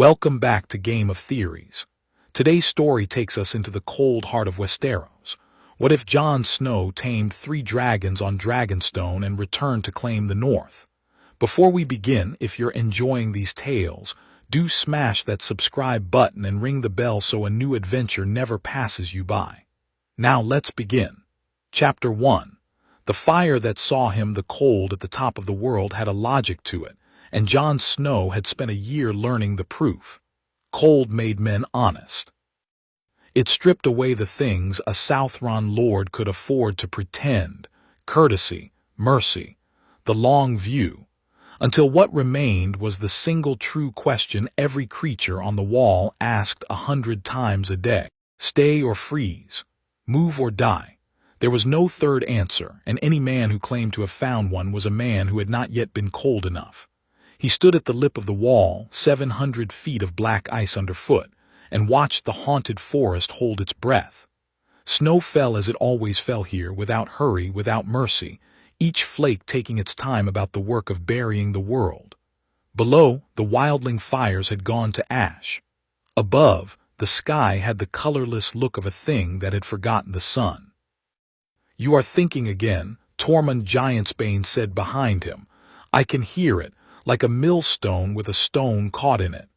Welcome back to Game of Theories. Today's story takes us into the cold heart of Westeros. What if Jon Snow tamed 3 dragons on Dragonstone and returned to claim the North? Before we begin, if you're enjoying these tales, do smash that subscribe button and ring the bell so a new adventure never passes you by. Now let's begin. Chapter 1. The fire that saw him the cold at the top of the world had a logic to it, and Jon Snow had spent a year learning the proof. Cold made men honest. It stripped away the things a Southron lord could afford to pretend: courtesy, mercy, the long view, until what remained was the single true question every creature on the wall asked 100 times a day: stay or freeze, move or die. There was no third answer, and any man who claimed to have found one was a man who had not yet been cold enough. He stood at the lip of the wall, 700 feet of black ice underfoot, and watched the haunted forest hold its breath. Snow fell as it always fell here, without hurry, without mercy, each flake taking its time about the work of burying the world. Below, the wildling fires had gone to ash. Above, the sky had the colorless look of a thing that had forgotten the sun. "You are thinking again," Tormund Giantsbane said behind him. "I can hear it, like a millstone with a stone caught in it."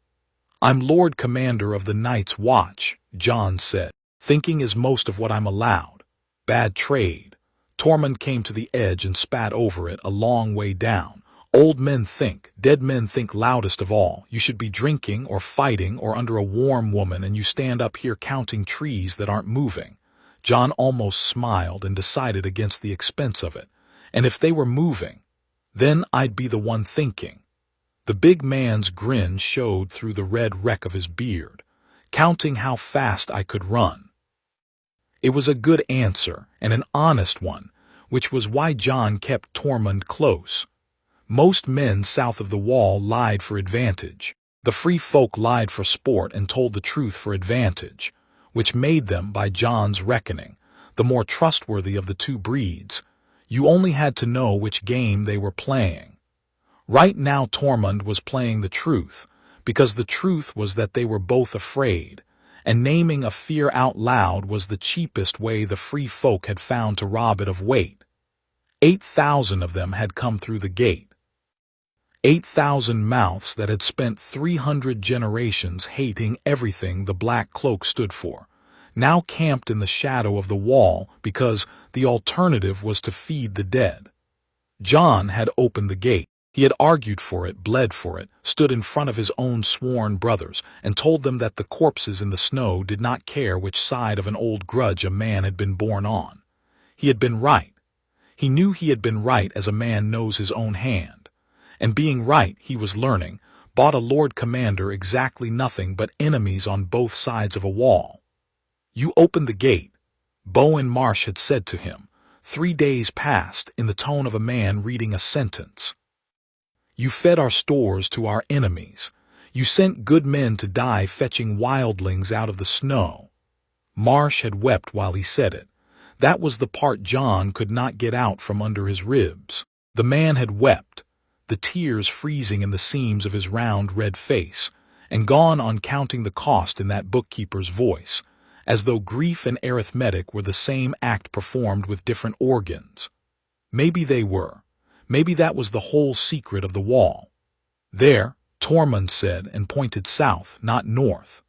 "I'm Lord Commander of the Night's Watch," Jon said. "Thinking is most of what I'm allowed." "Bad trade." Tormund came to the edge and spat over it a long way down. "Old men think, dead men think loudest of all. You should be drinking or fighting or under a warm woman, and you stand up here counting trees that aren't moving." Jon almost smiled and decided against the expense of it. "And if they were moving, then I'd be the one thinking." The big man's grin showed through the red wreck of his beard. "Counting how fast I could run." It was a good answer, and an honest one, which was why Jon kept Tormund close. Most men south of the wall lied for advantage. The free folk lied for sport and told the truth for advantage, which made them, by Jon's reckoning, the more trustworthy of the two breeds. You only had to know which game they were playing. Right now Tormund was playing the truth, because the truth was that they were both afraid, and naming a fear out loud was the cheapest way the free folk had found to rob it of weight. 8,000 of them had come through the gate. 8,000 mouths that had spent 300 generations hating everything the Black Cloak stood for, now camped in the shadow of the wall because the alternative was to feed the dead. Jon had opened the gate. He had argued for it, bled for it, stood in front of his own sworn brothers, and told them that the corpses in the snow did not care which side of an old grudge a man had been born on. He had been right. He knew he had been right as a man knows his own hand. And being right, he was learning, bought a Lord Commander exactly nothing but enemies on both sides of a wall. "You opened the gate," Bowen Marsh had said to him. 3 days passed, in the tone of a man reading a sentence. "You fed our stores to our enemies. You sent good men to die fetching wildlings out of the snow." Marsh had wept while he said it. That was the part Jon could not get out from under his ribs. The man had wept, the tears freezing in the seams of his round red face, and gone on counting the cost in that bookkeeper's voice, as though grief and arithmetic were the same act performed with different organs. Maybe they were. Maybe that was the whole secret of the wall. "There," Tormund said, and pointed south, not north.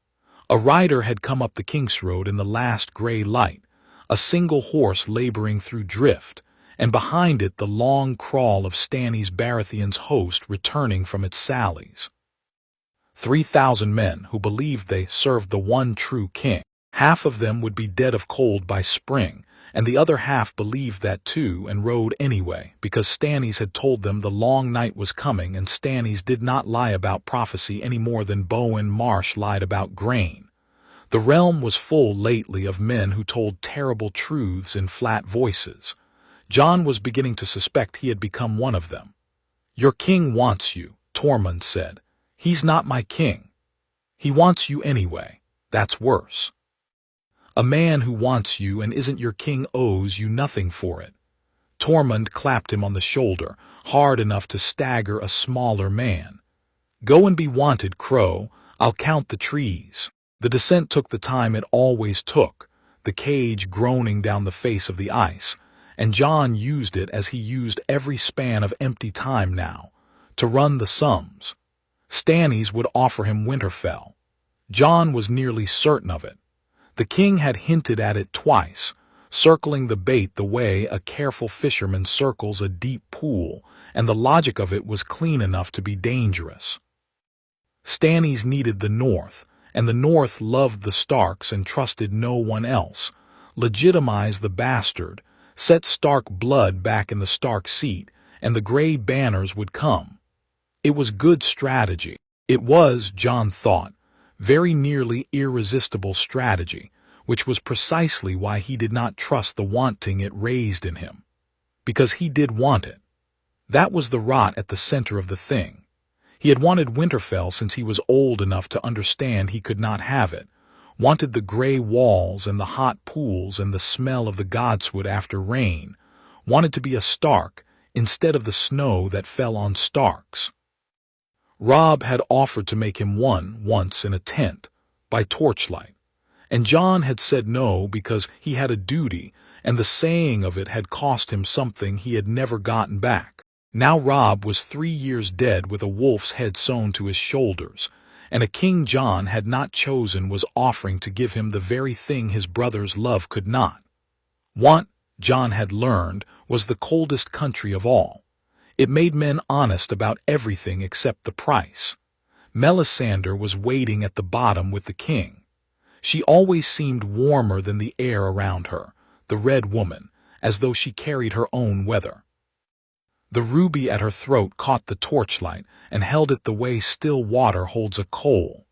A rider had come up the King's Road in the last gray light, a single horse laboring through drift, and behind it the long crawl of Stannis Baratheon's host returning from its sallies. 3,000 men who believed they served the one true king. Half of them would be dead of cold by spring, and the other half believed that too and rode anyway, because Stannis had told them the long night was coming, and Stannis did not lie about prophecy any more than Bowen Marsh lied about grain. The realm was full lately of men who told terrible truths in flat voices. Jon was beginning to suspect he had become one of them. "Your king wants you," Tormund said. "He's not my king. He wants you anyway. That's worse. A man who wants you and isn't your king owes you nothing for it." Tormund clapped him on the shoulder, hard enough to stagger a smaller man. "Go and be wanted, Crow. I'll count the trees. The descent took the time it always took, the cage groaning down the face of the ice, and Jon used it as he used every span of empty time now, to run the sums. Stannis would offer him Winterfell. Jon was nearly certain of it. The king had hinted at it twice, circling the bait the way a careful fisherman circles a deep pool, and the logic of it was clean enough to be dangerous. Stannis needed the North, and the North loved the Starks and trusted no one else. Legitimize the bastard, set Stark blood back in the Stark seat, and the gray banners would come. It was good strategy. It was, Jon thought, very nearly irresistible strategy, which was precisely why he did not trust the wanting it raised in him. Because he did want it. That was the rot at the center of the thing. He had wanted Winterfell since he was old enough to understand he could not have it, wanted the gray walls and the hot pools and the smell of the godswood after rain, wanted to be a Stark instead of the snow that fell on Starks. Robb had offered to make him one once in a tent, by torchlight, and Jon had said no because he had a duty, and the saying of it had cost him something he had never gotten back. Now Robb was 3 years dead with a wolf's head sewn to his shoulders, and a king Jon had not chosen was offering to give him the very thing his brother's love could not. Want, Jon had learned, was the coldest country of all. It made men honest about everything except the price. Melisandre was waiting at the bottom with the king. She always seemed warmer than the air around her, the Red Woman, as though she carried her own weather. The ruby at her throat caught the torchlight and held it the way still water holds a coal.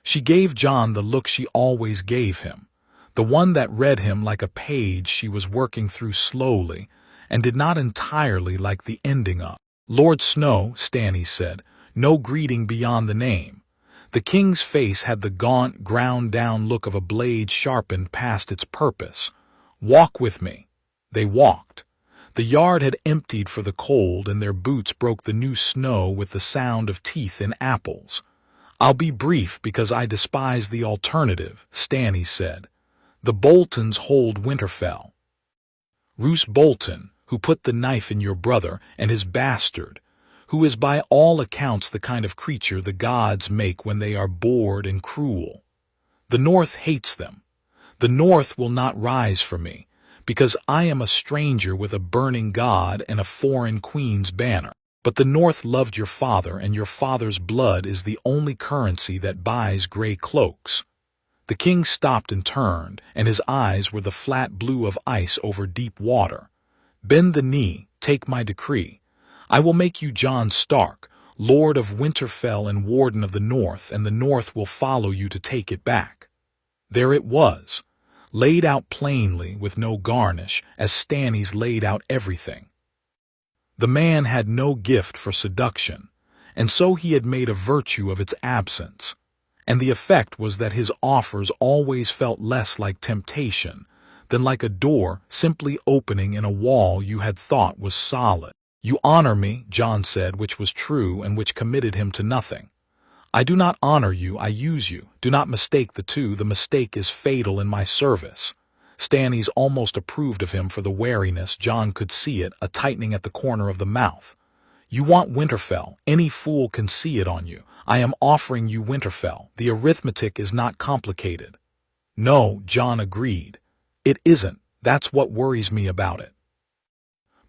She gave Jon the look she always gave him, the one that read him like a page she was working through slowly, and did not entirely like the ending of. Lord Snow, Stannis said, no greeting beyond the name. The king's face had the gaunt, ground-down look of a blade sharpened past its purpose. Walk with me. They walked. The yard had emptied for the cold, and their boots broke the new snow with the sound of teeth in apples. I'll be brief because I despise the alternative, Stannis said. The Boltons hold Winterfell. Roose Bolton, who put the knife in your brother, and his bastard, who is by all accounts the kind of creature the gods make when they are bored and cruel. The North hates them. The North will not rise for me, because I am a stranger with a burning god and a foreign queen's banner. But the North loved your father, and your father's blood is the only currency that buys gray cloaks. The king stopped and turned, and his eyes were the flat blue of ice over deep water. Bend the knee, take my decree. I will make you Jon Stark, Lord of Winterfell and Warden of the North, and the North will follow you to take it back. There it was, laid out plainly with no garnish, as Stannis laid out everything. The man had no gift for seduction, and so he had made a virtue of its absence, and the effect was that his offers always felt less like temptation than like a door simply opening in a wall you had thought was solid. You honor me, Jon said, which was true and which committed him to nothing. I do not honor you, I use you. Do not mistake the two, the mistake is fatal in my service. Stannis almost approved of him for the wariness. Jon could see it, a tightening at the corner of the mouth. You want Winterfell, any fool can see it on you. I am offering you Winterfell. The arithmetic is not complicated. No, Jon agreed. It isn't. That's what worries me about it.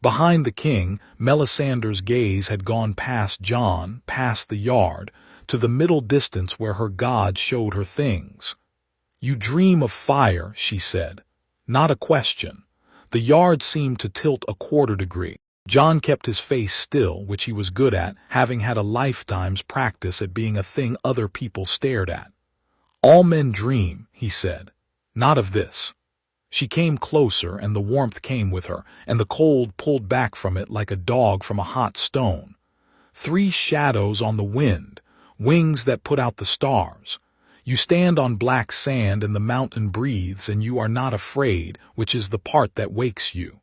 Behind the king, Melisandre's gaze had gone past Jon, past the yard, to the middle distance where her god showed her things. You dream of fire, she said. Not a question. The yard seemed to tilt a quarter degree. Jon kept his face still, which he was good at, having had a lifetime's practice at being a thing other people stared at. All men dream, he said. Not of this. She came closer, and the warmth came with her, and the cold pulled back from it like a dog from a hot stone. 3 shadows on the wind, wings that put out the stars. You stand on black sand and the mountain breathes, and you are not afraid, which is the part that wakes you.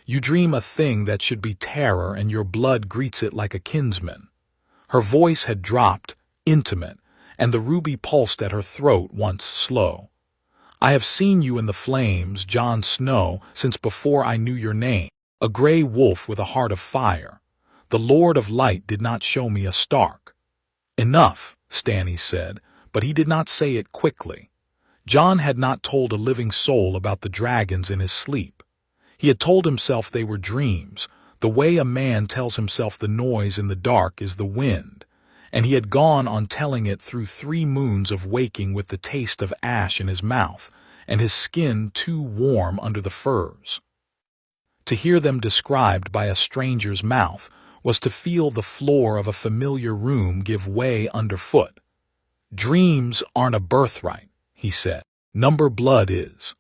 You dream a thing that should be terror, and your blood greets it like a kinsman. Her voice had dropped, intimate, and the ruby pulsed at her throat once slow. "I have seen you in the flames, Jon Snow, since before I knew your name, a gray wolf with a heart of fire. The Lord of Light did not show me a Stark." "Enough," Stannis said, but he did not say it quickly. Jon had not told a living soul about the dragons in his sleep. He had told himself they were dreams, the way a man tells himself the noise in the dark is the wind, and he had gone on telling it through 3 moons of waking with the taste of ash in his mouth, and his skin too warm under the furs. To hear them described by a stranger's mouth was to feel the floor of a familiar room give way underfoot. "Dreams aren't a birthright," he said. "Number blood is."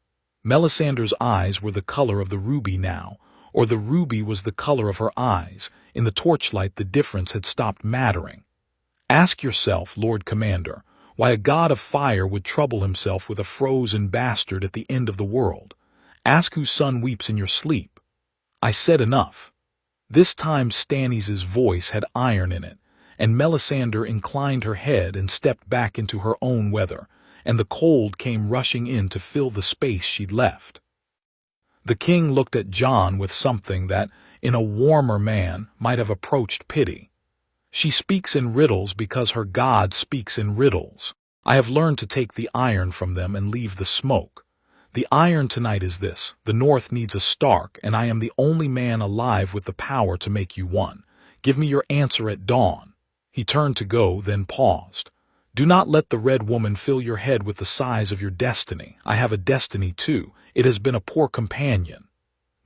Melisandre's eyes were the color of the ruby now, or the ruby was the color of her eyes. In the torchlight the difference had stopped mattering. "Ask yourself, Lord Commander, why a god of fire would trouble himself with a frozen bastard at the end of the world. Ask whose son weeps in your sleep." I said enough. This time Stannis' voice had iron in it, and Melisandre inclined her head and stepped back into her own weather, and the cold came rushing in to fill the space she'd left. The king looked at Jon with something that, in a warmer man, might have approached pity. "She speaks in riddles because her god speaks in riddles. I have learned to take the iron from them and leave the smoke. The iron tonight is this: the North needs a Stark, and I am the only man alive with the power to make you one. Give me your answer at dawn." He turned to go, then paused. "Do not let the Red Woman fill your head with the size of your destiny. I have a destiny too. It has been a poor companion."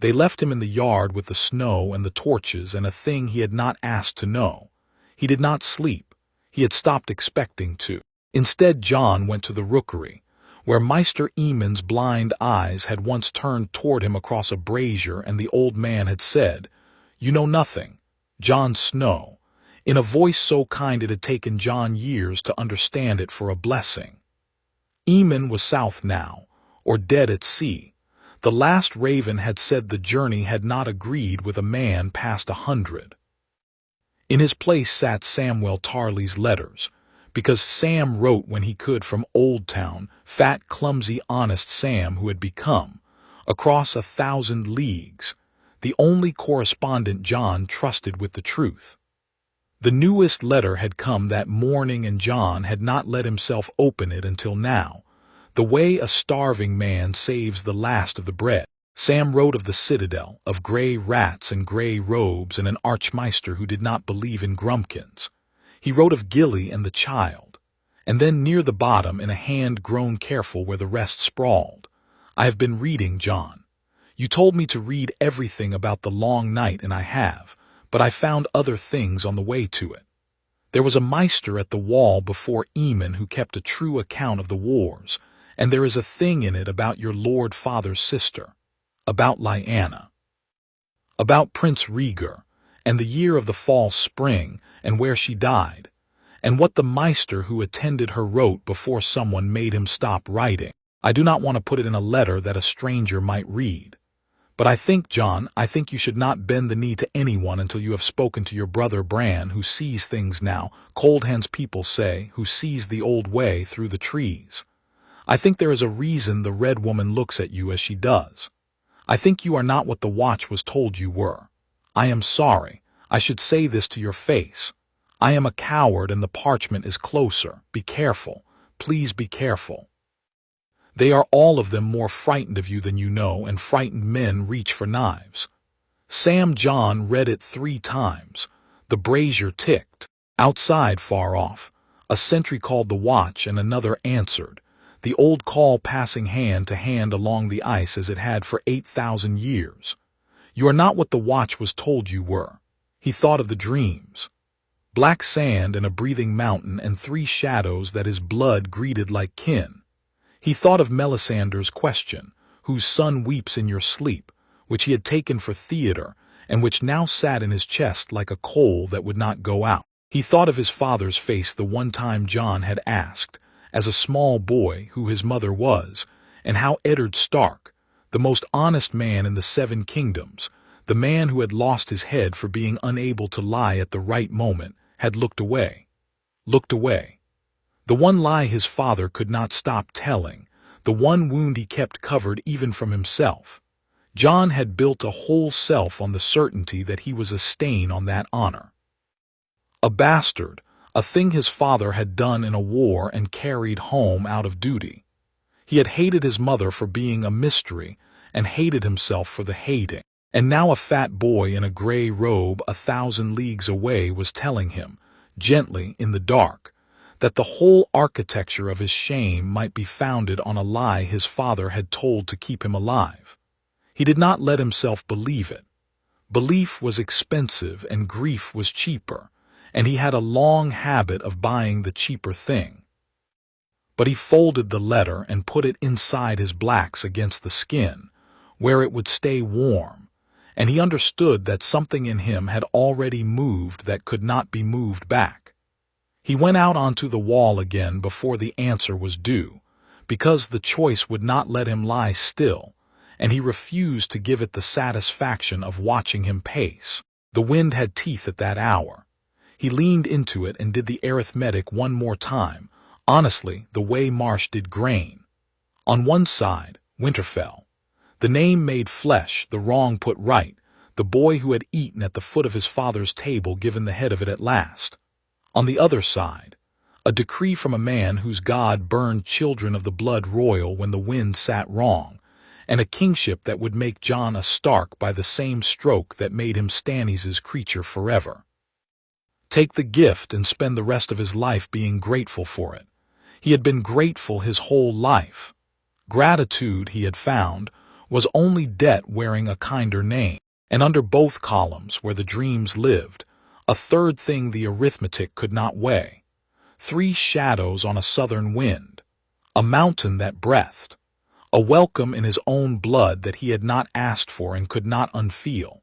They left him in the yard with the snow and the torches and a thing he had not asked to know. He did not sleep. He had stopped expecting to. Instead, Jon went to the rookery, where Maester Aemon's blind eyes had once turned toward him across a brazier, and the old man had said, "You know nothing, Jon Snow," in a voice so kind it had taken Jon years to understand it for a blessing. Aemon was south now, or dead at sea. The last raven had said the journey had not agreed with a man past 100. In his place sat Samwell Tarly's letters, because Sam wrote when he could from Old Town, fat, clumsy, honest Sam who had become, across 1,000 leagues, the only correspondent Jon trusted with the truth. The newest letter had come that morning, and Jon had not let himself open it until now, the way a starving man saves the last of the bread. Sam wrote of the citadel, of gray rats and gray robes and an archmeister who did not believe in grumpkins. He wrote of Gilly and the child. And then near the bottom, in a hand grown careful where the rest sprawled, "I have been reading, Jon. You told me to read everything about the long night, and I have, but I found other things on the way to it. There was a Maester at the wall before Aemon who kept a true account of the wars, and there is a thing in it about your Lord Father's sister, about Lyanna, about Prince Rhaegar, and the year of the false spring, and where she died, and what the Maester who attended her wrote before someone made him stop writing. I do not want to put it in a letter that a stranger might read. But I think, Jon, I think you should not bend the knee to anyone until you have spoken to your brother Bran, who sees things now, Cold Hand's people say, who sees the old way through the trees. I think there is a reason the Red Woman looks at you as she does. I think you are not what the Watch was told you were. I am sorry. I should say this to your face. I am a coward, and the parchment is closer. Be careful. Please be careful. They are all of them more frightened of you than you know, and frightened men reach for knives." Jon read it 3 times. The brazier ticked. Outside, far off, a sentry called the watch, and another answered, the old call passing hand to hand along the ice as it had for 8,000 years. "You are not what the Watch was told you were." He thought of the dreams. Black sand and a breathing mountain and 3 shadows that his blood greeted like kin. He thought of Melisandre's question, "Whose son weeps in your sleep?" which he had taken for theater, and which now sat in his chest like a coal that would not go out. He thought of his father's face the one time Jon had asked, as a small boy, who his mother was, and how Eddard Stark, the most honest man in the 7 kingdoms, the man who had lost his head for being unable to lie at the right moment, had looked away. Looked away. The one lie his father could not stop telling, the one wound he kept covered even from himself. Jon had built a whole self on the certainty that he was a stain on that honor. A bastard, a thing his father had done in a war and carried home out of duty. He had hated his mother for being a mystery and hated himself for the hating. And now a fat boy in a gray robe 1,000 leagues away was telling him, gently in the dark, that the whole architecture of his shame might be founded on a lie his father had told to keep him alive. He did not let himself believe it. Belief was expensive and grief was cheaper, and he had a long habit of buying the cheaper thing. But he folded the letter and put it inside his blacks against the skin, where it would stay warm, and he understood that something in him had already moved that could not be moved back. He went out onto the wall again before the answer was due, because the choice would not let him lie still, and he refused to give it the satisfaction of watching him pace. The wind had teeth at that hour. He leaned into it and did the arithmetic one more time, honestly, the way Marsh did grain. On one side, Winterfell. The name made flesh, the wrong put right, the boy who had eaten at the foot of his father's table given the head of it at last. On the other side, a decree from a man whose God burned children of the blood royal when the wind sat wrong, and a kingship that would make Jon a Stark by the same stroke that made him Stannis' creature forever. Take the gift and spend the rest of his life being grateful for it. He had been grateful his whole life. Gratitude, he had found, was only debt wearing a kinder name, and under both columns where the dreams lived, a third thing the arithmetic could not weigh. 3 shadows on a southern wind, a mountain that breathed, a welcome in his own blood that he had not asked for and could not unfeel.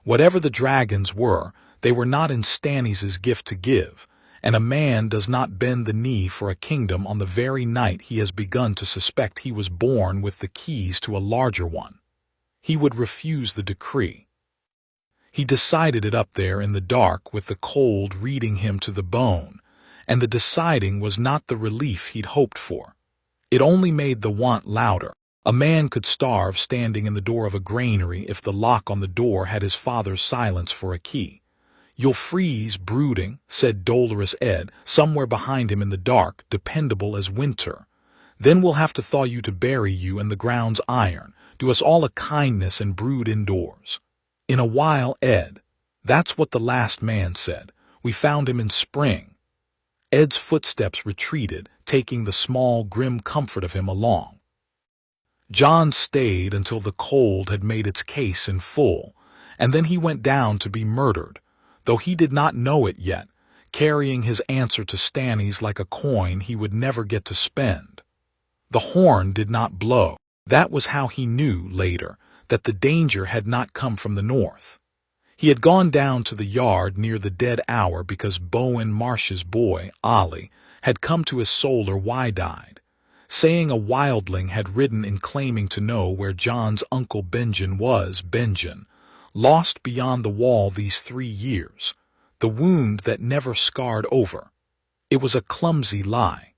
Whatever the dragons were, they were not in Stannis' gift to give, and a man does not bend the knee for a kingdom on the very night he has begun to suspect he was born with the keys to a larger one. He would refuse the decree. He decided it up there in the dark with the cold reading him to the bone, and the deciding was not the relief he'd hoped for. It only made the want louder. A man could starve standing in the door of a granary if the lock on the door had his father's silence for a key. "You'll freeze, brooding," said dolorous Ed, somewhere behind him in the dark, dependable as winter. "Then we'll have to thaw you to bury you in the ground's iron, do us all a kindness and brood indoors." "In a while, Ed." "That's what the last man said. We found him in spring." Ed's footsteps retreated, taking the small, grim comfort of him along. Jon stayed until the cold had made its case in full, and then he went down to be murdered, though he did not know it yet, carrying his answer to Stannis like a coin he would never get to spend. The horn did not blow. That was how he knew, later, that the danger had not come from the north. He had gone down to the yard near the dead hour because Bowen Marsh's boy, Ollie, had come to his solar wide-eyed, saying a wildling had ridden in claiming to know where Jon's uncle Benjen was, Benjen, lost beyond the wall these 3 years, the wound that never scarred over. It was a clumsy lie.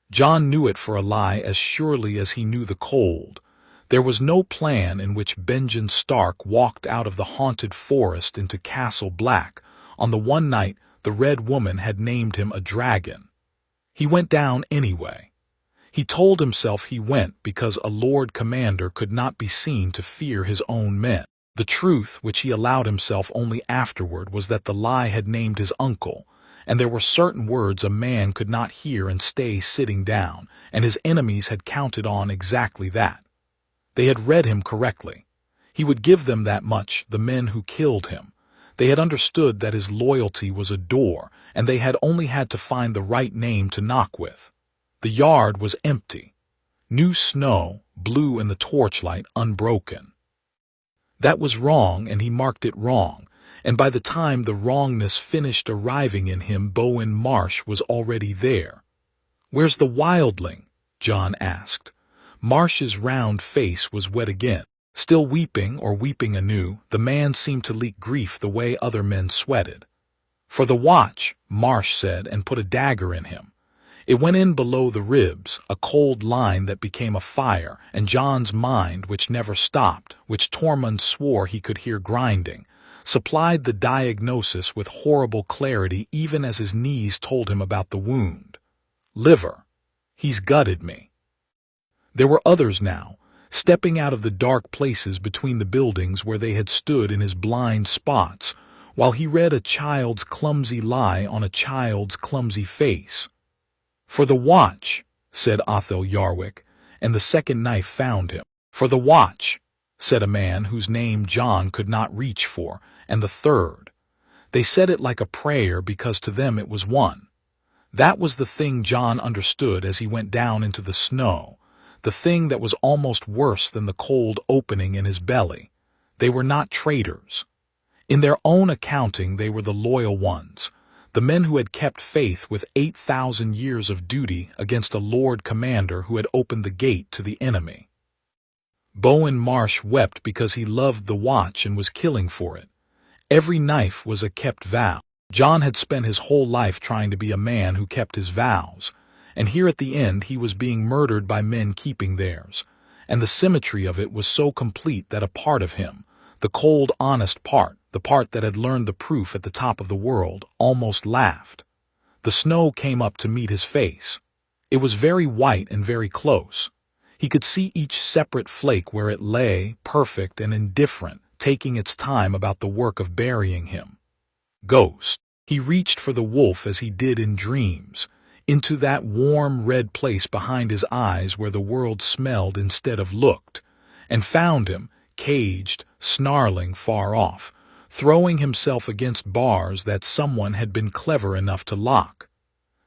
Jon knew it for a lie as surely as he knew the cold. There was no plan in which Benjen Stark walked out of the haunted forest into Castle Black on the one night the Red Woman had named him a dragon. He went down anyway. He told himself he went because a Lord Commander could not be seen to fear his own men. The truth, which he allowed himself only afterward, was that the lie had named his uncle, and there were certain words a man could not hear and stay sitting down, and his enemies had counted on exactly that. They had read him correctly. He would give them that much, the men who killed him. They had understood that his loyalty was a door, and they had only had to find the right name to knock with. The yard was empty. New snow, blue in the torchlight, unbroken. That was wrong, and he marked it wrong, and by the time the wrongness finished arriving in him, Bowen Marsh was already there. "Where's the wildling?" Jon asked. Marsh's round face was wet again. Still weeping, or weeping anew, the man seemed to leak grief the way other men sweated. "For the watch," Marsh said, and put a dagger in him. It went in below the ribs, a cold line that became a fire, and Jon's mind, which never stopped, which Tormund swore he could hear grinding, supplied the diagnosis with horrible clarity even as his knees told him about the wound. Liver. He's gutted me. There were others now, stepping out of the dark places between the buildings where they had stood in his blind spots, while he read a child's clumsy lie on a child's clumsy face. "For the watch," said Othel Yarwick, and the second knife found him. "For the watch," said a man whose name Jon could not reach for, and the third. They said it like a prayer because to them it was one. That was the thing Jon understood as he went down into the snow, the thing that was almost worse than the cold opening in his belly. They were not traitors. In their own accounting they were the loyal ones, the men who had kept faith with 8,000 years of duty against a Lord Commander who had opened the gate to the enemy. Bowen Marsh wept because he loved the watch and was killing for it. Every knife was a kept vow. Jon had spent his whole life trying to be a man who kept his vows, and here at the end he was being murdered by men keeping theirs, and the symmetry of it was so complete that a part of him, the cold, honest part, the part that had learned the proof at the top of the world, almost laughed. The snow came up to meet his face. It was very white and very close. He could see each separate flake where it lay, perfect and indifferent, taking its time about the work of burying him. Ghost. He reached for the wolf as he did in dreams, into that warm red place behind his eyes where the world smelled instead of looked, and found him, caged, snarling far off, throwing himself against bars that someone had been clever enough to lock.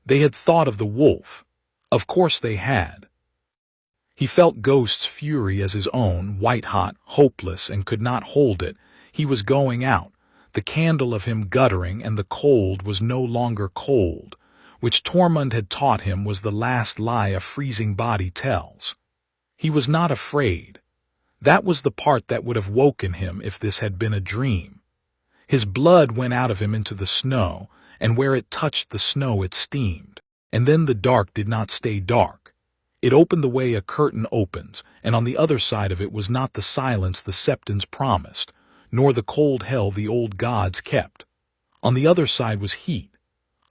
They had thought of the wolf. Of course they had. He felt Ghost's fury as his own, white-hot, hopeless, and could not hold it. He was going out, the candle of him guttering, and the cold was no longer cold, which Tormund had taught him was the last lie a freezing body tells. He was not afraid. That was the part that would have woken him if this had been a dream. His blood went out of him into the snow, and where it touched the snow it steamed. And then the dark did not stay dark. It opened the way a curtain opens, and on the other side of it was not the silence the Septons promised, nor the cold hell the old gods kept. On the other side was heat,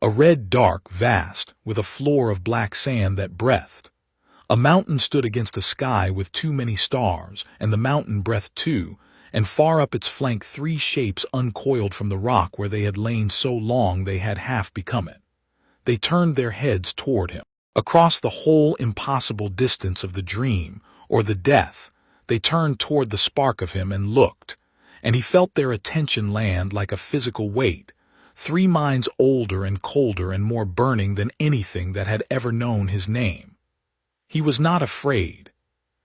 a red dark, vast, with a floor of black sand that breathed. A mountain stood against a sky with too many stars, and the mountain breathed too, and far up its flank 3 shapes uncoiled from the rock where they had lain so long they had half become it. They turned their heads toward him. Across the whole impossible distance of the dream, or the death, they turned toward the spark of him and looked, and he felt their attention land like a physical weight, 3 minds older and colder and more burning than anything that had ever known his name. He was not afraid.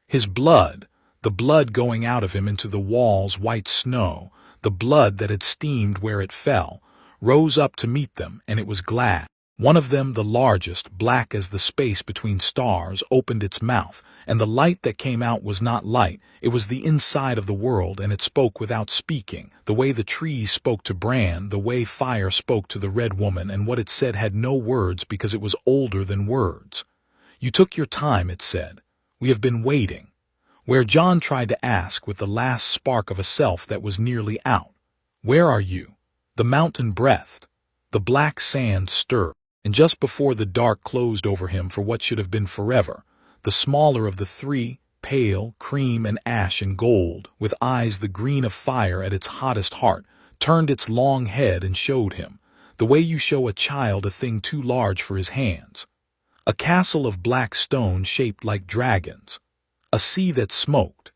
His blood, the blood going out of him into the wall's white snow, the blood that had steamed where it fell, rose up to meet them, and it was glad. One of them, the largest, black as the space between stars, opened its mouth, and the light that came out was not light, it was the inside of the world, and it spoke without speaking, the way the trees spoke to Bran, the way fire spoke to the Red Woman, and what it said had no words because it was older than words. "You took your time," it said. "We have been waiting." Where Jon tried to ask with the last spark of a self that was nearly out, "Where are you?" The mountain breathed. The black sand stirred. And just before the dark closed over him for what should have been forever, the smaller of the 3, pale, cream and ash and gold, with eyes the green of fire at its hottest heart, turned its long head and showed him, the way you show a child a thing too large for his hands. A castle of black stone shaped like dragons, a sea that smoked,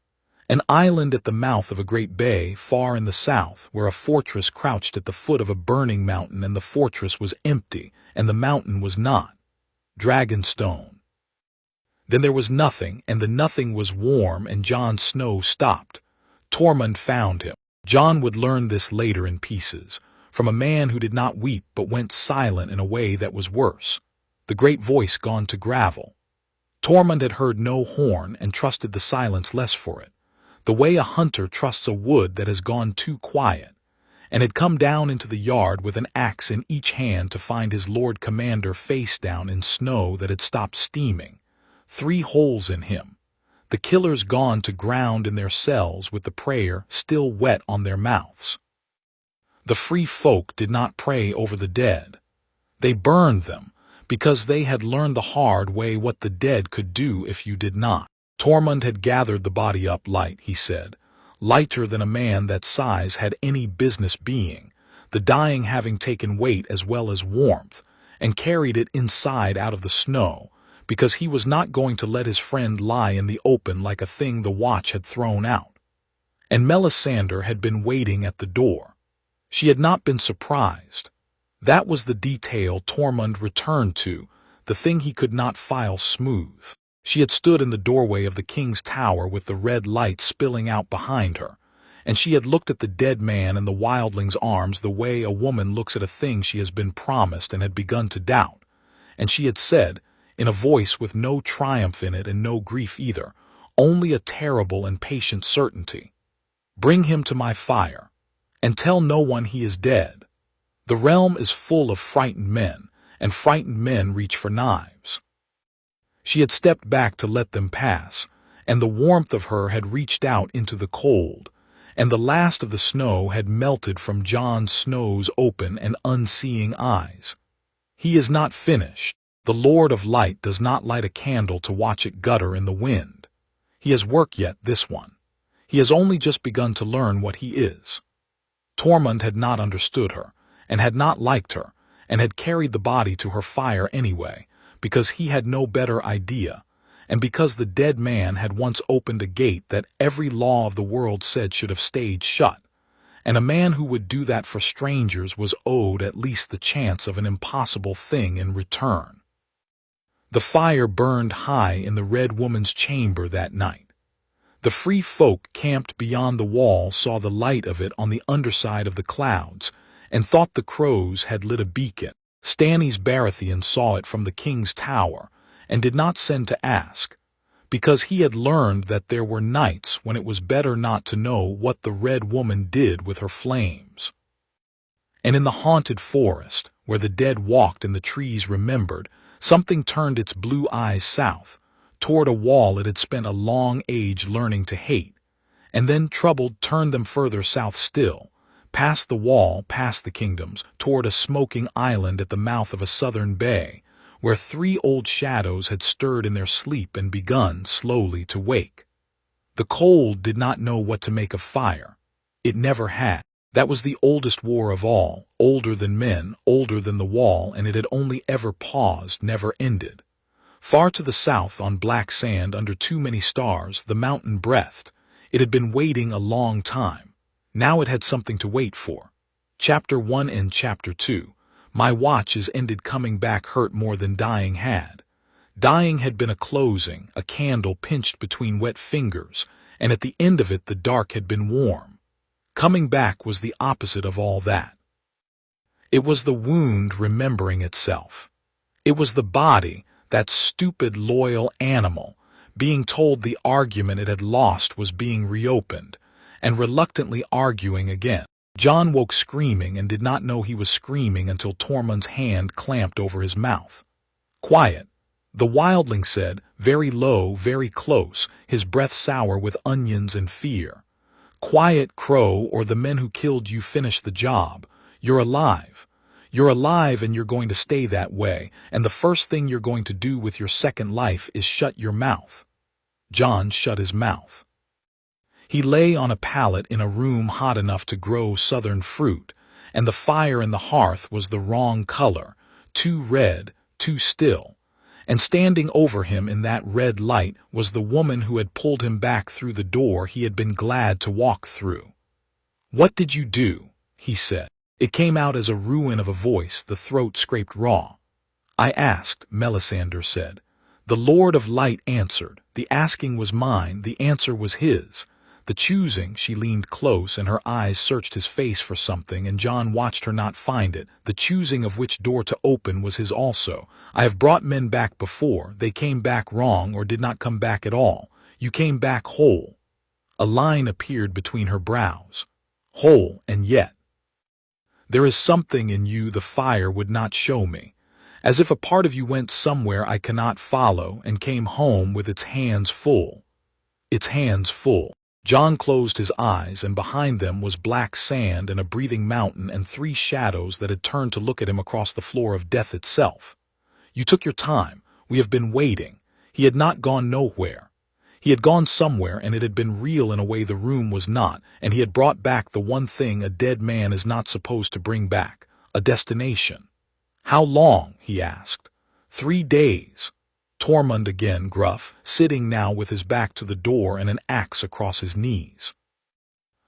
an island at the mouth of a great bay far in the south where a fortress crouched at the foot of a burning mountain, and the fortress was empty, and the mountain was not. Dragonstone. Then there was nothing, and the nothing was warm, and Jon Snow stopped. Tormund found him. Jon would learn this later in pieces, from a man who did not weep but went silent in a way that was worse. The great voice gone to gravel. Tormund had heard no horn and trusted the silence less for it, the way a hunter trusts a wood that has gone too quiet, and had come down into the yard with an axe in each hand to find his Lord Commander face down in snow that had stopped steaming, 3 holes in him, the killers gone to ground in their cells with the prayer still wet on their mouths. The free folk did not pray over the dead. They burned them, because they had learned the hard way what the dead could do if you did not. Tormund had gathered the body up light, he said, lighter than a man that size had any business being, the dying having taken weight as well as warmth, and carried it inside out of the snow, because he was not going to let his friend lie in the open like a thing the watch had thrown out. And Melisandre had been waiting at the door. She had not been surprised. That was the detail Tormund returned to, the thing he could not file smooth. She had stood in the doorway of the king's tower with the red light spilling out behind her, and she had looked at the dead man in the wildling's arms the way a woman looks at a thing she has been promised and had begun to doubt, and she had said, in a voice with no triumph in it and no grief either, only a terrible and patient certainty, "Bring him to my fire, and tell no one he is dead. The realm is full of frightened men, and frightened men reach for knives." She had stepped back to let them pass, and the warmth of her had reached out into the cold, and the last of the snow had melted from Jon Snow's open and unseeing eyes. He is not finished. The Lord of Light does not light a candle to watch it gutter in the wind. He has work yet, this one. He has only just begun to learn what he is. Tormund had not understood her, and had not liked her, and had carried the body to her fire anyway, because he had no better idea, and because the dead man had once opened a gate that every law of the world said should have stayed shut, and a man who would do that for strangers was owed at least the chance of an impossible thing in return. The fire burned high in the Red Woman's chamber that night. The free folk camped beyond the wall saw the light of it on the underside of the clouds, and thought the crows had lit a beacon. Stannis Baratheon saw it from the king's tower, and did not send to ask, because he had learned that there were nights when it was better not to know what the Red Woman did with her flames. And in the haunted forest, where the dead walked and the trees remembered, something turned its blue eyes south, toward a wall it had spent a long age learning to hate, and then troubled turned them further south still, past the wall, past the kingdoms, toward a smoking island at the mouth of a southern bay, where 3 old shadows had stirred in their sleep and begun slowly to wake. The cold did not know what to make of fire. It never had. That was the oldest war of all, older than men, older than the wall, and it had only ever paused, never ended. Far to the south, on black sand under too many stars, the mountain breathed. It had been waiting a long time. Now it had something to wait for. Chapter 1 and Chapter 2. My watch is ended. Coming back hurt more than dying had. Dying had been a closing, a candle pinched between wet fingers, and at the end of it the dark had been warm. Coming back was the opposite of all that. It was the wound remembering itself. It was the body, that stupid, loyal animal, being told the argument it had lost was being reopened, and reluctantly arguing again. Jon woke screaming and did not know he was screaming until Tormund's hand clamped over his mouth. "Quiet," the wildling said, very low, very close, his breath sour with onions and fear. "Quiet, Crow, or the men who killed you finish the job. You're alive. You're alive and you're going to stay that way, and the first thing you're going to do with your second life is shut your mouth." Jon shut his mouth. He lay on a pallet in a room hot enough to grow southern fruit, and the fire in the hearth was the wrong color, too red, too still, and standing over him in that red light was the woman who had pulled him back through the door he had been glad to walk through. "What did you do?" he said. It came out as a ruin of a voice, the throat scraped raw. "I asked," Melisandre said. "The Lord of Light answered. The asking was mine, the answer was his. The choosing," she leaned close and her eyes searched his face for something, and Jon watched her not find it. "The choosing of which door to open was his also. I have brought men back before. They came back wrong or did not come back at all. You came back whole." A line appeared between her brows. "Whole, and yet." There is something in you the fire would not show me, as if a part of you went somewhere I cannot follow and came home with its hands full. Its hands full. Jon closed his eyes, and behind them was black sand and a breathing mountain and 3 shadows that had turned to look at him across the floor of death itself. You took your time. We have been waiting. He had not gone nowhere. He had gone somewhere, and it had been real in a way the room was not, and he had brought back the one thing a dead man is not supposed to bring back, a destination. How long? He asked. 3 days. Tormund again, gruff, sitting now with his back to the door and an axe across his knees.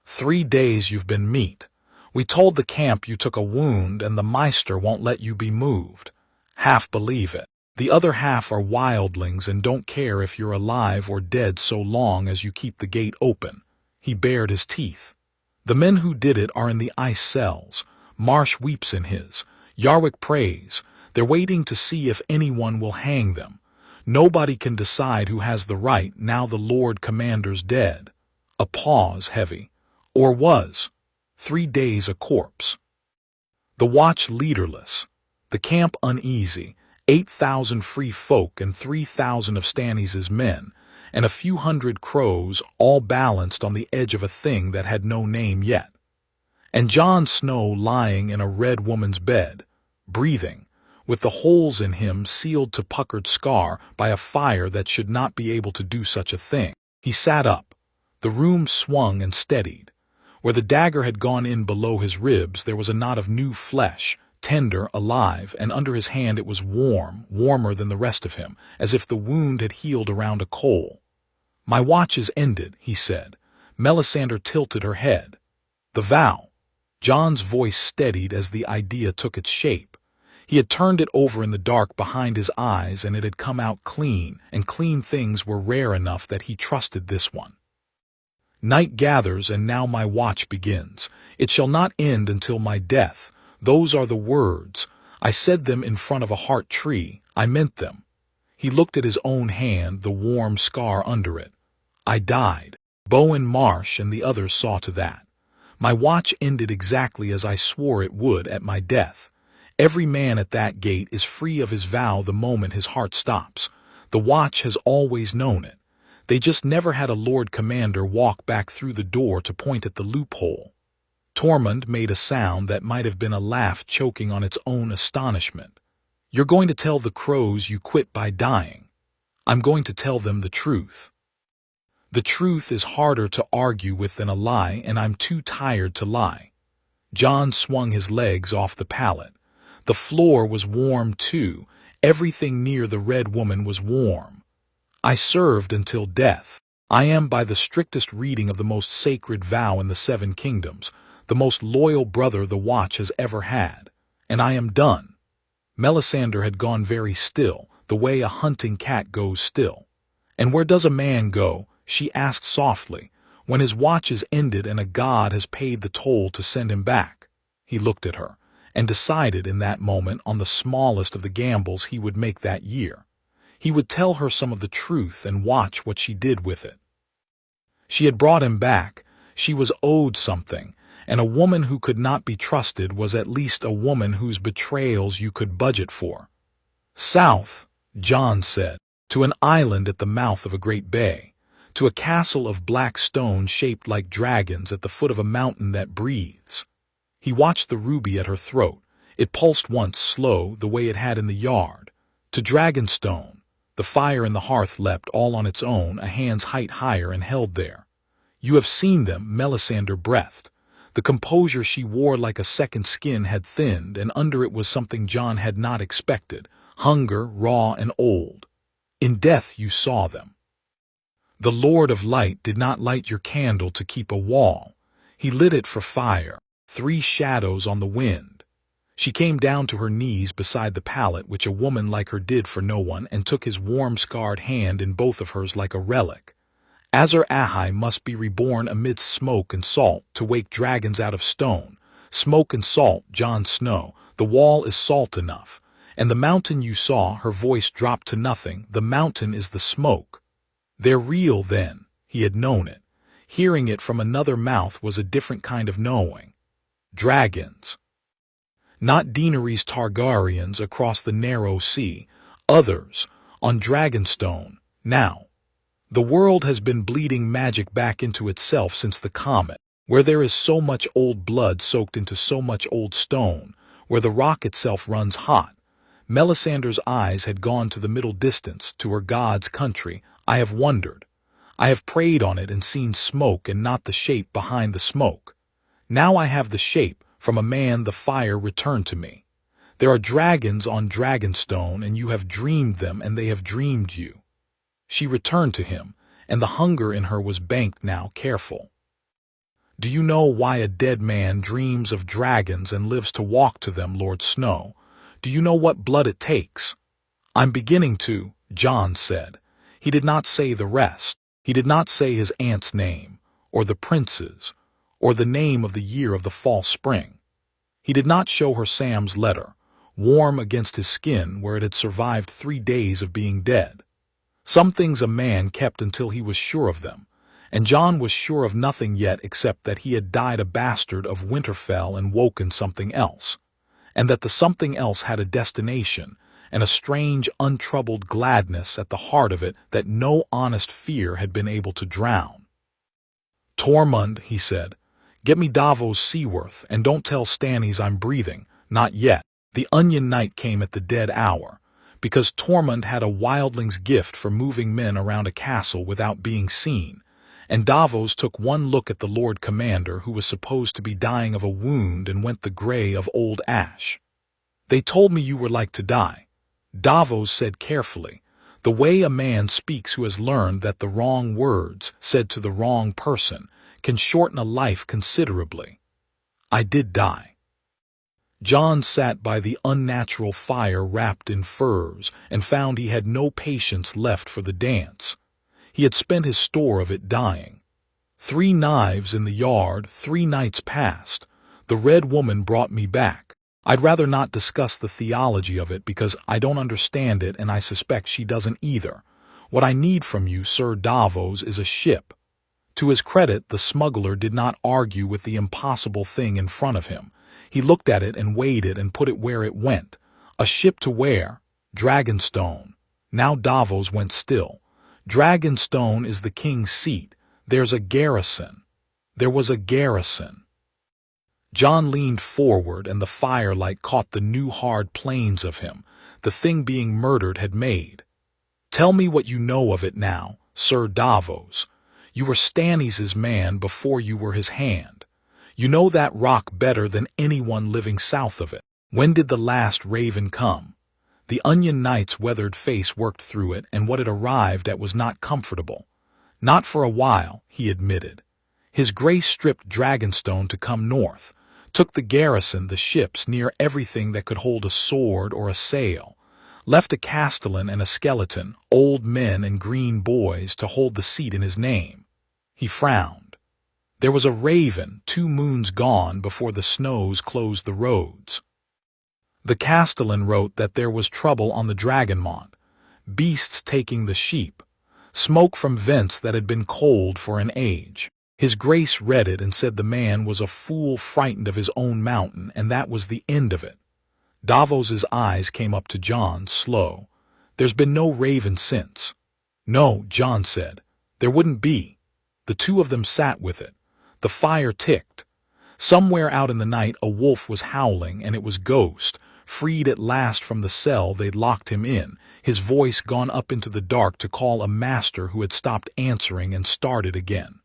3 days you've been meat. We told the camp you took a wound and the Meister won't let you be moved. Half believe it. The other half are wildlings and don't care if you're alive or dead so long as you keep the gate open. He bared his teeth. The men who did it are in the ice cells. Marsh weeps in his. Yarwick prays. They're waiting to see if anyone will hang them. Nobody can decide who has the right now the Lord Commander's dead. A pause heavy. Or was. 3 days a corpse. The watch leaderless. The camp uneasy. 8,000 free folk and 3,000 of Stannis' men, and a few hundred crows all balanced on the edge of a thing that had no name yet. And Jon Snow lying in a red woman's bed, breathing, with the holes in him sealed to puckered scar by a fire that should not be able to do such a thing. He sat up. The room swung and steadied. Where the dagger had gone in below his ribs there was a knot of new flesh, tender, alive, and under his hand it was warm, warmer than the rest of him, as if the wound had healed around a coal. My watch is ended, he said. Melisandre tilted her head. The vow. Jon's voice steadied as the idea took its shape. He had turned it over in the dark behind his eyes, and it had come out clean, and clean things were rare enough that he trusted this one. Night gathers, and now my watch begins. It shall not end until my death. Those are the words. I said them in front of a heart tree. I meant them. He looked at his own hand, the warm scar under it. I died. Bowen Marsh and the others saw to that. My watch ended exactly as I swore it would at my death. Every man at that gate is free of his vow the moment his heart stops. The watch has always known it. They just never had a Lord Commander walk back through the door to point at the loophole. Tormund made a sound that might have been a laugh choking on its own astonishment. You're going to tell the crows you quit by dying. I'm going to tell them the truth. The truth is harder to argue with than a lie, and I'm too tired to lie. Jon swung his legs off the pallet. The floor was warm too. Everything near the red woman was warm. I served until death. I am, by the strictest reading of the most sacred vow in the 7 kingdoms, the most loyal brother the watch has ever had. And I am done. Melisandre had gone very still, the way a hunting cat goes still. And where does a man go, she asked softly, when his watch is ended and a god has paid the toll to send him back? He looked at her, and decided in that moment on the smallest of the gambles he would make that year. He would tell her some of the truth and watch what she did with it. She had brought him back. She was owed something, and a woman who could not be trusted was at least a woman whose betrayals you could budget for. South, Jon said, to an island at the mouth of a great bay, to a castle of black stone shaped like dragons at the foot of a mountain that breathes. He watched the ruby at her throat. It pulsed once, slow, the way it had in the yard. To Dragonstone. The fire in the hearth leapt all on its own, a hand's height higher, and held there. You have seen them, Melisandre breathed. The composure she wore like a second skin had thinned, and under it was something Jon had not expected, hunger, raw and old. In death you saw them. The Lord of Light did not light your candle to keep a wall. He lit it for fire. 3 shadows on the wind. She came down to her knees beside the pallet, which a woman like her did for no one, and took his warm scarred hand in both of hers like a relic. Azor Ahai must be reborn amidst smoke and salt to wake dragons out of stone. Smoke and salt, Jon Snow. The wall is salt enough. And the mountain you saw, her voice dropped to nothing, the mountain is the smoke. They're real then. He had known it. Hearing it from another mouth was a different kind of knowing. Dragons. Not Daenerys Targaryens across the narrow sea, others, on Dragonstone, now. The world has been bleeding magic back into itself since the comet, where there is so much old blood soaked into so much old stone, where the rock itself runs hot. Melisandre's eyes had gone to the middle distance, to her god's country. I have wondered. I have prayed on it and seen smoke and not the shape behind the smoke. Now I have the shape, from a man the fire returned to me. There are dragons on Dragonstone, and you have dreamed them, and they have dreamed you. She returned to him, and the hunger in her was banked now, careful. Do you know why a dead man dreams of dragons and lives to walk to them, Lord Snow? Do you know what blood it takes? I'm beginning to, Jon said. He did not say the rest. He did not say his aunt's name, or the prince's, or the name of the year of the fall spring. He did not show her Sam's letter, warm against his skin where it had survived 3 days of being dead. Some things a man kept until he was sure of them, and Jon was sure of nothing yet except that he had died a bastard of Winterfell and woken something else, and that the something else had a destination, and a strange, untroubled gladness at the heart of it that no honest fear had been able to drown. Tormund, he said, get me Davos Seaworth, and don't tell Stannis I'm breathing, not yet. The Onion Knight came at the dead hour, because Tormund had a wildling's gift for moving men around a castle without being seen, and Davos took one look at the Lord Commander, who was supposed to be dying of a wound, and went the gray of old ash. They told me you were like to die. Davos said carefully, the way a man speaks who has learned that the wrong words, said to the wrong person, can shorten a life considerably. I did die. Jon sat by the unnatural fire wrapped in furs and found he had no patience left for the dance. He had spent his store of it dying. 3 knives in the yard, 3 nights past. The Red Woman brought me back. I'd rather not discuss the theology of it because I don't understand it, and I suspect she doesn't either. What I need from you, Sir Davos, is a ship. To his credit, the smuggler did not argue with the impossible thing in front of him. He looked at it and weighed it and put it where it went. A ship to where? Dragonstone. Now Davos went still. Dragonstone is the king's seat. There's a garrison. There was a garrison. Jon leaned forward, and the firelight caught the new hard planes of him, the thing being murdered had made. Tell me what you know of it now, Sir Davos. You were Stannis' man before you were his hand. You know that rock better than anyone living south of it. When did the last raven come? The Onion Knight's weathered face worked through it, and what it arrived at was not comfortable. Not for a while, he admitted. His grace stripped Dragonstone to come north, took the garrison, the ships, near everything that could hold a sword or a sail, left a castellan and a skeleton, old men and green boys, to hold the seat in his name. He frowned. There was a raven 2 moons gone before the snows closed the roads. The castellan wrote that there was trouble on the Dragonmont, beasts taking the sheep, smoke from vents that had been cold for an age. His grace read it and said the man was a fool frightened of his own mountain, and that was the end of it. Davos's eyes came up to Jon, slow. There's been no raven since. No, Jon said. There wouldn't be. The 2 of them sat with it. The fire ticked. Somewhere out in the night a wolf was howling, and it was Ghost, freed at last from the cell they'd locked him in, his voice gone up into the dark to call a master who had stopped answering and started again.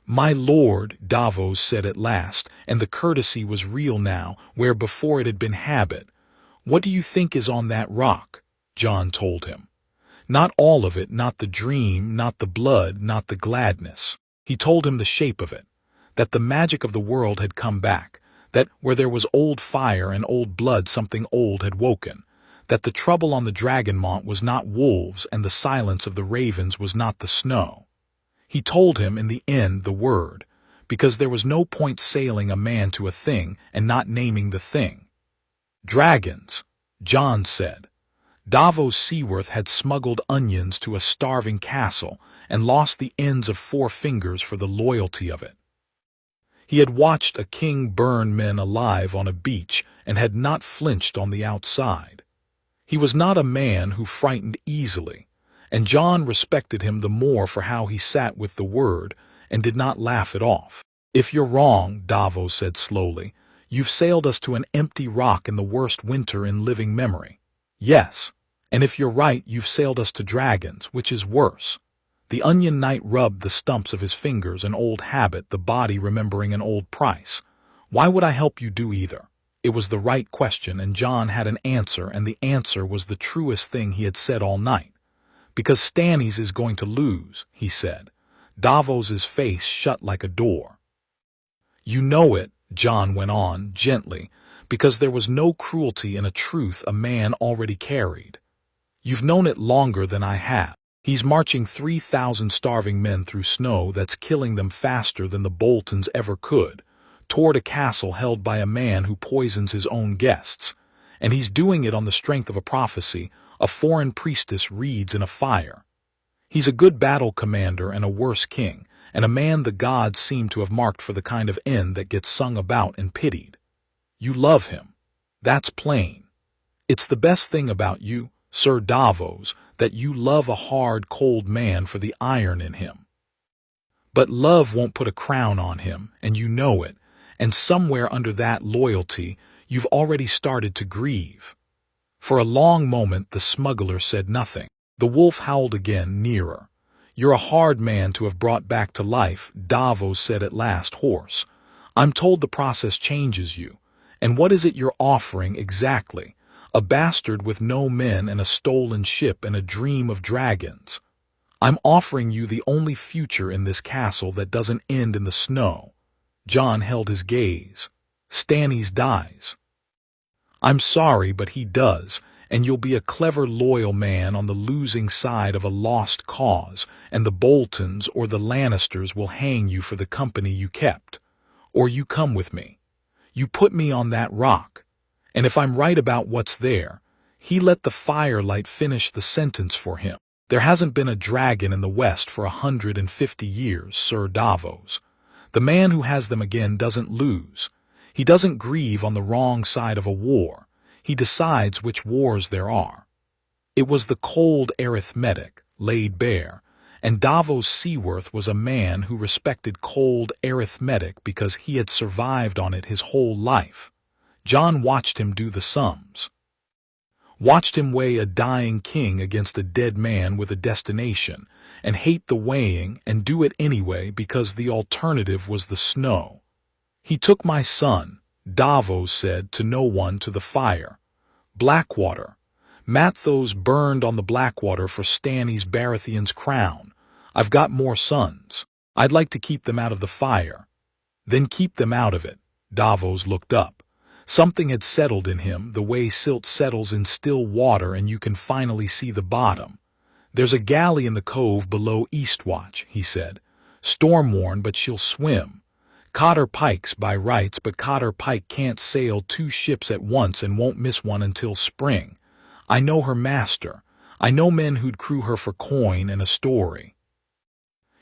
My lord, Davos said at last, and the courtesy was real now, where before it had been habit. What do you think is on that rock? Jon told him. Not all of it, not the dream, not the blood, not the gladness. He told him the shape of it, that the magic of the world had come back, that where there was old fire and old blood something old had woken, that the trouble on the Dragonmont was not wolves and the silence of the ravens was not the snow. He told him in the end the word, because there was no point sailing a man to a thing and not naming the thing. Dragons, Jon said. Davos Seaworth had smuggled onions to a starving castle and lost the ends of 4 fingers for the loyalty of it. He had watched a king burn men alive on a beach and had not flinched on the outside. He was not a man who frightened easily, and Jon respected him the more for how he sat with the word and did not laugh it off. "If you're wrong," Davos said slowly, "you've sailed us to an empty rock in the worst winter in living memory." "Yes, and if you're right, you've sailed us to dragons, which is worse." The Onion Knight rubbed the stumps of his fingers, an old habit, the body remembering an old price. "Why would I help you do either?" It was the right question, and Jon had an answer, and the answer was the truest thing he had said all night. "Because Stannis is going to lose," he said. Davos's face shut like a door. "You know it," Jon went on, gently, "because there was no cruelty in a truth a man already carried. You've known it longer than I have. He's marching 3,000 starving men through snow that's killing them faster than the Boltons ever could, toward a castle held by a man who poisons his own guests. And he's doing it on the strength of a prophecy a foreign priestess reads in a fire. He's a good battle commander and a worse king, and a man the gods seem to have marked for the kind of end that gets sung about and pitied. You love him. That's plain. It's the best thing about you, Sir Davos, that you love a hard, cold man for the iron in him. But love won't put a crown on him, and you know it, and somewhere under that loyalty you've already started to grieve." For a long moment the smuggler said nothing. The wolf howled again, nearer. "You're a hard man to have brought back to life," Davos said at last, hoarse. "I'm told the process changes you. And what is it you're offering exactly? A bastard with no men and a stolen ship and a dream of dragons. I'm offering you the only future in this castle that doesn't end in the snow." Jon held his gaze. "Stannis dies." "I'm sorry, but he does, and you'll be a clever, loyal man on the losing side of a lost cause, and the Boltons or the Lannisters will hang you for the company you kept. Or you come with me. You put me on that rock. And if I'm right about what's there, he let the firelight finish the sentence for him. There hasn't been a dragon in the West for 150 years, Sir Davos. The man who has them again doesn't lose. He doesn't grieve on the wrong side of a war. He decides which wars there are." It was the cold arithmetic, laid bare, and Davos Seaworth was a man who respected cold arithmetic because he had survived on it his whole life. Jon watched him do the sums. Watched him weigh a dying king against a dead man with a destination, and hate the weighing and do it anyway because the alternative was the snow. "He took my son," Davos said to no one, to the fire. "Blackwater. Mathos burned on the Blackwater for Stannis Baratheon's crown. I've got more sons. I'd like to keep them out of the fire." "Then keep them out of it." Davos looked up. Something had settled in him, the way silt settles in still water and you can finally see the bottom. "There's a galley in the cove below Eastwatch," he said. "Storm-worn, but she'll swim. Cotter Pike's by rights, but Cotter Pike can't sail 2 ships at once and won't miss one until spring. I know her master. I know men who'd crew her for coin and a story."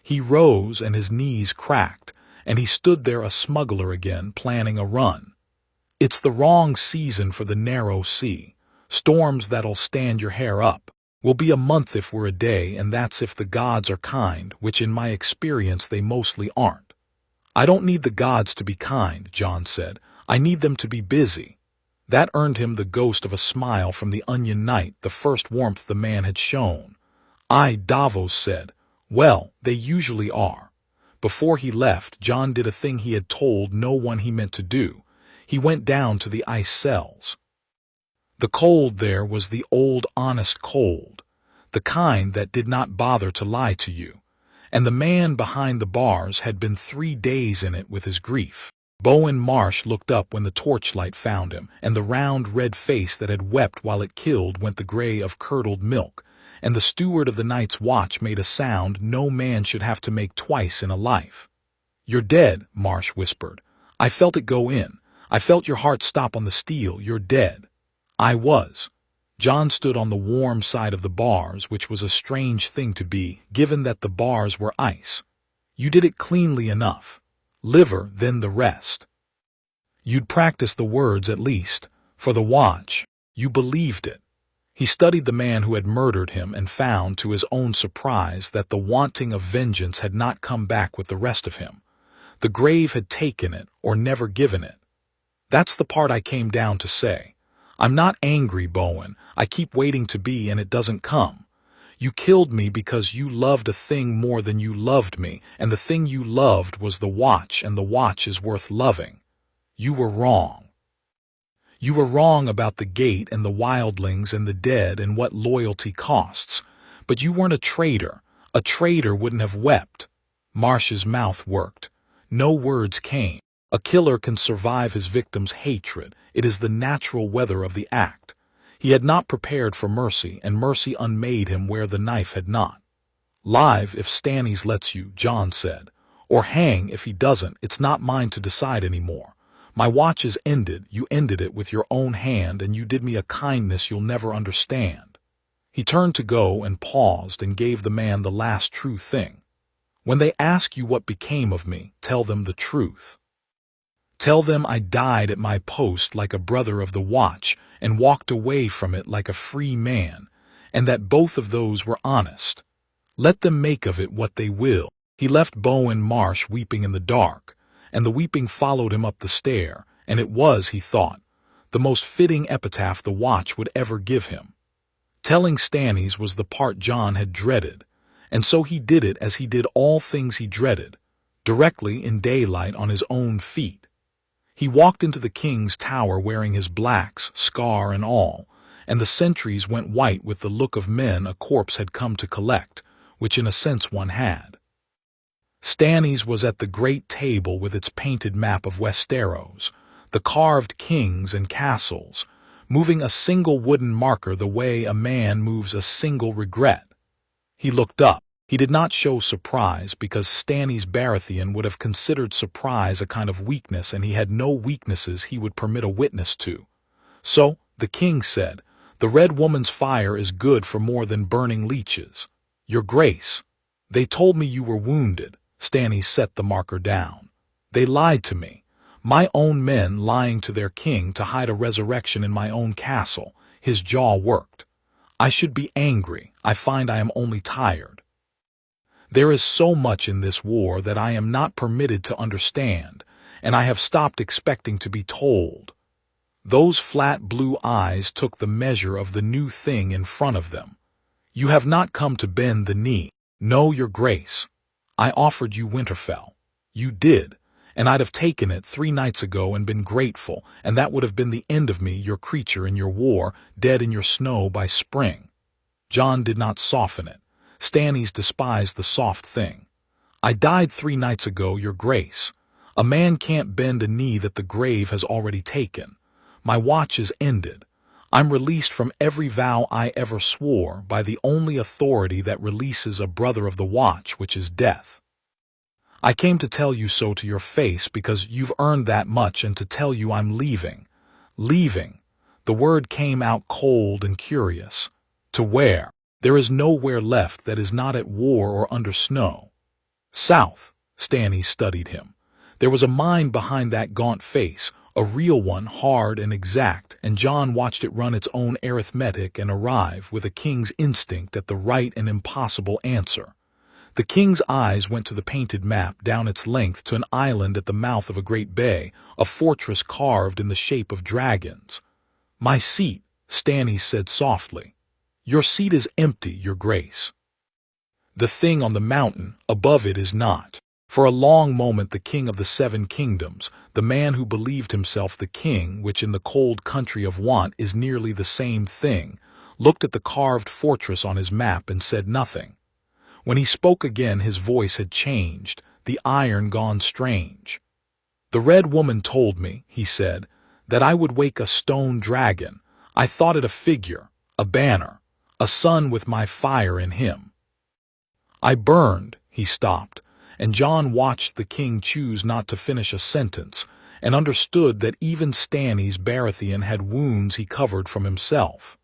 He rose and his knees cracked, and he stood there a smuggler again, planning a run. "It's the wrong season for the narrow sea. Storms that'll stand your hair up. We'll be a month if we're a day, and that's if the gods are kind, which in my experience they mostly aren't." "I don't need the gods to be kind," Jon said. "I need them to be busy." That earned him the ghost of a smile from the Onion Knight, the first warmth the man had shown. Davos said. "Well, they usually are." Before he left, Jon did a thing he had told no one he meant to do. He went down to the ice cells. The cold there was the old honest cold, the kind that did not bother to lie to you. And the man behind the bars had been 3 days in it with his grief. Bowen Marsh looked up when the torchlight found him, and the round red face that had wept while it killed went the gray of curdled milk, and the steward of the night's watch made a sound no man should have to make twice in a life. "You're dead," Marsh whispered. "I felt it go in. I felt your heart stop on the steel. You're dead." I was. Jon stood on the warm side of the bars, which was a strange thing to be, given that the bars were ice. "You did it cleanly enough. Liver, then the rest." You'd practice the words at least. For the watch. You believed it. He studied the man who had murdered him and found, to his own surprise, that the wanting of vengeance had not come back with the rest of him. The grave had taken it, or never given it. That's the part I came down to say. I'm not angry, Bowen. I keep waiting to be, and it doesn't come. You killed me because you loved a thing more than you loved me, and the thing you loved was the watch, and the watch is worth loving. You were wrong. You were wrong about the gate and the wildlings and the dead and what loyalty costs. But you weren't a traitor. A traitor wouldn't have wept. Marsh's mouth worked. No words came. A killer can survive his victim's hatred. It is the natural weather of the act. He had not prepared for mercy, and mercy unmade him where the knife had not. Live if Stannis lets you, Jon said. Or hang if he doesn't. It's not mine to decide anymore. My watch is ended. You ended it with your own hand, and you did me a kindness you'll never understand. He turned to go and paused and gave the man the last true thing. When they ask you what became of me, tell them the truth. Tell them I died at my post like a brother of the watch and walked away from it like a free man, and that both of those were honest. Let them make of it what they will. He left Bowen Marsh weeping in the dark, and the weeping followed him up the stair, and it was, he thought, the most fitting epitaph the watch would ever give him. Telling Stannis was the part Jon had dreaded, and so he did it as he did all things he dreaded, directly in daylight on his own feet. He walked into the king's tower wearing his blacks, scar and all, and the sentries went white with the look of men a corpse had come to collect, which in a sense one had. Stannis was at the great table with its painted map of Westeros, the carved kings and castles, moving a single wooden marker the way a man moves a single regret. He looked up. He did not show surprise because Stannis Baratheon would have considered surprise a kind of weakness, and he had no weaknesses he would permit a witness to. So, the king said, "The Red Woman's fire is good for more than burning leeches. Your Grace, they told me you were wounded." Stannis set the marker down. "They lied to me. My own men lying to their king to hide a resurrection in my own castle." His jaw worked. "I should be angry. I find I am only tired. There is so much in this war that I am not permitted to understand, and I have stopped expecting to be told." Those flat blue eyes took the measure of the new thing in front of them. "You have not come to bend the knee." "No, Your Grace. I offered you Winterfell. You did, and I'd have taken it 3 nights ago and been grateful, and that would have been the end of me, your creature in your war, dead in your snow by spring." Jon did not soften it. Stannis despised the soft thing. "I died 3 nights ago, Your Grace. A man can't bend a knee that the grave has already taken. My watch is ended. I'm released from every vow I ever swore by the only authority that releases a brother of the watch, which is death. I came to tell you so to your face because you've earned that much, and to tell you I'm leaving." Leaving. The word came out cold and curious. To where? There is nowhere left that is not at war or under snow. South. Stannis studied him. There was a mind behind that gaunt face, a real one, hard and exact, and Jon watched it run its own arithmetic and arrive with a king's instinct at the right and impossible answer. The king's eyes went to the painted map down its length to an island at the mouth of a great bay, a fortress carved in the shape of dragons. "My seat," Stannis said softly. "Your seat is empty, Your Grace. The thing on the mountain above it is not." For a long moment the king of the 7 kingdoms, the man who believed himself the king, which in the cold country of want is nearly the same thing, looked at the carved fortress on his map and said nothing. When he spoke again his voice had changed, the iron gone strange. "The Red Woman told me," he said, "that I would wake a stone dragon. I thought it a figure, a banner, a sun with my fire in him. I burned." He stopped, and Jon watched the king choose not to finish a sentence, and understood that even Stannis Baratheon had wounds he covered from himself.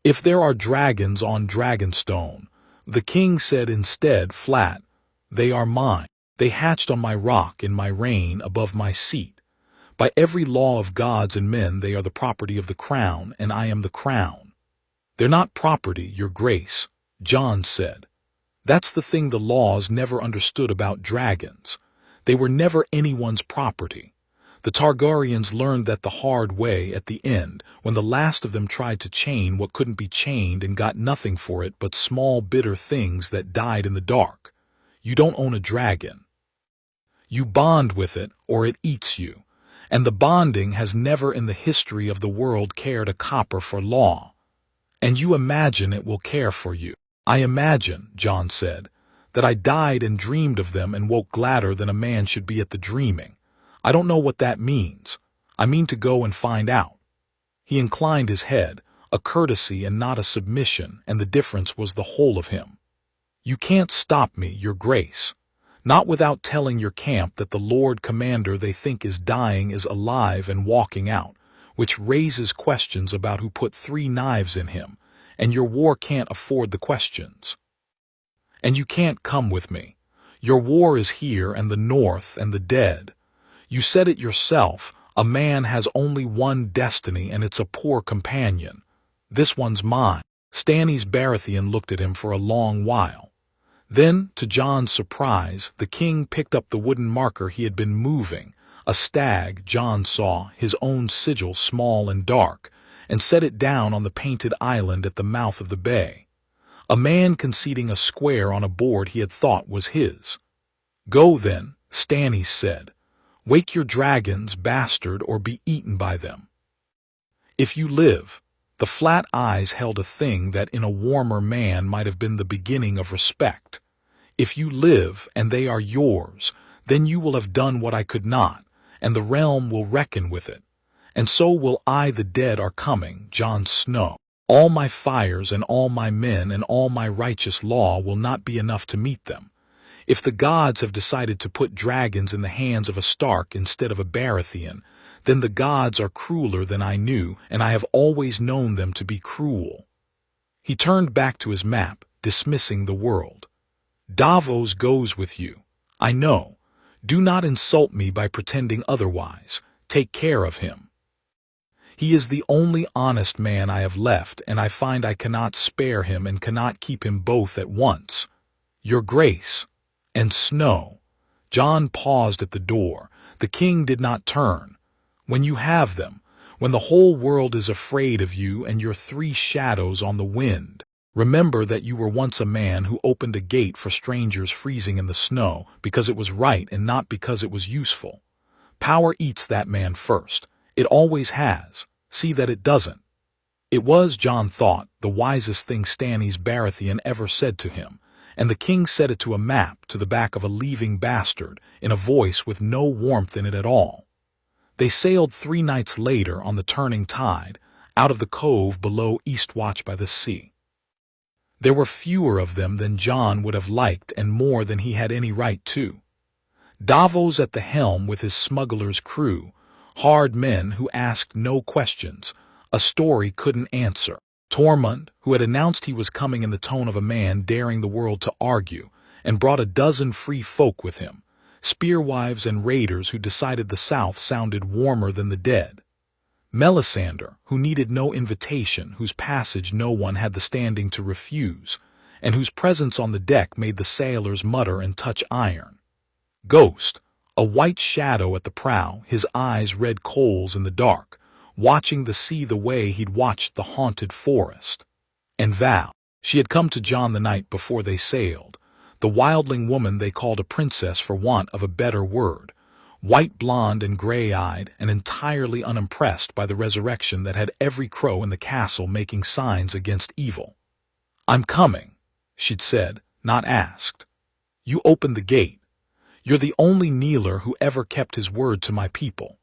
"If there are dragons on Dragonstone," the king said instead, flat, "they are mine. They hatched on my rock in my reign above my seat. By every law of gods and men they are the property of the crown, and I am the crown. They're not property, your grace, Jon said. That's the thing the laws never understood about dragons. They were never anyone's property. The Targaryens learned that the hard way at the end, when the last of them tried to chain what couldn't be chained and got nothing for it but small bitter things that died in the dark. You don't own a dragon. You bond with it, or it eats you. And the bonding has never in the history of the world cared a copper for law. And you imagine it will care for you. I imagine, Jon said, that I died and dreamed of them and woke gladder than a man should be at the dreaming. I don't know what that means. I mean to go and find out. He inclined his head, a courtesy and not a submission, and the difference was the whole of him. You can't stop me, your grace. Not without telling your camp that the Lord Commander they think is dying is alive and walking out, which raises questions about who put 3 knives in him, and your war can't afford the questions. And you can't come with me. Your war is here and the North and the dead. You said it yourself, a man has only one destiny and it's a poor companion. This one's mine. Stannis Baratheon looked at him for a long while. Then, to Jon's surprise, the king picked up the wooden marker he had been moving, a stag Jon saw, his own sigil small and dark, and set it down on the painted island at the mouth of the bay. A man conceding a square on a board he had thought was his. Go then, Stannis said. Wake your dragons, bastard, or be eaten by them. If you live, the flat eyes held a thing that in a warmer man might have been the beginning of respect. If you live, and they are yours, then you will have done what I could not, and the realm will reckon with it. And so will I. The dead are coming, Jon Snow. All my fires and all my men and all my righteous law will not be enough to meet them. If the gods have decided to put dragons in the hands of a Stark instead of a Baratheon, then the gods are crueler than I knew, and I have always known them to be cruel. He turned back to his map, dismissing the world. Davos goes with you. I know. Do not insult me by pretending otherwise. Take care of him. He is the only honest man I have left, and I find I cannot spare him and cannot keep him both at once. Your grace. And Snow. Jon paused at the door. The king did not turn. When you have them, when the whole world is afraid of you and your 3 shadows on the wind, remember that you were once a man who opened a gate for strangers freezing in the snow because it was right and not because it was useful. Power eats that man first. It always has. See that it doesn't. It was, Jon thought, the wisest thing Stannis Baratheon ever said to him, and the king said it to a map to the back of a leaving bastard, in a voice with no warmth in it at all. They sailed 3 nights later on the turning tide, out of the cove below Eastwatch by the sea. There were fewer of them than Jon would have liked and more than he had any right to. Davos at the helm with his smuggler's crew, hard men who asked no questions, a story couldn't answer. Tormund, who had announced he was coming in the tone of a man daring the world to argue, and brought a dozen free folk with him, spearwives and raiders who decided the South sounded warmer than the dead. Melisandre, who needed no invitation, whose passage no one had the standing to refuse, and whose presence on the deck made the sailors mutter and touch iron. Ghost, a white shadow at the prow, his eyes red coals in the dark, watching the sea the way he'd watched the haunted forest. And Val. She had come to Jon the night before they sailed, the wildling woman they called a princess for want of a better word, white-blonde and gray-eyed and entirely unimpressed by the resurrection that had every crow in the castle making signs against evil. I'm coming, she'd said, not asked. You opened the gate. You're the only kneeler who ever kept his word to my people.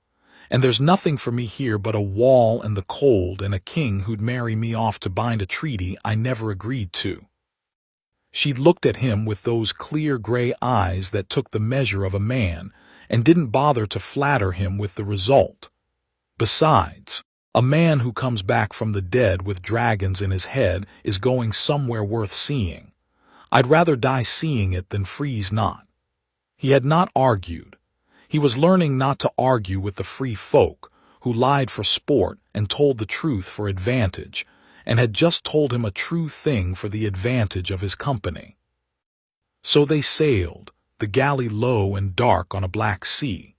And there's nothing for me here but a wall and the cold and a king who'd marry me off to bind a treaty I never agreed to. She looked at him with those clear gray eyes that took the measure of a man and didn't bother to flatter him with the result. Besides, a man who comes back from the dead with dragons in his head is going somewhere worth seeing. I'd rather die seeing it than freeze not. He had not argued. He was learning not to argue with the free folk, who lied for sport and told the truth for advantage, and had just told him a true thing for the advantage of his company. So they sailed, the galley low and dark on a black sea,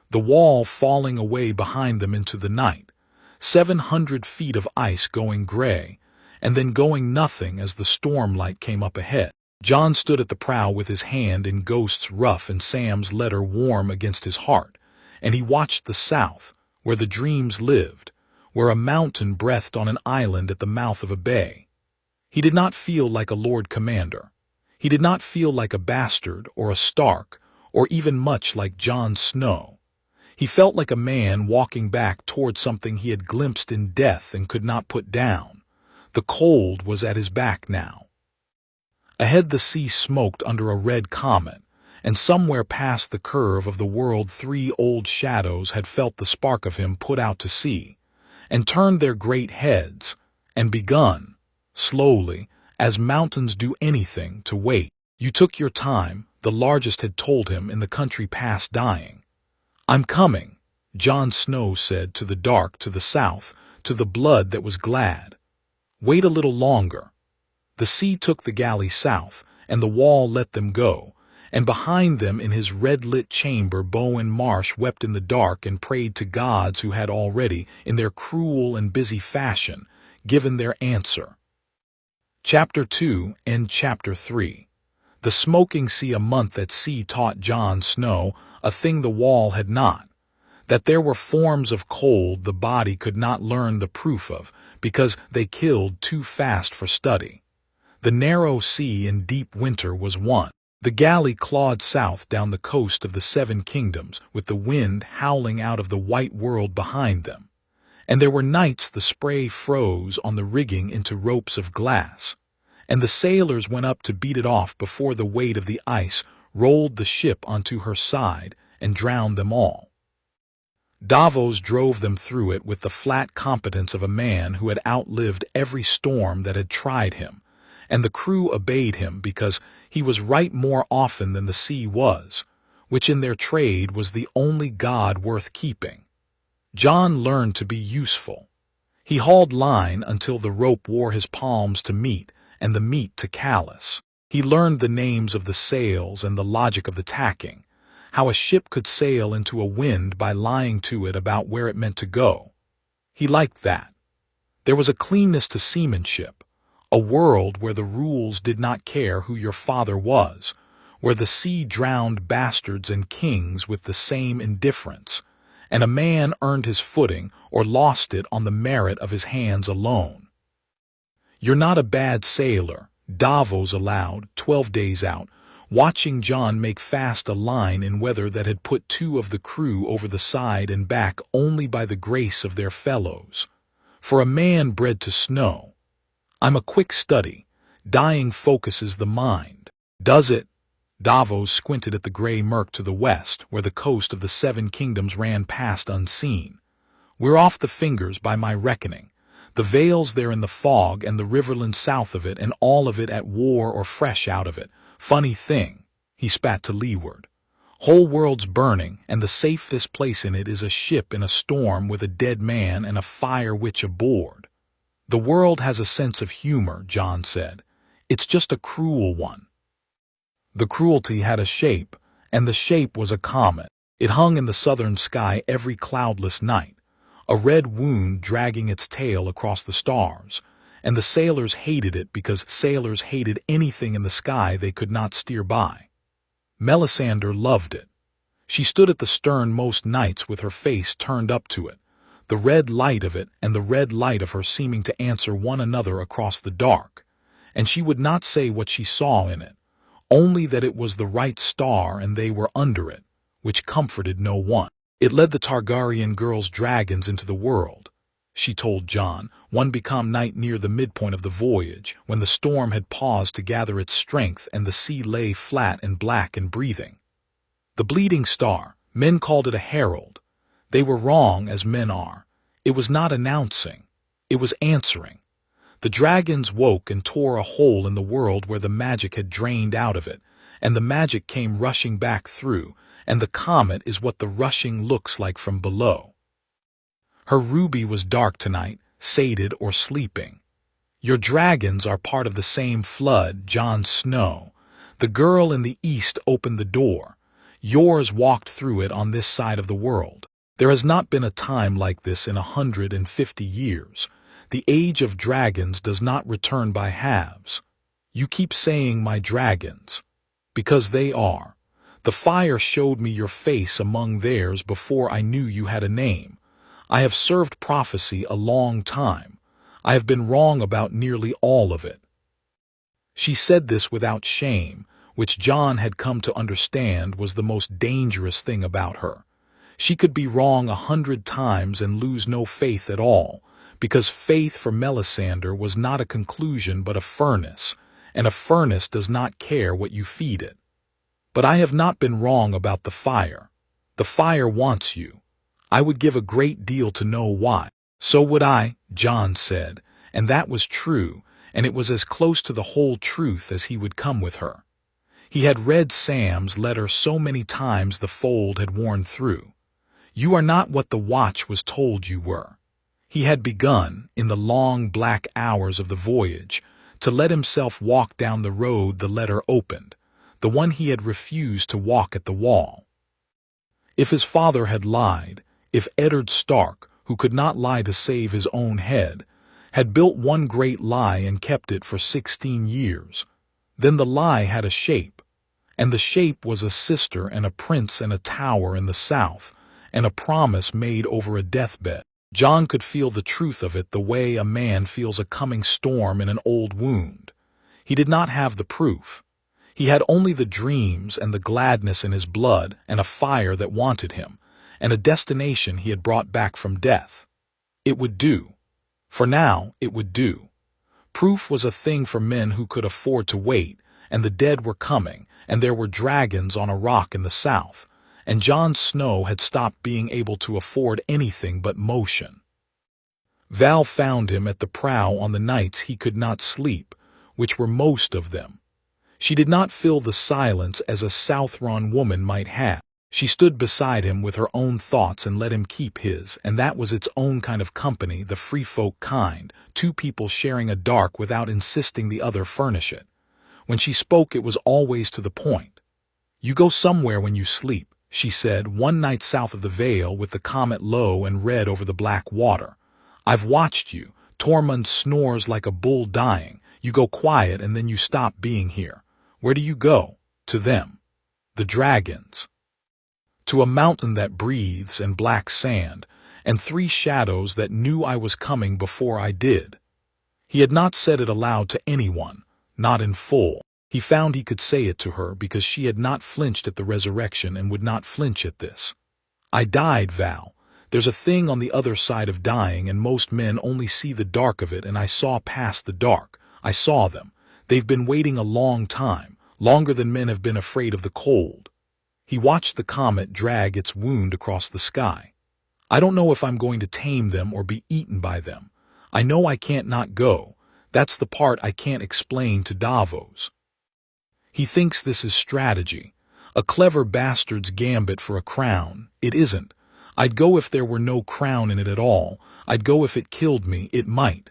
the wall falling away behind them into the night, 700 feet of ice going gray, and then going nothing as the storm light came up ahead. Jon stood at the prow with his hand in Ghost's rough and Sam's letter warm against his heart, and he watched the south, where the dreams lived, where a mountain breathed on an island at the mouth of a bay. He did not feel like a Lord Commander. He did not feel like a bastard or a Stark, or even much like Jon Snow. He felt like a man walking back toward something he had glimpsed in death and could not put down. The cold was at his back now. Ahead the sea smoked under a red comet, and somewhere past the curve of the world 3 old shadows had felt the spark of him put out to sea, and turned their great heads, and begun, slowly, as mountains do anything, to wait. You took your time, the largest had told him in the country past dying. I'm coming, Jon Snow said to the dark to the south, to the blood that was glad. Wait a little longer. The sea took the galley south, and the wall let them go, and behind them in his red-lit chamber Bowen Marsh wept in the dark and prayed to gods who had already, in their cruel and busy fashion, given their answer. Chapter 2 and Chapter 3. The smoking sea. A month at sea taught Jon Snow a thing the wall had not, that there were forms of cold the body could not learn the proof of, because they killed too fast for study. The narrow sea in deep winter was one. The galley clawed south down the coast of the 7 kingdoms, with the wind howling out of the white world behind them. And there were nights the spray froze on the rigging into ropes of glass, and the sailors went up to beat it off before the weight of the ice rolled the ship onto her side and drowned them all. Davos drove them through it with the flat competence of a man who had outlived every storm that had tried him, and the crew obeyed him because he was right more often than the sea was, which in their trade was the only god worth keeping. Jon learned to be useful. He hauled line until the rope wore his palms to meat and the meat to callus. He learned the names of the sails and the logic of the tacking, how a ship could sail into a wind by lying to it about where it meant to go. He liked that. There was a cleanness to seamanship, a world where the rules did not care who your father was, where the sea drowned bastards and kings with the same indifference, and a man earned his footing or lost it on the merit of his hands alone. You're not a bad sailor, Davos allowed, 12 days out, watching Jon make fast a line in weather that had put 2 of the crew over the side and back only by the grace of their fellows. For a man bred to snow, I'm a quick study. Dying focuses the mind. Does it? Davos squinted at the gray murk to the west, where the coast of the 7 kingdoms ran past unseen. We're off the fingers by my reckoning. The vales there in the fog and the riverland south of it and all of it at war or fresh out of it. Funny thing, he spat to leeward. Whole world's burning, and the safest place in it is a ship in a storm with a dead man and a fire witch aboard. The world has a sense of humor, Jon said. It's just a cruel one. The cruelty had a shape, and the shape was a comet. It hung in the southern sky every cloudless night, a red wound dragging its tail across the stars, and the sailors hated it because sailors hated anything in the sky they could not steer by. Melisandre loved it. She stood at the stern most nights with her face turned up to it, the red light of it and the red light of her seeming to answer one another across the dark, and she would not say what she saw in it, only that it was the right star and they were under it, which comforted no one. It led the Targaryen girls' dragons into the world, she told Jon, one become night near the midpoint of the voyage, when the storm had paused to gather its strength and the sea lay flat and black and breathing. The bleeding star, men called it a herald. They were wrong, as men are. It was not announcing. It was answering. The dragons woke and tore a hole in the world where the magic had drained out of it, and the magic came rushing back through, and the comet is what the rushing looks like from below. Her ruby was dark tonight, sated or sleeping. Your dragons are part of the same flood, Jon Snow. The girl in the east opened the door. Yours walked through it on this side of the world. There has not been a time like this in 150 years. The age of dragons does not return by halves. You keep saying my dragons, because they are. The fire showed me your face among theirs before I knew you had a name. I have served prophecy a long time. I have been wrong about nearly all of it. She said this without shame, which Jon had come to understand was the most dangerous thing about her. She could be wrong 100 times and lose no faith at all, because faith for Melisandre was not a conclusion but a furnace, and a furnace does not care what you feed it. But I have not been wrong about the fire. The fire wants you. I would give a great deal to know why. So would I, Jon said, and that was true, and it was as close to the whole truth as he would come with her. He had read Sam's letter so many times the fold had worn through. You are not what the watch was told you were. He had begun, in the long black hours of the voyage, to let himself walk down the road the letter opened, the one he had refused to walk at the wall. If his father had lied, if Eddard Stark, who could not lie to save his own head, had built one great lie and kept it for 16 years, then the lie had a shape, and the shape was a sister and a prince and a tower in the south, and a promise made over a deathbed. Jon could feel the truth of it the way a man feels a coming storm in an old wound. He did not have the proof. He had only the dreams and the gladness in his blood and a fire that wanted him, and a destination he had brought back from death. It would do. For now, it would do. Proof was a thing for men who could afford to wait, and the dead were coming, and there were dragons on a rock in the south, and Jon Snow had stopped being able to afford anything but motion. Val found him at the prow on the nights he could not sleep, which were most of them. She did not fill the silence as a Southron woman might have. She stood beside him with her own thoughts and let him keep his, and that was its own kind of company, the free folk kind, two people sharing a dark without insisting the other furnish it. When she spoke it was always to the point. You go somewhere when you sleep, she said, one night south of the Vale with the comet low and red over the black water. I've watched you. Tormund snores like a bull dying. You go quiet and then you stop being here. Where do you go? To them. The dragons. To a mountain that breathes and black sand, and 3 shadows that knew I was coming before I did. He had not said it aloud to anyone, not in full. He found he could say it to her because she had not flinched at the resurrection and would not flinch at this. I died, Val. There's a thing on the other side of dying, and most men only see the dark of it, and I saw past the dark. I saw them. They've been waiting a long time, longer than men have been afraid of the cold. He watched the comet drag its wound across the sky. I don't know if I'm going to tame them or be eaten by them. I know I can't not go. That's the part I can't explain to Davos. He thinks this is strategy, a clever bastard's gambit for a crown. It isn't. I'd go if there were no crown in it at all. I'd go if it killed me. It might.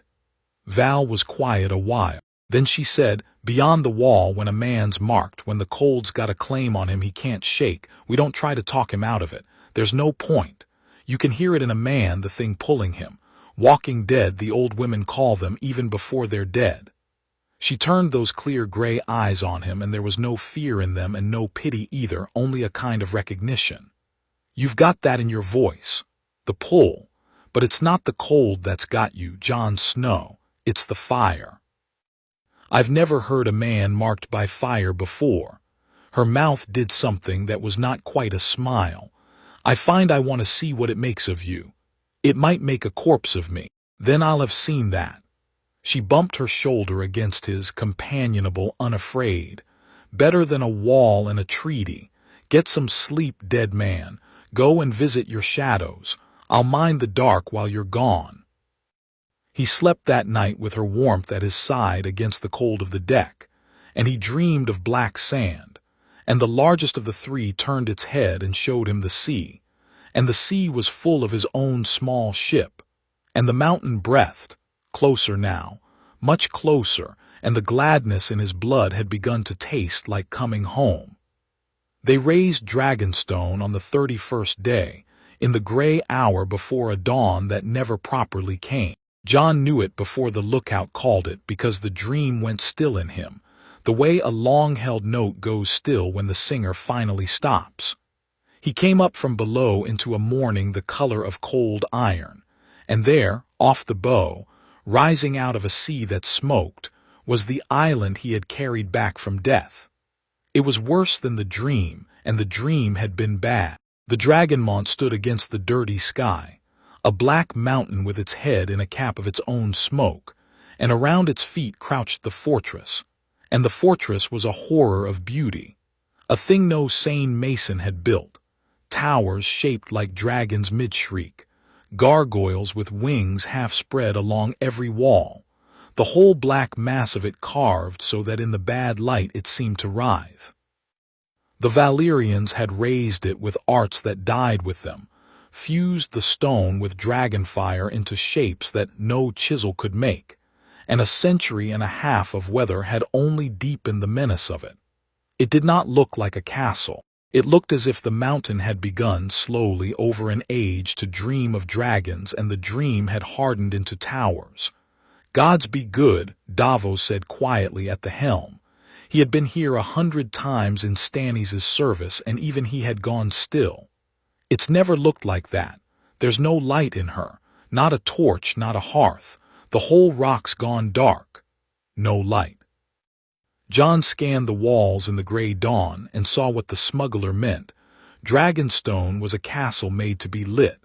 Val was quiet a while. Then she said, beyond the wall, when a man's marked, when the cold's got a claim on him he can't shake, we don't try to talk him out of it. There's no point. You can hear it in a man, the thing pulling him. Walking dead, the old women call them, even before they're dead. She turned those clear gray eyes on him, and there was no fear in them and no pity either, only a kind of recognition. You've got that in your voice. The pull. But it's not the cold that's got you, Jon Snow. It's the fire. I've never heard a man marked by fire before. Her mouth did something that was not quite a smile. I find I want to see what it makes of you. It might make a corpse of me. Then I'll have seen that. She bumped her shoulder against his, companionable, unafraid. Better than a wall and a treaty. Get some sleep, dead man. Go and visit your shadows. I'll mind the dark while you're gone. He slept that night with her warmth at his side against the cold of the deck, and he dreamed of black sand. and the largest of the three turned its head and showed him the sea. And the sea was full of his own small ship. And the mountain breathed, closer now, much closer, and the gladness in his blood had begun to taste like coming home. They raised Dragonstone on the 31st day, in the gray hour before a dawn that never properly came. Jon knew it before the lookout called it because the dream went still in him, the way a long-held note goes still when the singer finally stops. He came up from below into a morning the color of cold iron, and there, off the bow, rising out of a sea that smoked, was the island he had carried back from death. It was worse than the dream, and the dream had been bad. The Dragonmont stood against the dirty sky, a black mountain with its head in a cap of its own smoke, and around its feet crouched the fortress. And the fortress was a horror of beauty, a thing no sane mason had built. Towers shaped like dragons mid-shriek, gargoyles with wings half spread along every wall, the whole black mass of it carved so that in the bad light it seemed to writhe. The Valyrians had raised it with arts that died with them, fused the stone with dragonfire into shapes that no chisel could make, and a century and a half of weather had only deepened the menace of it. It did not look like a castle. It looked as if the mountain had begun slowly over an age to dream of dragons, and the dream had hardened into towers. "Gods be good," Davos said quietly at the helm. He had been here 100 times in Stannis' service, and even he had gone still. "It's never looked like that. There's no light in her, not a torch, not a hearth. The whole rock's gone dark. No light." Jon scanned the walls in the gray dawn and saw what the smuggler meant. Dragonstone was a castle made to be lit,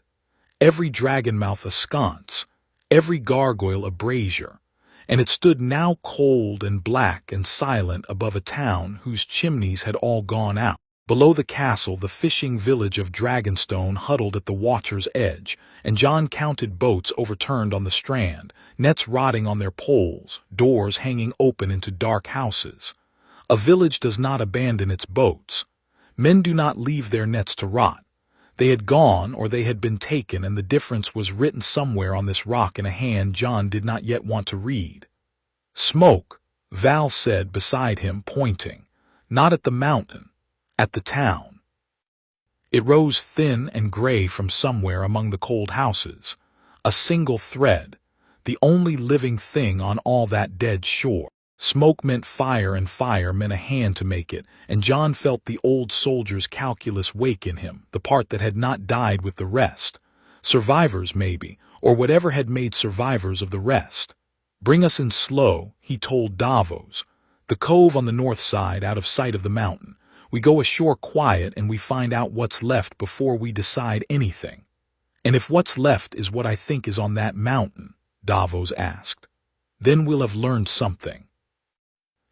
every dragonmouth a sconce, every gargoyle a brazier, and it stood now cold and black and silent above a town whose chimneys had all gone out. Below the castle, the fishing village of Dragonstone huddled at the water's edge, and Jon counted boats overturned on the strand, nets rotting on their poles, doors hanging open into dark houses. A village does not abandon its boats. Men do not leave their nets to rot. They had gone or they had been taken, and the difference was written somewhere on this rock in a hand Jon did not yet want to read. "Smoke," Val said beside him, pointing, not at the mountain, at the town. It rose thin and gray from somewhere among the cold houses, a single thread, the only living thing on all that dead shore. Smoke meant fire, and fire meant a hand to make it, and Jon felt the old soldier's calculus wake in him, the part that had not died with the rest. Survivors, maybe, or whatever had made survivors of the rest. "Bring us in slow," he told Davos. "The cove on the north side, out of sight of the mountain. We go ashore quiet and we find out what's left before we decide anything." "And if what's left is what I think is on that mountain," Davos asked, "then we'll have learned something."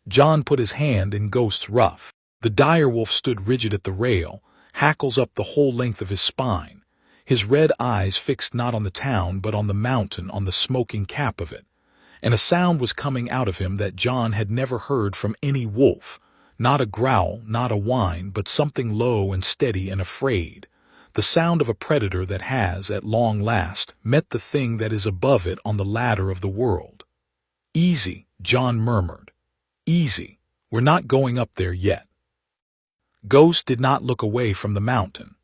Jon put his hand in Ghost's ruff. The direwolf stood rigid at the rail, hackles up the whole length of his spine, his red eyes fixed not on the town but on the mountain, on the smoking cap of it. And a sound was coming out of him that Jon had never heard from any wolf. Not a growl, not a whine, but something low and steady and afraid. The sound of a predator that has, at long last, met the thing that is above it on the ladder of the world. "Easy," Jon murmured. "Easy. We're not going up there yet." Ghost did not look away from the mountain.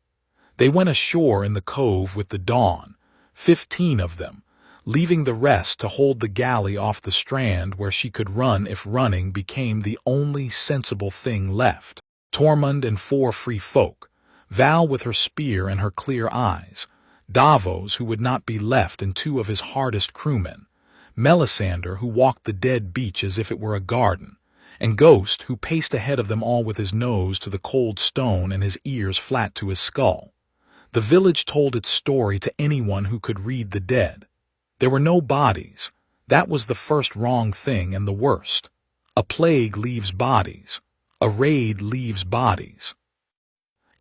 They went ashore in the cove with the dawn, 15 of them, leaving the rest to hold the galley off the strand where she could run if running became the only sensible thing left. Tormund and 4 free folk, Val with her spear and her clear eyes, Davos who would not be left and 2 of his hardest crewmen, Melisandre who walked the dead beach as if it were a garden, and Ghost who paced ahead of them all with his nose to the cold stone and his ears flat to his skull. The village told its story to anyone who could read the dead. There were no bodies. That was the first wrong thing and the worst. A plague leaves bodies. A raid leaves bodies.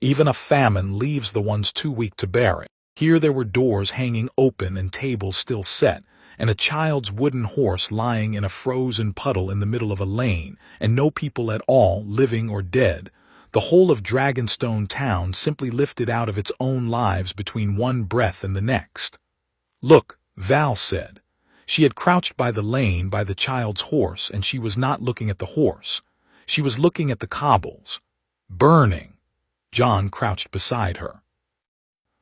Even a famine leaves the ones too weak to bear it. Here there were doors hanging open and tables still set, and a child's wooden horse lying in a frozen puddle in the middle of a lane, and no people at all, living or dead, The whole of Dragonstone town simply lifted out of its own lives between one breath and the next. "Look," Val said. She had crouched by the lane by the child's horse, and she was not looking at the horse. She was looking at the cobbles. Burning. Jon crouched beside her.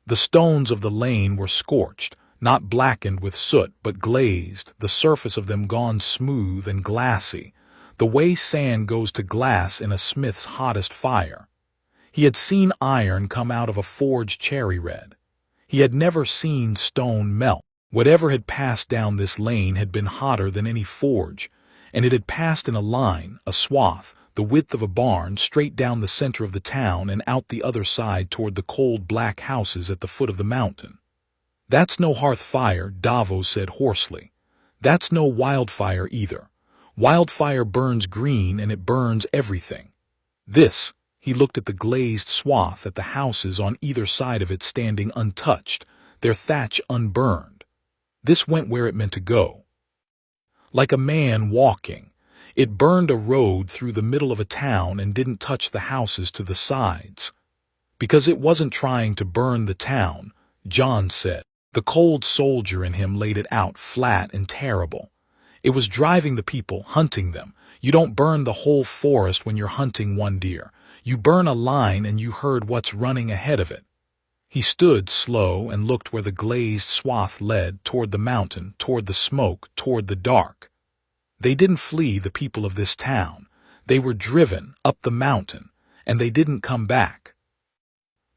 The stones of the lane were scorched, not blackened with soot but glazed, the surface of them gone smooth and glassy, the way sand goes to glass in a smith's hottest fire. He had seen iron come out of a forge cherry red. He had never seen stone melt. Whatever had passed down this lane had been hotter than any forge, and it had passed in a line, a swath, the width of a barn, straight down the center of the town and out the other side toward the cold black houses at the foot of the mountain. "That's no hearth fire," Davos said hoarsely. "That's no wildfire either. Wildfire burns green and it burns everything. This," he looked at the glazed swath at the houses on either side of it standing untouched, their thatch unburned. "This went where it meant to go. Like a man walking. It burned a road through the middle of a town and didn't touch the houses to the sides. Because it wasn't trying to burn the town," Jon said. The cold soldier in him laid it out flat and terrible. "It was driving the people, hunting them. You don't burn the whole forest when you're hunting one deer. You burn a line and you heard what's running ahead of it." He stood slow and looked where the glazed swath led, toward the mountain, toward the smoke, toward the dark. They didn't flee, the people of this town. They were driven up the mountain, and they didn't come back.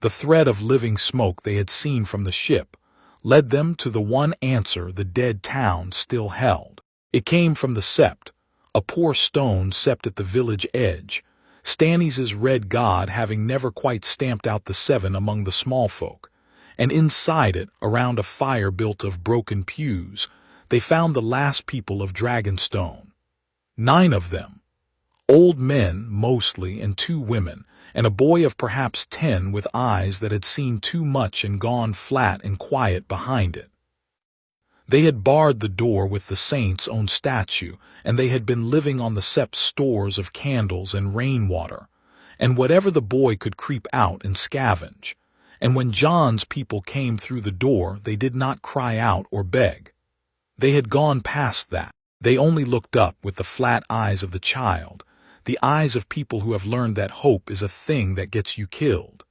The thread of living smoke they had seen from the ship led them to the one answer the dead town still held. It came from the sept, a poor stone sept at the village edge, Stannis' red god having never quite stamped out the seven among the small folk, and inside it, around a fire built of broken pews, they found the last people of Dragonstone. 9 of them. Old men, mostly, and 2 women, and a boy of perhaps 10 with eyes that had seen too much and gone flat and quiet behind it. They had barred the door with the saint's own statue, and they had been living on the sept's stores of candles and rainwater, and whatever the boy could creep out and scavenge. And when Jon's people came through the door, they did not cry out or beg. They had gone past that. They only looked up with the flat eyes of the child, the eyes of people who have learned that hope is a thing that gets you killed.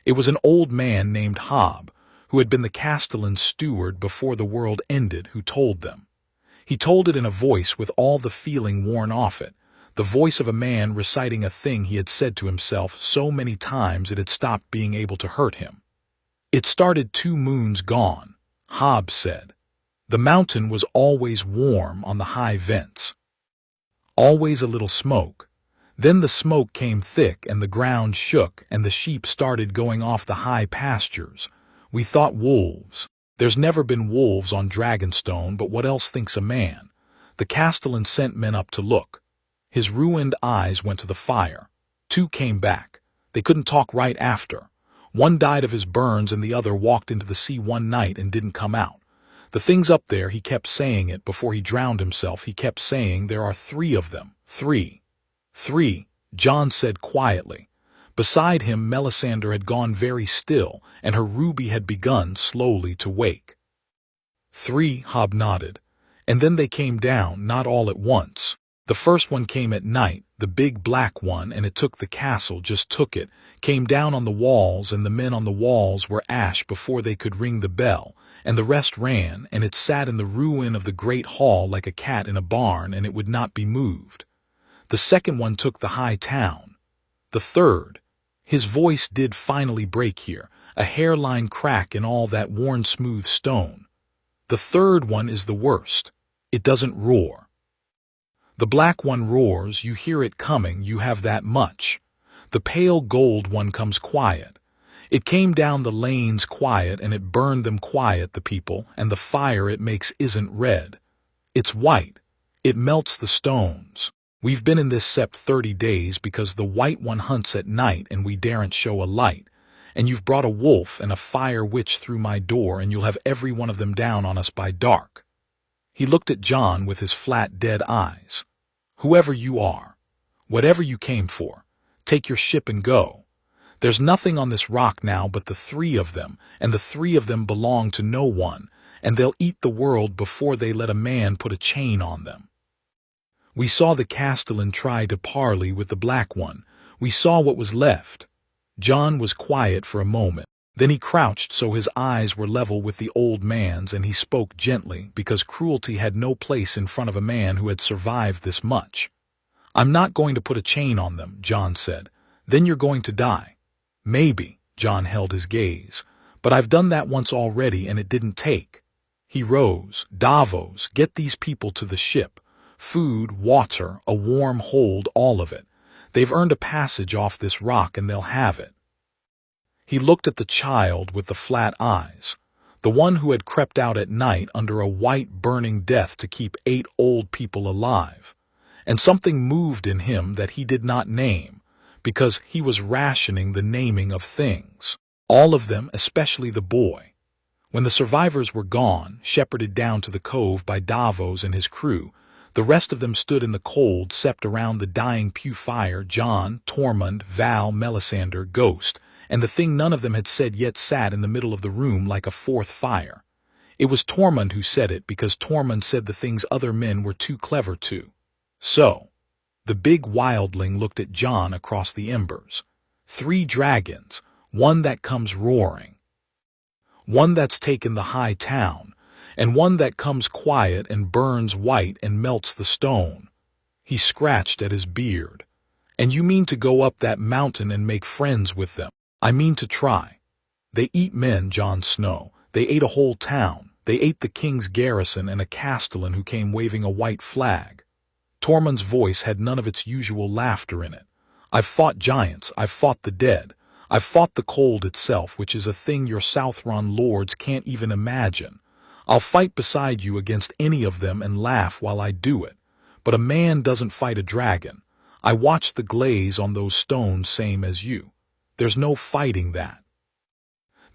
It was an old man named Hob, who had been the castellan's steward before the world ended, who told them. He told it in a voice with all the feeling worn off it, the voice of a man reciting a thing he had said to himself so many times it had stopped being able to hurt him. "It started 2 moons gone," Hob said. "The mountain was always warm on the high vents. Always a little smoke. Then the smoke came thick and the ground shook and the sheep started going off the high pastures. We thought wolves. There's never been wolves on Dragonstone, but what else thinks a man? The castellan sent men up to look. His ruined eyes went to the fire. 2 came back. They couldn't talk right after. One died of his burns and the other walked into the sea one night and didn't come out. The thing's up there," he kept saying it before he drowned himself. He kept saying, "There are 3 of them. 3. 3, Jon said quietly. Beside him, Melisandre had gone very still, and her ruby had begun slowly to wake. 3, Hob nodded. "And then they came down, not all at once. The first one came at night, the big black one, and it took the castle, just took it, came down on the walls, and the men on the walls were ash before they could ring the bell, and the rest ran, and it sat in the ruin of the great hall like a cat in a barn, and it would not be moved. The second one took the high town. The third," his voice did finally break here, a hairline crack in all that worn smooth stone. "The third one is the worst. It doesn't roar. The black one roars, you hear it coming, you have that much. The pale gold one comes quiet. It came down the lanes quiet, and it burned them quiet, the people, and the fire it makes isn't red. It's white. It melts the stones. We've been in this sept 30 days because the white one hunts at night and we daren't show a light. And you've brought a wolf and a fire witch through my door, and you'll have every one of them down on us by dark." He looked at Jon with his flat, dead eyes. "Whoever you are, whatever you came for, Take your ship and go. There's nothing on this rock now but the three of them, and the three of them belong to no one, and they'll eat the world before they let a man put a chain on them. We saw the castellan try to parley with the black one. We saw what was left. Jon was quiet for a moment. Then he crouched so his eyes were level with the old man's, and he spoke gently, because cruelty had no place in front of a man who had survived this much. "I'm not going to put a chain on them," Jon said. "Then you're going to die." "Maybe," Jon held his gaze, "but I've done that once already and it didn't take." He rose. "Davos, get these people to the ship. Food, water, a warm hold, all of it. They've earned a passage off this rock and they'll have it." He looked at the child with the flat eyes, the one who had crept out at night under a white burning death to keep 8 old people alive. And something moved in him that he did not name, because he was rationing the naming of things. All of them, especially the boy. When the survivors were gone, shepherded down to the cove by Davos and his crew, the rest of them stood in the cold, sept around the dying pew fire. Jon, Tormund, Val, Melisandre, Ghost, and the thing none of them had said yet sat in the middle of the room like a fourth fire. It was Tormund who said it, because Tormund said the things other men were too clever to. So, the big wildling looked at Jon across the embers. 3 dragons, one that comes roaring, one that's taken the high town, and one that comes quiet and burns white and melts the stone. He scratched at his beard. "And you mean to go up that mountain and make friends with them?" "I mean to try. They eat men, Jon Snow. They ate a whole town. They ate the king's garrison and a castellan who came waving a white flag." Tormund's voice had none of its usual laughter in it. "I've fought giants. I've fought the dead. I've fought the cold itself, which is a thing your Southron lords can't even imagine. I'll fight beside you against any of them and laugh while I do it. But a man doesn't fight a dragon. I watched the glaze on those stones same as you. There's no fighting that.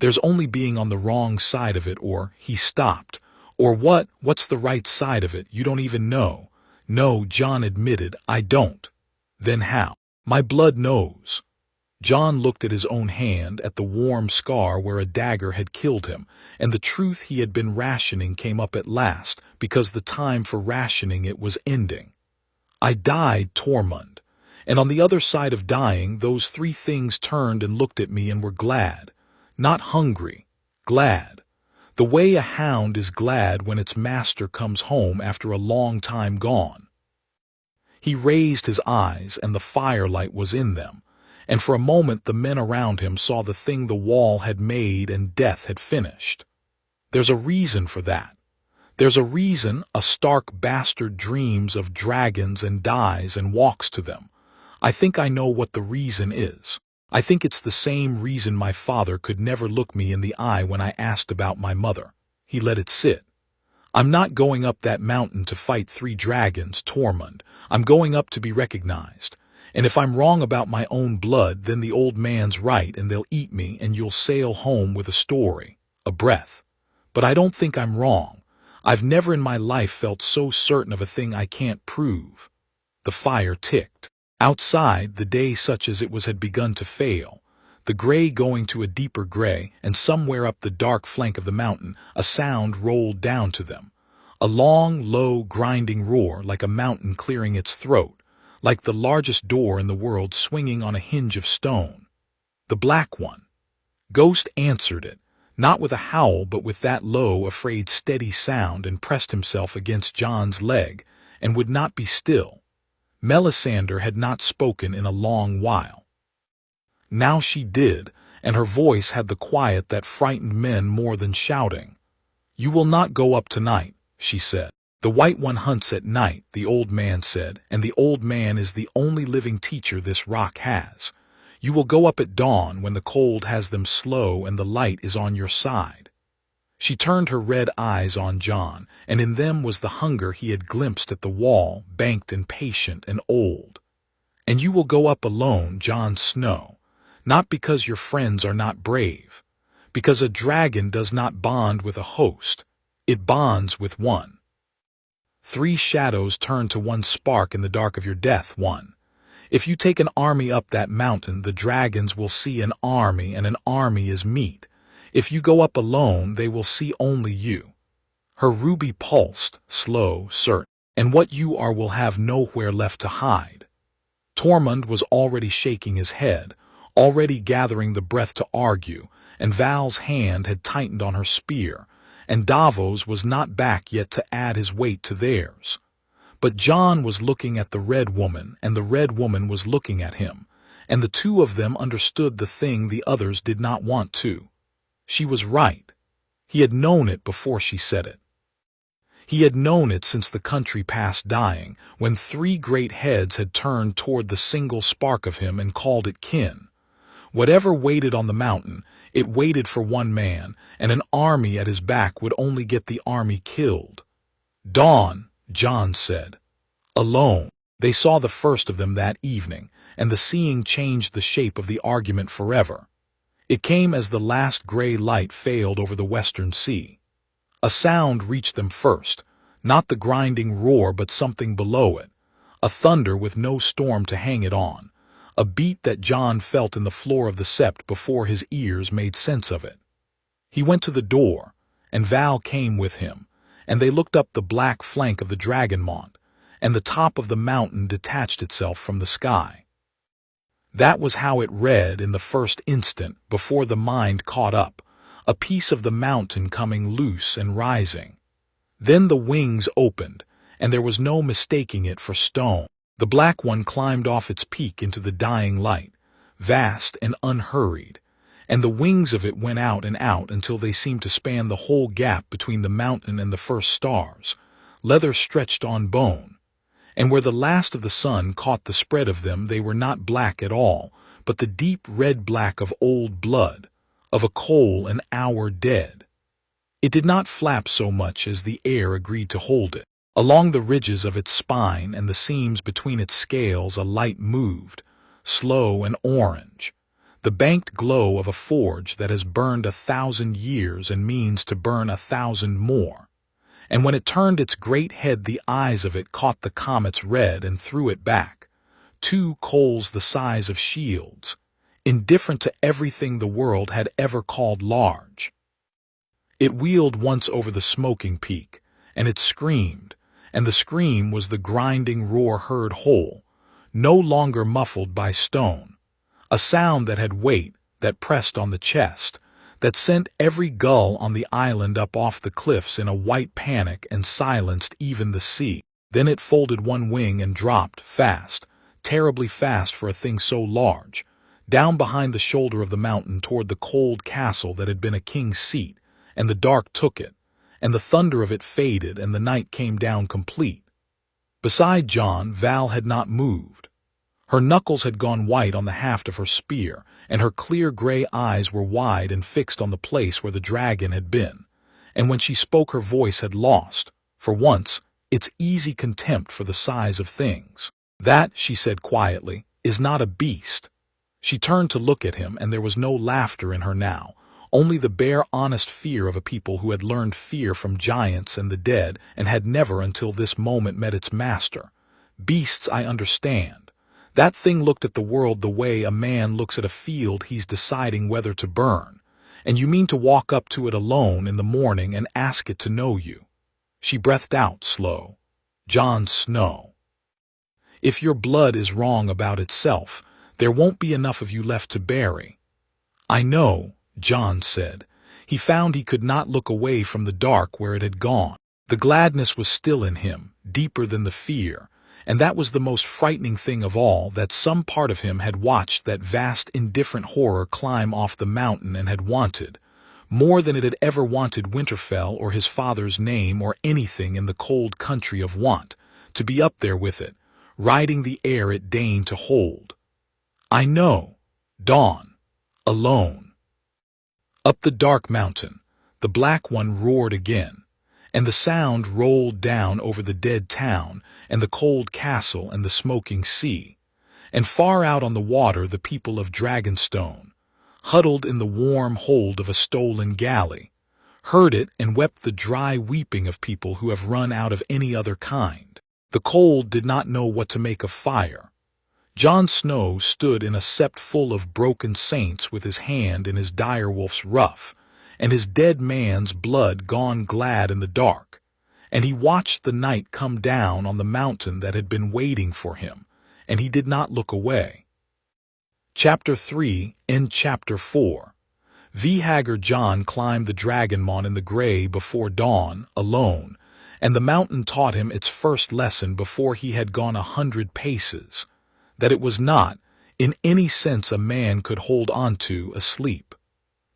There's only being on the wrong side of it, or—" He stopped. "Or what's the right side of it? You don't even know." "No," Jon admitted, "I don't." "Then how?" "My blood knows." Jon looked at his own hand, at the warm scar where a dagger had killed him, and the truth he had been rationing came up at last, because the time for rationing it was ending. "I died, Tormund. And on the other side of dying, those 3 things turned and looked at me and were glad. Not hungry, glad. The way a hound is glad when its master comes home after a long time gone." He raised his eyes, and the firelight was in them, and for a moment the men around him saw the thing the wall had made and death had finished. There's a reason for that. There's a reason a stark bastard dreams of dragons and dies and walks to them. I think I know what the reason is. I think it's the same reason my father could never look me in the eye when I asked about my mother. He let it sit. "I'm not going up that mountain to fight 3 dragons, Tormund. I'm going up to be recognized. And if I'm wrong about my own blood, then the old man's right and they'll eat me and you'll sail home with a story, a breath. But I don't think I'm wrong. I've never in my life felt so certain of a thing I can't prove." The fire ticked. Outside, the day such as it was had begun to fail, the gray going to a deeper gray, and somewhere up the dark flank of the mountain a sound rolled down to them. A long, low, grinding roar, like a mountain clearing its throat, like the largest door in the world swinging on a hinge of stone. The Black One. Ghost answered it, not with a howl but with that low, afraid, steady sound, and pressed himself against Jon's leg, and would not be still. Melisandre had not spoken in a long while. Now she did, and her voice had the quiet that frightened men more than shouting. "You will not go up tonight," she said. "The White One hunts at night," the old man said, "and the old man is the only living teacher this rock has. You will go up at dawn when the cold has them slow and the light is on your side." She turned her red eyes on Jon, and in them was the hunger he had glimpsed at the wall, banked and patient and old. "And you will go up alone, Jon Snow, not because your friends are not brave, because a dragon does not bond with a host, it bonds with one. 3 shadows turn to one spark in the dark of your death, one. If you take an army up that mountain, the dragons will see an army, and an army is meat. If you go up alone, they will see only you." Her ruby pulsed, slow, certain, "And what you are will have nowhere left to hide." Tormund was already shaking his head, already gathering the breath to argue, and Val's hand had tightened on her spear, and Davos was not back yet to add his weight to theirs. But Jon was looking at the Red Woman, and the Red Woman was looking at him, and the two of them understood the thing the others did not want to. She was right. He had known it before she said it. He had known it since the country past dying, when three great heads had turned toward the single spark of him and called it kin. Whatever waited on the mountain, it waited for one man, and an army at his back would only get the army killed. "Dawn," Jon said. "Alone." They saw the first of them that evening, and the seeing changed the shape of the argument forever. It came as the last gray light failed over the western sea. A sound reached them first, not the grinding roar but something below it, a thunder with no storm to hang it on, a beat that Jon felt in the floor of the sept before his ears made sense of it. He went to the door, and Val came with him, and they looked up the black flank of the Dragonmont, and the top of the mountain detached itself from the sky. That was how it read in the first instant before the mind caught up, a piece of the mountain coming loose and rising. Then the wings opened, and there was no mistaking it for stone. The black one climbed off its peak into the dying light, vast and unhurried, and the wings of it went out and out until they seemed to span the whole gap between the mountain and the first stars, leather stretched on bone. And where the last of the sun caught the spread of them, they were not black at all, but the deep red black of old blood, of a coal an hour dead. It did not flap so much as the air agreed to hold it. Along the ridges of its spine and the seams between its scales a light moved, slow and orange, the banked glow of a forge that has burned 1,000 years and means to burn 1,000 more. And when it turned its great head, the eyes of it caught the comet's red and threw it back, 2 coals the size of shields, indifferent to everything the world had ever called large. It wheeled once over the smoking peak, and it screamed, and the scream was the grinding roar heard whole, no longer muffled by stone, a sound that had weight, that pressed on the chest, that sent every gull on the island up off the cliffs in a white panic and silenced even the sea. Then it folded one wing and dropped, fast, terribly fast for a thing so large, down behind the shoulder of the mountain toward the cold castle that had been a king's seat, and the dark took it, and the thunder of it faded, and the night came down complete. Beside Jon, Val had not moved. Her knuckles had gone white on the haft of her spear, and her clear gray eyes were wide and fixed on the place where the dragon had been, and when she spoke her voice had lost, for once, its easy contempt for the size of things. "That," she said quietly, "is not a beast." She turned to look at him, and there was no laughter in her now, only the bare honest fear of a people who had learned fear from giants and the dead and had never until this moment met its master. "Beasts, I understand. That thing looked at the world the way a man looks at a field he's deciding whether to burn, and you mean to walk up to it alone in the morning and ask it to know you." She breathed out slow. "Jon Snow. If your blood is wrong about itself, there won't be enough of you left to bury." "I know," Jon said. He found he could not look away from the dark where it had gone. The gladness was still in him, deeper than the fear, and that was the most frightening thing of all, that some part of him had watched that vast indifferent horror climb off the mountain and had wanted, more than it had ever wanted Winterfell or his father's name or anything in the cold country of want, to be up there with it, riding the air it deigned to hold. "I know, Dawn, alone." Up the dark mountain, the black one roared again, and the sound rolled down over the dead town and the cold castle and the smoking sea, and far out on the water the people of Dragonstone, huddled in the warm hold of a stolen galley, heard it and wept the dry weeping of people who have run out of any other kind. The cold did not know what to make of fire. Jon Snow stood in a sept full of broken saints with his hand in his direwolf's ruff, and his dead man's blood gone glad in the dark, and he watched the night come down on the mountain that had been waiting for him, and he did not look away. Chapter 3 in Chapter 4. Haggard Jon climbed the Dragonmont in the grey before dawn, alone, and the mountain taught him its first lesson before he had gone 100 paces, that it was not, in any sense a man could hold on to asleep.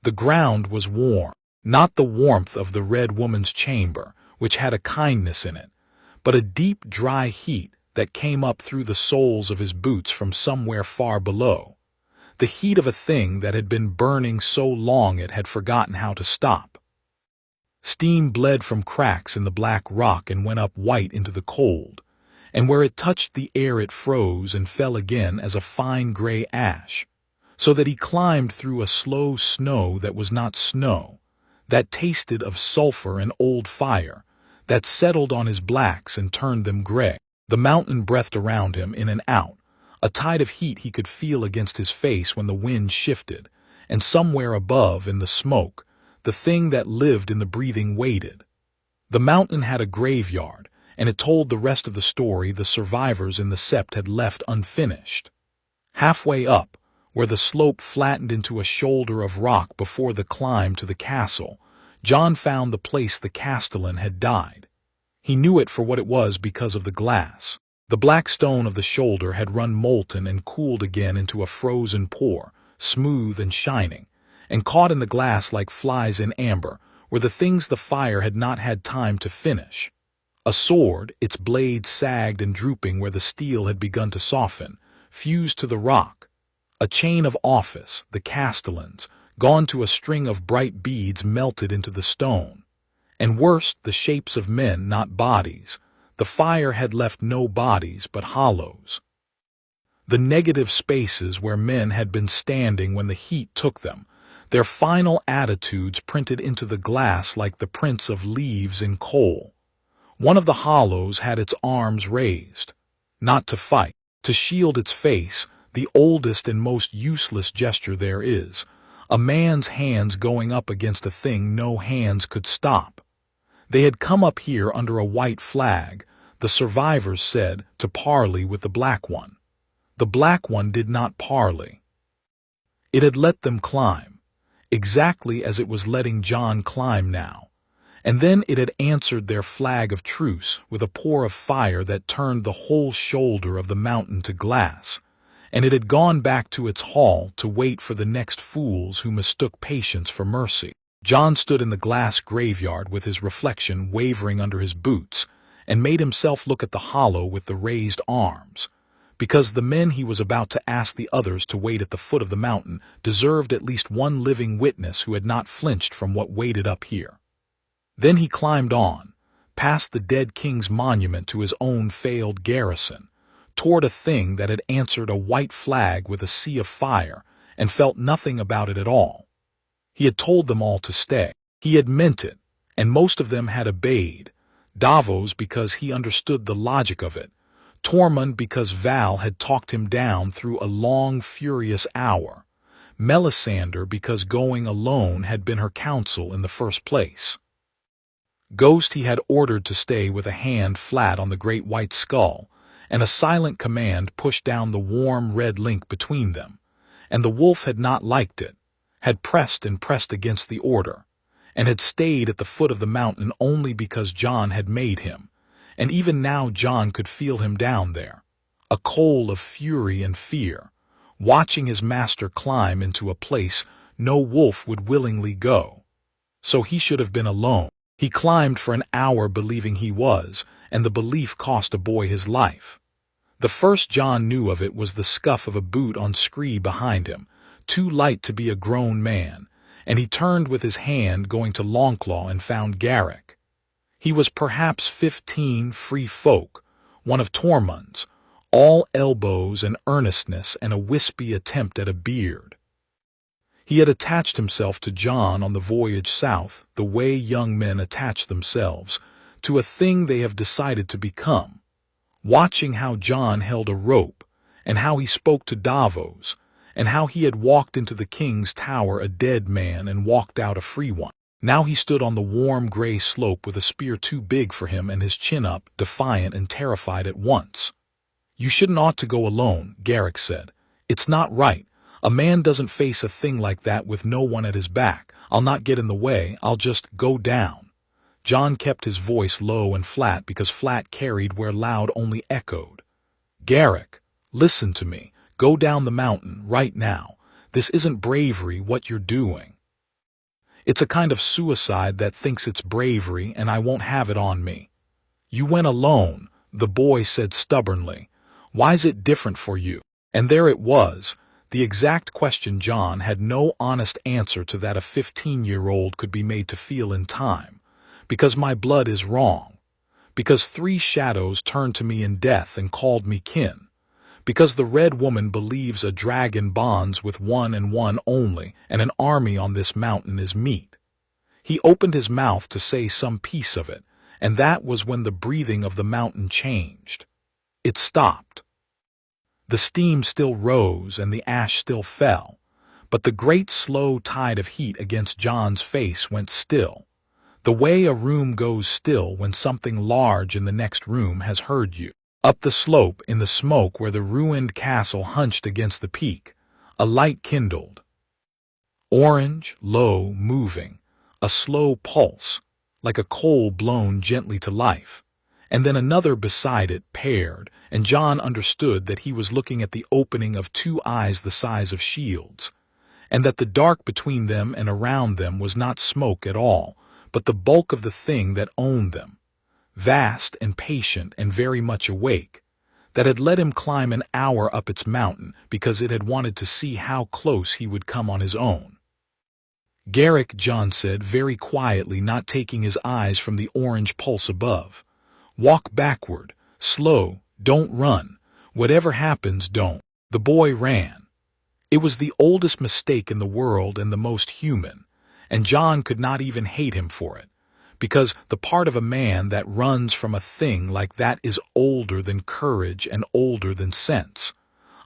The ground was warm, not the warmth of the Red Woman's chamber, which had a kindness in it, but a deep dry heat that came up through the soles of his boots from somewhere far below, the heat of a thing that had been burning so long it had forgotten how to stop. Steam bled from cracks in the black rock and went up white into the cold, and where it touched the air it froze and fell again as a fine gray ash, so that he climbed through a slow snow that was not snow, that tasted of sulphur and old fire, that settled on his blacks and turned them gray. The mountain breathed around him in and out, a tide of heat he could feel against his face when the wind shifted, and somewhere above, in the smoke, the thing that lived in the breathing waited. The mountain had a graveyard, and it told the rest of the story the survivors in the sept had left unfinished. Halfway up, where the slope flattened into a shoulder of rock before the climb to the castle, Jon found the place the castellan had died. He knew it for what it was because of the glass. The black stone of the shoulder had run molten and cooled again into a frozen pour, smooth and shining, and caught in the glass like flies in amber, were the things the fire had not had time to finish. A sword, its blade sagged and drooping where the steel had begun to soften, fused to the rock. A chain of office, the castellan's, gone to a string of bright beads melted into the stone. And worst, the shapes of men, not bodies. The fire had left no bodies but hollows. The negative spaces where men had been standing when the heat took them, their final attitudes printed into the glass like the prints of leaves in coal. One of the hollows had its arms raised, not to fight, to shield its face, the oldest and most useless gesture there is, a man's hands going up against a thing no hands could stop. They had come up here under a white flag, the survivors said, to parley with the black one. The black one did not parley. It had let them climb, exactly as it was letting Jon climb now. And then it had answered their flag of truce with a pour of fire that turned the whole shoulder of the mountain to glass, and it had gone back to its hall to wait for the next fools who mistook patience for mercy. Jon stood in the glass graveyard with his reflection wavering under his boots, and made himself look at the hollow with the raised arms, because the men he was about to ask the others to wait at the foot of the mountain deserved at least one living witness who had not flinched from what waited up here. Then he climbed on, past the dead king's monument to his own failed garrison, toward a thing that had answered a white flag with a sea of fire, and felt nothing about it at all. He had told them all to stay. He had meant it, and most of them had obeyed. Davos because he understood the logic of it, Tormund because Val had talked him down through a long, furious hour, Melisandre because going alone had been her counsel in the first place. Ghost he had ordered to stay with a hand flat on the great white skull, and a silent command pushed down the warm red link between them, and the wolf had not liked it, had pressed and pressed against the order, and had stayed at the foot of the mountain only because Jon had made him, and even now Jon could feel him down there, a coal of fury and fear, watching his master climb into a place no wolf would willingly go. So he should have been alone. He climbed for an hour believing he was, and the belief cost a boy his life. The first Jon knew of it was the scuff of a boot on scree behind him, too light to be a grown man, and he turned with his hand going to Longclaw and found Garrick. He was perhaps 15, free folk, one of Tormund's, all elbows and earnestness and a wispy attempt at a beard. He had attached himself to Jon on the voyage south, the way young men attach themselves to a thing they have decided to become, watching how Jon held a rope, and how he spoke to Davos, and how he had walked into the king's tower a dead man and walked out a free one. Now he stood on the warm gray slope with a spear too big for him and his chin up, defiant and terrified at once. "You shouldn't ought to go alone," Garrick said. "It's not right. A man doesn't face a thing like that with no one at his back. I'll not get in the way, I'll just go down." Jon kept his voice low and flat because flat carried where loud only echoed. "Garrick, listen to me. Go down the mountain, right now. This isn't bravery, what you're doing. It's a kind of suicide that thinks it's bravery, and I won't have it on me." "You went alone," the boy said stubbornly. "Why's it different for you?" And there it was, the exact question Jon had no honest answer to that a 15-year-old could be made to feel in time. "Because my blood is wrong. Because 3 shadows turned to me in death and called me kin. Because the Red Woman believes a dragon bonds with one and one only, and an army on this mountain is meat." He opened his mouth to say some piece of it, and that was when the breathing of the mountain changed. It stopped. The steam still rose and the ash still fell, but the great slow tide of heat against Jon's face went still, the way a room goes still when something large in the next room has heard you. Up the slope, in the smoke where the ruined castle hunched against the peak, a light kindled. Orange, low, moving, a slow pulse, like a coal blown gently to life. And then another beside it paired, and Jon understood that he was looking at the opening of 2 eyes the size of shields, and that the dark between them and around them was not smoke at all, but the bulk of the thing that owned them, vast and patient and very much awake, that had let him climb an hour up its mountain because it had wanted to see how close he would come on his own. "Garrick," Jon said very quietly, not taking his eyes from the orange pulse above. "Walk backward, slow, don't run. Whatever happens, don't." The boy ran. It was the oldest mistake in the world and the most human, and Jon could not even hate him for it, because the part of a man that runs from a thing like that is older than courage and older than sense.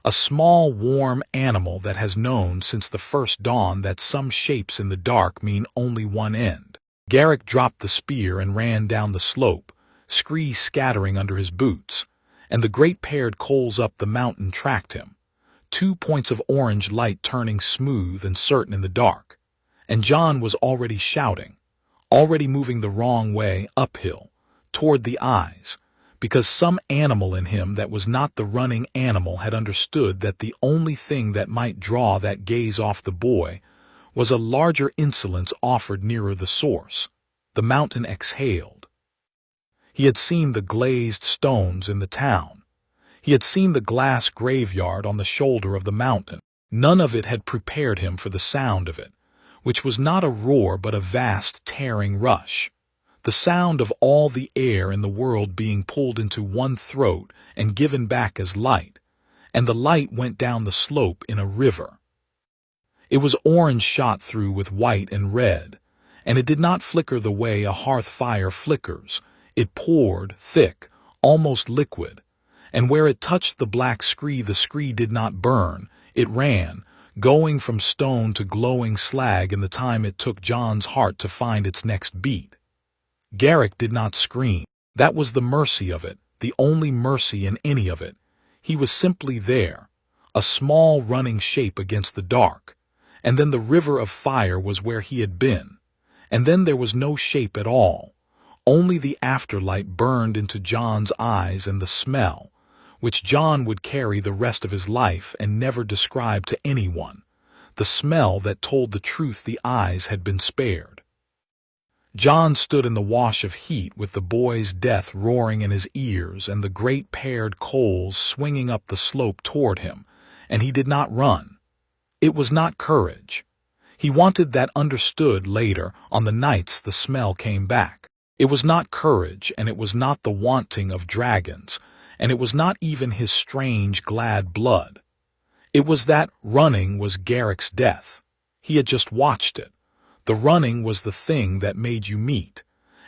A small, warm animal that has known since the first dawn that some shapes in the dark mean only one end. Garrick dropped the spear and ran down the slope, scree scattering under his boots, and the great paired coals up the mountain tracked him, 2 points of orange light turning smooth and certain in the dark. And Jon was already shouting, already moving the wrong way, uphill, toward the eyes, because some animal in him that was not the running animal had understood that the only thing that might draw that gaze off the boy was a larger insolence offered nearer the source. The mountain exhaled. He had seen the glazed stones in the town. He had seen the glass graveyard on the shoulder of the mountain. None of it had prepared him for the sound of it, which was not a roar but a vast tearing rush. The sound of all the air in the world being pulled into one throat and given back as light, and the light went down the slope in a river. It was orange shot through with white and red, and it did not flicker the way a hearth fire flickers. It poured, thick, almost liquid, and where it touched the black scree the scree did not burn. It ran, going from stone to glowing slag in the time it took Jon's heart to find its next beat. Garrick did not scream. That was the mercy of it, the only mercy in any of it. He was simply there, a small running shape against the dark, and then the river of fire was where he had been, and then there was no shape at all. Only the afterlight burned into Jon's eyes and the smell, which Jon would carry the rest of his life and never describe to anyone, the smell that told the truth the eyes had been spared. Jon stood in the wash of heat with the boy's death roaring in his ears and the great paired coals swinging up the slope toward him, and he did not run. It was not courage. He wanted that understood later on the nights the smell came back. It was not courage, and it was not the wanting of dragons, and it was not even his strange, glad blood. It was that running was Garrick's death. He had just watched it. The running was the thing that made you meet,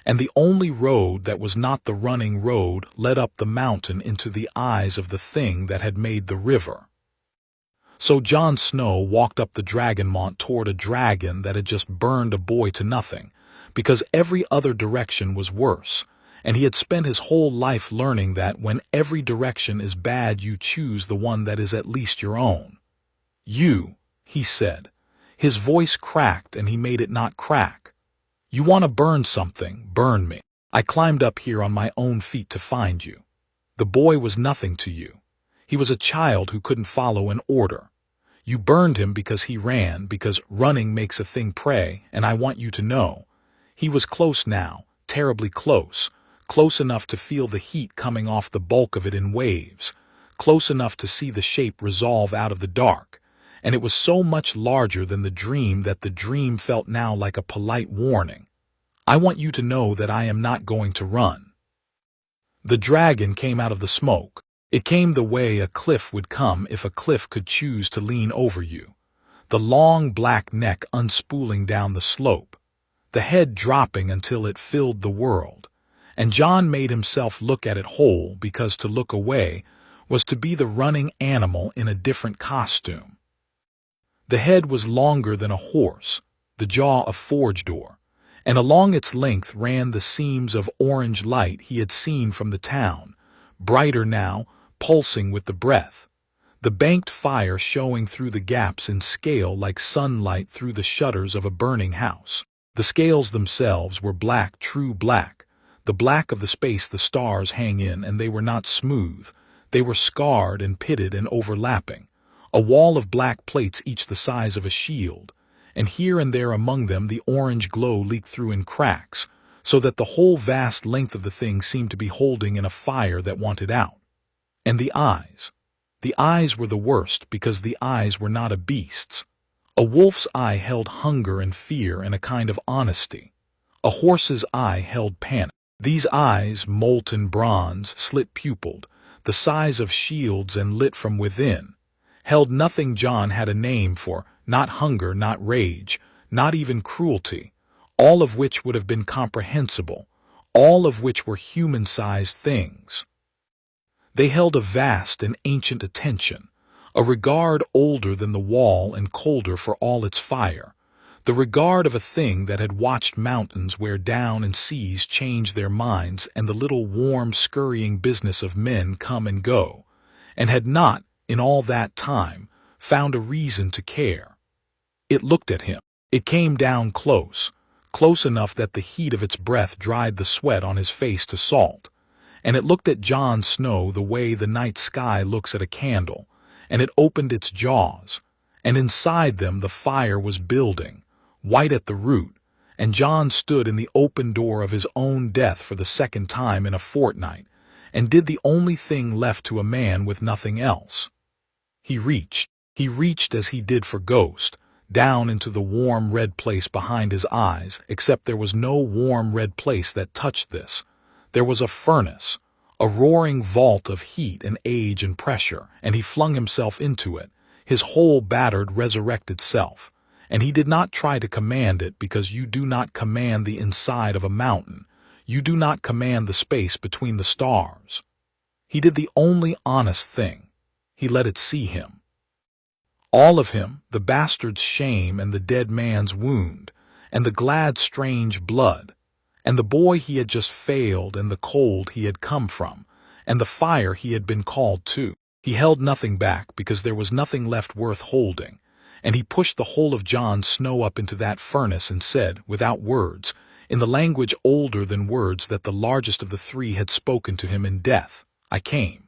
and the only road that was not the running road led up the mountain into the eyes of the thing that had made the river. So Jon Snow walked up the Dragonmont toward a dragon that had just burned a boy to nothing, because every other direction was worse, and he had spent his whole life learning that when every direction is bad you choose the one that is at least your own. "You," he said. His voice cracked and he made it not crack. "You want to burn something, burn me. I climbed up here on my own feet to find you. The boy was nothing to you. He was a child who couldn't follow an order. You burned him because he ran, because running makes a thing pray, and I want you to know. He was close now, terribly close, close enough to feel the heat coming off the bulk of it in waves, close enough to see the shape resolve out of the dark, and it was so much larger than the dream that the dream felt now like a polite warning. I want you to know that I am not going to run." The dragon came out of the smoke. It came the way a cliff would come if a cliff could choose to lean over you, the long black neck unspooling down the slope, the head dropping until it filled the world, and Jon made himself look at it whole, because to look away was to be the running animal in a different costume. The head was longer than a horse, the jaw a forge door, and along its length ran the seams of orange light he had seen from the town, brighter now, pulsing with the breath, the banked fire showing through the gaps in scale like sunlight through the shutters of a burning house. The scales themselves were black, true black, the black of the space the stars hang in, and they were not smooth. They were scarred and pitted and overlapping, a wall of black plates each the size of a shield, and here and there among them the orange glow leaked through in cracks, so that the whole vast length of the thing seemed to be holding in a fire that wanted out. And the eyes were the worst, because the eyes were not a beast's. A wolf's eye held hunger and fear and a kind of honesty. A horse's eye held panic. These eyes, molten bronze, slit-pupilled, the size of shields and lit from within, held nothing Jon had a name for, not hunger, not rage, not even cruelty, all of which would have been comprehensible, all of which were human-sized things. They held a vast and ancient attention, a regard older than the wall and colder for all its fire, the regard of a thing that had watched mountains wear down and seas change their minds and the little warm scurrying business of men come and go, and had not, in all that time, found a reason to care. It looked at him. It came down close, close enough that the heat of its breath dried the sweat on his face to salt, and it looked at Jon Snow the way the night sky looks at a candle, and it opened its jaws, and inside them the fire was building, white at the root, and Jon stood in the open door of his own death for the second time in a fortnight, and did the only thing left to a man with nothing else. He reached as he did for Ghost, down into the warm red place behind his eyes, except there was no warm red place that touched this. There was a furnace, a roaring vault of heat and age and pressure, and he flung himself into it, his whole battered, resurrected self. And he did not try to command it, because you do not command the inside of a mountain. You do not command the space between the stars. He did the only honest thing. He let it see him. All of him, the bastard's shame and the dead man's wound, and the glad strange blood, and the boy he had just failed and the cold he had come from, and the fire he had been called to. He held nothing back, because there was nothing left worth holding, and he pushed the whole of Jon Snow up into that furnace and said, without words, in the language older than words that the largest of the three had spoken to him in death, "I came.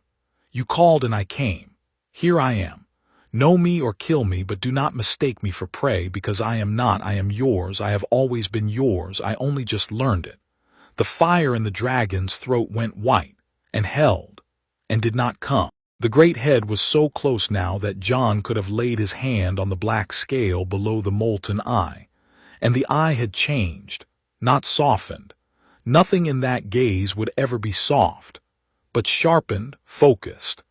You called and I came. Here I am. Know me or kill me, but do not mistake me for prey, because I am not. I am yours. I have always been yours. I only just learned it." The fire in the dragon's throat went white, and held, and did not come. The great head was so close now that Jon could have laid his hand on the black scale below the molten eye, and the eye had changed, not softened. Nothing in that gaze would ever be soft, but sharpened, focused.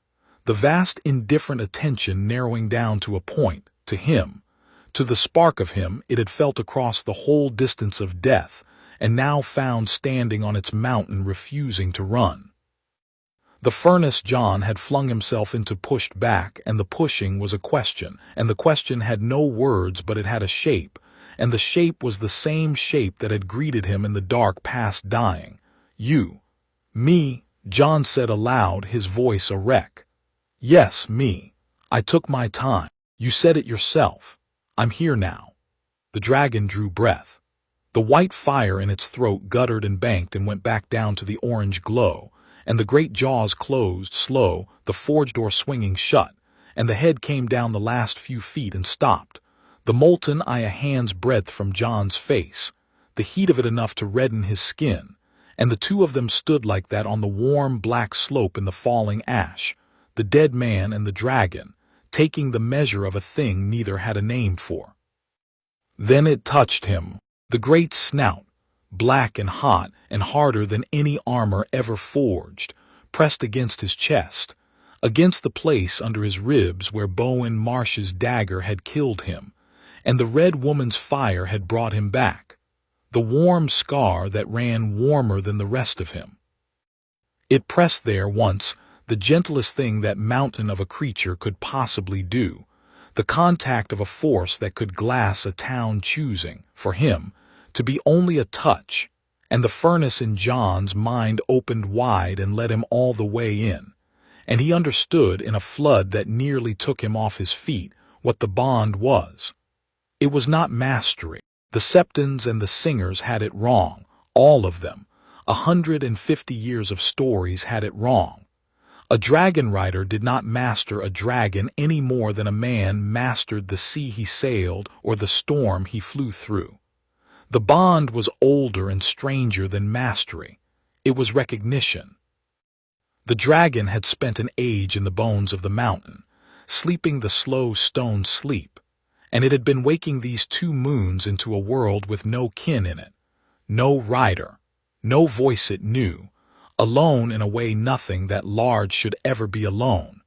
The vast indifferent attention narrowing down to a point, to him, to the spark of him it had felt across the whole distance of death, and now found standing on its mountain refusing to run. The furnace Jon had flung himself into pushed back, and the pushing was a question, and the question had no words, but it had a shape, and the shape was the same shape that had greeted him in the dark past dying. "You." "Me," Jon said aloud, his voice a wreck. "Yes, me. I took my time. You said it yourself. I'm here now." The dragon drew breath. The white fire in its throat guttered and banked and went back down to the orange glow, and the great jaws closed slow, the forge door swinging shut, and the head came down the last few feet and stopped, the molten eye a hand's breadth from Jon's face, the heat of it enough to redden his skin, and the two of them stood like that on the warm black slope in the falling ash, the dead man and the dragon, taking the measure of a thing neither had a name for. Then it touched him, the great snout, black and hot and harder than any armor ever forged, pressed against his chest, against the place under his ribs where Bowen Marsh's dagger had killed him, and the red woman's fire had brought him back, the warm scar that ran warmer than the rest of him. It pressed there once, the gentlest thing that mountain of a creature could possibly do, the contact of a force that could glass a town, choosing, for him, to be only a touch, and the furnace in Jon's mind opened wide and let him all the way in, and he understood in a flood that nearly took him off his feet what the bond was. It was not mastery. The Septons and the singers had it wrong, all of them. 150 years of stories had it wrong. A dragon rider did not master a dragon any more than a man mastered the sea he sailed or the storm he flew through. The bond was older and stranger than mastery. It was recognition. The dragon had spent an age in the bones of the mountain, sleeping the slow stone sleep, and it had been waking these 2 moons into a world with no kin in it, no rider, no voice it knew, alone in a way nothing that large should ever be alone,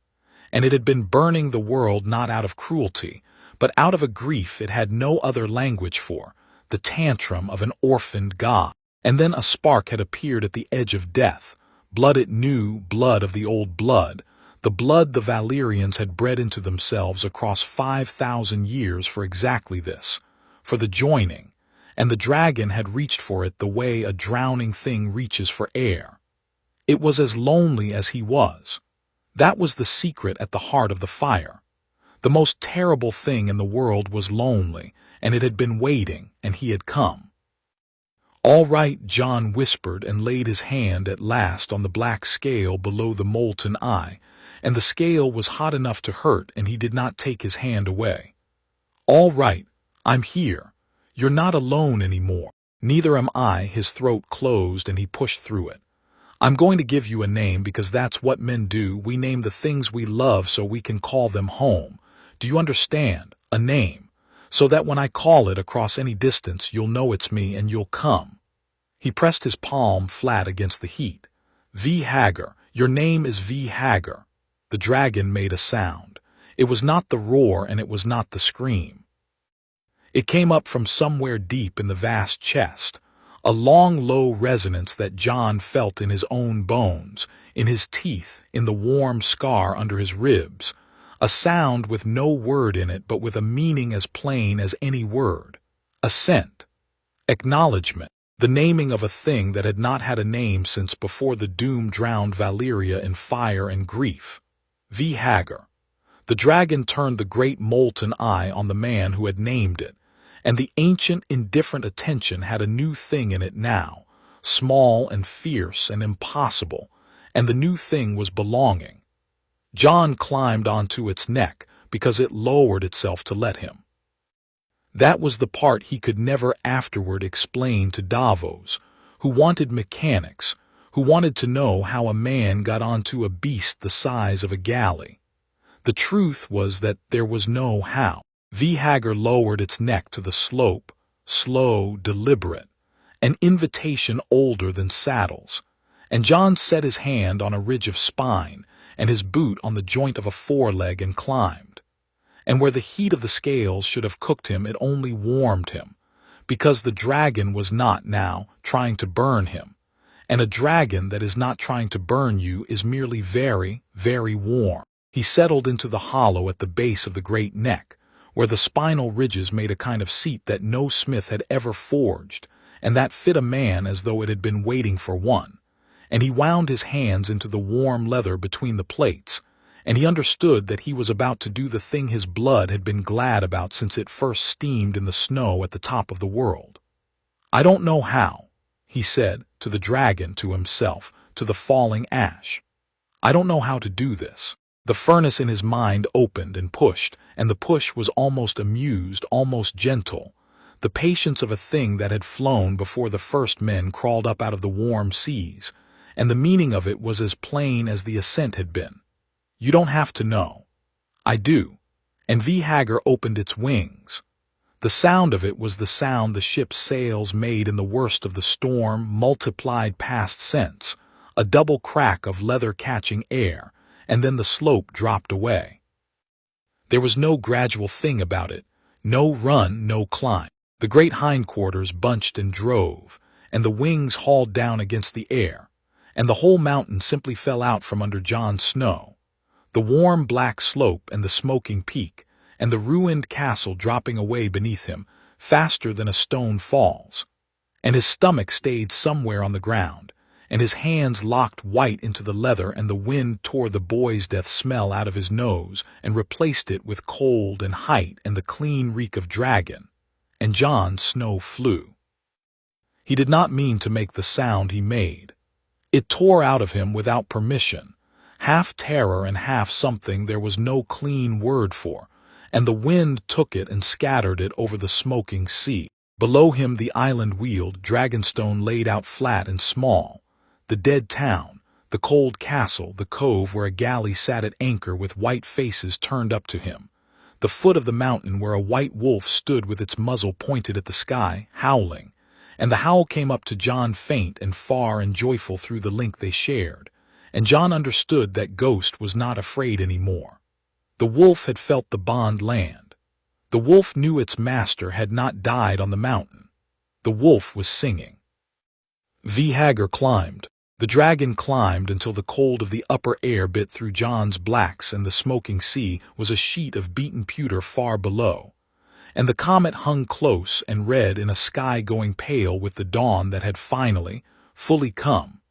and it had been burning the world not out of cruelty, but out of a grief it had no other language for, the tantrum of an orphaned god. And then a spark had appeared at the edge of death, blood it knew, blood of the old blood, the blood the Valyrians had bred into themselves across 5,000 years for exactly this, for the joining, and the dragon had reached for it the way a drowning thing reaches for air. It was as lonely as he was. That was the secret at the heart of the fire. The most terrible thing in the world was lonely, and it had been waiting, and he had come. "All right," Jon whispered and laid his hand at last on the black scale below the molten eye, and the scale was hot enough to hurt, and he did not take his hand away. "All right, I'm here. You're not alone anymore. Neither am I." His throat closed and he pushed through it. "I'm going to give you a name because that's what men do. We name the things we love so we can call them home. Do you understand? A name. So that when I call it across any distance, you'll know it's me and you'll come." He pressed his palm flat against the heat. "V. Hagar. Your name is V. Hagar." The dragon made a sound. It was not the roar and it was not the scream. It came up from somewhere deep in the vast chest, a long, low resonance that Jon felt in his own bones, in his teeth, in the warm scar under his ribs, a sound with no word in it but with a meaning as plain as any word. Assent. Acknowledgement. The naming of a thing that had not had a name since before the doom drowned Valyria in fire and grief. V. Hagar. The dragon turned the great molten eye on the man who had named it, and the ancient, indifferent attention had a new thing in it now, small and fierce and impossible, and the new thing was belonging. Jon climbed onto its neck because it lowered itself to let him. That was the part he could never afterward explain to Davos, who wanted mechanics, who wanted to know how a man got onto a beast the size of a galley. The truth was that there was no how. V. Hagar lowered its neck to the slope, slow, deliberate, an invitation older than saddles, and Jon set his hand on a ridge of spine and his boot on the joint of a foreleg and climbed. And where the heat of the scales should have cooked him, it only warmed him, because the dragon was not now trying to burn him, and a dragon that is not trying to burn you is merely very, very warm. He settled into the hollow at the base of the great neck, where the spinal ridges made a kind of seat that no smith had ever forged, and that fit a man as though it had been waiting for one. And he wound his hands into the warm leather between the plates, and he understood that he was about to do the thing his blood had been glad about since it first steamed in the snow at the top of the world. "I don't know how," he said to the dragon, to himself, to the falling ash. "I don't know how to do this." The furnace in his mind opened and pushed, and the push was almost amused, almost gentle, the patience of a thing that had flown before the first men crawled up out of the warm seas, and the meaning of it was as plain as the ascent had been. "You don't have to know." "I do." And Hagar opened its wings. The sound of it was the sound the ship's sails made in the worst of the storm, multiplied past sense, a double crack of leather catching air, and then the slope dropped away. There was no gradual thing about it, no run, no climb. The great hindquarters bunched and drove, and the wings hauled down against the air, and the whole mountain simply fell out from under Jon Snow, the warm black slope and the smoking peak, and the ruined castle dropping away beneath him, faster than a stone falls. And his stomach stayed somewhere on the ground, and his hands locked white into the leather, and the wind tore the boy's death smell out of his nose and replaced it with cold and height and the clean reek of dragon, and Jon Snow flew. He did not mean to make the sound he made. It tore out of him without permission, half terror and half something there was no clean word for, and the wind took it and scattered it over the smoking sea. Below him the island wheeled, Dragonstone laid out flat and small, the dead town, the cold castle, the cove where a galley sat at anchor with white faces turned up to him, the foot of the mountain where a white wolf stood with its muzzle pointed at the sky, howling, and the howl came up to Jon faint and far and joyful through the link they shared, and Jon understood that Ghost was not afraid any more. The wolf had felt the bond land. The wolf knew its master had not died on the mountain. The wolf was singing. Hagar climbed. The dragon climbed until the cold of the upper air bit through Jon's blacks, and the smoking sea was a sheet of beaten pewter far below, and the comet hung close and red in a sky going pale with the dawn that had finally, fully come.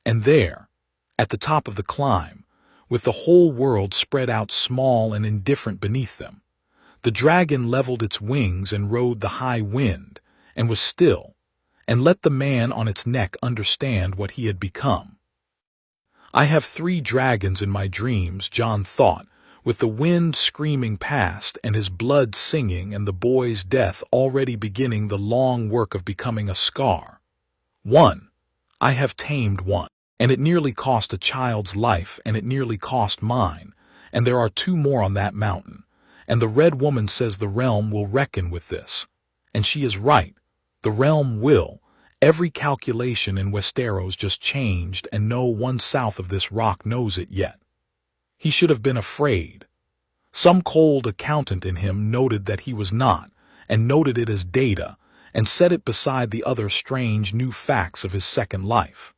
And there, at the top of the climb, with the whole world spread out small and indifferent beneath them, the dragon leveled its wings and rode the high wind, and was still, and let the man on its neck understand what he had become. "I have 3 dragons in my dreams," Jon thought, with the wind screaming past and his blood singing and the boy's death already beginning the long work of becoming a scar. "1. I have tamed one, and it nearly cost a child's life, and it nearly cost mine, and there are 2 more on that mountain, and the Red Woman says the realm will reckon with this. And she is right. The realm will. Every calculation in Westeros just changed, and no one south of this rock knows it yet." He should have been afraid. Some cold accountant in him noted that he was not, and noted it as data, and set it beside the other strange new facts of his second life.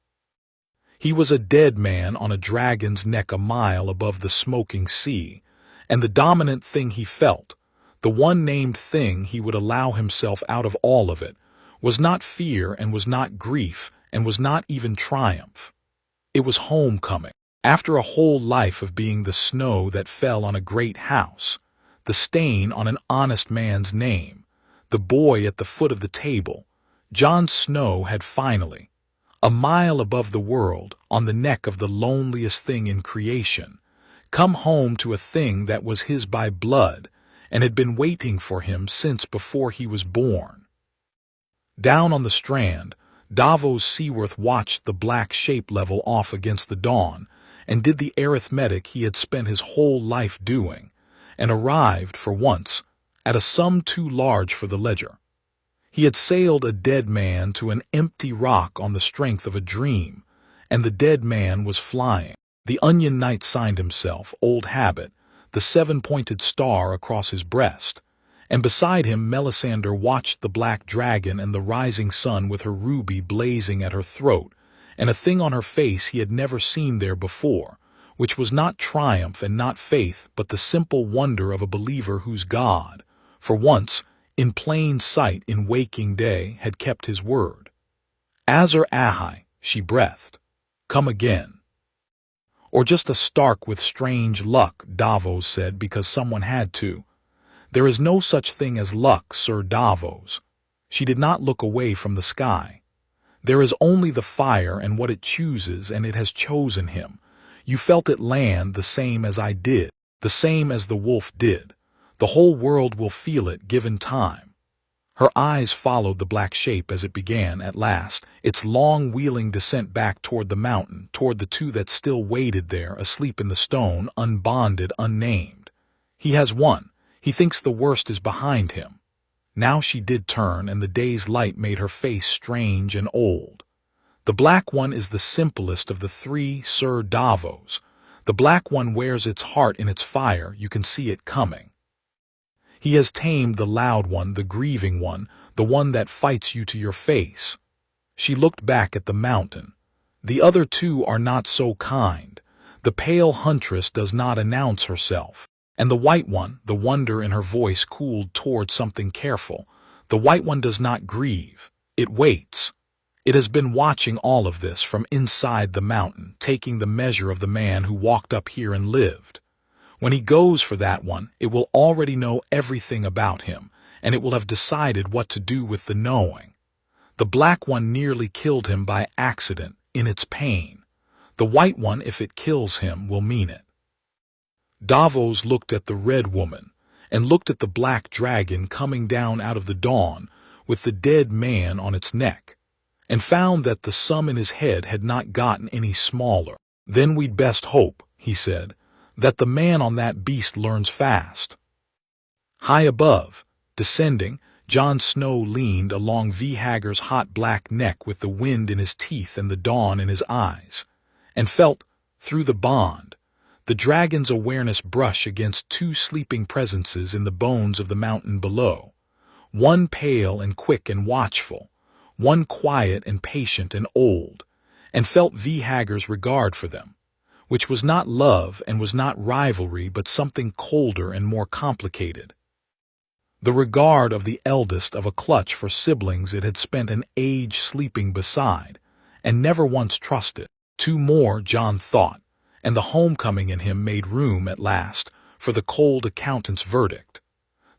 He was a dead man on a dragon's neck a mile above the smoking sea, and the dominant thing he felt, the one named thing he would allow himself out of all of it, was not fear and was not grief and was not even triumph. It was homecoming. After a whole life of being the snow that fell on a great house, the stain on an honest man's name, the boy at the foot of the table, Jon Snow had finally, a mile above the world, on the neck of the loneliest thing in creation, come home to a thing that was his by blood and had been waiting for him since before he was born. Down on the strand, Davos Seaworth watched the black shape level off against the dawn, and did the arithmetic he had spent his whole life doing, and arrived, for once, at a sum too large for the ledger. He had sailed a dead man to an empty rock on the strength of a dream, and the dead man was flying. The Onion Knight signed himself, old habit, the 7-pointed star across his breast, and beside him Melisandre watched the black dragon and the rising sun with her ruby blazing at her throat, and a thing on her face he had never seen there before, which was not triumph and not faith, but the simple wonder of a believer whose God, for once, in plain sight in waking day, had kept his word. Azar Ahai, she breathed. Come again. Or just a Stark with strange luck, Davos said, because someone had to. There is no such thing as luck, Sir Davos. She did not look away from the sky. There is only the fire and what it chooses, and it has chosen him. You felt it land the same as I did, the same as the wolf did. The whole world will feel it, given time. Her eyes followed the black shape as it began, at last, its long wheeling descent back toward the mountain, toward the two that still waited there, asleep in the stone, unbonded, unnamed. He has won. He thinks the worst is behind him. Now she did turn, and the day's light made her face strange and old. The black one is the simplest of the three, Sir Davos. The black one wears its heart in its fire, you can see it coming. He has tamed the loud one, the grieving one, the one that fights you to your face. She looked back at the mountain. The other two are not so kind. The pale huntress does not announce herself. And the white one, the wonder in her voice cooled toward something careful. The white one does not grieve. It waits. It has been watching all of this from inside the mountain, taking the measure of the man who walked up here and lived. When he goes for that one, it will already know everything about him, and it will have decided what to do with the knowing. The black one nearly killed him by accident, in its pain. The white one, if it kills him, will mean it. Davos looked at the red woman, and looked at the black dragon coming down out of the dawn, with the dead man on its neck, and found that the sum in his head had not gotten any smaller. Then we'd best hope, he said, that the man on that beast learns fast. High above, descending, Jon Snow leaned along Hager's hot black neck with the wind in his teeth and the dawn in his eyes, and felt, through the bond, the dragon's awareness brush against two sleeping presences in the bones of the mountain below, one pale and quick and watchful, one quiet and patient and old, and felt Hager's regard for them, which was not love and was not rivalry, but something colder and more complicated. The regard of the eldest of a clutch for siblings it had spent an age sleeping beside, and never once trusted. Two more, Jon thought, and the homecoming in him made room at last for the cold accountant's verdict.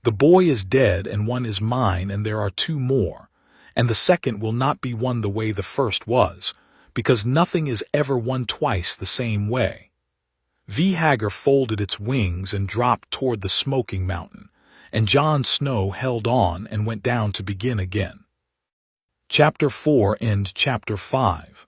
The boy is dead and one is mine, and there are two more, and the second will not be one the way the first was, because nothing is ever won twice the same way. Hager folded its wings and dropped toward the smoking mountain, and Jon Snow held on and went down to begin again. Chapter 4 and Chapter 5.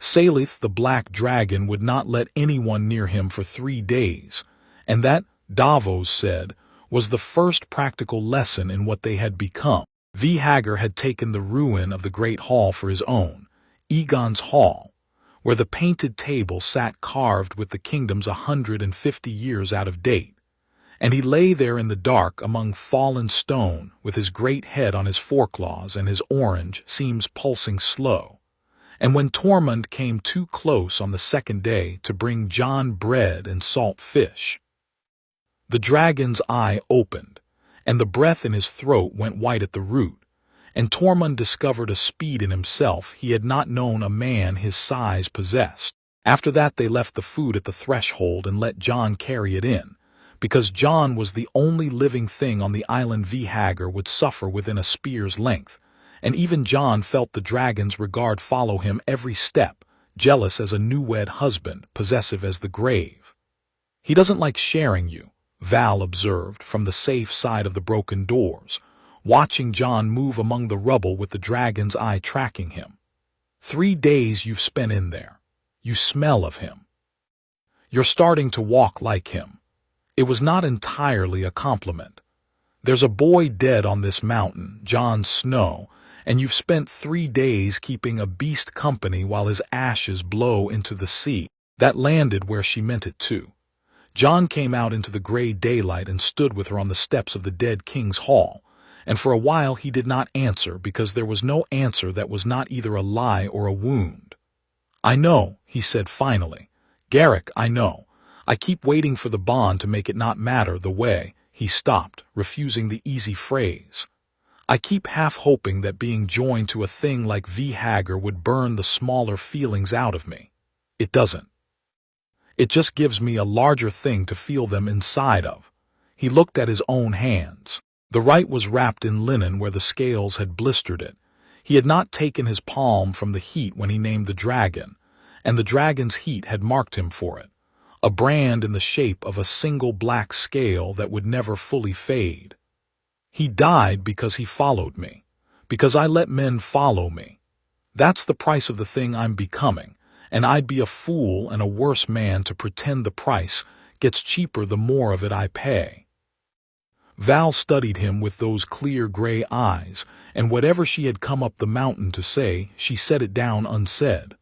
Salith the black dragon would not let anyone near him for 3 days, and that, Davos said, was the first practical lesson in what they had become. Hager had taken the ruin of the great hall for his own, Aegon's hall, where the painted table sat carved with the kingdoms 150 years out of date, and he lay there in the dark among fallen stone with his great head on his foreclaws and his orange seams pulsing slow. And when Tormund came too close on the second day to bring Jon bread and salt fish, the dragon's eye opened, and the breath in his throat went white at the root, and Tormund discovered a speed in himself he had not known a man his size possessed. After that they left the food at the threshold and let Jon carry it in, because Jon was the only living thing on the island Hager would suffer within a spear's length, and even Jon felt the dragon's regard follow him every step, jealous as a new-wed husband, possessive as the grave. He doesn't like sharing you, Val observed from the safe side of the broken doors, watching Jon move among the rubble with the dragon's eye tracking him. 3 days you've spent in there. You smell of him. You're starting to walk like him. It was not entirely a compliment. There's a boy dead on this mountain, Jon Snow, and you've spent 3 days keeping a beast company while his ashes blow into the sea. That landed where she meant it to. Jon came out into the gray daylight and stood with her on the steps of the dead king's hall, and for a while he did not answer because there was no answer that was not either a lie or a wound. "I know," he said finally. "Garrick, I know. I keep waiting for the bond to make it not matter the way." He stopped, refusing the easy phrase. "I keep half hoping that being joined to a thing like Hagar would burn the smaller feelings out of me. It doesn't. It just gives me a larger thing to feel them inside of." He looked at his own hands. The right was wrapped in linen where the scales had blistered it. He had not taken his palm from the heat when he named the dragon, and the dragon's heat had marked him for it, a brand in the shape of a single black scale that would never fully fade. He died because he followed me, because I let men follow me. That's the price of the thing I'm becoming, and I'd be a fool and a worse man to pretend the price gets cheaper the more of it I pay. Val studied him with those clear gray eyes, and whatever she had come up the mountain to say, she set it down unsaid.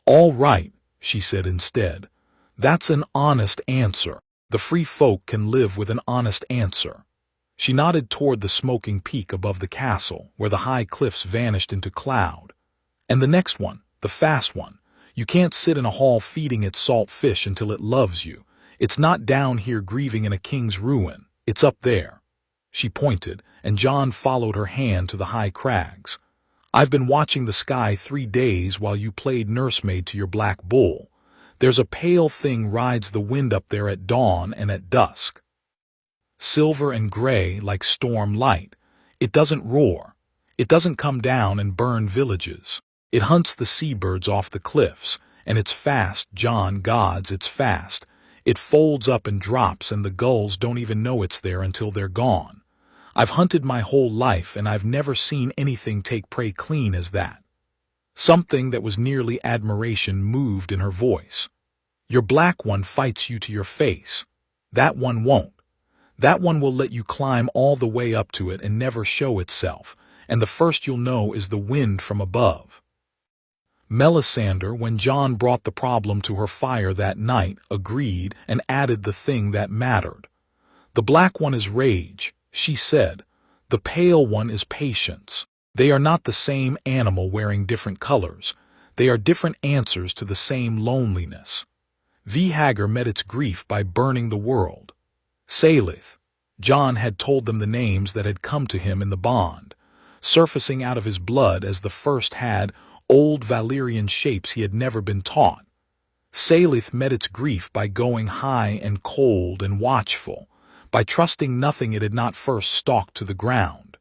"All right," she said instead. "That's an honest answer. The free folk can live with an honest answer." She nodded toward the smoking peak above the castle, where the high cliffs vanished into cloud. "And the next one, the fast one. You can't sit in a hall feeding it salt fish until it loves you. It's not down here grieving in a king's ruin. It's up there." She pointed, and Jon followed her hand to the high crags. "I've been watching the sky 3 days while you played nursemaid to your black bull. There's a pale thing rides the wind up there at dawn and at dusk. Silver and gray like storm light. It doesn't roar. It doesn't come down and burn villages. It hunts the seabirds off the cliffs, and it's fast, Jon, gods, it's fast. It folds up and drops, and the gulls don't even know it's there until they're gone. I've hunted my whole life, and I've never seen anything take prey clean as that." Something that was nearly admiration moved in her voice. "Your black one fights you to your face. That one won't. That one will let you climb all the way up to it and never show itself, and the first you'll know is the wind from above." Melisandre, when Jon brought the problem to her fire that night, agreed and added the thing that mattered. "The black one is rage," she said. "The pale one is patience. They are not the same animal wearing different colors. They are different answers to the same loneliness. Hagar met its grief by burning the world. Salith." Jon had told them the names that had come to him in the bond, surfacing out of his blood as the first had old Valyrian shapes he had never been taught. Salith met its grief by going high and cold and watchful, by trusting nothing it had not first stalked to the ground.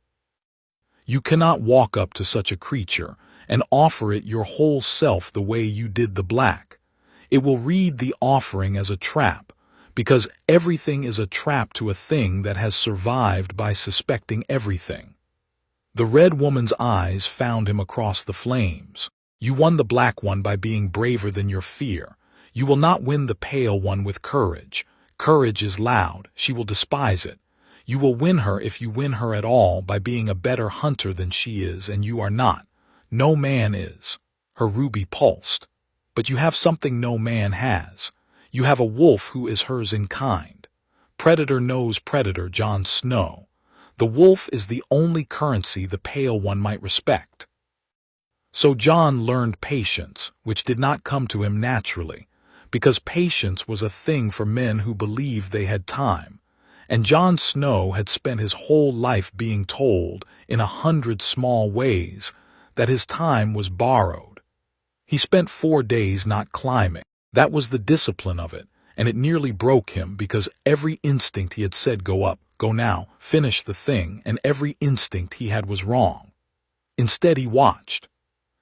You cannot walk up to such a creature and offer it your whole self the way you did the black. It will read the offering as a trap, because everything is a trap to a thing that has survived by suspecting everything. The red woman's eyes found him across the flames. "You won the black one by being braver than your fear. You will not win the pale one with courage. Courage is loud. She will despise it. You will win her, if you win her at all, by being a better hunter than she is, and you are not. No man is." Her ruby pulsed. "But you have something no man has. You have a wolf who is hers in kind. Predator knows predator, Jon Snow. The wolf is the only currency the pale one might respect." So Jon learned patience, which did not come to him naturally, because patience was a thing for men who believed they had time, and Jon Snow had spent his whole life being told, in 100 small ways, that his time was borrowed. He spent 4 days not climbing. That was the discipline of it, and it nearly broke him because every instinct he had said go up, go now, finish the thing, and every instinct he had was wrong. Instead he watched.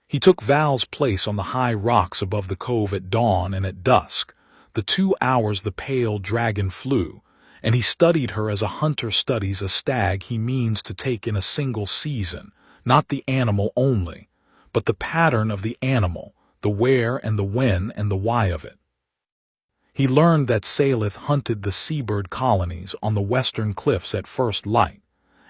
He took Val's place on the high rocks above the cove at dawn and at dusk, the 2 hours the pale dragon flew, and he studied her as a hunter studies a stag he means to take in a single season, not the animal only, but the pattern of the animal, the where and the when and the why of it. He learned that Salith hunted the seabird colonies on the western cliffs at first light,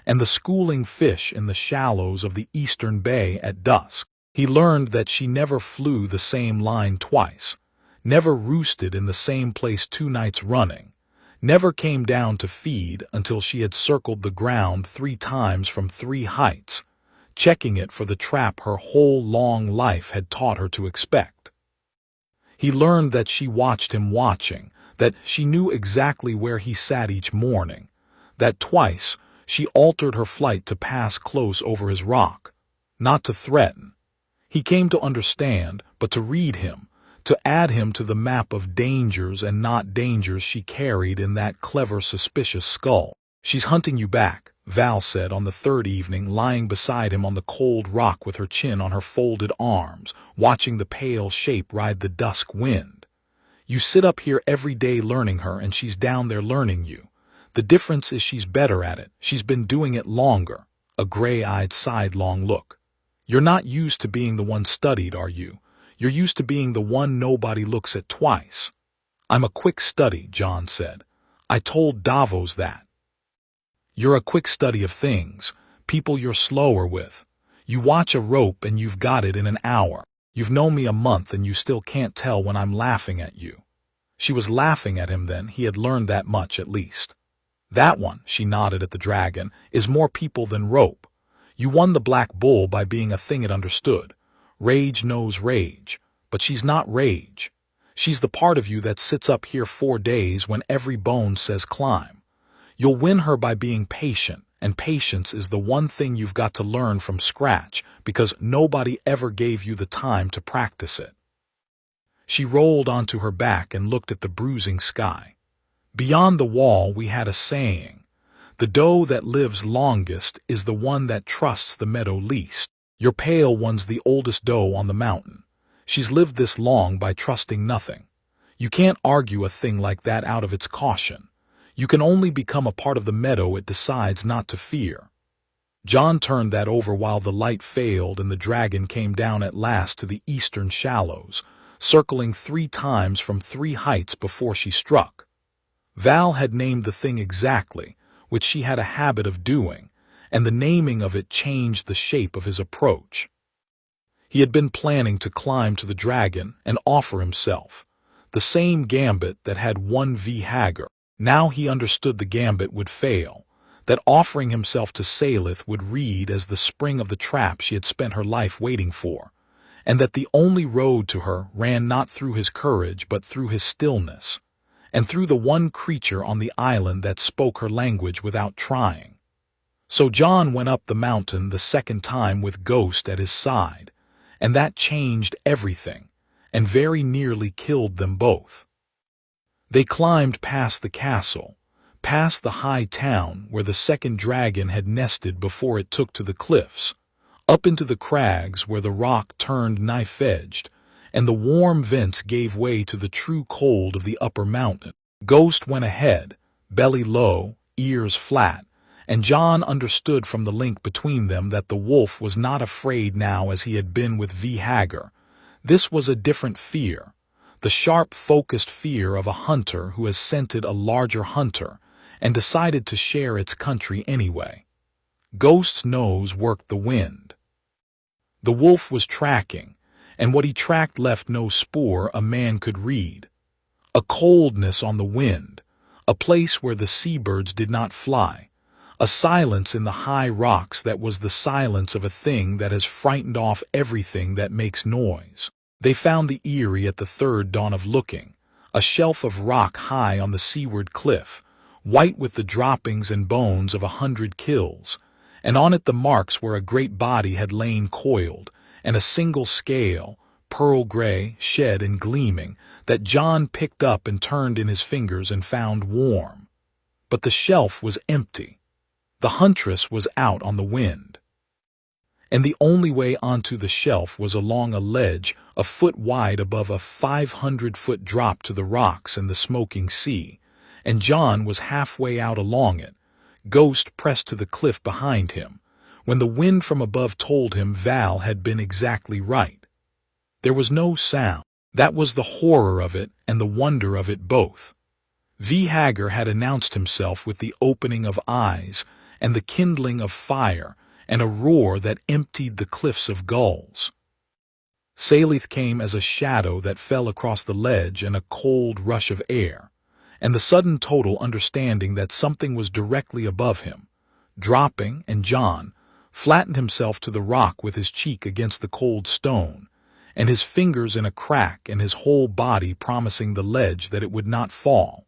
and the schooling fish in the shallows of the eastern bay at dusk. He learned that she never flew the same line twice, never roosted in the same place 2 nights running, never came down to feed until she had circled the ground 3 times from 3 heights, checking it for the trap her whole long life had taught her to expect. He learned that she watched him watching, that she knew exactly where he sat each morning, that twice she altered her flight to pass close over his rock, not to threaten. He came to understand, but to read him, to add him to the map of dangers and not dangers she carried in that clever, suspicious skull. "She's hunting you back," Val said on the 3rd evening, lying beside him on the cold rock with her chin on her folded arms, watching the pale shape ride the dusk wind. "You sit up here every day learning her, and she's down there learning you. The difference is she's better at it. She's been doing it longer." A gray-eyed sidelong look. "You're not used to being the one studied, are you? You're used to being the one nobody looks at twice." "I'm a quick study," Jon said. "I told Davos that." "You're a quick study of things, people you're slower with. You watch a rope and you've got it in an hour. You've known me a month and you still can't tell when I'm laughing at you." She was laughing at him then. He had learned that much at least. "That one," she nodded at the dragon, "is more people than rope. You won the Black Bull by being a thing it understood. Rage knows rage, but she's not rage. She's the part of you that sits up here 4 days when every bone says climb. You'll win her by being patient, and patience is the one thing you've got to learn from scratch because nobody ever gave you the time to practice it." She rolled onto her back and looked at the bruising sky. "Beyond the wall we had a saying. The doe that lives longest is the one that trusts the meadow least. Your pale one's the oldest doe on the mountain. She's lived this long by trusting nothing. You can't argue a thing like that out of its caution. You can only become a part of the meadow it decides not to fear." Jon turned that over while the light failed and the dragon came down at last to the eastern shallows, circling 3 times from 3 heights before she struck. Val had named the thing exactly, which she had a habit of doing, and the naming of it changed the shape of his approach. He had been planning to climb to the dragon and offer himself, the same gambit that had won Hagar. Now he understood the gambit would fail, that offering himself to Salith would read as the spring of the trap she had spent her life waiting for, and that the only road to her ran not through his courage but through his stillness, and through the one creature on the island that spoke her language without trying. So Jon went up the mountain the 2nd time with Ghost at his side, and that changed everything, and very nearly killed them both. They climbed past the castle, past the high town where the 2nd dragon had nested before it took to the cliffs, up into the crags where the rock turned knife-edged, and the warm vents gave way to the true cold of the upper mountain. Ghost went ahead, belly low, ears flat, and Jon understood from the link between them that the wolf was not afraid now as he had been with Hagar. This was a different fear, the sharp, focused fear of a hunter who has scented a larger hunter and decided to share its country anyway. Ghost's nose worked the wind. The wolf was tracking, and what he tracked left no spoor a man could read. A coldness on the wind, a place where the seabirds did not fly, a silence in the high rocks that was the silence of a thing that has frightened off everything that makes noise. They found the eyrie at the 3rd dawn of looking, a shelf of rock high on the seaward cliff, white with the droppings and bones of 100 kills, and on it the marks where a great body had lain coiled, and a single scale, pearl gray, shed and gleaming, that Jon picked up and turned in his fingers and found warm. But the shelf was empty. The huntress was out on the wind. And the only way onto the shelf was along a ledge a foot wide above a 500-foot drop to the rocks and the smoking sea, and Jon was halfway out along it, Ghost pressed to the cliff behind him, when the wind from above told him Val had been exactly right. There was no sound. That was the horror of it and the wonder of it both. Hagar had announced himself with the opening of eyes and the kindling of fire and a roar that emptied the cliffs of gulls. Salith came as a shadow that fell across the ledge and a cold rush of air, and the sudden total understanding that something was directly above him, dropping, and Jon flattened himself to the rock with his cheek against the cold stone, and his fingers in a crack and his whole body promising the ledge that it would not fall,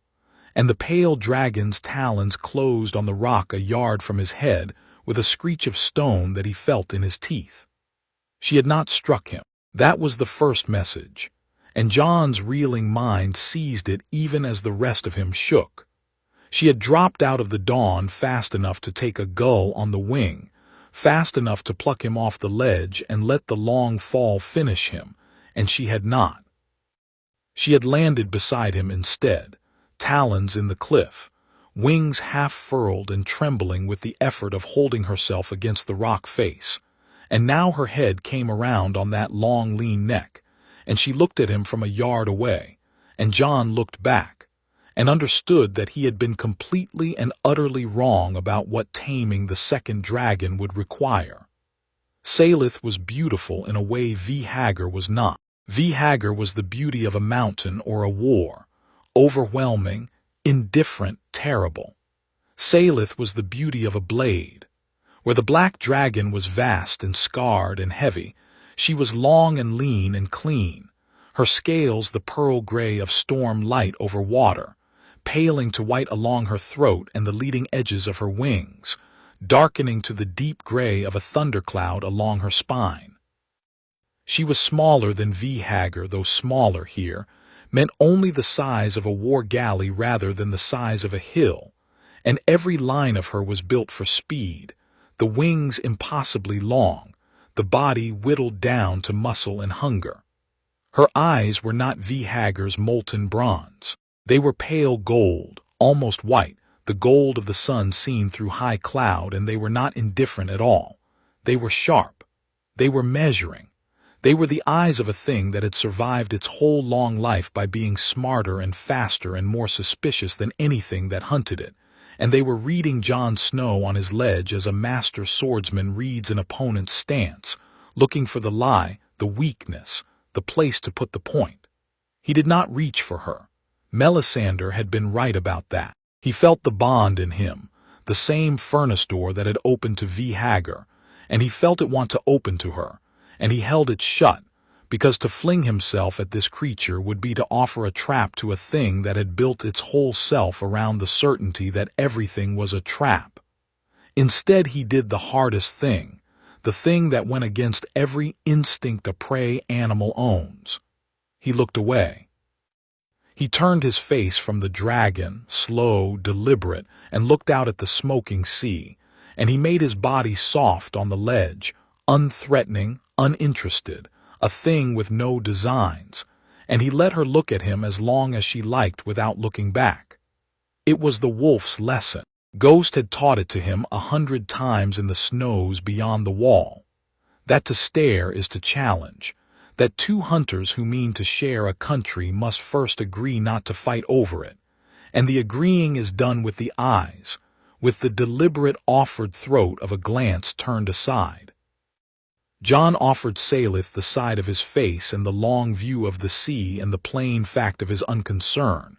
and the pale dragon's talons closed on the rock a yard from his head with a screech of stone that he felt in his teeth. She had not struck him. That was the first message, and Jon's reeling mind seized it even as the rest of him shook. She had dropped out of the dawn fast enough to take a gull on the wing, fast enough to pluck him off the ledge and let the long fall finish him, and she had not. She had landed beside him instead, talons in the cliff, wings half furled and trembling with the effort of holding herself against the rock face, and now her head came around on that long lean neck, and she looked at him from a yard away, and Jon looked back, and understood that he had been completely and utterly wrong about what taming the second dragon would require. Salith was beautiful in a way Hagar was not. Hagar was the beauty of a mountain or a war, overwhelming, indifferent, terrible. Salith was the beauty of a blade. Where the black dragon was vast and scarred and heavy, she was long and lean and clean, her scales the pearl gray of storm light over water, paling to white along her throat and the leading edges of her wings, darkening to the deep gray of a thundercloud along her spine. She was smaller than Hagar, though smaller here meant only the size of a war galley rather than the size of a hill, and every line of her was built for speed, the wings impossibly long, the body whittled down to muscle and hunger. Her eyes were not Hagar's molten bronze. They were pale gold, almost white, the gold of the sun seen through high cloud, and they were not indifferent at all. They were sharp. They were measuring. They were the eyes of a thing that had survived its whole long life by being smarter and faster and more suspicious than anything that hunted it, and they were reading Jon Snow on his ledge as a master swordsman reads an opponent's stance, looking for the lie, the weakness, the place to put the point. He did not reach for her. Melisandre had been right about that. He felt the bond in him, the same furnace door that had opened to Hagar, and he felt it want to open to her, and he held it shut, because to fling himself at this creature would be to offer a trap to a thing that had built its whole self around the certainty that everything was a trap. Instead, he did the hardest thing, the thing that went against every instinct a prey animal owns. He looked away. He turned his face from the dragon, slow, deliberate, and looked out at the smoking sea, and he made his body soft on the ledge, unthreatening, uninterested, a thing with no designs, and he let her look at him as long as she liked without looking back. It was the wolf's lesson. Ghost had taught it to him 100 times in the snows beyond the wall. That to stare is to challenge, that two hunters who mean to share a country must first agree not to fight over it, and the agreeing is done with the eyes, with the deliberate offered throat of a glance turned aside. Jon offered Salith the side of his face and the long view of the sea and the plain fact of his unconcern,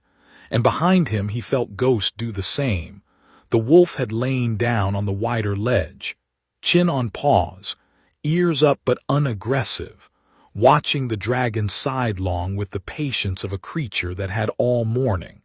and behind him he felt Ghost do the same. The wolf had lain down on the wider ledge, chin on paws, ears up but unaggressive, watching the dragon sidelong with the patience of a creature that had all morning.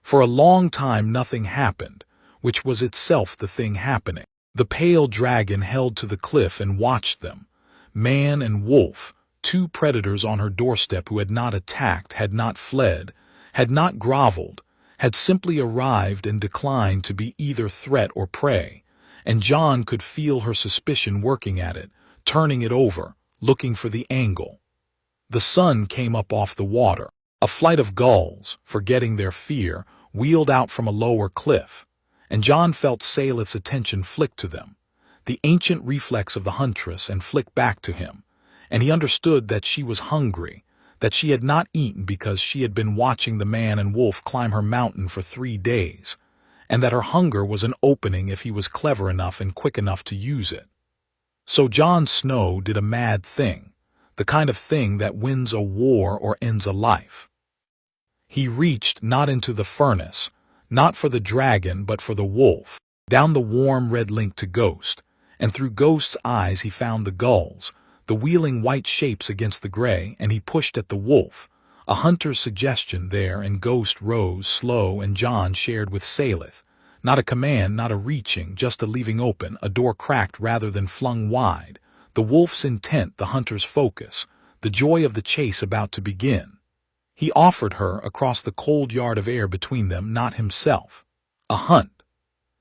For a long time nothing happened, which was itself the thing happening. The pale dragon held to the cliff and watched them. Man and wolf, two predators on her doorstep who had not attacked, had not fled, had not groveled, had simply arrived and declined to be either threat or prey, and Jon could feel her suspicion working at it, turning it over, looking for the angle. The sun came up off the water. A flight of gulls, forgetting their fear, wheeled out from a lower cliff, and Jon felt Salith's attention flick to them, the ancient reflex of the huntress, and flick back to him, and he understood that she was hungry, that she had not eaten because she had been watching the man and wolf climb her mountain for 3 days, and that her hunger was an opening if he was clever enough and quick enough to use it. So Jon Snow did a mad thing, the kind of thing that wins a war or ends a life. He reached not into the furnace, not for the dragon but for the wolf, down the warm red link to Ghost, and through Ghost's eyes he found the gulls, the wheeling white shapes against the gray, and he pushed at the wolf, a hunter's suggestion there, and Ghost rose slow, and Jon shared with Salith. Not a command, not a reaching, just a leaving open, a door cracked rather than flung wide, the wolf's intent, the hunter's focus, the joy of the chase about to begin. He offered her, across the cold yard of air between them, not himself. A hunt.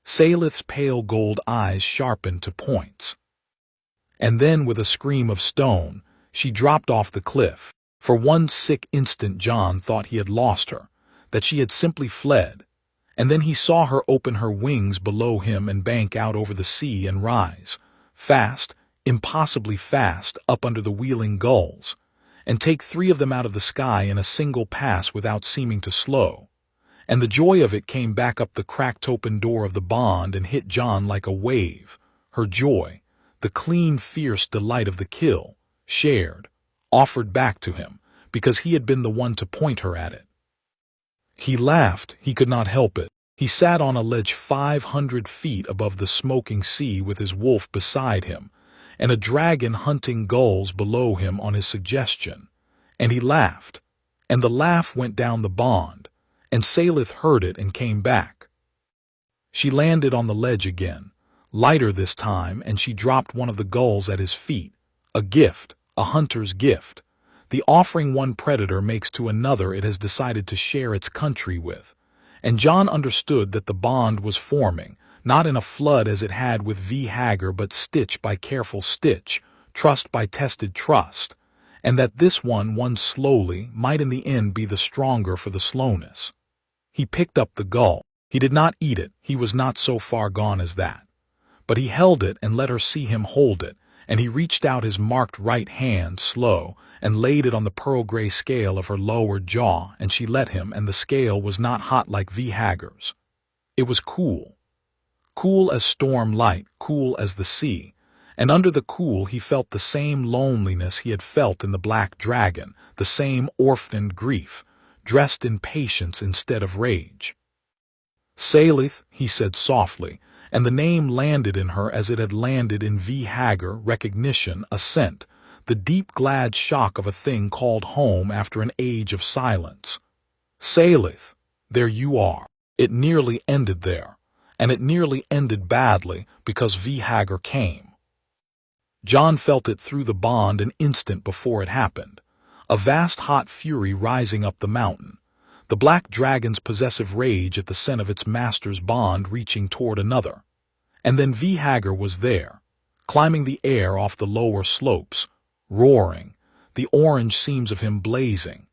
Salith's pale gold eyes sharpened to points. And then, with a scream of stone, she dropped off the cliff. For one sick instant Jon thought he had lost her, that she had simply fled. And then he saw her open her wings below him and bank out over the sea and rise, fast, impossibly fast, up under the wheeling gulls, and take 3 of them out of the sky in a single pass without seeming to slow. And the joy of it came back up the cracked open door of the bond and hit Jon like a wave. Her joy, the clean, fierce delight of the kill, shared, offered back to him, because he had been the one to point her at it. He laughed, he could not help it. He sat on a ledge 500 feet above the smoking sea with his wolf beside him, and a dragon hunting gulls below him on his suggestion. And he laughed, and the laugh went down the bond, and Salith heard it and came back. She landed on the ledge again, lighter this time, and she dropped one of the gulls at his feet, a gift, a hunter's gift, the offering one predator makes to another it has decided to share its country with. And Jon understood that the bond was forming, not in a flood as it had with V. Hagar, but stitch by careful stitch, trust by tested trust, and that this one, won slowly, might in the end be the stronger for the slowness. He picked up the gull. He did not eat it, he was not so far gone as that. But he held it and let her see him hold it, and he reached out his marked right hand, slow, and laid it on the pearl-gray scale of her lower jaw, and she let him, and the scale was not hot like V. Hagar's. It was cool. Cool as storm light, cool as the sea, and under the cool he felt the same loneliness he had felt in the Black Dragon, the same orphaned grief, dressed in patience instead of rage. Salith, he said softly, and the name landed in her as it had landed in V. Hagar, recognition, assent, the deep glad shock of a thing called home after an age of silence. Salith, there you are. It nearly ended there, and it nearly ended badly because V. Hagar came. Jon felt it through the bond an instant before it happened, a vast hot fury rising up the mountain, the black dragon's possessive rage at the scent of its master's bond reaching toward another. And then V. Hagar was there, climbing the air off the lower slopes, roaring, the orange seams of him blazing,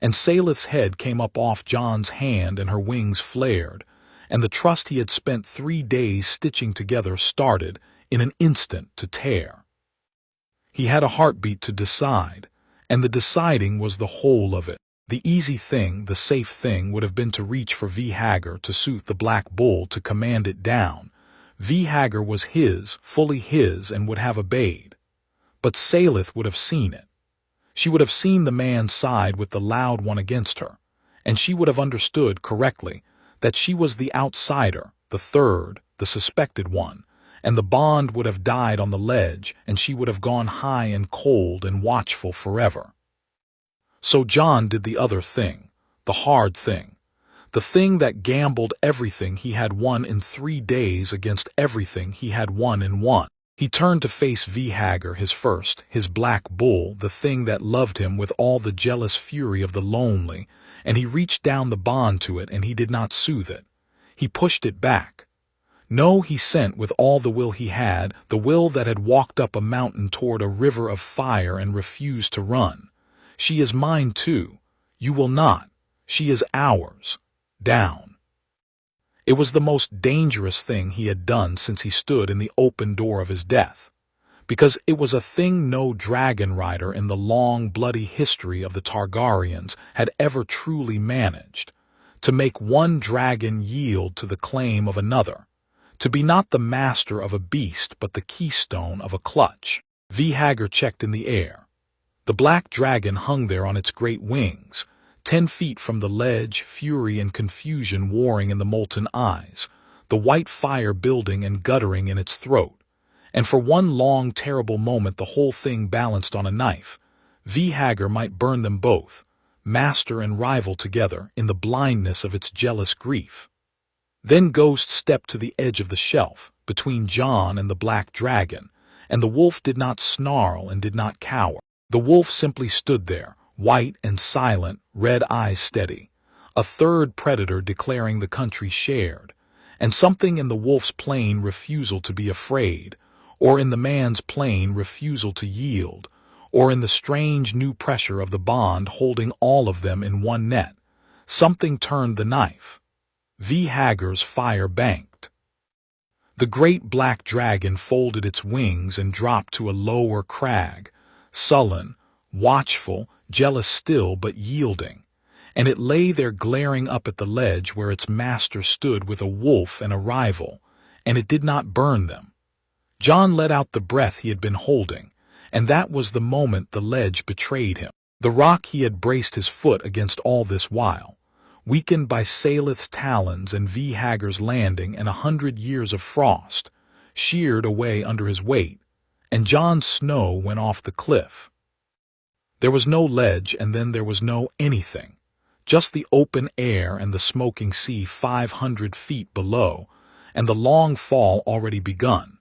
and Salith's head came up off Jon's hand and her wings flared, and the trust he had spent 3 days stitching together started, in an instant, to tear. He had a heartbeat to decide, and the deciding was the whole of it. The easy thing, the safe thing, would have been to reach for V. Hagar, to soothe the black bull, to command it down. V. Hagar was his, fully his, and would have obeyed. But Salith would have seen it. She would have seen the man's side with the loud one against her, and she would have understood correctly that she was the outsider, the third, the suspected one, and the bond would have died on the ledge, and she would have gone high and cold and watchful forever. So Jon did the other thing, the hard thing, the thing that gambled everything he had won in 3 days against everything he had won in 1. He turned to face V. Hagar, his first, his black bull, the thing that loved him with all the jealous fury of the lonely, and he reached down the bond to it, and he did not soothe it. He pushed it back. No, he sent with all the will he had, the will that had walked up a mountain toward a river of fire and refused to run. She is mine too. You will not. She is ours. Down. It was the most dangerous thing he had done since he stood in the open door of his death, because it was a thing no dragon rider in the long, bloody history of the Targaryens had ever truly managed, to make one dragon yield to the claim of another, to be not the master of a beast but the keystone of a clutch. V. Hagar checked in the air. The black dragon hung there on its great wings, 10 feet from the ledge, fury and confusion warring in the molten eyes, the white fire building and guttering in its throat. And for one long, terrible moment the whole thing balanced on a knife. Hagar might burn them both, master and rival together, in the blindness of its jealous grief. Then Ghost stepped to the edge of the shelf, between Jon and the black dragon, and the wolf did not snarl and did not cower. The wolf simply stood there, white and silent, red eyes steady, a third predator declaring the country shared, and something in the wolf's plain refusal to be afraid, or in the man's plain refusal to yield, or in the strange new pressure of the bond holding all of them in one net. Something turned the knife. Hagar's fire banked. The great black dragon folded its wings and dropped to a lower crag, sullen, watchful, jealous still but yielding, and it lay there glaring up at the ledge where its master stood with a wolf and a rival, and it did not burn them. Jon let out the breath he had been holding, and that was the moment the ledge betrayed him. The rock he had braced his foot against all this while, weakened by Salith's talons and Hagar's landing and 100 years of frost, sheared away under his weight, and Jon Snow went off the cliff. There was no ledge, and then there was no anything, just the open air and the smoking sea 500 feet below, and the long fall already begun.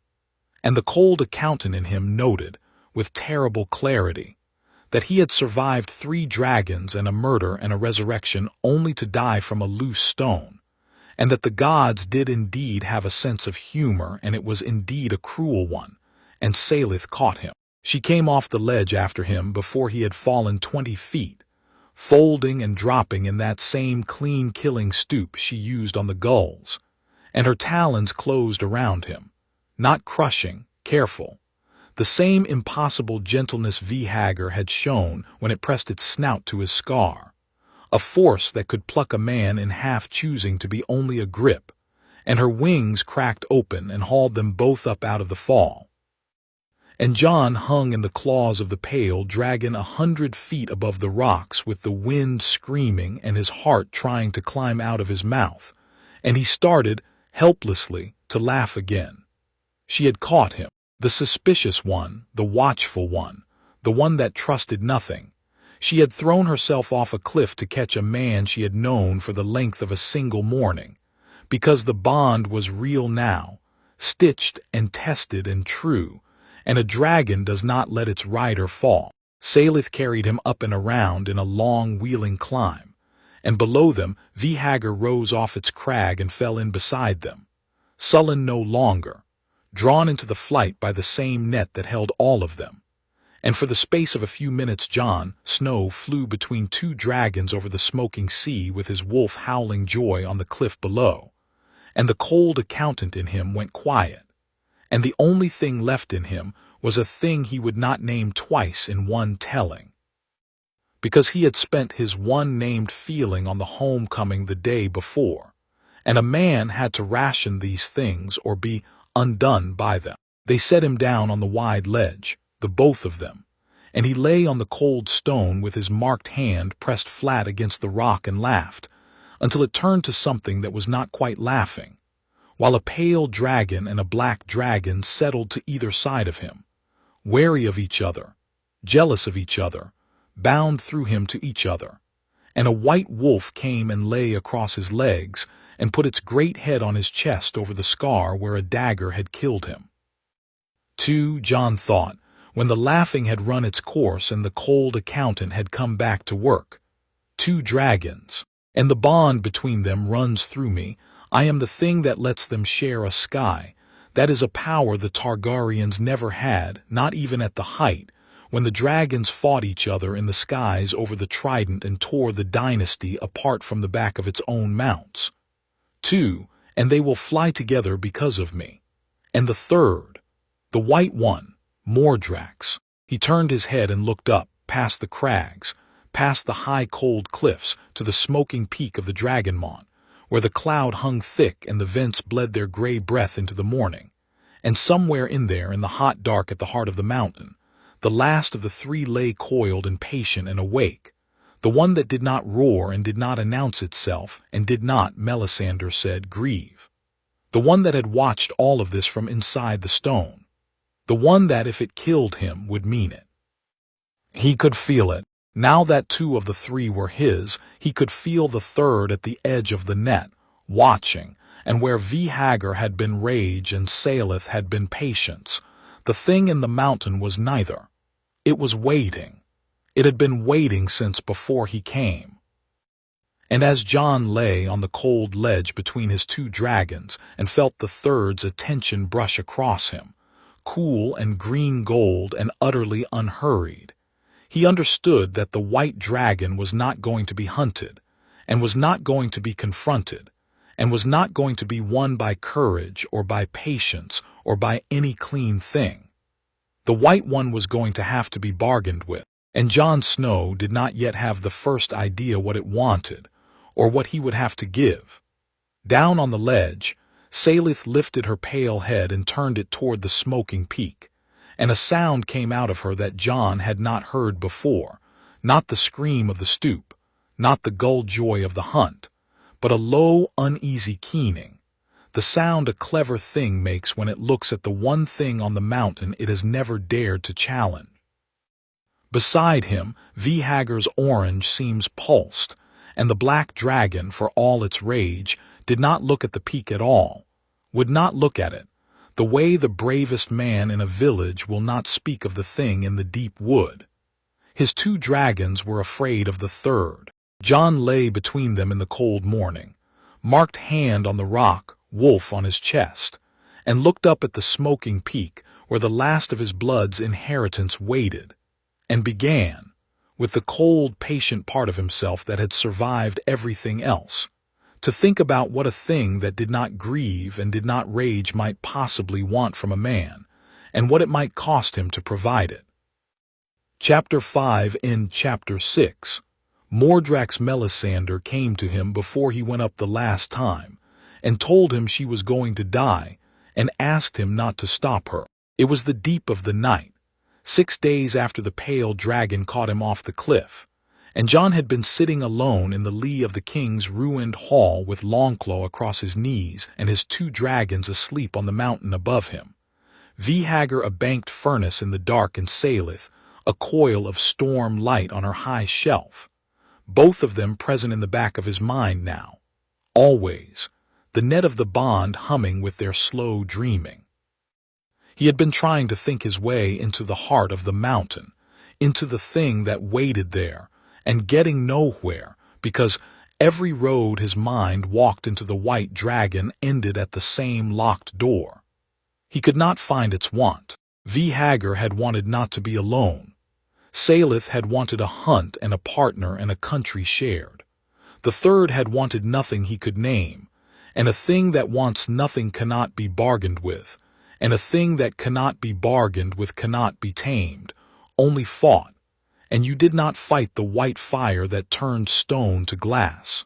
And the cold accountant in him noted, with terrible clarity, that he had survived 3 dragons and a murder and a resurrection only to die from a loose stone, and that the gods did indeed have a sense of humor, and it was indeed a cruel one, and Salith caught him. She came off the ledge after him before he had fallen 20 feet, folding and dropping in that same clean killing stoop she used on the gulls, and her talons closed around him, not crushing, careful, the same impossible gentleness Hagar had shown when it pressed its snout to his scar, a force that could pluck a man in half choosing to be only a grip, and her wings cracked open and hauled them both up out of the fall. And Jon hung in the claws of the pale dragon 100 feet above the rocks with the wind screaming and his heart trying to climb out of his mouth, and he started, helplessly, to laugh again. She had caught him. The suspicious one, the watchful one, the one that trusted nothing. She had thrown herself off a cliff to catch a man she had known for the length of a single morning, because the bond was real now, stitched and tested and true, and a dragon does not let its rider fall. Salith carried him up and around in a long wheeling climb, and below them Hagar rose off its crag and fell in beside them, sullen no longer, drawn into the flight by the same net that held all of them. And for the space of a few minutes Jon Snow flew between 2 dragons over the smoking sea with his wolf howling joy on the cliff below, and the cold accountant in him went quiet, and the only thing left in him was a thing he would not name twice in one telling, because he had spent his one named feeling on the homecoming the day before, and a man had to ration these things or be undone by them. They set him down on the wide ledge, the both of them, and he lay on the cold stone with his marked hand pressed flat against the rock and laughed, until it turned to something that was not quite laughing, while a pale dragon and a black dragon settled to either side of him, wary of each other, jealous of each other, bound through him to each other, and a white wolf came and lay across his legs and put its great head on his chest over the scar where a dagger had killed him. 2, Jon thought, when the laughing had run its course and the cold accountant had come back to work. 2 dragons, and the bond between them runs through me. I am the thing that lets them share a sky. That is a power the Targaryens never had, not even at the height, when the dragons fought each other in the skies over the trident and tore the dynasty apart from the back of its own mounts. 2, and they will fly together because of me. And the third, the white one, Mordrax. He turned his head and looked up, past the crags, past the high cold cliffs, to the smoking peak of the Dragonmont, where the cloud hung thick and the vents bled their gray breath into the morning. And somewhere in there, in the hot dark at the heart of the mountain, the last of the 3 lay coiled and patient and awake, The one that did not roar and did not announce itself and did not, Melisandre said, grieve. The one that had watched all of this from inside the stone. The one that, if it killed him, would mean it. He could feel it. Now that two of the three were his, he could feel the third at the edge of the net, watching, and where Hagar had been rage and Saleth had been patience, the thing in the mountain was neither. It was waiting. It had been waiting since before he came. And as Jon lay on the cold ledge between his two dragons and felt the third's attention brush across him, cool and green gold and utterly unhurried, he understood that the white dragon was not going to be hunted, and was not going to be confronted, and was not going to be won by courage or by patience or by any clean thing. The white one was going to have to be bargained with, and Jon Snow did not yet have the first idea what it wanted, or what he would have to give. Down on the ledge, Saleth lifted her pale head and turned it toward the smoking peak, and a sound came out of her that Jon had not heard before, not the scream of the stoop, not the gull joy of the hunt, but a low, uneasy keening, the sound a clever thing makes when it looks at the one thing on the mountain it has never dared to challenge. Beside him, Hagar's orange seams pulsed, and the black dragon, for all its rage, did not look at the peak at all, would not look at it, the way the bravest man in a village will not speak of the thing in the deep wood. His two dragons were afraid of the third. Jon lay between them in the cold morning, marked hand on the rock, wolf on his chest, and looked up at the smoking peak where the last of his blood's inheritance waited, and began, with the cold, patient part of himself that had survived everything else, to think about what a thing that did not grieve and did not rage might possibly want from a man, and what it might cost him to provide it. Chapter 5. In Chapter 6, Mordrak's Melisandre came to him before he went up the last time, and told him she was going to die, and asked him not to stop her. It was the deep of the night, 6 days after the pale dragon caught him off the cliff, and Jon had been sitting alone in the lee of the king's ruined hall with Longclaw across his knees and his two dragons asleep on the mountain above him. Hagar a banked furnace in the dark, and Saleth a coil of storm light on her high shelf, both of them present in the back of his mind now, always, the net of the bond humming with their slow dreaming. He had been trying to think his way into the heart of the mountain, into the thing that waited there, and getting nowhere, because every road his mind walked into the white dragon ended at the same locked door. He could not find its want. Hagar had wanted not to be alone. Saleth had wanted a hunt and a partner and a country shared. The third had wanted nothing he could name, and a thing that wants nothing cannot be bargained with, and a thing that cannot be bargained with cannot be tamed, only fought, and you did not fight the white fire that turned stone to glass.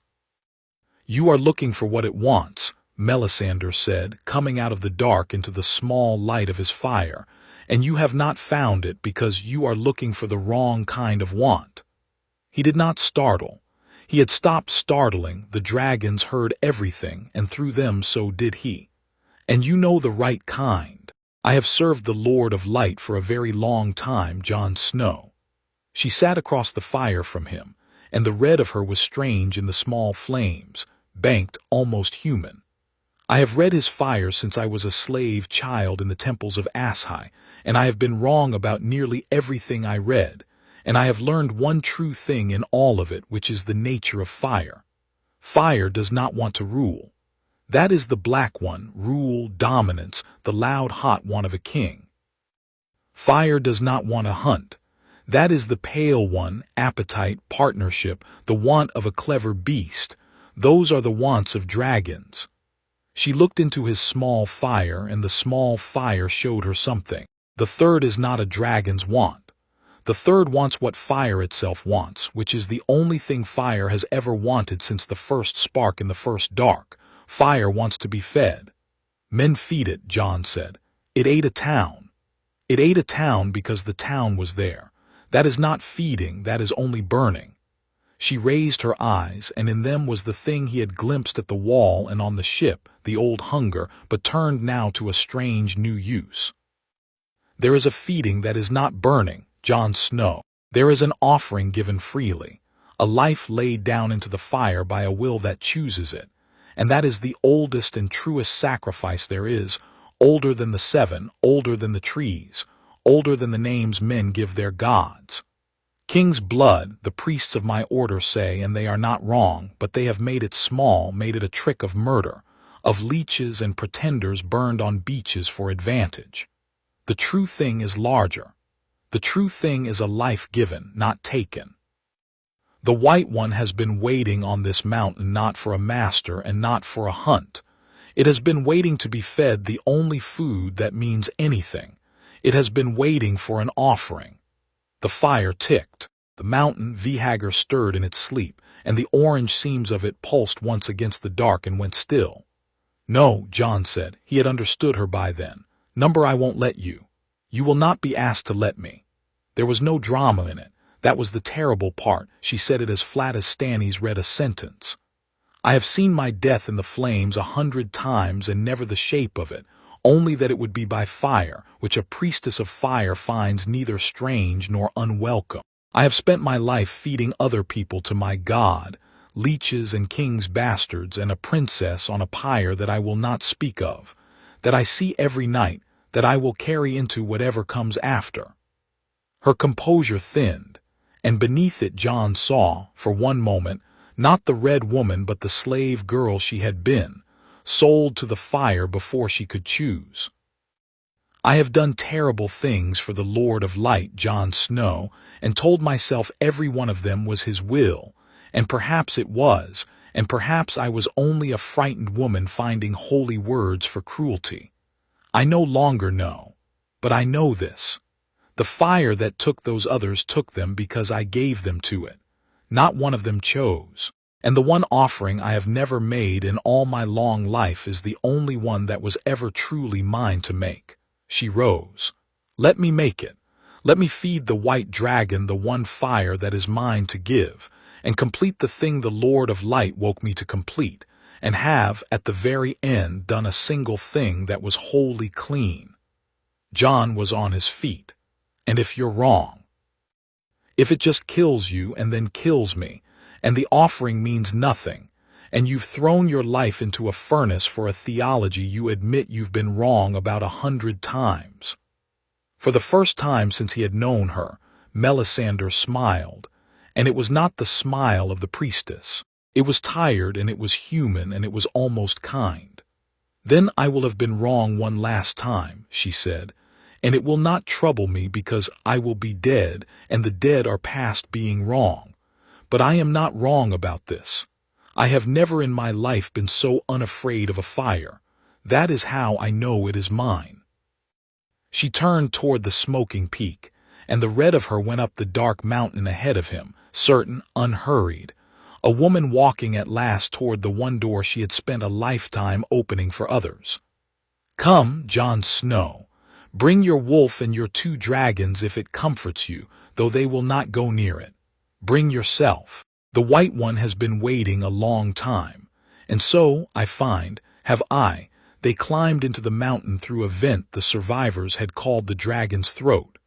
You are looking for what it wants, Melisandre said, coming out of the dark into the small light of his fire, and you have not found it because you are looking for the wrong kind of want. He did not startle. He had stopped startling. The dragons heard everything, and through them so did he. And you know the right kind. I have served the Lord of Light for a very long time, Jon Snow. She sat across the fire from him, and the red of her was strange in the small flames, banked, almost human. I have read his fire since I was a slave child in the temples of Ashai, and I have been wrong about nearly everything I read, and I have learned one true thing in all of it, which is the nature of fire. Fire does not want to rule. That is the black one, rule, dominance, the loud hot one of a king. Fire does not want to hunt. That is the pale one, appetite, partnership, the want of a clever beast. Those are the wants of dragons. She looked into his small fire, and the small fire showed her something. The third is not a dragon's want. The third wants what fire itself wants, which is the only thing fire has ever wanted since the first spark in the first dark. Fire wants to be fed. Men feed it, Jon said. It ate a town. It ate a town because the town was there. That is not feeding, that is only burning. She raised her eyes, and in them was the thing he had glimpsed at the wall and on the ship, the old hunger, but turned now to a strange new use. There is a feeding that is not burning, Jon Snow. There is an offering given freely, a life laid down into the fire by a will that chooses it, and that is the oldest and truest sacrifice there is, older than the seven, older than the trees, older than the names men give their gods. King's blood, the priests of my order say, and they are not wrong, but they have made it small, made it a trick of murder, of leeches and pretenders burned on beaches for advantage. The true thing is larger. The true thing is a life given, not taken. The White One has been waiting on this mountain not for a master and not for a hunt. It has been waiting to be fed the only food that means anything. It has been waiting for an offering. The fire ticked. The mountain Vhagar stirred in its sleep, and the orange seams of it pulsed once against the dark and went still. "No," Jon said. He had understood her by then. "Number, I won't let you. You will not be asked to let me." There was no drama in it. That was the terrible part. She said it as flat as Stannis read a sentence. "I have seen my death in the flames 100 times and never the shape of it, only that it would be by fire, which a priestess of fire finds neither strange nor unwelcome. I have spent my life feeding other people to my god, leeches and king's bastards and a princess on a pyre that I will not speak of, that I see every night, that I will carry into whatever comes after." Her composure thinned, and beneath it Jon saw, for one moment, not the red woman but the slave girl she had been, sold to the fire before she could choose. "I have done terrible things for the Lord of Light, Jon Snow, and told myself every one of them was his will, and perhaps it was, and perhaps I was only a frightened woman finding holy words for cruelty. I no longer know, but I know this. The fire that took those others took them because I gave them to it. Not one of them chose. And the one offering I have never made in all my long life is the only one that was ever truly mine to make." She rose. "Let me make it. Let me feed the white dragon the one fire that is mine to give, and complete the thing the Lord of Light woke me to complete, and have, at the very end, done a single thing that was wholly clean." Jon was on his feet. "And if you're wrong? If it just kills you and then kills me, and the offering means nothing, and you've thrown your life into a furnace for a theology you admit you've been wrong about 100 times." For the first time since he had known her, Melisandre smiled, and it was not the smile of the priestess. It was tired, and it was human, and it was almost kind. "Then I will have been wrong one last time," she said, "and it will not trouble me because I will be dead, and the dead are past being wrong. But I am not wrong about this. I have never in my life been so unafraid of a fire. That is how I know it is mine." She turned toward the smoking peak, and the red of her went up the dark mountain ahead of him, certain, unhurried, a woman walking at last toward the one door she had spent a lifetime opening for others. "Come, Jon Snow, bring your wolf and your 2 dragons if it comforts you, though they will not go near it. Bring yourself. The White One has been waiting a long time, and so, I find, have I." They climbed into the mountain through a vent the survivors had called the dragon's throat,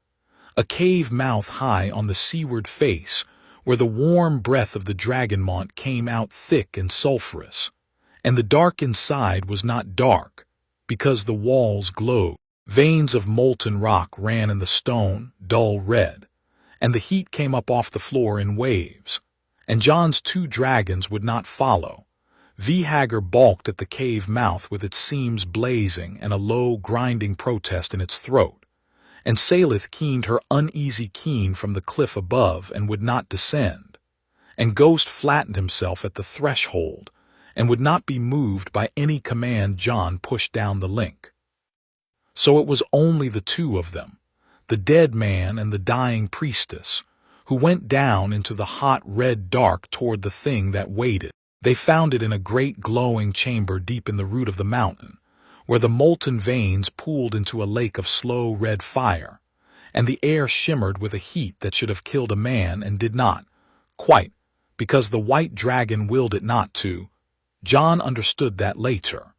a cave mouth high on the seaward face, where the warm breath of the dragonmont came out thick and sulphurous, and the dark inside was not dark, because the walls glowed. Veins of molten rock ran in the stone, dull red, and the heat came up off the floor in waves, and Jon's 2 dragons would not follow. Vhagar balked at the cave mouth with its seams blazing and a low, grinding protest in its throat, and Salith keened her uneasy keen from the cliff above and would not descend, and Ghost flattened himself at the threshold and would not be moved by any command Jon pushed down the link. So it was only the 2 of them, the dead man and the dying priestess, who went down into the hot red dark toward the thing that waited. They found it in a great glowing chamber deep in the root of the mountain, where the molten veins pooled into a lake of slow red fire, and the air shimmered with a heat that should have killed a man and did not, quite, because the white dragon willed it not to. Jon understood that later.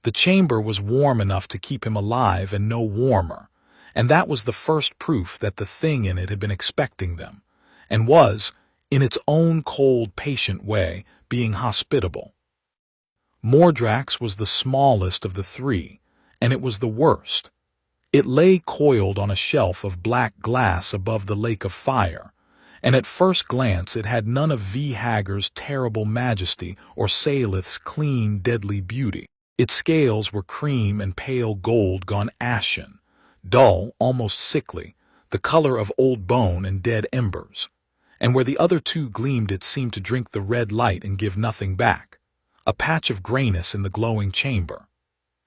The chamber was warm enough to keep him alive and no warmer, and that was the first proof that the thing in it had been expecting them, and was, in its own cold, patient way, being hospitable. Mordrax was the smallest of the three, and it was the worst. It lay coiled on a shelf of black glass above the lake of fire, and at first glance it had none of Hagar's terrible majesty or Salith's clean, deadly beauty. Its scales were cream and pale gold gone ashen, dull, almost sickly, the color of old bone and dead embers, and where the other two gleamed it seemed to drink the red light and give nothing back, a patch of grayness in the glowing chamber.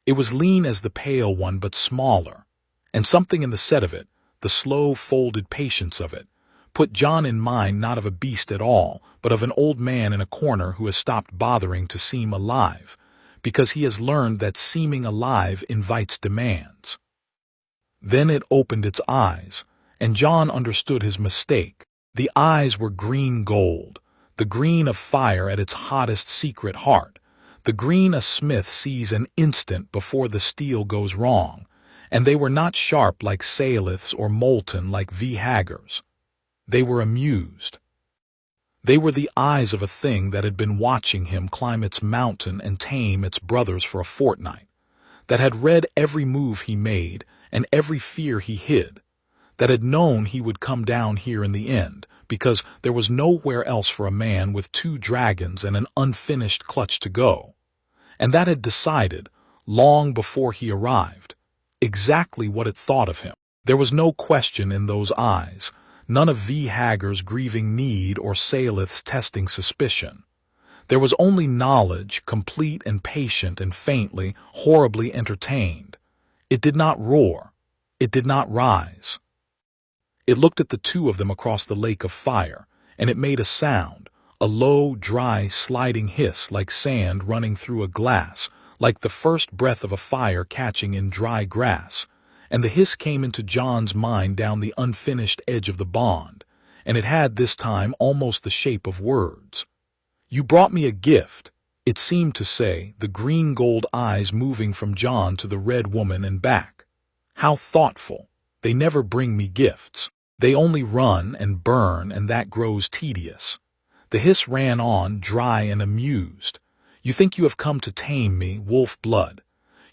It was lean as the pale one but smaller, and something in the set of it, the slow folded patience of it, put Jon in mind not of a beast at all, but of an old man in a corner who has stopped bothering to seem alive, because he has learned that seeming alive invites demands. Then it opened its eyes, and Jon understood his mistake. The eyes were green gold, the green of fire at its hottest secret heart, the green a smith sees an instant before the steel goes wrong, and they were not sharp like Salith's or molten like Hagar's. They were amused. They were the eyes of a thing that had been watching him climb its mountain and tame its brothers for a fortnight, that had read every move he made and every fear he hid, that had known he would come down here in the end, because there was nowhere else for a man with 2 dragons and an unfinished clutch to go, and that had decided, long before he arrived, exactly what it thought of him. There was no question in those eyes, none of Hagar's grieving need or Salith's testing suspicion. There was only knowledge, complete and patient and faintly, horribly entertained. It did not roar. It did not rise. It looked at the two of them across the lake of fire, and it made a sound, a low, dry, sliding hiss like sand running through a glass, like the first breath of a fire catching in dry grass, and the hiss came into Jon's mind down the unfinished edge of the bond, and it had this time almost the shape of words. "You brought me a gift," it seemed to say, the green gold eyes moving from Jon to the red woman and back. "How thoughtful. They never bring me gifts. They only run and burn, and that grows tedious." The hiss ran on, dry and amused. "You think you have come to tame me, wolf blood.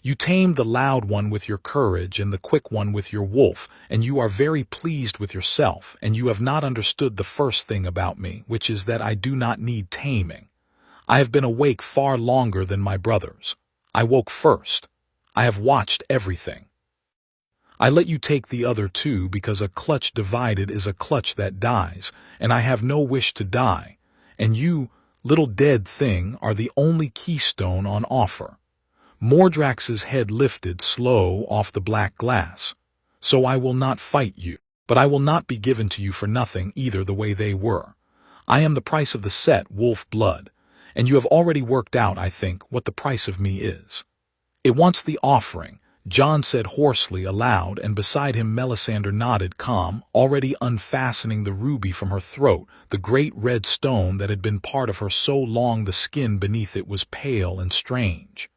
You tamed the loud one with your courage and the quick one with your wolf, and you are very pleased with yourself, and you have not understood the first thing about me, which is that I do not need taming. I have been awake far longer than my brothers. I woke first. I have watched everything. I let you take the other two because a clutch divided is a clutch that dies, and I have no wish to die, and you, little dead thing, are the only keystone on offer." Mordrax's head lifted slow off the black glass. "So I will not fight you, but I will not be given to you for nothing either the way they were. I am the price of the set, wolf blood, and you have already worked out, I think, what the price of me is." "It wants the offering," Jon said hoarsely aloud, and beside him Melisandre nodded calm, already unfastening the ruby from her throat, the great red stone that had been part of her so long the skin beneath it was pale and strange.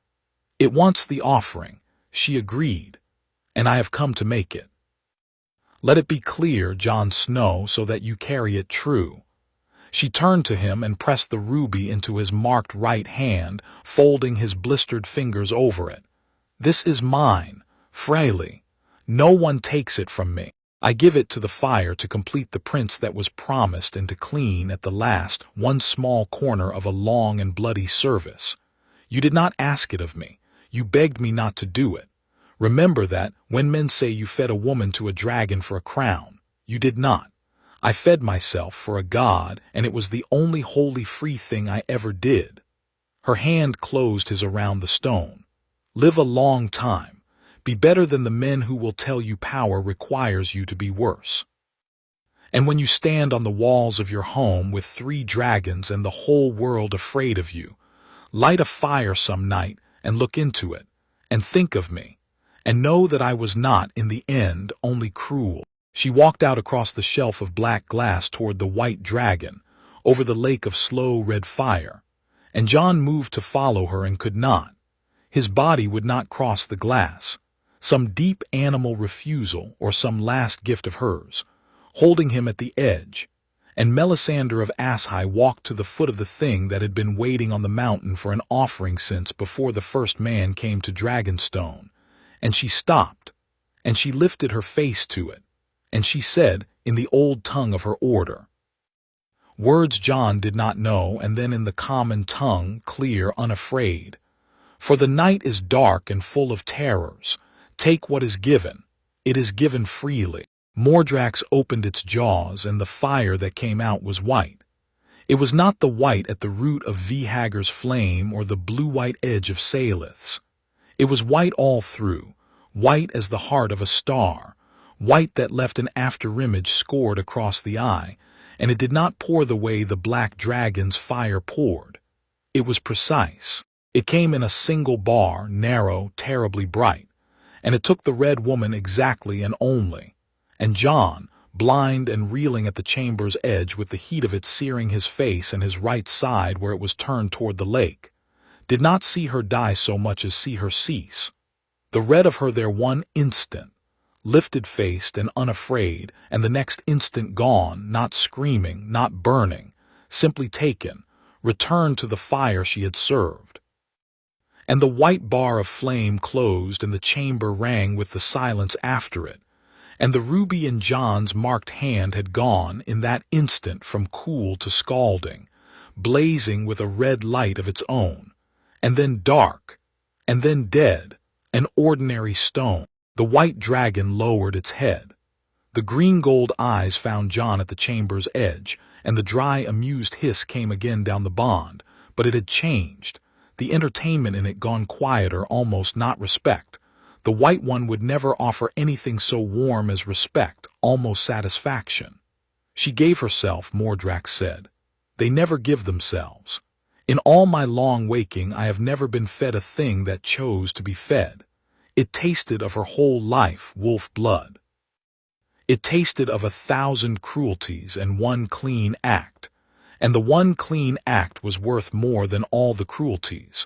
"It wants the offering," she agreed, "and I have come to make it. Let it be clear, Jon Snow, so that you carry it true." She turned to him and pressed the ruby into his marked right hand, folding his blistered fingers over it. "This is mine, Freyly. No one takes it from me. I give it to the fire to complete the prince that was promised and to clean, at the last, one small corner of a long and bloody service. You did not ask it of me. You begged me not to do it. Remember that, when men say you fed a woman to a dragon for a crown, you did not. I fed myself for a god, and it was the only wholly free thing I ever did." Her hand closed his around the stone. "Live a long time. Be better than the men who will tell you power requires you to be worse. And when you stand on the walls of your home with 3 dragons and the whole world afraid of you, light a fire some night and look into it, and think of me, and know that I was not, in the end, only cruel." She walked out across the shelf of black glass toward the white dragon, over the lake of slow red fire, and Jon moved to follow her and could not. His body would not cross the glass, some deep animal refusal or some last gift of hers, holding him at the edge, and Melisandre of Asshai walked to the foot of the thing that had been waiting on the mountain for an offering since before the first man came to Dragonstone, and she stopped, and she lifted her face to it, and she said, in the old tongue of her order, words Jon did not know, and then in the common tongue, clear, unafraid, "For the night is dark and full of terrors. Take what is given. It is given freely." Mordrax opened its jaws, and the fire that came out was white. It was not the white at the root of Vhagar's flame or the blue-white edge of Salith's. It was white all through, white as the heart of a star, white that left an afterimage scored across the eye, and it did not pour the way the black dragon's fire poured. It was precise. It came in a single bar, narrow, terribly bright, and it took the red woman exactly and only. And Jon, blind and reeling at the chamber's edge with the heat of it searing his face and his right side where it was turned toward the lake, did not see her die so much as see her cease. The red of her there one instant, lifted-faced and unafraid, and the next instant gone, not screaming, not burning, simply taken, returned to the fire she had served. And the white bar of flame closed, and the chamber rang with the silence after it, and the ruby in Jon's marked hand had gone in that instant from cool to scalding, blazing with a red light of its own, and then dark, and then dead, an ordinary stone. The white dragon lowered its head. The green-gold eyes found Jon at the chamber's edge, and the dry, amused hiss came again down the bond, but it had changed. The entertainment in it gone quieter, almost not respect. The white one would never offer anything so warm as respect, almost satisfaction. She gave herself, Mordrax said. They never give themselves. In all my long waking I have never been fed a thing that chose to be fed. It tasted of her whole life, wolf blood. It tasted of 1,000 cruelties and one clean act, and the one clean act was worth more than all the cruelties,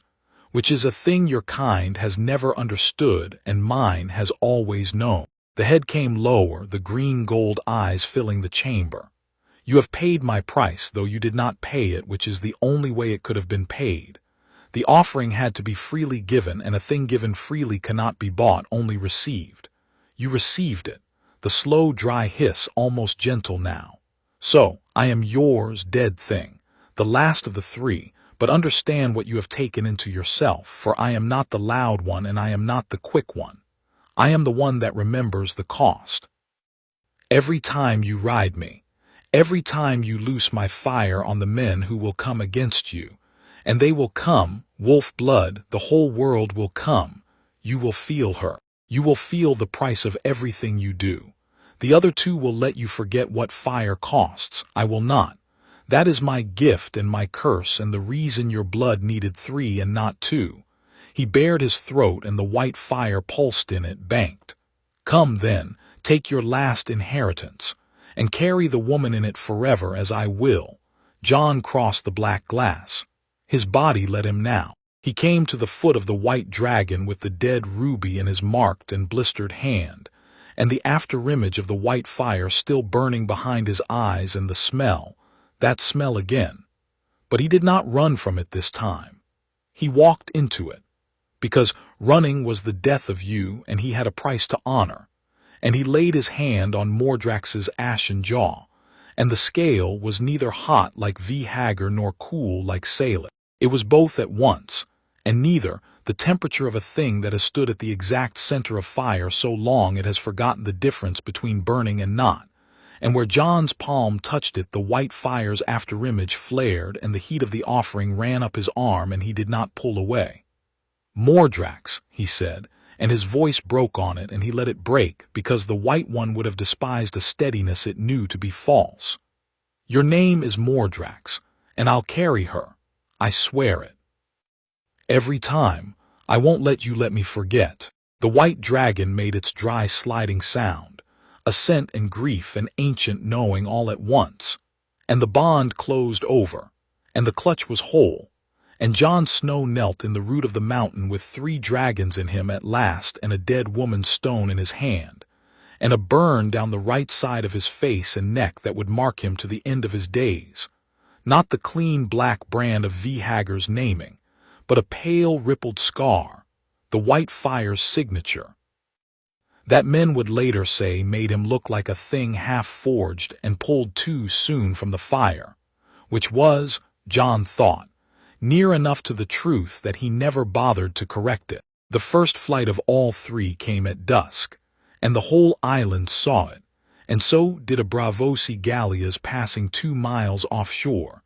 which is a thing your kind has never understood and mine has always known. The head came lower, the green-gold eyes filling the chamber. You have paid my price, though you did not pay it, which is the only way it could have been paid. The offering had to be freely given, and a thing given freely cannot be bought, only received. You received it, the slow, dry hiss, almost gentle now. So, I am yours, dead thing, the last of the three, but understand what you have taken into yourself, for I am not the loud one and I am not the quick one. I am the one that remembers the cost. Every time you ride me, every time you loose my fire on the men who will come against you, and they will come, wolf blood, the whole world will come, you will feel her. You will feel the price of everything you do. The other two will let you forget what fire costs. I will not. That is my gift and my curse, and the reason your blood needed 3 and not 2. He bared his throat, and the white fire pulsed in it, banked. Come then, take your last inheritance, and carry the woman in it forever as I will. Jon crossed the black glass. His body led him now. He came to the foot of the white dragon with the dead ruby in his marked and blistered hand, and the afterimage of the white fire still burning behind his eyes, and the smell, that smell again. But he did not run from it this time. He walked into it, because running was the death of you, and he had a price to honor. And he laid his hand on Mordrax's ashen jaw, and the scale was neither hot like Vhagar nor cool like Salith. It was both at once, and neither, the temperature of a thing that has stood at the exact center of fire so long it has forgotten the difference between burning and not, and where Jon's palm touched it the white fire's afterimage flared and the heat of the offering ran up his arm and he did not pull away. Mordrax, he said, and his voice broke on it and he let it break because the white one would have despised a steadiness it knew to be false. Your name is Mordrax, and I'll carry her. I swear it. Every time, I won't let you let me forget. The white dragon made its dry sliding sound, assent and grief and ancient knowing all at once, and the bond closed over, and the clutch was whole, and Jon Snow knelt in the root of the mountain with 3 dragons in him at last and a dead woman's stone in his hand, and a burn down the right side of his face and neck that would mark him to the end of his days, not the clean black brand of Vhagar's naming, but a pale rippled scar, the white fire's signature, that men would later say made him look like a thing half forged and pulled too soon from the fire, which was, Jon thought, near enough to the truth that he never bothered to correct it. The first flight of all 3 came at dusk, and the whole island saw it, and so did a Braavosi galleass passing 2 miles offshore,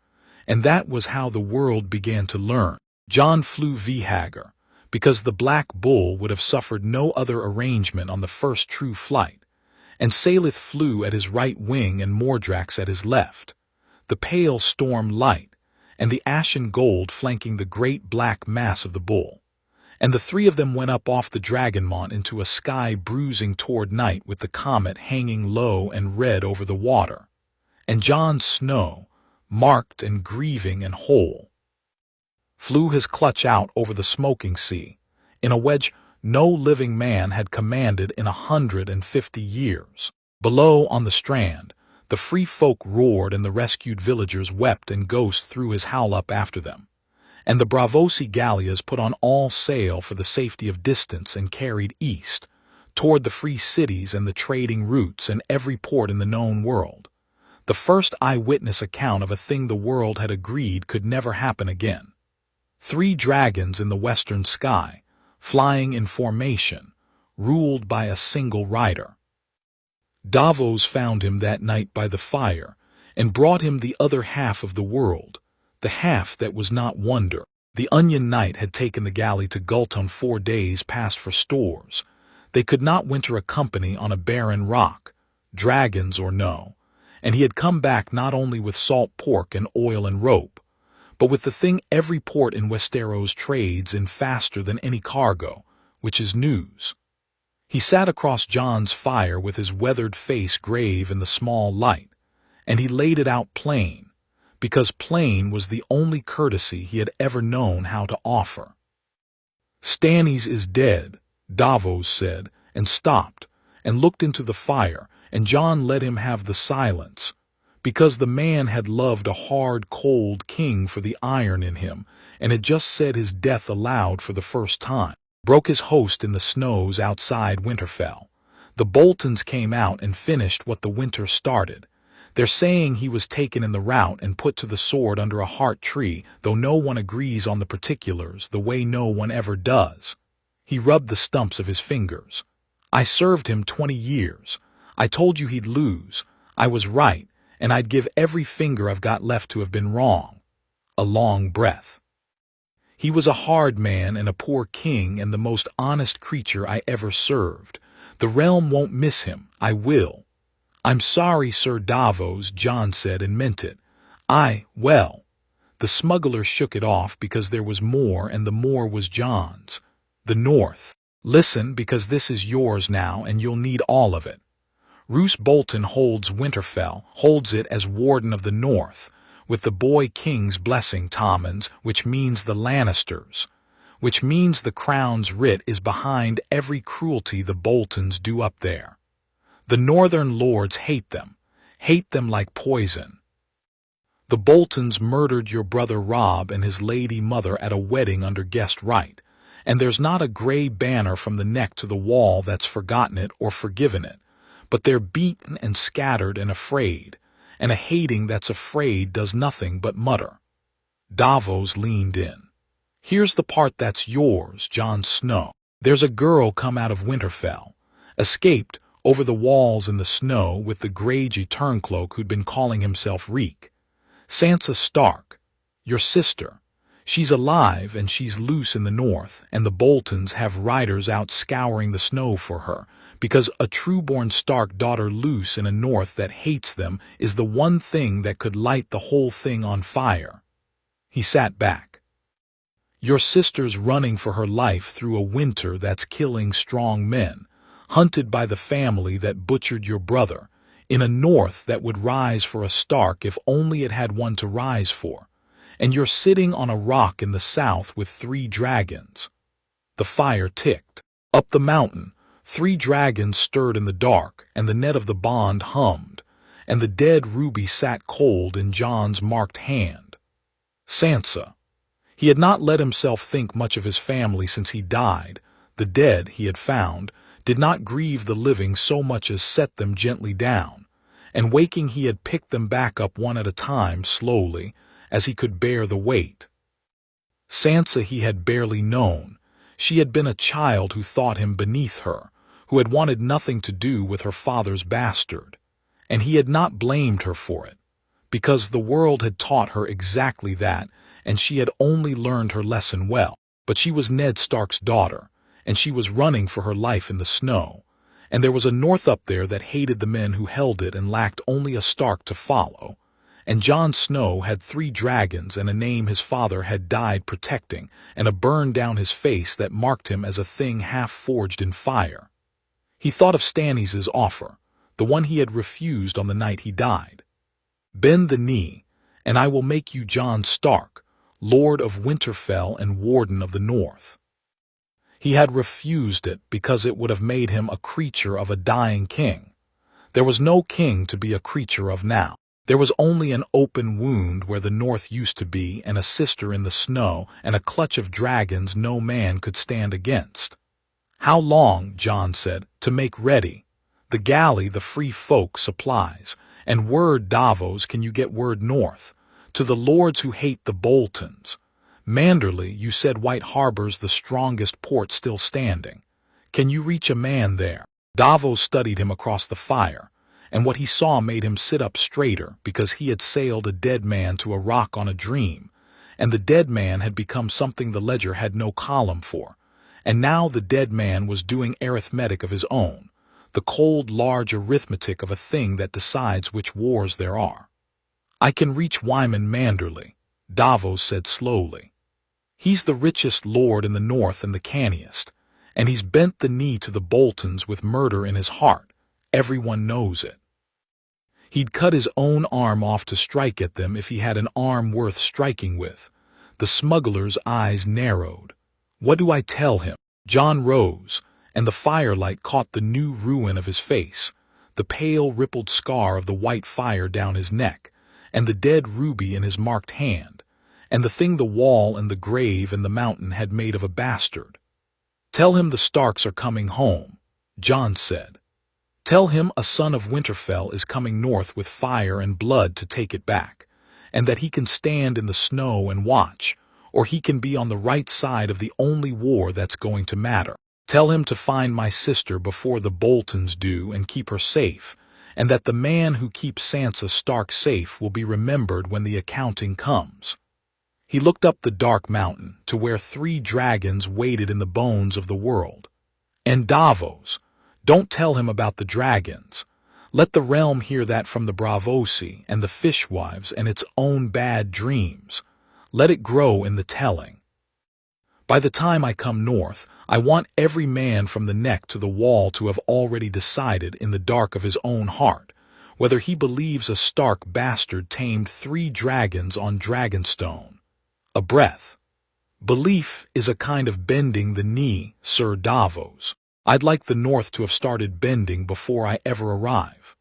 and that was how the world began to learn. Jon flew Vhagar, because the Black Bull would have suffered no other arrangement on the first true flight, and Salith flew at his right wing and Mordrax at his left, the pale storm light, and the ashen gold flanking the great black mass of the bull, and the 3 of them went up off the Dragonmont into a sky bruising toward night with the comet hanging low and red over the water, and Jon Snow, marked and grieving and whole, flew his clutch out over the smoking sea, in a wedge no living man had commanded in 150 years. Below, on the strand, the free folk roared and the rescued villagers wept, and Ghost threw his howl up after them, and the Braavosi galleass put on all sail for the safety of distance and carried east, toward the free cities and the trading routes and every port in the known world, the first eyewitness account of a thing the world had agreed could never happen again. 3 dragons in the western sky, flying in formation, ruled by a single rider. Davos found him that night by the fire, and brought him the other half of the world, the half that was not wonder. The Onion Knight had taken the galley to Gulton 4 days past for stores. They could not winter a company on a barren rock, dragons or no, and he had come back not only with salt pork and oil and rope, but with the thing every port in Westeros trades in faster than any cargo, which is news. He sat across Jon's fire with his weathered face grave in the small light, and he laid it out plain, because plain was the only courtesy he had ever known how to offer. "Stannis is dead," Davos said, and stopped, and looked into the fire, and Jon let him have the silence, because the man had loved a hard, cold king for the iron in him, and had just said his death aloud for the first time. Broke his host in the snows outside Winterfell. The Boltons came out and finished what the winter started. They're saying he was taken in the rout and put to the sword under a heart tree, though no one agrees on the particulars, the way no one ever does. He rubbed the stumps of his fingers. "I served him 20 years. I told you he'd lose. I was right, and I'd give every finger I've got left to have been wrong." A long breath. "He was a hard man and a poor king and the most honest creature I ever served. The realm won't miss him. I will." "I'm sorry, Sir Davos," Jon said, and meant it. Well. The smuggler shook it off because there was more, and the more was Jon's. "The North. Listen, because this is yours now, and you'll need all of it. Roose Bolton holds Winterfell, holds it as Warden of the North, with the boy king's blessing, Tamed, which means the Lannisters, which means the crown's writ is behind every cruelty the Boltons do up there. The northern lords hate them like poison. The Boltons murdered your brother Robb and his lady mother at a wedding under guest right, and there's not a gray banner from the neck to the wall that's forgotten it or forgiven it, but they're beaten and scattered and afraid, and a hating that's afraid does nothing but mutter." Davos leaned in. "Here's the part that's yours, Jon Snow. There's a girl come out of Winterfell, escaped over the walls in the snow with the Greyjoy turncloak who'd been calling himself Reek. Sansa Stark, your sister. She's alive and she's loose in the north, and the Boltons have riders out scouring the snow for her, because a true-born Stark daughter loose in a north that hates them is the one thing that could light the whole thing on fire." He sat back. "Your sister's running for her life through a winter that's killing strong men, hunted by the family that butchered your brother, in a north that would rise for a Stark if only it had one to rise for, and you're sitting on a rock in the south with 3 dragons. The fire ticked. Up the mountain, 3 dragons stirred in the dark, and the net of the bond hummed, and the dead ruby sat cold in Jon's marked hand. Sansa. He had not let himself think much of his family since he died. The dead, he had found, did not grieve the living so much as set them gently down, and waking he had picked them back up one at a time slowly, as he could bear the weight. Sansa he had barely known. She had been a child who thought him beneath her, who had wanted nothing to do with her father's bastard, and he had not blamed her for it, because the world had taught her exactly that, and she had only learned her lesson well. But she was Ned Stark's daughter, and she was running for her life in the snow, and there was a north up there that hated the men who held it and lacked only a Stark to follow, and Jon Snow had 3 dragons and a name his father had died protecting, and a burn down his face that marked him as a thing half forged in fire. He thought of Stannis' offer, the one he had refused on the night he died. Bend the knee, and I will make you Jon Stark, Lord of Winterfell and Warden of the North. He had refused it because it would have made him a creature of a dying king. There was no king to be a creature of now. There was only an open wound where the north used to be, and a sister in the snow, and a clutch of dragons no man could stand against. How long, Jon said, to make ready? The galley the free folk supplies, and word Davos can you get word north, to the lords who hate the Boltons. Manderley, you said White Harbor's the strongest port still standing. Can you reach a man there? Davos studied him across the fire, and what he saw made him sit up straighter because he had sailed a dead man to a rock on a dream, and the dead man had become something the ledger had no column for, and now the dead man was doing arithmetic of his own, the cold, large arithmetic of a thing that decides which wars there are. I can reach Wyman Manderley, Davos said slowly. He's the richest lord in the north and the canniest, and he's bent the knee to the Boltons with murder in his heart. Everyone knows it. He'd cut his own arm off to strike at them if he had an arm worth striking with. The smuggler's eyes narrowed. What do I tell him? Jon rose, and the firelight caught the new ruin of his face, the pale rippled scar of the white fire down his neck, and the dead ruby in his marked hand, and the thing the wall and the grave and the mountain had made of a bastard. Tell him the Starks are coming home, Jon said. Tell him a son of Winterfell is coming north with fire and blood to take it back, and that he can stand in the snow and watch, or he can be on the right side of the only war that's going to matter. Tell him to find my sister before the Boltons do and keep her safe, and that the man who keeps Sansa Stark safe will be remembered when the accounting comes. He looked up the dark mountain to where 3 dragons waited in the bones of the world. And Davos, don't tell him about the dragons. Let the realm hear that from the Bravosi and the fishwives and its own bad dreams. Let it grow in the telling. By the time I come north, I want every man from the neck to the wall to have already decided in the dark of his own heart whether he believes a Stark bastard tamed 3 dragons on Dragonstone. A breath. Belief is a kind of bending the knee, Sir Davos. I'd like the north to have started bending before I ever arrive.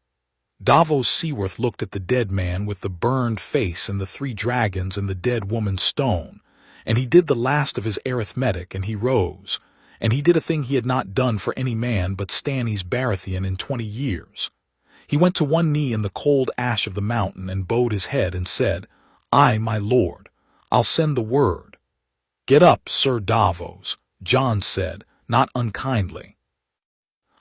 Davos Seaworth looked at the dead man with the burned face and the 3 dragons and the dead woman's stone, and he did the last of his arithmetic, and he rose, and he did a thing he had not done for any man but Stannis Baratheon in 20 years. He went to one knee in the cold ash of the mountain and bowed his head and said, "Aye, my lord, I'll send the word." "Get up, Sir Davos," Jon said, not unkindly.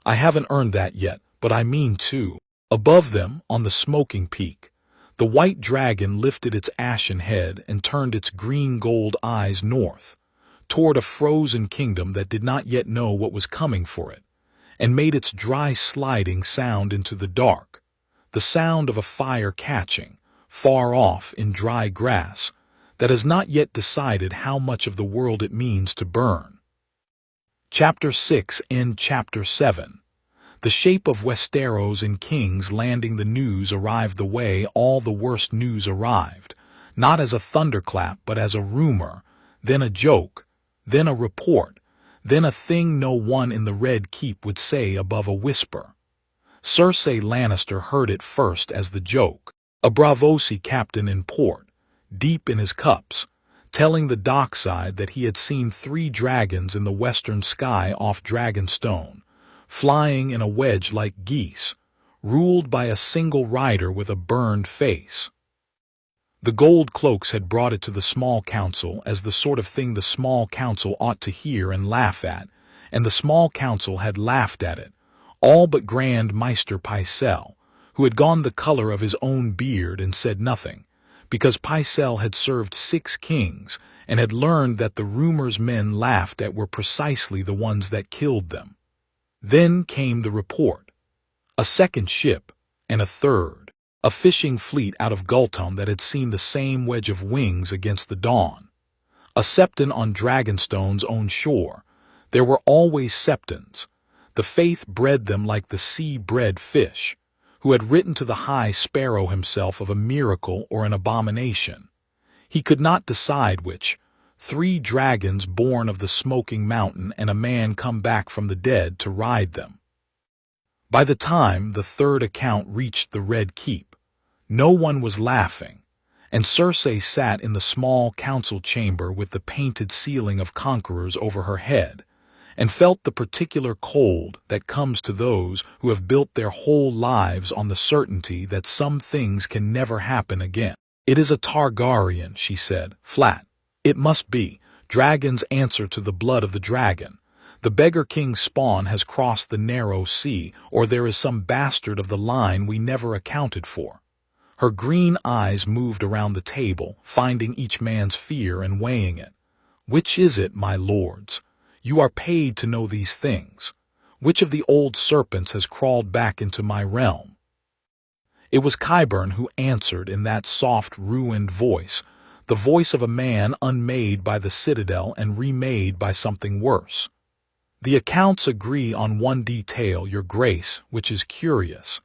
"I haven't earned that yet, but I mean to." Above them, on the smoking peak, the white dragon lifted its ashen head and turned its green-gold eyes north, toward a frozen kingdom that did not yet know what was coming for it, and made its dry sliding sound into the dark, the sound of a fire catching, far off in dry grass, that has not yet decided how much of the world it means to burn. Chapter 6 and Chapter 7. The shape of Westeros in King's Landing. The news arrived the way all the worst news arrived, not as a thunderclap but as a rumor, then a joke, then a report, then a thing no one in the Red Keep would say above a whisper. Cersei Lannister heard it first as the joke. A Braavosi captain in port, deep in his cups, telling the dockside that he had seen 3 dragons in the western sky off Dragonstone, flying in a wedge like geese, ruled by a single rider with a burned face. The gold cloaks had brought it to the small council as the sort of thing the small council ought to hear and laugh at, and the small council had laughed at it, all but Grand Maester Pycelle, who had gone the color of his own beard and said nothing, because Pycelle had served 6 kings and had learned that the rumors men laughed at were precisely the ones that killed them. Then came the report. A second ship, and a third. A fishing fleet out of Gulton that had seen the same wedge of wings against the dawn. A septon on Dragonstone's own shore. There were always septons. The faith bred them like the sea bred fish, who had written to the High Sparrow himself of a miracle or an abomination. He could not decide which. 3 dragons born of the smoking mountain and a man come back from the dead to ride them. By the time the third account reached the Red Keep, no one was laughing, and Cersei sat in the small council chamber with the painted ceiling of conquerors over her head, and felt the particular cold that comes to those who have built their whole lives on the certainty that some things can never happen again. "It is a Targaryen," she said, flat. "It must be. Dragons answer to the blood of the dragon. The beggar king's spawn has crossed the narrow sea, or there is some bastard of the line we never accounted for." Her green eyes moved around the table, finding each man's fear and weighing it. "Which is it, my lords? You are paid to know these things. Which of the old serpents has crawled back into my realm?" It was Qyburn who answered in that soft, ruined voice, the voice of a man unmade by the citadel and remade by something worse. "The accounts agree on one detail, your grace, which is curious.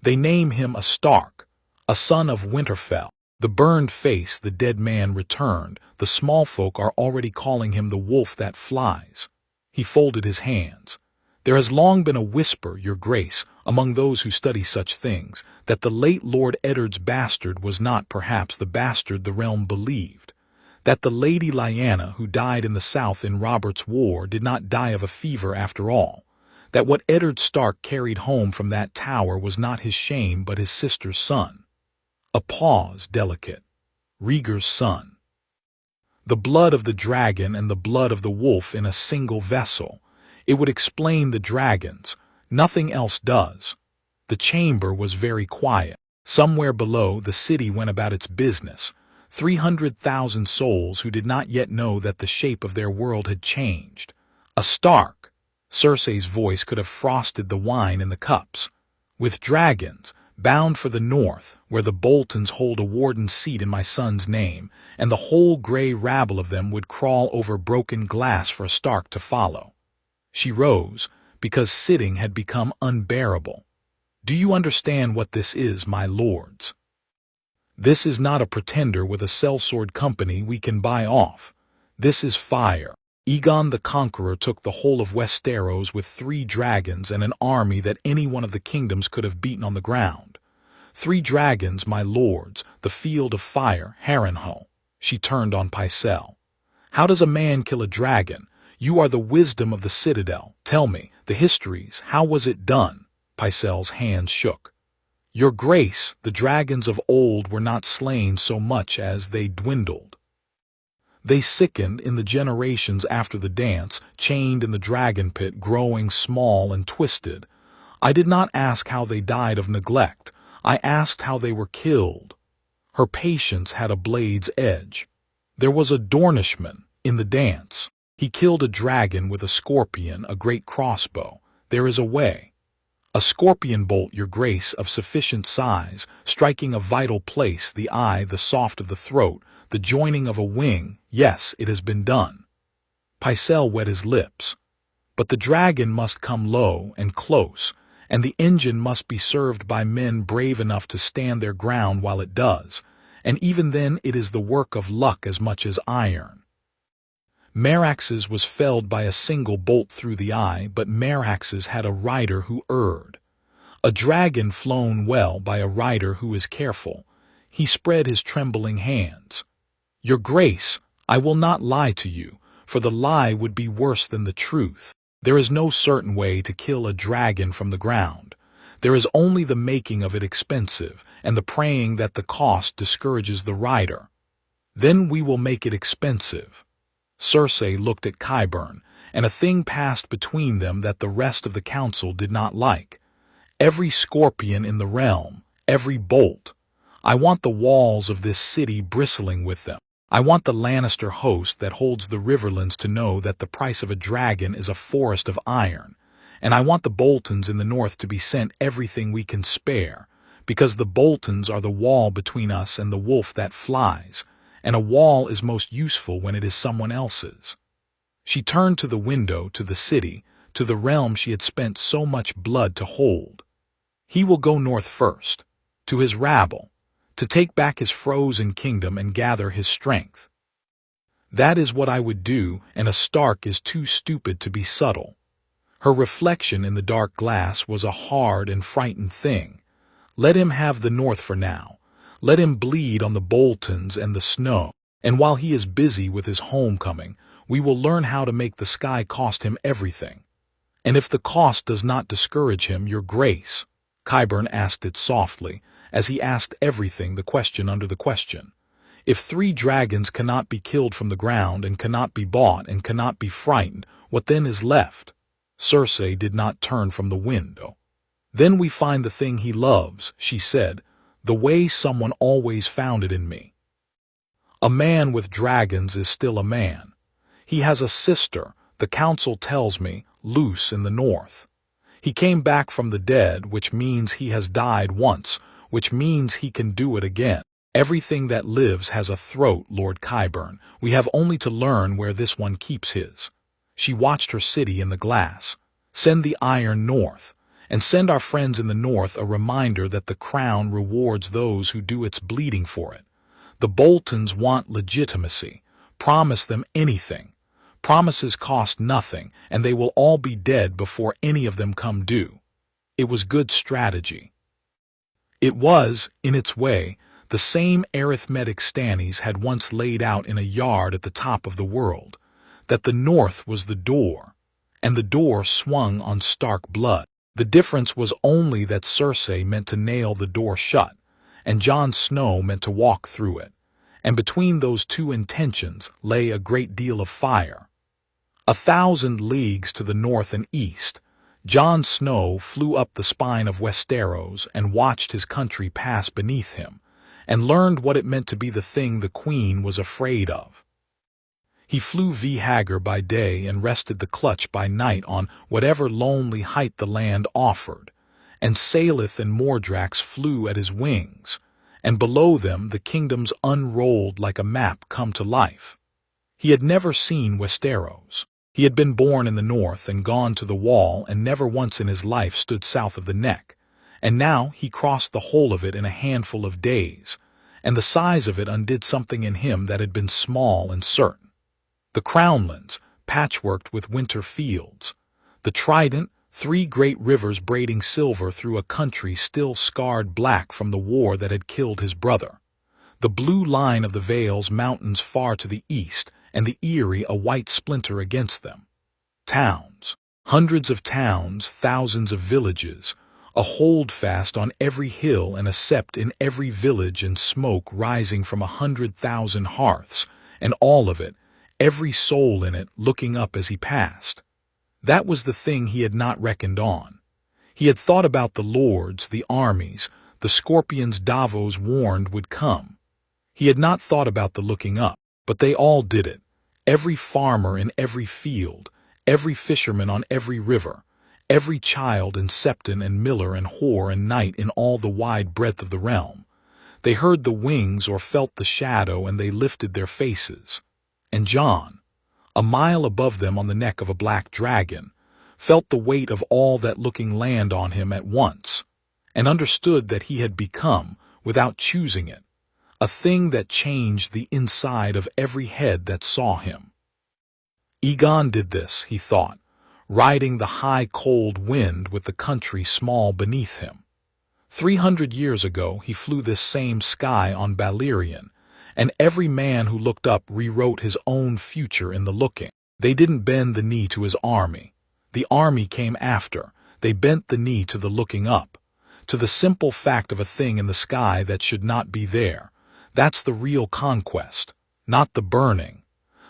They name him a Stark, a son of Winterfell." The burned face the dead man returned. "The small folk are already calling him the wolf that flies." He folded his hands. "There has long been a whisper, your grace, among those who study such things, that the late Lord Eddard's bastard was not perhaps the bastard the realm believed, that the Lady Lyanna, who died in the south in Robert's war, did not die of a fever after all, that what Eddard Stark carried home from that tower was not his shame but his sister's son." A pause, delicate. "Rhaegar's son. The blood of the dragon and the blood of the wolf in a single vessel. It would explain the dragons. Nothing else does." The chamber was very quiet. Somewhere below, the city went about its business. 300,000 souls who did not yet know that the shape of their world had changed. A Stark. Cersei's voice could have frosted the wine in the cups. "With dragons, bound for the north, where the Boltons hold a warden's seat in my son's name, and the whole grey rabble of them would crawl over broken glass for a Stark to follow." She rose, because sitting had become unbearable. "Do you understand what this is, my lords? This is not a pretender with a sellsword company we can buy off. This is fire. Aegon the Conqueror took the whole of Westeros with 3 dragons and an army that any one of the kingdoms could have beaten on the ground. 3 dragons, my lords, the field of fire, Harrenhal." She turned on Pycelle. "How does a man kill a dragon? You are the wisdom of the citadel. Tell me, the histories, how was it done?" Pycelle's hands shook. "Your grace, the dragons of old were not slain so much as they dwindled. They sickened in the generations after the dance, chained in the dragon pit, growing small and twisted. I did not ask how they died of neglect. I asked how they were killed." Her patience had a blade's edge. "There was a Dornishman in the dance. He killed a dragon with a scorpion, a great crossbow. There is a way. A scorpion bolt, your grace, of sufficient size, striking a vital place, the eye, the soft of the throat, the joining of a wing. Yes, it has been done." Pycelle wet his lips. "But the dragon must come low and close, and the engine must be served by men brave enough to stand their ground while it does, and even then it is the work of luck as much as iron. Merax's was felled by a single bolt through the eye, but Merax's had a rider who erred. A dragon flown well by a rider who is careful. He spread his trembling hands. Your Grace, I will not lie to you, for the lie would be worse than the truth. There is no certain way to kill a dragon from the ground. There is only the making of it expensive, and the praying that the cost discourages the rider. Then we will make it expensive. Cersei looked at Qyburn, and a thing passed between them that the rest of the council did not like. Every scorpion in the realm, every bolt. I want the walls of this city bristling with them. I want the Lannister host that holds the Riverlands to know that the price of a dragon is a forest of iron, and I want the Boltons in the north to be sent everything we can spare, because the Boltons are the wall between us and the wolf that flies, and a wall is most useful when it is someone else's. She turned to the window, to the city, to the realm she had spent so much blood to hold. He will go north first, to his rabble, to take back his frozen kingdom and gather his strength. That is what I would do, and a Stark is too stupid to be subtle. Her reflection in the dark glass was a hard and frightened thing. Let him have the north for now. Let him bleed on the Boltons and the snow, and while he is busy with his homecoming, we will learn how to make the sky cost him everything. And if the cost does not discourage him, Your Grace, Qyburn asked it softly, as he asked everything, the question under the question. If 3 dragons cannot be killed from the ground and cannot be bought and cannot be frightened, what then is left? Cersei did not turn from the window. Then we find the thing he loves, she said, the way someone always found it in me. A man with dragons is still a man. He has a sister, the council tells me, loose in the north. He came back from the dead, which means he has died once, which means he can do it again. Everything that lives has a throat, Lord Qyburn. We have only to learn where this one keeps his. She watched her city in the glass. Send the iron north, and send our friends in the north a reminder that the crown rewards those who do its bleeding for it. The Boltons want legitimacy. Promise them anything. Promises cost nothing, and they will all be dead before any of them come due. It was good strategy. It was, in its way, the same arithmetic Stannis had once laid out in a yard at the top of the world, that the north was the door, and the door swung on Stark blood. The difference was only that Cersei meant to nail the door shut, and Jon Snow meant to walk through it, and between those two intentions lay a great deal of fire. 1,000 leagues to the north and east, Jon Snow flew up the spine of Westeros and watched his country pass beneath him, and learned what it meant to be the thing the Queen was afraid of. He flew Hagar by day and rested the clutch by night on whatever lonely height the land offered, and Salith and Mordrax flew at his wings, and below them the kingdoms unrolled like a map come to life. He had never seen Westeros. He had been born in the north and gone to the wall and never once in his life stood south of the neck, and now he crossed the whole of it in a handful of days, and the size of it undid something in him that had been small and certain. The crownlands, patchworked with winter fields, the Trident, 3 great rivers braiding silver through a country still scarred black from the war that had killed his brother, the blue line of the Vales mountains far to the east, and the Eyrie a white splinter against them. Towns, hundreds of towns, thousands of villages, a holdfast on every hill and a sept in every village, and smoke rising from 100,000 hearths, and all of it, every soul in it, looking up as he passed. That was the thing he had not reckoned on. He had thought about the lords, the armies, the scorpions Davos warned would come. He had not thought about the looking up, but they all did it. Every farmer in every field, every fisherman on every river, every child and septon and miller and whore and knight in all the wide breadth of the realm. They heard the wings or felt the shadow, and they lifted their faces. And Jon, a mile above them on the neck of a black dragon, felt the weight of all that looking land on him at once, and understood that he had become, without choosing it, a thing that changed the inside of every head that saw him. Aegon did this, he thought, riding the high cold wind with the country small beneath him. 300 years ago he flew this same sky on Balerion, and every man who looked up rewrote his own future in the looking. They didn't bend the knee to his army. The army came after. They bent the knee to the looking up, to the simple fact of a thing in the sky that should not be there. That's the real conquest, not the burning.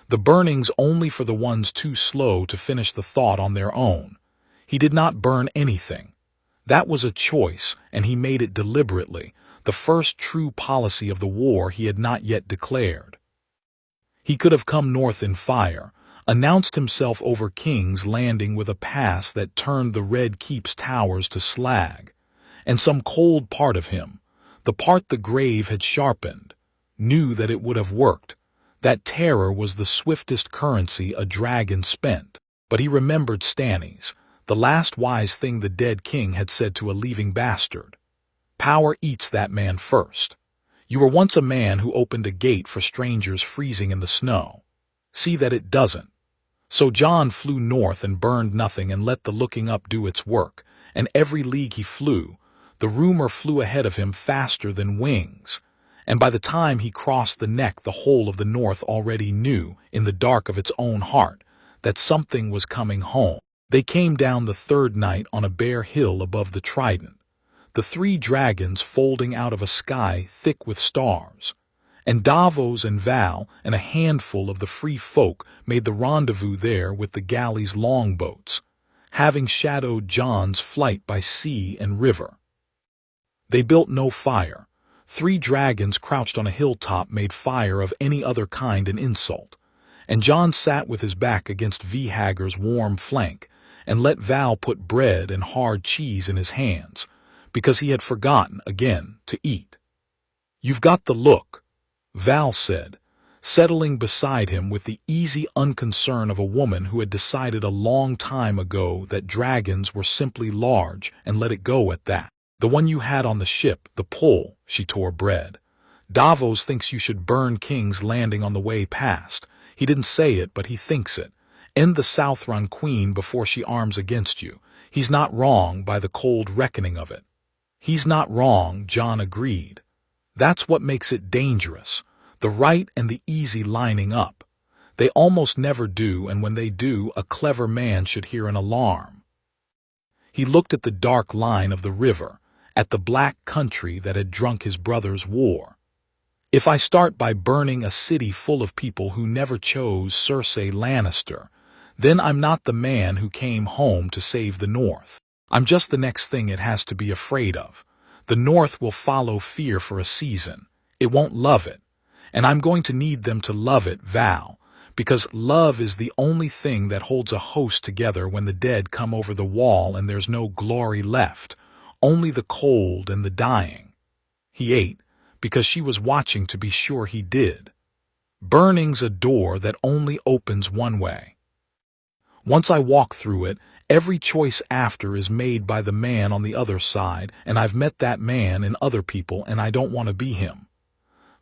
The burning's only for the ones too slow to finish the thought on their own. He did not burn anything. That was a choice, and he made it deliberately, the first true policy of the war he had not yet declared. He could have come north in fire, announced himself over King's Landing with a pass that turned the Red Keep's towers to slag, and some cold part of him, the part the grave had sharpened, knew that it would have worked. That terror was the swiftest currency a dragon spent. But he remembered Stannis, the last wise thing the dead king had said to a leaving bastard. Power eats that man first. You were once a man who opened a gate for strangers freezing in the snow. See that it doesn't. So Jon flew north and burned nothing and let the looking up do its work, and every league he flew, the rumor flew ahead of him faster than wings, and by the time he crossed the neck the whole of the north already knew, in the dark of its own heart, that something was coming home. They came down the third night on a bare hill above the Trident, the 3 dragons folding out of a sky thick with stars, and Davos and Val and a handful of the free folk made the rendezvous there with the galley's longboats, having shadowed Jon's flight by sea and river. They built no fire. 3 dragons crouched on a hilltop made fire of any other kind an insult, and Jon sat with his back against Vhagar's warm flank and let Val put bread and hard cheese in his hands, because he had forgotten, again, to eat. "You've got the look," Val said, settling beside him with the easy unconcern of a woman who had decided a long time ago that dragons were simply large and let it go at that. "The one you had on the ship, the pole," she tore bread. "Davos thinks you should burn King's Landing on the way past. He didn't say it, but he thinks it. End the Southron Queen before she arms against you. He's not wrong by the cold reckoning of it." "He's not wrong," Jon agreed. "That's what makes it dangerous, the right and the easy lining up. They almost never do, and when they do, a clever man should hear an alarm." He looked at the dark line of the river, at the black country that had drunk his brother's war. "If I start by burning a city full of people who never chose Cersei Lannister, then I'm not the man who came home to save the North. I'm just the next thing it has to be afraid of. The North will follow fear for a season. It won't love it. And I'm going to need them to love it, Val, because love is the only thing that holds a host together when the dead come over the wall and there's no glory left, only the cold and the dying." He ate, because she was watching to be sure he did. "Burning's a door that only opens one way. Once I walk through it, every choice after is made by the man on the other side, and I've met that man in other people, and I don't want to be him."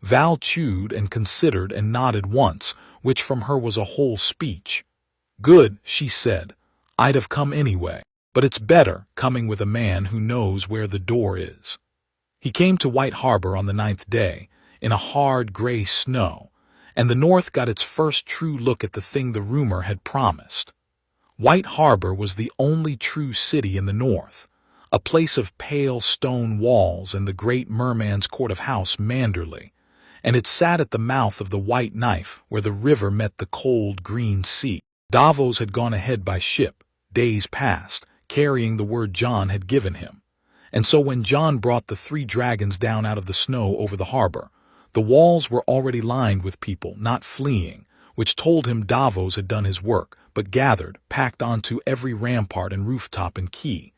Val chewed and considered and nodded once, which from her was a whole speech. "Good," she said. "I'd have come anyway. But it's better coming with a man who knows where the door is." He came to White Harbor on the 9th day, in a hard gray snow, and the North got its first true look at the thing the rumor had promised. White Harbor was the only true city in the North, a place of pale stone walls and the great merman's court of House Manderley, and it sat at the mouth of the White Knife where the river met the cold green sea. Davos had gone ahead by ship, days past, carrying the word Jon had given him, and so when Jon brought the 3 dragons down out of the snow over the harbor, the walls were already lined with people, not fleeing, which told him Davos had done his work, but gathered, packed onto every rampart and rooftop and quay.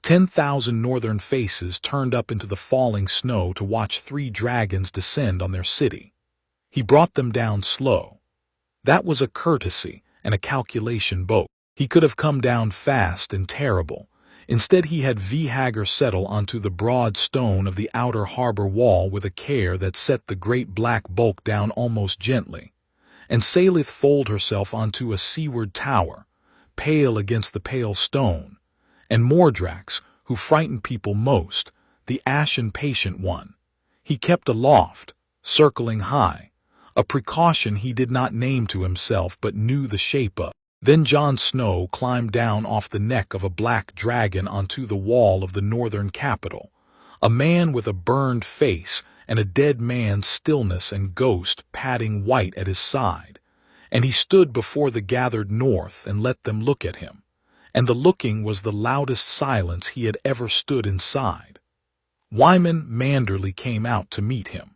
10,000 northern faces turned up into the falling snow to watch 3 dragons descend on their city. He brought them down slow. That was a courtesy and a calculation both. He could have come down fast and terrible. Instead he had Vhagar settle onto the broad stone of the outer harbor wall with a care that set the great black bulk down almost gently, and Salith fold herself onto a seaward tower, pale against the pale stone, and Mordrax, who frightened people most, the ashen patient one, he kept aloft, circling high, a precaution he did not name to himself but knew the shape of. Then Jon Snow climbed down off the neck of a black dragon onto the wall of the northern capital, a man with a burned face and a dead man's stillness and ghost padding white at his side, and he stood before the gathered north and let them look at him, and the looking was the loudest silence he had ever stood inside. Wyman Manderly came out to meet him.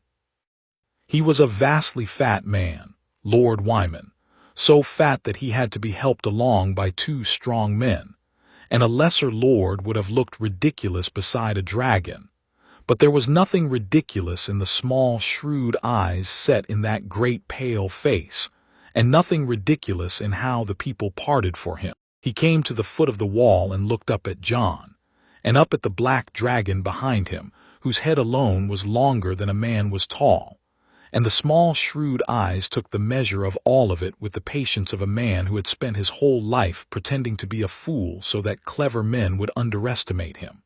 He was a vastly fat man, Lord Wyman, so fat that he had to be helped along by two strong men, and a lesser lord would have looked ridiculous beside a dragon. But there was nothing ridiculous in the small, shrewd eyes set in that great pale face, and nothing ridiculous in how the people parted for him. He came to the foot of the wall and looked up at Jon, and up at the black dragon behind him, whose head alone was longer than a man was tall, and the small shrewd eyes took the measure of all of it with the patience of a man who had spent his whole life pretending to be a fool so that clever men would underestimate him.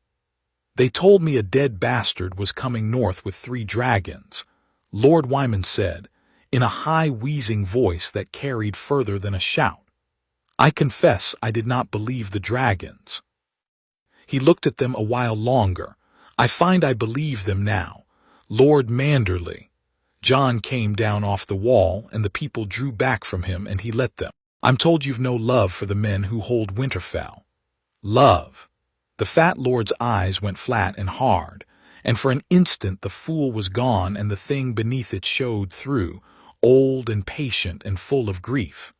They told me a dead bastard was coming north with 3 dragons, Lord Wyman said, in a high wheezing voice that carried further than a shout. I confess I did not believe the dragons. He looked at them a while longer. I find I believe them now, Lord Manderly. Jon came down off the wall, and the people drew back from him, and he let them. I'm told you've no love for the men who hold Winterfell. Love. The fat lord's eyes went flat and hard, and for an instant the fool was gone and the thing beneath it showed through, old and patient and full of grief.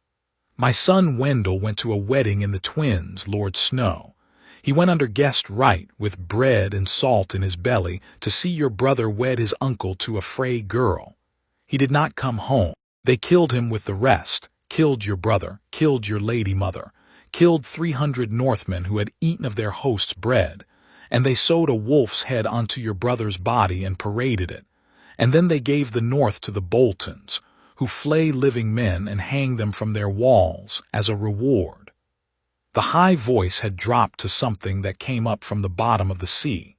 My son Wendell went to a wedding in the twins, Lord Snow. He went under guest right, with bread and salt in his belly, to see your brother wed his uncle to a Frey girl. He did not come home. They killed him with the rest, killed your brother, killed your lady mother, killed 300 Northmen who had eaten of their host's bread, and they sewed a wolf's head onto your brother's body and paraded it, and then they gave the north to the Boltons, who flay living men and hang them from their walls as a reward. The high voice had dropped to something that came up from the bottom of the sea.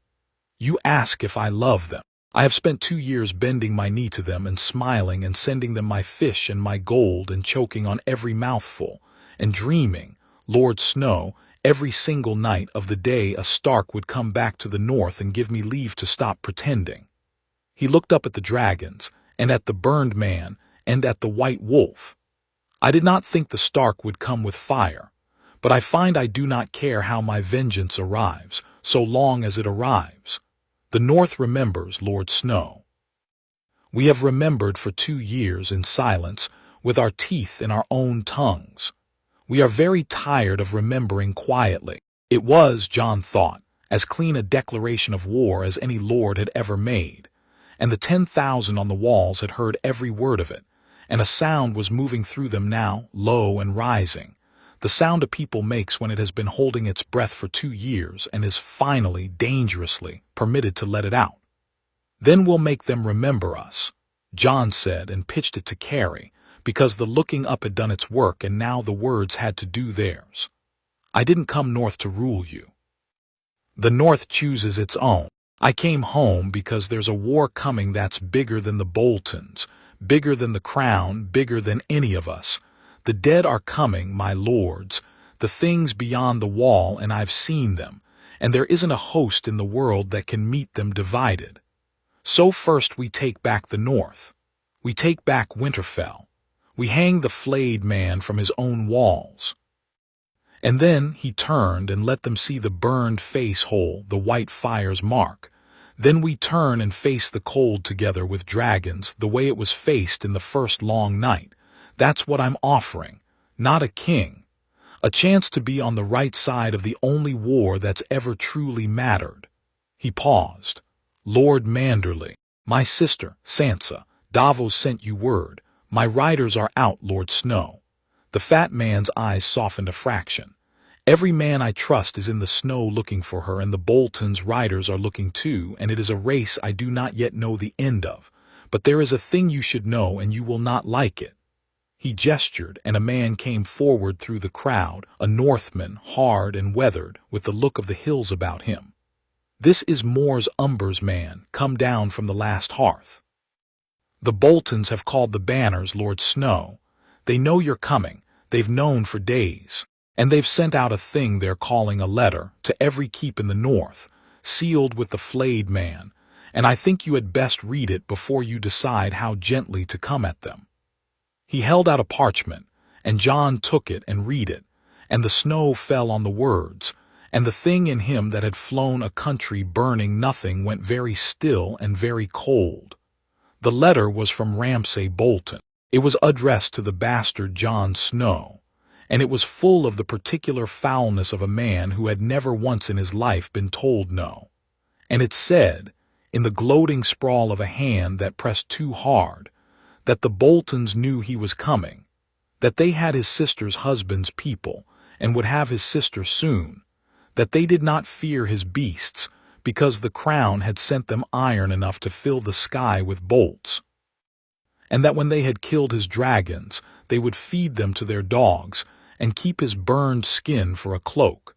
You ask if I love them. I have spent 2 years bending my knee to them and smiling and sending them my fish and my gold and choking on every mouthful, and dreaming, Lord Snow, every single night of the day a Stark would come back to the north and give me leave to stop pretending. He looked up at the dragons, and at the burned man, and at the white wolf. I did not think the Stark would come with fire, but I find I do not care how my vengeance arrives, so long as it arrives. The North remembers, Lord Snow. We have remembered for 2 years in silence, with our teeth in our own tongues. We are very tired of remembering quietly. It was, Jon thought, as clean a declaration of war as any lord had ever made, and the 10,000 on the walls had heard every word of it, and a sound was moving through them now, low and rising, the sound a people makes when it has been holding its breath for 2 years and is finally, dangerously, permitted to let it out. Then we'll make them remember us, Jon said, and pitched it to Carrie, because the looking up had done its work and now the words had to do theirs. I didn't come north to rule you. The North chooses its own. I came home because there's a war coming that's bigger than the Boltons, bigger than the crown, bigger than any of us. The dead are coming, my lords, the things beyond the wall, and I've seen them, and there isn't a host in the world that can meet them divided. So first we take back the North. We take back Winterfell. We hang the flayed man from his own walls. And then he turned and let them see the burned face hole, the white fire's mark. Then we turn and face the cold together with dragons the way it was faced in the first long night. That's what I'm offering, not a king. A chance to be on the right side of the only war that's ever truly mattered. He paused. Lord Manderly, my sister, Sansa, Davos sent you word. My riders are out, Lord Snow. The fat man's eyes softened a fraction. Every man I trust is in the snow looking for her, and the Bolton's riders are looking too, and it is a race I do not yet know the end of. But there is a thing you should know, and you will not like it. He gestured, and a man came forward through the crowd, a Northman, hard and weathered, with the look of the hills about him. This is Moore's Umber's man, come down from the last hearth. The Boltons have called the banners Lord Snow. They know you're coming, they've known for days, and they've sent out a thing they're calling a letter to every keep in the north, sealed with the flayed man, and I think you had best read it before you decide how gently to come at them. He held out a parchment, and Jon took it and read it, and the snow fell on the words, and the thing in him that had flown a country burning nothing went very still and very cold. The letter was from Ramsay Bolton. It was addressed to the bastard Jon Snow, and it was full of the particular foulness of a man who had never once in his life been told no. And it said, in the gloating sprawl of a hand that pressed too hard, that the Boltons knew he was coming, that they had his sister's husband's people, and would have his sister soon, that they did not fear his beasts, because the crown had sent them iron enough to fill the sky with bolts, and that when they had killed his dragons, they would feed them to their dogs, and keep his burned skin for a cloak.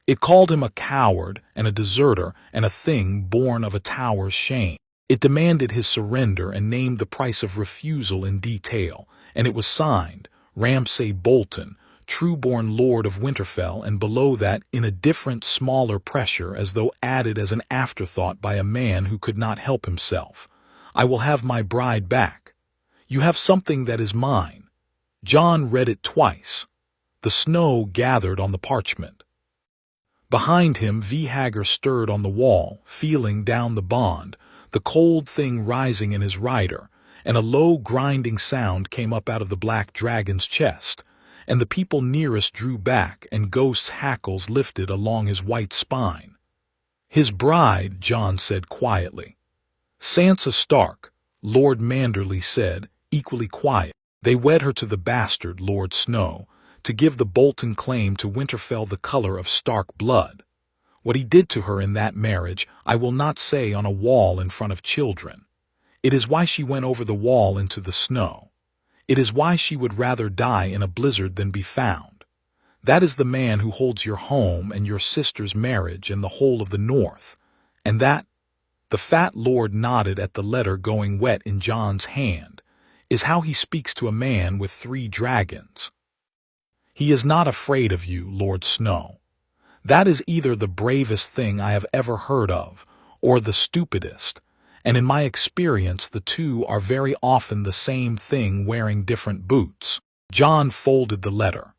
It called him a coward and a deserter and a thing born of a tower's shame. It demanded his surrender and named the price of refusal in detail, and it was signed, Ramsay Bolton, true-born Lord of Winterfell, and below that, in a different, smaller pressure, as though added as an afterthought by a man who could not help himself, I will have my bride back. You have something that is mine. Jon read it twice. The snow gathered on the parchment. Behind him, Hager stirred on the wall, feeling down the bond, the cold thing rising in his rider, and a low grinding sound came up out of the black dragon's chest, and the people nearest drew back, and Ghost's hackles lifted along his white spine. His bride, Jon said quietly. Sansa Stark, Lord Manderley said, equally quiet. They wed her to the bastard, Lord Snow, to give the Bolton claim to Winterfell the color of Stark blood. What he did to her in that marriage, I will not say on a wall in front of children. It is why she went over the wall into the snow. It is why she would rather die in a blizzard than be found. That is the man who holds your home and your sister's marriage and the whole of the north. And that, the fat lord nodded at the letter going wet in Jon's hand, is how he speaks to a man with 3 dragons. He is not afraid of you, Lord Snow. That is either the bravest thing I have ever heard of, or the stupidest, and in my experience the two are very often the same thing wearing different boots. Jon folded the letter.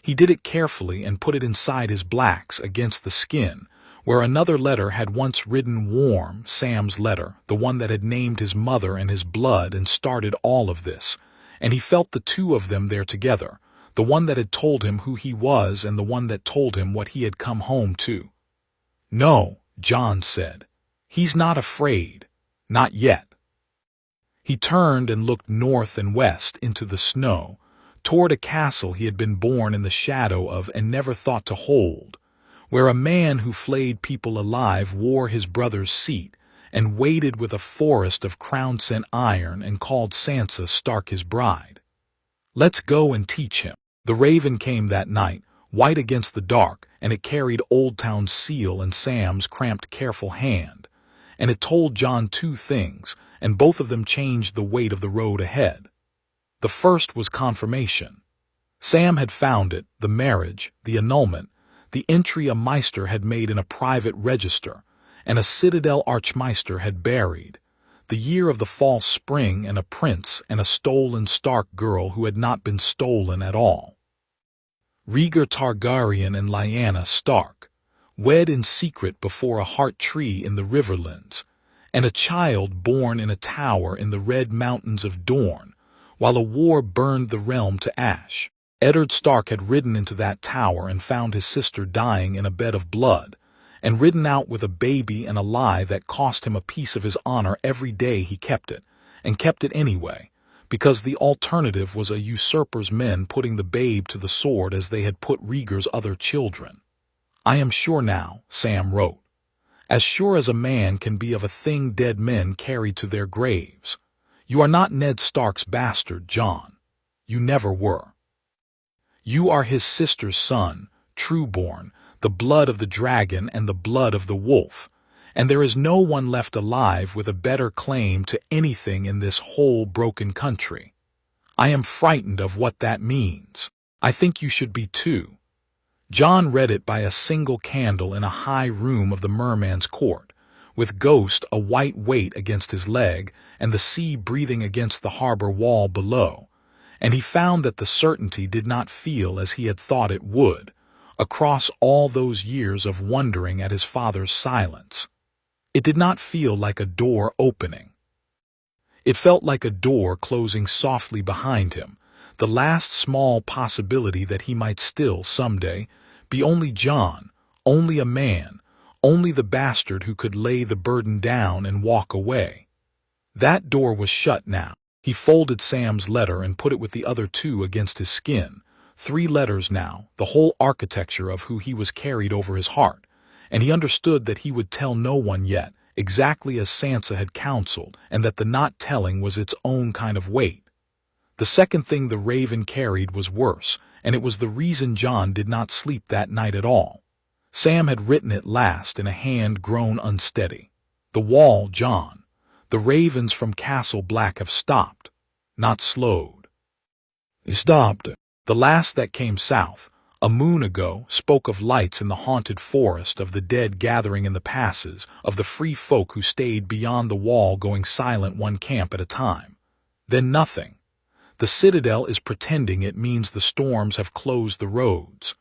He did it carefully and put it inside his blacks against the skin, where another letter had once ridden warm, Sam's letter, the one that had named his mother and his blood and started all of this, and he felt the two of them there together, the one that had told him who he was and the one that told him what he had come home to. No, Jon said. He's not afraid. Not yet. He turned and looked north and west into the snow, toward a castle he had been born in the shadow of and never thought to hold, where a man who flayed people alive wore his brother's seat and waited with a forest of crown-sent iron and called Sansa Stark his bride. Let's go and teach him. The raven came that night, white against the dark, and it carried Oldtown's seal in Sam's cramped, careful hand, and it told Jon 2 things, and both of them changed the weight of the road ahead. The first was confirmation. Sam had found it, the marriage, the annulment, the entry a Meister had made in a private register, and a Citadel Archmeister had buried, the year of the false spring and a prince and a stolen Stark girl who had not been stolen at all. Rhaegar Targaryen and Lyanna Stark, wed in secret before a heart tree in the Riverlands, and a child born in a tower in the Red Mountains of Dorne, while a war burned the realm to ash. Eddard Stark had ridden into that tower and found his sister dying in a bed of blood, and ridden out with a baby and a lie that cost him a piece of his honor every day he kept it, and kept it anyway, because the alternative was a usurper's men putting the babe to the sword as they had put Rhaegar's other children. "I am sure now," Sam wrote, "as sure as a man can be of a thing dead men carried to their graves. You are not Ned Stark's bastard, Jon. You never were. You are his sister's son, true-born, the blood of the dragon and the blood of the wolf, and there is no one left alive with a better claim to anything in this whole broken country. I am frightened of what that means. I think you should be too." Jon read it by a single candle in a high room of the merman's court, with Ghost a white weight against his leg and the sea breathing against the harbor wall below, and he found that the certainty did not feel as he had thought it would, across all those years of wondering at his father's silence. It did not feel like a door opening. It felt like a door closing softly behind him, the last small possibility that he might still, someday, be only Jon, only a man, only the bastard who could lay the burden down and walk away. That door was shut now. He folded Sam's letter and put it with the other two against his skin. 3 letters now, the whole architecture of who he was carried over his heart, and he understood that he would tell no one yet, exactly as Sansa had counseled, and that the not telling was its own kind of weight. The second thing the raven carried was worse, and it was the reason Jon did not sleep that night at all. Sam had written it last in a hand grown unsteady. "The wall, Jon. The ravens from Castle Black have stopped, not slowed." They stopped. The last that came south, a moon ago, spoke of lights in the haunted forest, of the dead gathering in the passes, of the free folk who stayed beyond the wall going silent one camp at a time. Then nothing. The Citadel is pretending it means the storms have closed the roads.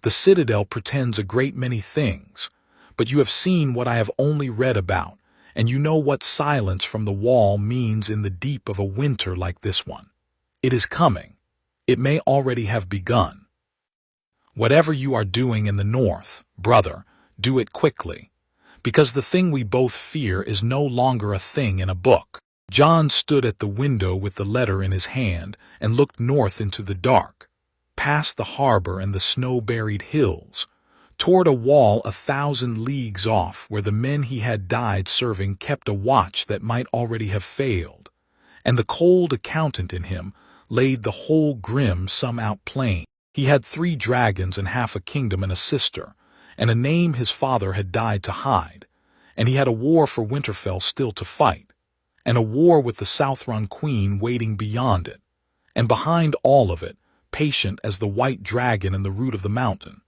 The Citadel pretends a great many things, but you have seen what I have only read about, and you know what silence from the wall means in the deep of a winter like this one. It is coming. It may already have begun. Whatever you are doing in the north, brother, do it quickly, because the thing we both fear is no longer a thing in a book. Jon stood at the window with the letter in his hand and looked north into the dark, past the harbor and the snow-buried hills, toward a wall 1,000 leagues off where the men he had died serving kept a watch that might already have failed, and the cold accountant in him laid the whole grim sum out plain. He had 3 dragons and half a kingdom and a sister, and a name his father had died to hide, and he had a war for Winterfell still to fight, and a war with the Southrun Queen waiting beyond it, and behind all of it, patient as the white dragon in the root of the mountain,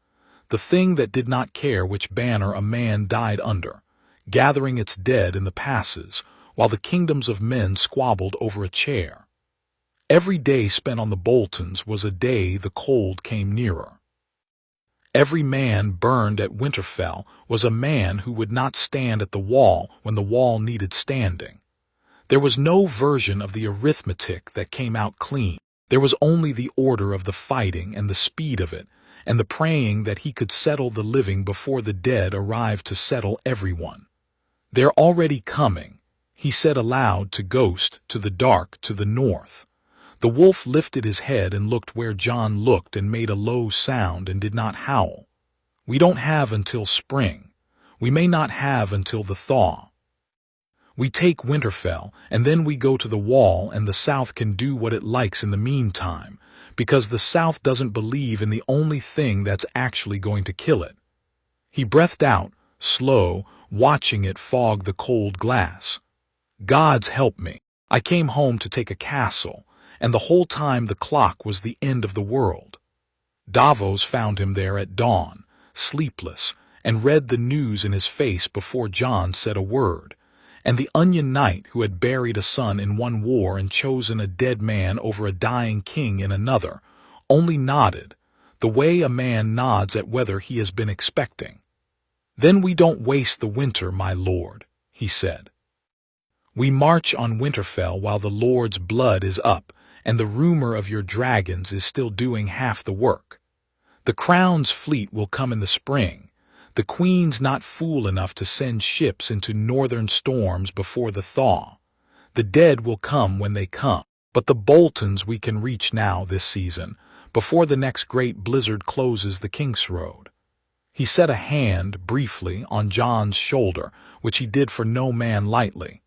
the thing that did not care which banner a man died under, gathering its dead in the passes, while the kingdoms of men squabbled over a chair. Every day spent on the Boltons was a day the cold came nearer. Every man burned at Winterfell was a man who would not stand at the wall when the wall needed standing. There was no version of the arithmetic that came out clean. There was only the order of the fighting and the speed of it, and the praying that he could settle the living before the dead arrived to settle everyone. "They're already coming," he said aloud to Ghost, to the dark, to the north. The wolf lifted his head and looked where Jon looked and made a low sound and did not howl. "We don't have until spring. We may not have until the thaw. We take Winterfell, and then we go to the wall, and the South can do what it likes in the meantime, because the South doesn't believe in the only thing that's actually going to kill it." He breathed out, slow, watching it fog the cold glass. "Gods help me. I came home to take a castle, and the whole time the clock was the end of the world." Davos found him there at dawn, sleepless, and read the news in his face before Jon said a word, and the Onion Knight, who had buried a son in one war and chosen a dead man over a dying king in another, only nodded, the way a man nods at weather he has been expecting. "Then we don't waste the winter, my lord," he said. "We march on Winterfell while the Lord's blood is up, and the rumor of your dragons is still doing half the work. The Crown's fleet will come in the spring. The Queen's not fool enough to send ships into northern storms before the thaw. The dead will come when they come. But the Boltons we can reach now this season, before the next great blizzard closes the King's Road." He set a hand, briefly, on Jon's shoulder, which he did for no man lightly.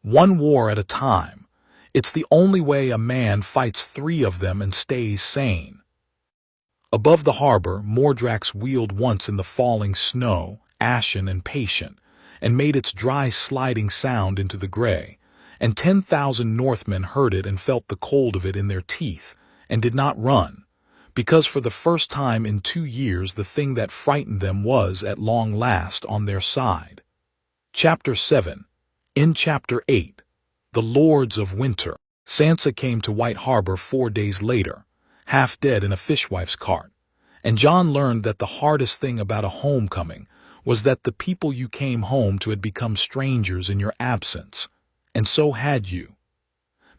"One war at a time. It's the only way a man fights 3 of them and stays sane." Above the harbor, Mordrax wheeled once in the falling snow, ashen and patient, and made its dry sliding sound into the gray, and 10,000 Northmen heard it and felt the cold of it in their teeth, and did not run, because for the first time in 2 years the thing that frightened them was, at long last, on their side. Chapter 7. In Chapter 8, The Lords of Winter. Sansa came to White Harbor 4 days later, half dead in a fishwife's cart, and Jon learned that the hardest thing about a homecoming was that the people you came home to had become strangers in your absence, and so had you.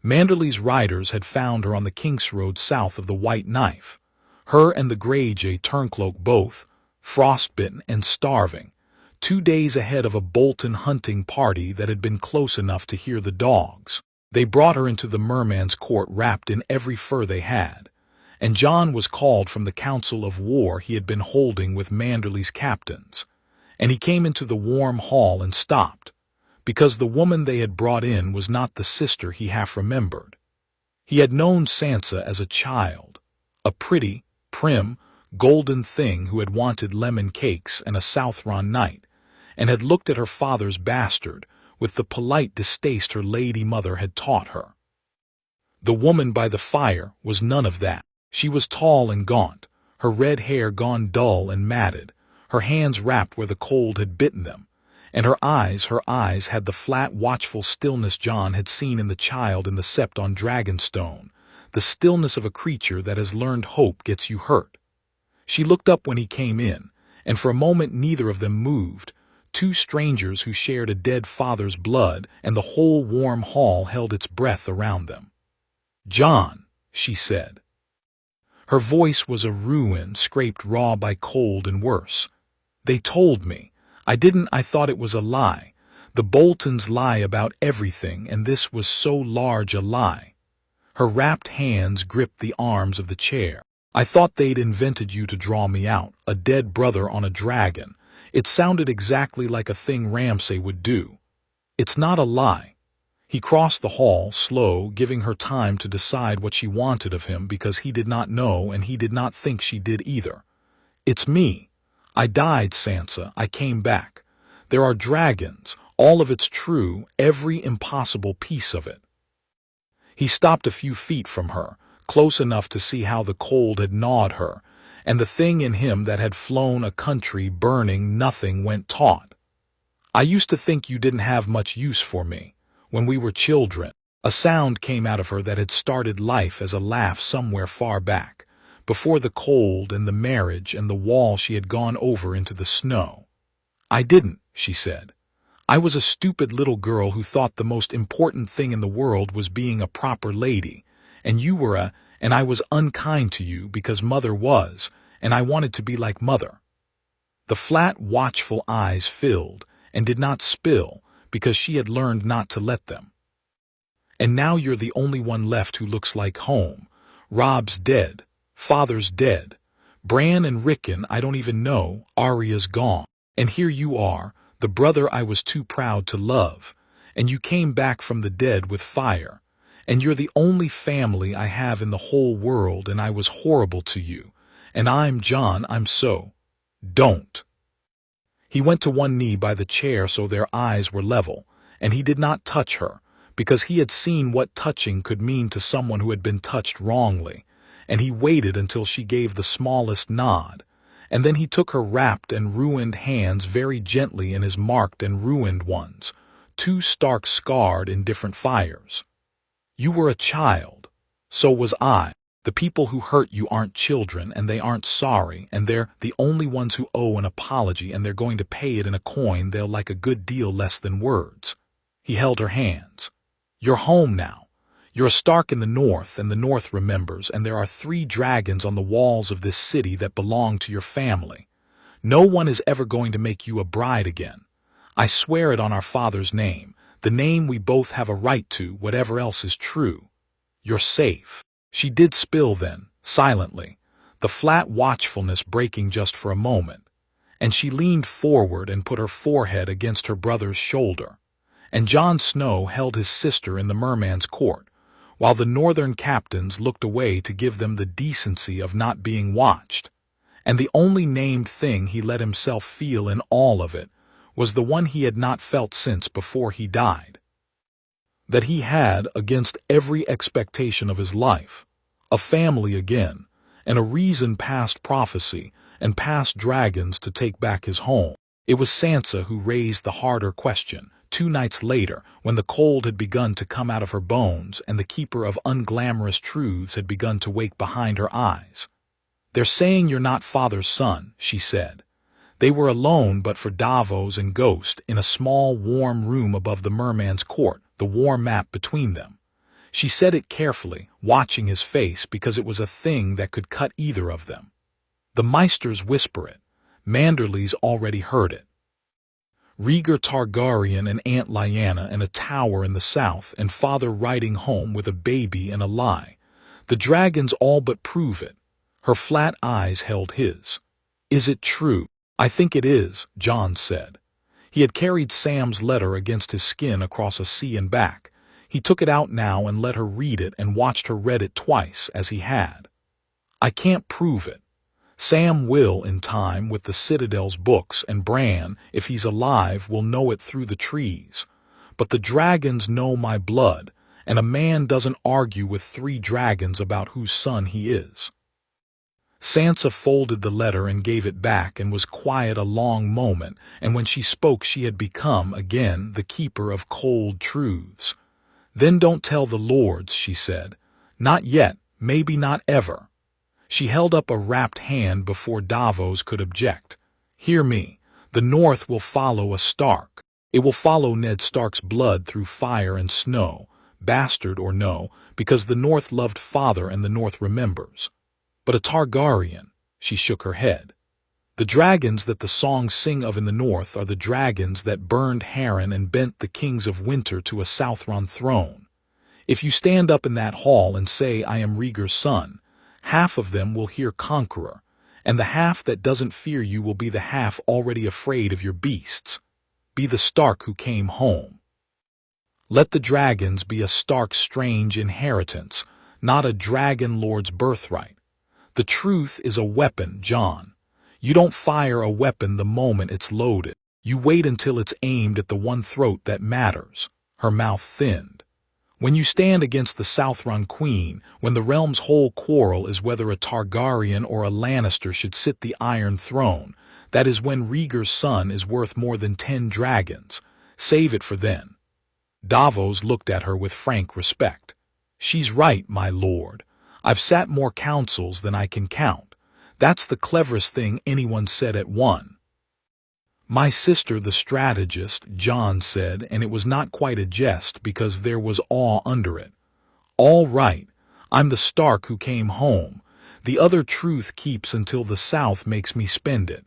Manderly's riders had found her on the King's Road south of the White Knife, her and the Greyjoy turncloak both, frostbitten and starving, 2 days ahead of a Bolton hunting party that had been close enough to hear the dogs. They brought her into the merman's court wrapped in every fur they had, and Jon was called from the council of war he had been holding with Manderly's captains, and he came into the warm hall and stopped, because the woman they had brought in was not the sister he half remembered. He had known Sansa as a child, a pretty, prim, golden thing who had wanted lemon cakes and a Southron knight, and had looked at her father's bastard with the polite distaste her lady mother had taught her. The woman by the fire was none of that. She was tall and gaunt, her red hair gone dull and matted, her hands wrapped where the cold had bitten them, and her eyes had the flat, watchful stillness Jon had seen in the child in the sept on Dragonstone, the stillness of a creature that has learned hope gets you hurt. She looked up when he came in, and for a moment neither of them moved, 2 strangers who shared a dead father's blood, and the whole warm hall held its breath around them. "Jon," she said. Her voice was a ruin scraped raw by cold and worse. "They told me. I thought it was a lie. The Boltons lie about everything, and this was so large a lie." Her wrapped hands gripped the arms of the chair. "I thought they'd invented you to draw me out, a dead brother on a dragon. It sounded exactly like a thing Ramsay would do. It's not a lie." He crossed the hall, slow, giving her time to decide what she wanted of him because he did not know and he did not think she did either. "It's me. I died, Sansa. I came back. There are dragons. All of it's true, every impossible piece of it." He stopped a few feet from her, close enough to see how the cold had gnawed her, and the thing in him that had flown a country burning nothing went taut. "I used to think you didn't have much use for me. When we were children." A sound came out of her that had started life as a laugh somewhere far back, before the cold and the marriage and the wall she had gone over into the snow. "I didn't," she said. "I was a stupid little girl who thought the most important thing in the world was being a proper lady, and you were and I was unkind to you because Mother was, and I wanted to be like Mother." The flat, watchful eyes filled and did not spill, because she had learned not to let them. "And now you're the only one left who looks like home. Robb's dead. Father's dead. Bran and Rickon I don't even know. Arya's gone. And here you are, the brother I was too proud to love. And you came back from the dead with fire. And you're the only family I have in the whole world, and I was horrible to you. And I'm Jon, I'm so. Don't." He went to one knee by the chair so their eyes were level, and he did not touch her, because he had seen what touching could mean to someone who had been touched wrongly, and he waited until she gave the smallest nod, and then he took her wrapped and ruined hands very gently in his marked and ruined ones, 2 stark scarred in different fires. "You were a child. So was I. The people who hurt you aren't children, and they aren't sorry, and they're the only ones who owe an apology, and they're going to pay it in a coin they'll like a good deal less than words." He held her hands. "You're home now. You're a Stark in the North, and the North remembers, and there are 3 dragons on the walls of this city that belong to your family. No one is ever going to make you a bride again. I swear it on our father's name, the name we both have a right to, whatever else is true. You're safe." She did spill then, silently, the flat watchfulness breaking just for a moment, and she leaned forward and put her forehead against her brother's shoulder. And Jon Snow held his sister in the merman's court, while the northern captains looked away to give them the decency of not being watched. And the only named thing he let himself feel in all of it was the one he had not felt since before he died. That he had, against every expectation of his life, a family again, and a reason past prophecy and past dragons to take back his home. It was Sansa who raised the harder question, 2 nights later, when the cold had begun to come out of her bones and the keeper of unglamorous truths had begun to wake behind her eyes. "They're saying you're not father's son," she said. They were alone but for Davos and Ghost in a small, warm room above the merman's court, the war map between them. She said it carefully, watching his face because it was a thing that could cut either of them. The Meisters whisper it. Manderly's already heard it. Rhaegar Targaryen and Aunt Lyanna in a tower in the south and father riding home with a baby and a lie. The dragons all but prove it. Her flat eyes held his. "Is it true?" "I think it is," Jon said. He had carried Sam's letter against his skin across a sea and back. He took it out now and let her read it and watched her read it twice as he had. "I can't prove it. Sam will in time with the Citadel's books, and Bran, if he's alive, will know it through the trees. But the dragons know my blood, and a man doesn't argue with 3 dragons about whose son he is." Sansa folded the letter and gave it back and was quiet a long moment, and when she spoke she had become, again, the keeper of cold truths. "Then don't tell the lords," she said. "Not yet, maybe not ever." She held up a wrapped hand before Davos could object. "Hear me. The North will follow a Stark. It will follow Ned Stark's blood through fire and snow, bastard or no, because the North loved father and the North remembers. But a Targaryen," she shook her head. "The dragons that the songs sing of in the North are the dragons that burned Harren and bent the kings of winter to a Southron throne. If you stand up in that hall and say I am Rhaegar's son, half of them will hear conqueror, and the half that doesn't fear you will be the half already afraid of your beasts. Be the Stark who came home. Let the dragons be a Stark's strange inheritance, not a dragon lord's birthright. The truth is a weapon, Jon. You don't fire a weapon the moment it's loaded. You wait until it's aimed at the one throat that matters." Her mouth thinned. "When you stand against the Southron Queen, when the realm's whole quarrel is whether a Targaryen or a Lannister should sit the Iron Throne, that is when Rhaegar's son is worth more than 10 dragons. Save it for then." Davos looked at her with frank respect. "She's right, my lord. I've sat more councils than I can count. That's the cleverest thing anyone said at one." "My sister the strategist," Jon said, and it was not quite a jest because there was awe under it. "All right, I'm the Stark who came home. The other truth keeps until the South makes me spend it."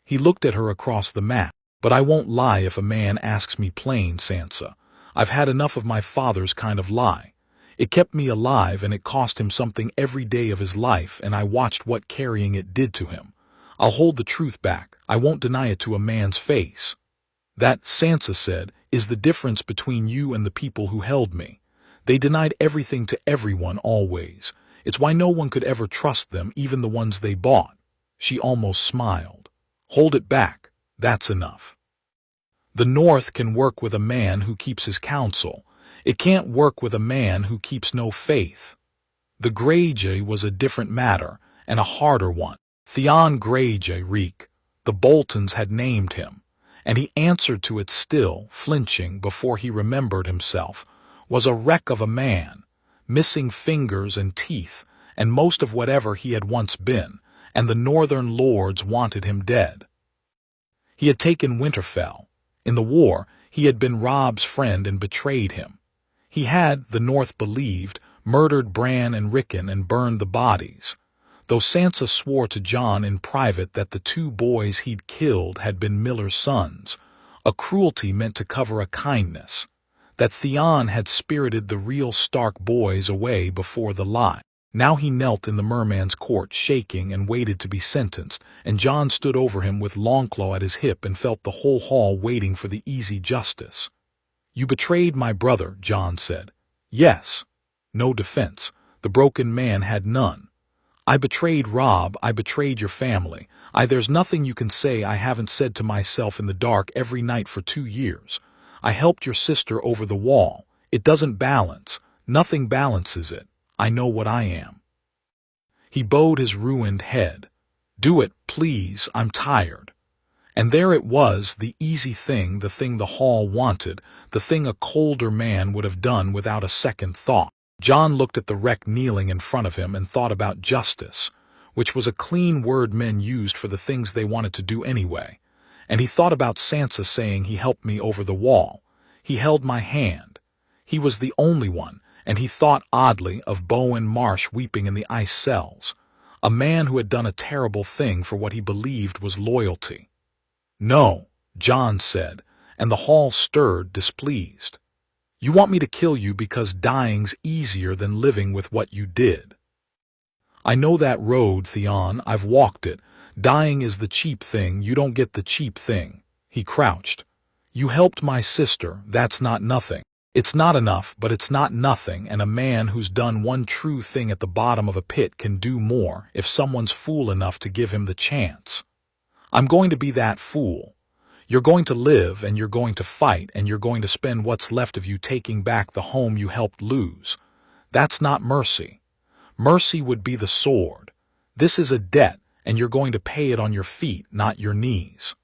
He looked at her across the map. "But I won't lie if a man asks me plain, Sansa. I've had enough of my father's kind of lie. It kept me alive and it cost him something every day of his life, and I watched what carrying it did to him. I'll hold the truth back. I won't deny it to a man's face. That," Sansa said, "is the difference between you and the people who held me. They denied everything to everyone always. It's why no one could ever trust them, even the ones they bought." She almost smiled. "Hold it back. That's enough. The North can work with a man who keeps his counsel. It can't work with a man who keeps no faith." The Greyjoy was a different matter, and a harder one. Theon Greyjoy Reek. The Boltons had named him, and he answered to it still, flinching before he remembered himself, was a wreck of a man, missing fingers and teeth, and most of whatever he had once been, and the northern lords wanted him dead. He had taken Winterfell. In the war, he had been Robb's friend and betrayed him. He had, the North believed, murdered Bran and Rickon and burned the bodies, though Sansa swore to Jon in private that the 2 boys he'd killed had been Miller's sons, a cruelty meant to cover a kindness. that Theon had spirited the real Stark boys away before the lie. Now he knelt in the merman's court, shaking, and waited to be sentenced, and Jon stood over him with Longclaw at his hip and felt the whole hall waiting for the easy justice. "You betrayed my brother," Jon said. "Yes." No defense. The broken man had none. "I betrayed Robb. I betrayed your family. There's nothing you can say I haven't said to myself in the dark every night for 2 years. I helped your sister over the wall. It doesn't balance. Nothing balances it. I know what I am." He bowed his ruined head. "Do it, please. I'm tired." And there it was, the easy thing, the thing the hall wanted, the thing a colder man would have done without a second thought. Jon looked at the wreck kneeling in front of him and thought about justice, which was a clean word men used for the things they wanted to do anyway. And he thought about Sansa saying, "He helped me over the wall. He held my hand. He was the only one." And he thought oddly of Bowen Marsh weeping in the ice cells, a man who had done a terrible thing for what he believed was loyalty. "No," Jon said, and the hall stirred, displeased. "You want me to kill you because dying's easier than living with what you did." "I know that road, Theon. I've walked it. Dying is the cheap thing. You don't get the cheap thing." He crouched. "You helped my sister. That's not nothing. It's not enough, but it's not nothing, and a man who's done one true thing at the bottom of a pit can do more if someone's fool enough to give him the chance. I'm going to be that fool. You're going to live, and you're going to fight, and you're going to spend what's left of you taking back the home you helped lose. That's not mercy. Mercy would be the sword. This is a debt, and you're going to pay it on your feet, not your knees."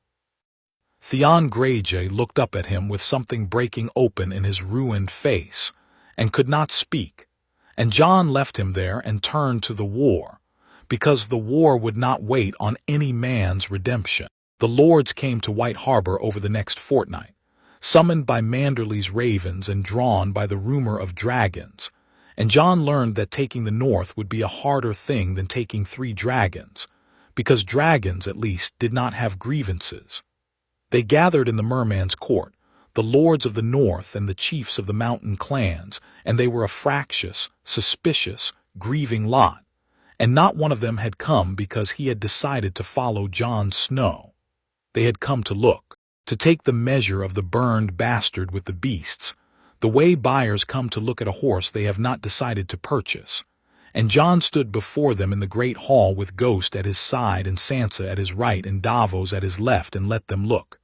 Theon Greyjoy looked up at him with something breaking open in his ruined face, and could not speak, and Jon left him there and turned to the war, because the war would not wait on any man's redemption. The lords came to White Harbor over the next fortnight, summoned by Manderley's ravens and drawn by the rumor of dragons, and Jon learned that taking the north would be a harder thing than taking 3 dragons, because dragons, at least, did not have grievances. They gathered in the merman's court, the lords of the north and the chiefs of the mountain clans, and they were a fractious, suspicious, grieving lot, and not one of them had come because he had decided to follow Jon Snow. They had come to look, to take the measure of the burned bastard with the beasts, the way buyers come to look at a horse they have not decided to purchase. And Jon stood before them in the great hall with Ghost at his side and Sansa at his right and Davos at his left, and let them look,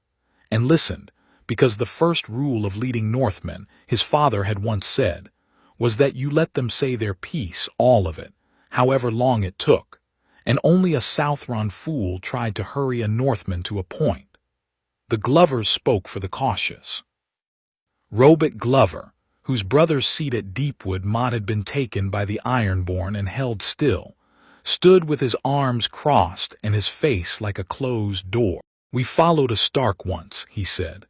and listened, because the first rule of leading Northmen, his father had once said, was that you let them say their piece, all of it, however long it took, and only a Southron fool tried to hurry a Northman to a point. The Glovers spoke for the cautious. Robert Glover, whose brother's seat at Deepwood Motte had been taken by the Ironborn and held still, stood with his arms crossed and his face like a closed door. "We followed a Stark once," he said.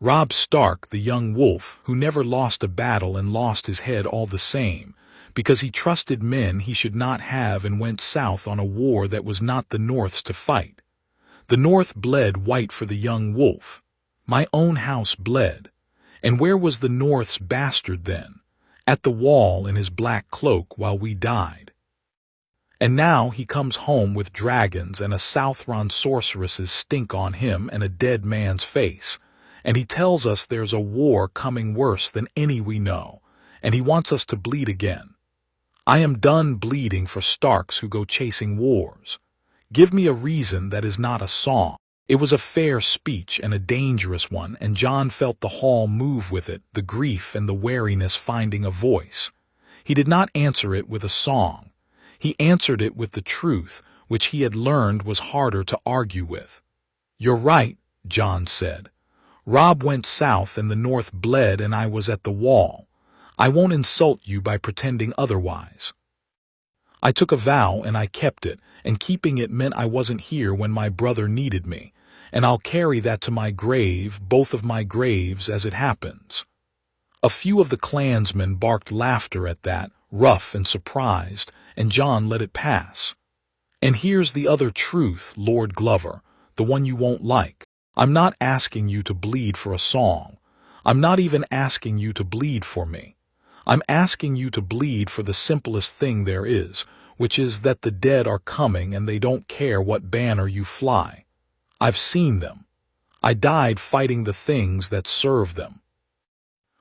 "Robb Stark, the young wolf, who never lost a battle and lost his head all the same, because he trusted men he should not have and went south on a war that was not the North's to fight. The North bled white for the young wolf. My own house bled. And where was the North's bastard then? At the wall in his black cloak while we died. And now he comes home with dragons and a Southron sorceress's stink on him and a dead man's face, and he tells us there's a war coming worse than any we know, and he wants us to bleed again. I am done bleeding for Starks who go chasing wars. Give me a reason that is not a song." It was a fair speech and a dangerous one, and Jon felt the hall move with it, the grief and the wariness finding a voice. He did not answer it with a song. He answered it with the truth, which he had learned was harder to argue with. "You're right," Jon said. "Robb went south and the North bled, and I was at the wall. I won't insult you by pretending otherwise. I took a vow and I kept it, and keeping it meant I wasn't here when my brother needed me, and I'll carry that to my grave, both of my graves, as it happens." A few of the clansmen barked laughter at that, rough and surprised, and Jon let it pass. "And here's the other truth, Lord Glover, the one you won't like. I'm not asking you to bleed for a song. I'm not even asking you to bleed for me. I'm asking you to bleed for the simplest thing there is, which is that the dead are coming and they don't care what banner you fly. I've seen them. I died fighting the things that serve them.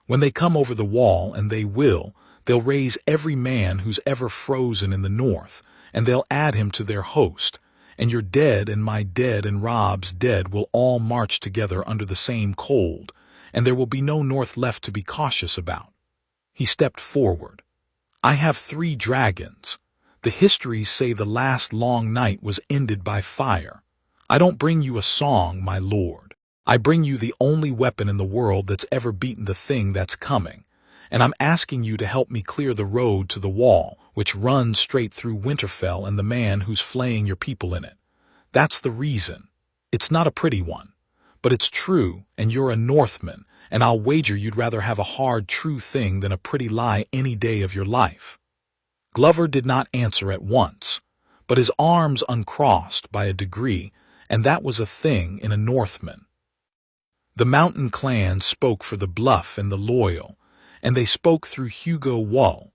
When they come over the wall, and they'll raise every man who's ever frozen in the north, and they'll add him to their host, and your dead and my dead and Rob's dead will all march together under the same cold, and there will be no north left to be cautious about. He stepped forward. I have 3 dragons. The histories say the last long night was ended by fire. I don't bring you a song, my lord. I bring you the only weapon in the world that's ever beaten the thing that's coming, and I'm asking you to help me clear the road to the wall, which runs straight through Winterfell and the man who's flaying your people in it. That's the reason. It's not a pretty one, but it's true, and you're a Northman, and I'll wager you'd rather have a hard, true thing than a pretty lie any day of your life. Glover did not answer at once, but his arms uncrossed by a degree, and that was a thing in a Northman. The mountain clan spoke for the bluff and the loyal, and they spoke through Hugo Wull,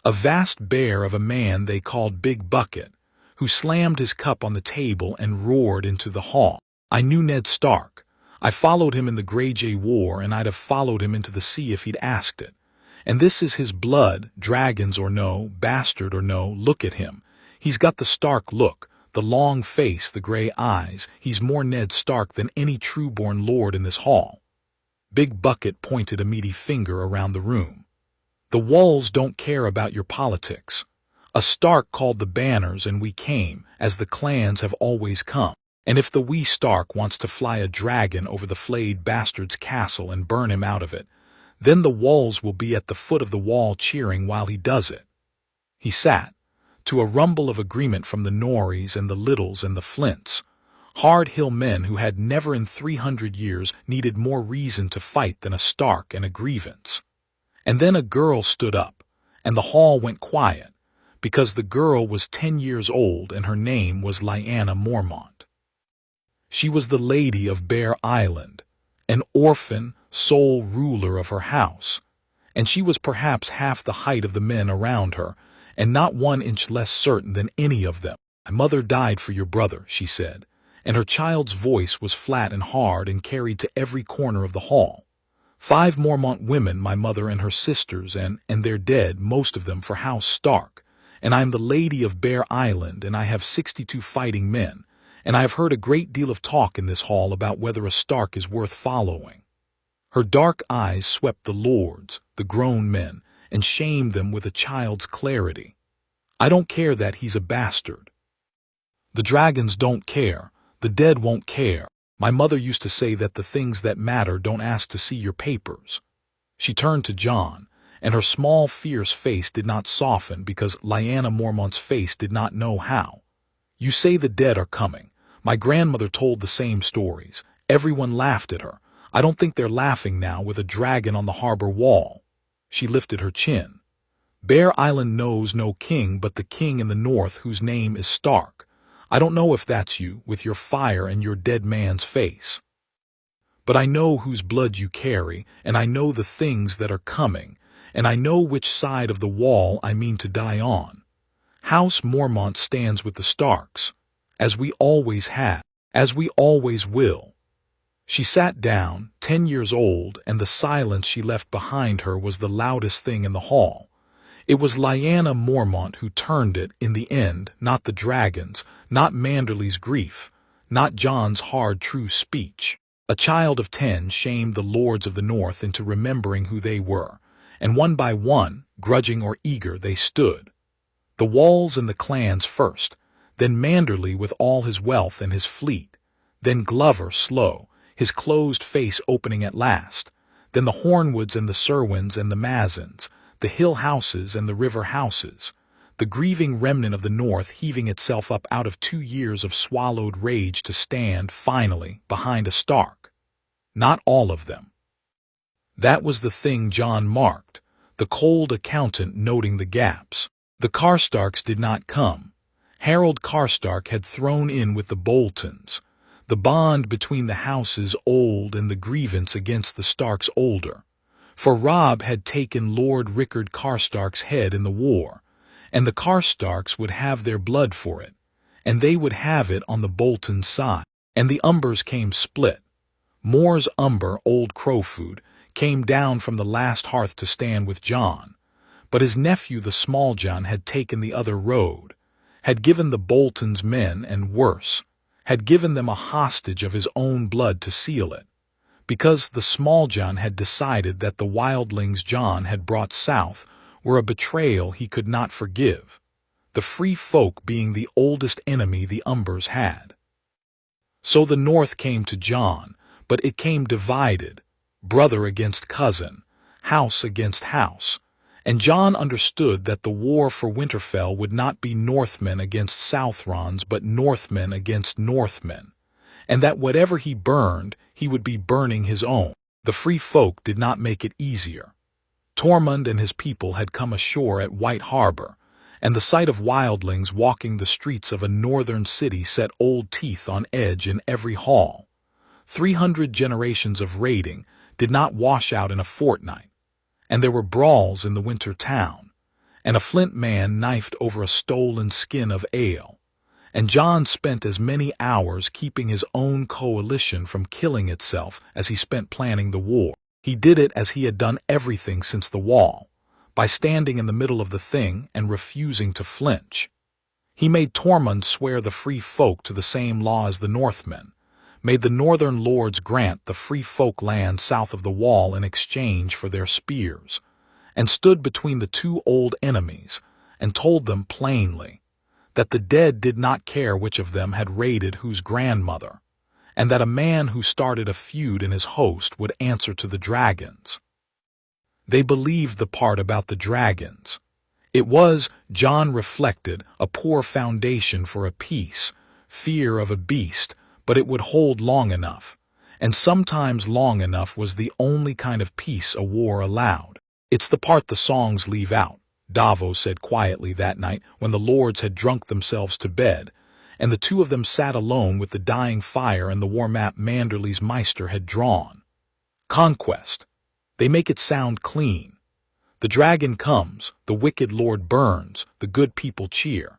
a vast bear of a man they called Big Bucket, who slammed his cup on the table and roared into the hall. I knew Ned Stark. I followed him in the Greyjoy War, and I'd have followed him into the sea if he'd asked it. And this is his blood, dragons or no, bastard or no, look at him. He's got the Stark look, the long face, the gray eyes. He's more Ned Stark than any true-born lord in this hall. Big Bucket pointed a meaty finger around the room. The Wulls don't care about your politics. A Stark called the banners and we came, as the clans have always come. And if the wee Stark wants to fly a dragon over the flayed bastard's castle and burn him out of it, then the Wulls will be at the foot of the wall cheering while he does it. He sat, to a rumble of agreement from the Norries and the Littles and the Flints, hard hill men who had never in 300 years needed more reason to fight than a Stark and a grievance. And then a girl stood up, and the hall went quiet, because the girl was 10 years old and her name was Lyanna Mormont. She was the lady of Bear Island, an orphan, sole ruler of her house, and she was perhaps half the height of the men around her, and not 1 inch less certain than any of them. My mother died for your brother, she said, and her child's voice was flat and hard and carried to every corner of the hall. 5 Mormont women, my mother and her sisters, and they're dead, most of them, for House Stark, and I am the lady of Bear Island, and I have 62 fighting men, and I have heard a great deal of talk in this hall about whether a Stark is worth following. Her dark eyes swept the lords, the grown men, and shamed them with a child's clarity. I don't care that he's a bastard. The dragons don't care. The dead won't care. My mother used to say that the things that matter don't ask to see your papers. She turned to Jon, and her small, fierce face did not soften because Lyanna Mormont's face did not know how. You say the dead are coming. My grandmother told the same stories. Everyone laughed at her. I don't think they're laughing now with a dragon on the harbor wall. She lifted her chin. Bear Island knows no king but the king in the north whose name is Stark. I don't know if that's you, with your fire and your dead man's face. But I know whose blood you carry, and I know the things that are coming, and I know which side of the wall I mean to die on. House Mormont stands with the Starks, as we always have, as we always will. She sat down, 10 years old, and the silence she left behind her was the loudest thing in the hall. It was Lyanna Mormont who turned it in the end, not the dragons, not Manderly's grief, not Jon's hard, true speech. A child of 10 shamed the lords of the north into remembering who they were, and one by one, grudging or eager, they stood. The Wulls and the clans first, then Manderly with all his wealth and his fleet, then Glover slow, his closed face opening at last, then the Hornwoods and the Serwins and the Mazins, the hill houses and the river houses, the grieving remnant of the north heaving itself up out of 2 years of swallowed rage to stand, finally, behind a Stark. Not all of them. That was the thing Jon marked, the cold accountant noting the gaps. The Karstarks did not come. Harold Karstark had thrown in with the Boltons. The bond between the houses old and the grievance against the Starks older. For Robb had taken Lord Rickard Karstark's head in the war, and the Karstarks would have their blood for it, and they would have it on the Bolton side. And the Umbers came split. Mor's Umber, old Crowfoot, came down from the last hearth to stand with Jon, but his nephew the Small Jon had taken the other road, had given the Bolton's men, and worse, had given them a hostage of his own blood to seal it, because the Small Jon had decided that the wildlings Jon had brought south were a betrayal he could not forgive, the free folk being the oldest enemy the Umbers had. So the North came to Jon, but it came divided, brother against cousin, house against house, and Jon understood that the war for Winterfell would not be Northmen against Southrons but Northmen against Northmen, and that whatever he burned, he would be burning his own. The free folk did not make it easier. Tormund and his people had come ashore at White Harbor, and the sight of wildlings walking the streets of a northern city set old teeth on edge in every hall. 300 generations of raiding did not wash out in a fortnight, and there were brawls in the winter town, and a flint man knifed over a stolen skin of ale, and Jon spent as many hours keeping his own coalition from killing itself as he spent planning the war. He did it as he had done everything since the Wall, by standing in the middle of the thing and refusing to flinch. He made Tormund swear the free folk to the same law as the Northmen, made the northern lords grant the free folk land south of the Wall in exchange for their spears, and stood between the two old enemies and told them plainly that the dead did not care which of them had raided whose grandmother, and that a man who started a feud in his host would answer to the dragons. They believed the part about the dragons. It was, Jon reflected, a poor foundation for a peace, fear of a beast, but it would hold long enough, and sometimes long enough was the only kind of peace a war allowed. It's the part the songs leave out, Davos said quietly that night when the lords had drunk themselves to bed, and the two of them sat alone with the dying fire and the war map Manderly's Meister had drawn. Conquest. They make it sound clean. The dragon comes, the wicked lord burns, the good people cheer.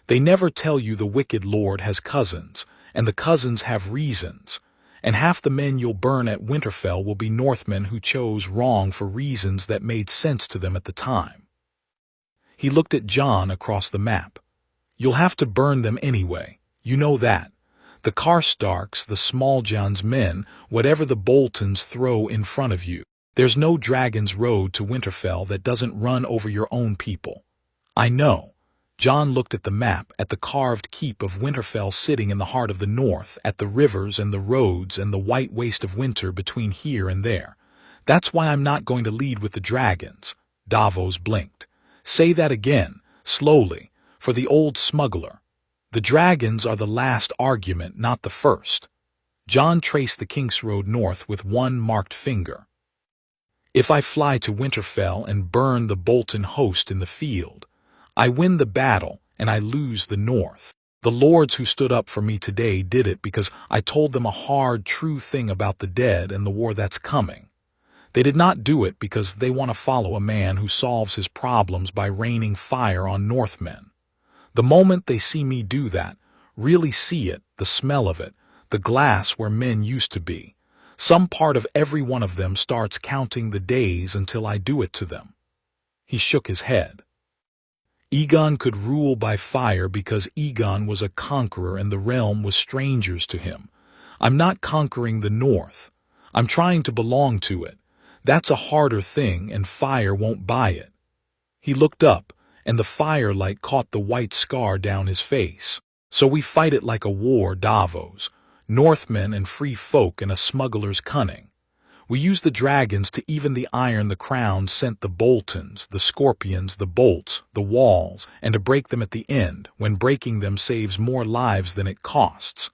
They never tell you the wicked lord has cousins, and the cousins have reasons, and half the men you'll burn at Winterfell will be Northmen who chose wrong for reasons that made sense to them at the time. He looked at Jon across the map. You'll have to burn them anyway, you know that. The Karstarks, the Small Jon's men, whatever the Boltons throw in front of you. There's no dragon's road to Winterfell that doesn't run over your own people. I know. Jon looked at the map, at the carved keep of Winterfell sitting in the heart of the north, at the rivers and the roads and the white waste of winter between here and there. That's why I'm not going to lead with the dragons. Davos blinked. Say that again, slowly, for the old smuggler. The dragons are the last argument, not the first. Jon traced the King's Road north with one marked finger. If I fly to Winterfell and burn the Bolton host in the field, I win the battle and I lose the north. The lords who stood up for me today did it because I told them a hard, true thing about the dead and the war that's coming. They did not do it because they want to follow a man who solves his problems by raining fire on Northmen. The moment they see me do that, really see it, the smell of it, the glass where men used to be, some part of every one of them starts counting the days until I do it to them. He shook his head. Aegon could rule by fire because Aegon was a conqueror and the realm was strangers to him. I'm not conquering the north. I'm trying to belong to it. That's a harder thing and fire won't buy it. He looked up, and the firelight caught the white scar down his face. So we fight it like a war, Davos. Northmen and free folk and a smuggler's cunning. We use the dragons to even the iron the crown sent the Boltons, the scorpions, the bolts, the walls, and to break them at the end, when breaking them saves more lives than it costs.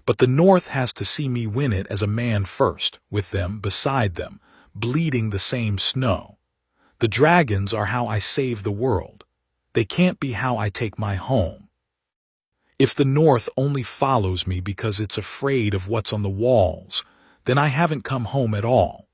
But the North has to see me win it as a man first, with them, beside them, bleeding the same snow. The dragons are how I save the world. They can't be how I take my home. If the North only follows me because it's afraid of what's on the walls, then I haven't come home at all.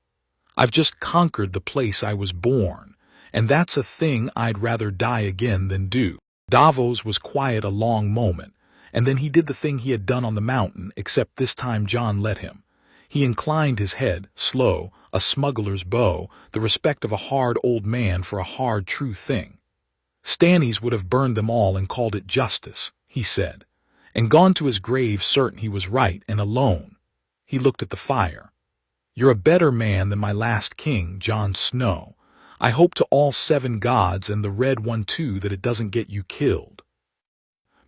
I've just conquered the place I was born, and that's a thing I'd rather die again than do." Davos was quiet a long moment, and then he did the thing he had done on the mountain, except this time Jon let him. He inclined his head, slow, a smuggler's bow, the respect of a hard old man for a hard true thing. "Stannis would have burned them all and called it justice," he said, and gone to his grave certain he was right and alone. He looked at the fire. "You're a better man than my last king, Jon Snow. I hope to all 7 gods and the Red One too that it doesn't get you killed.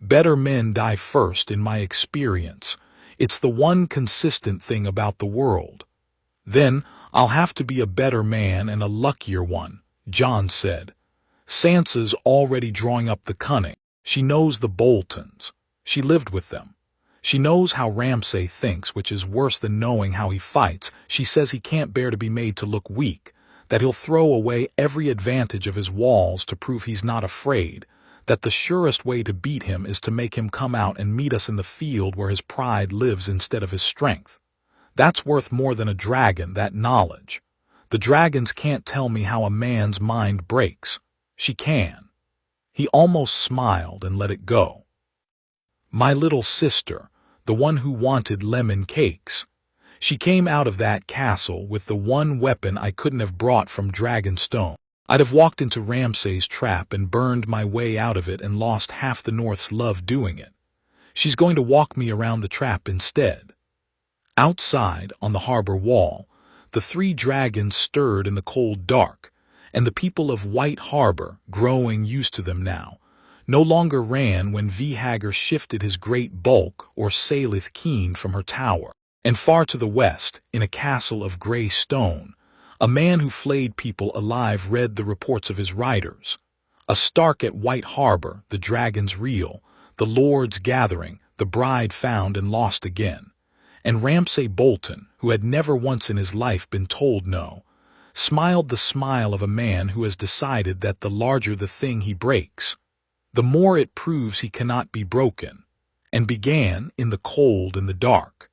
Better men die first in my experience. It's the one consistent thing about the world." "Then I'll have to be a better man and a luckier one," Jon said. "Sansa's already drawing up the cunning. She knows the Boltons. She lived with them. She knows how Ramsay thinks, which is worse than knowing how he fights. She says he can't bear to be made to look weak, that he'll throw away every advantage of his walls to prove he's not afraid, that the surest way to beat him is to make him come out and meet us in the field where his pride lives instead of his strength. That's worth more than a dragon, that knowledge. The dragons can't tell me how a man's mind breaks. She can." He almost smiled and let it go. "My little sister, the one who wanted lemon cakes. She came out of that castle with the one weapon I couldn't have brought from Dragonstone. I'd have walked into Ramsay's trap and burned my way out of it and lost half the North's love doing it. She's going to walk me around the trap instead." Outside, on the harbor wall, the 3 dragons stirred in the cold dark, and the people of White Harbor, growing used to them now, no longer ran when Hagar shifted his great bulk or saileth keen from her tower. And far to the west, in a castle of grey stone, a man who flayed people alive read the reports of his riders. A Stark at White Harbor, the dragon's reel, the lords gathering, the bride found and lost again. And Ramsay Bolton, who had never once in his life been told no, smiled the smile of a man who has decided that the larger the thing he breaks, the more it proves he cannot be broken, and began in the cold and the dark.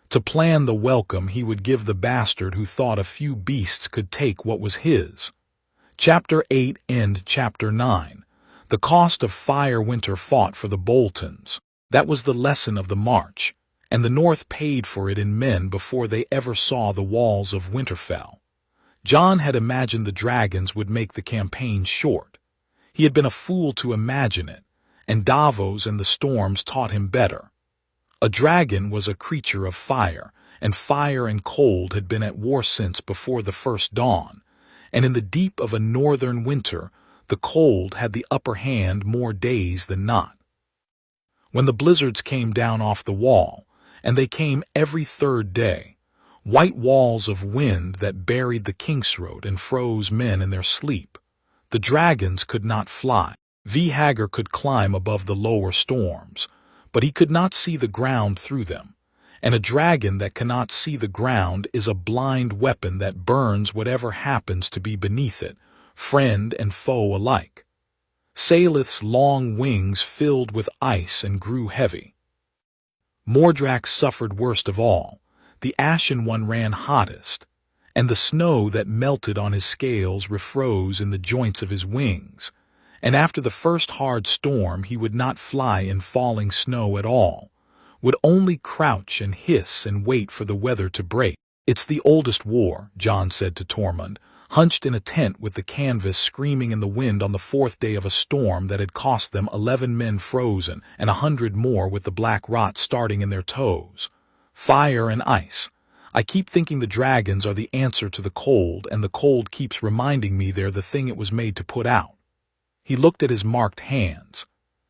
To plan the welcome he would give the bastard who thought a few beasts could take what was his. Chapter 8 End Chapter 9. The cost of fire. Winter fought for the Boltons. That was the lesson of the march, and the North paid for it in men before they ever saw the walls of Winterfell. Jon had imagined the dragons would make the campaign short. He had been a fool to imagine it, and Davos and the storms taught him better. A dragon was a creature of fire and cold had been at war since before the first dawn, and in the deep of a northern winter, the cold had the upper hand more days than not. When the blizzards came down off the wall, and they came every 3rd day, white walls of wind that buried the Kingsroad and froze men in their sleep, the dragons could not fly. Hagar could climb above the lower storms, but he could not see the ground through them, and a dragon that cannot see the ground is a blind weapon that burns whatever happens to be beneath it, friend and foe alike. Saelith's long wings filled with ice and grew heavy. Mordrak suffered worst of all. The Ashen One ran hottest, and the snow that melted on his scales refroze in the joints of his wings, and after the first hard storm he would not fly in falling snow at all, would only crouch and hiss and wait for the weather to break. "It's the oldest war," Jon said to Tormund, hunched in a tent with the canvas screaming in the wind on the 4th day of a storm that had cost them 11 men frozen and 100 more with the black rot starting in their toes. "Fire and ice. I keep thinking the dragons are the answer to the cold, and the cold keeps reminding me they're the thing it was made to put out." He looked at his marked hands.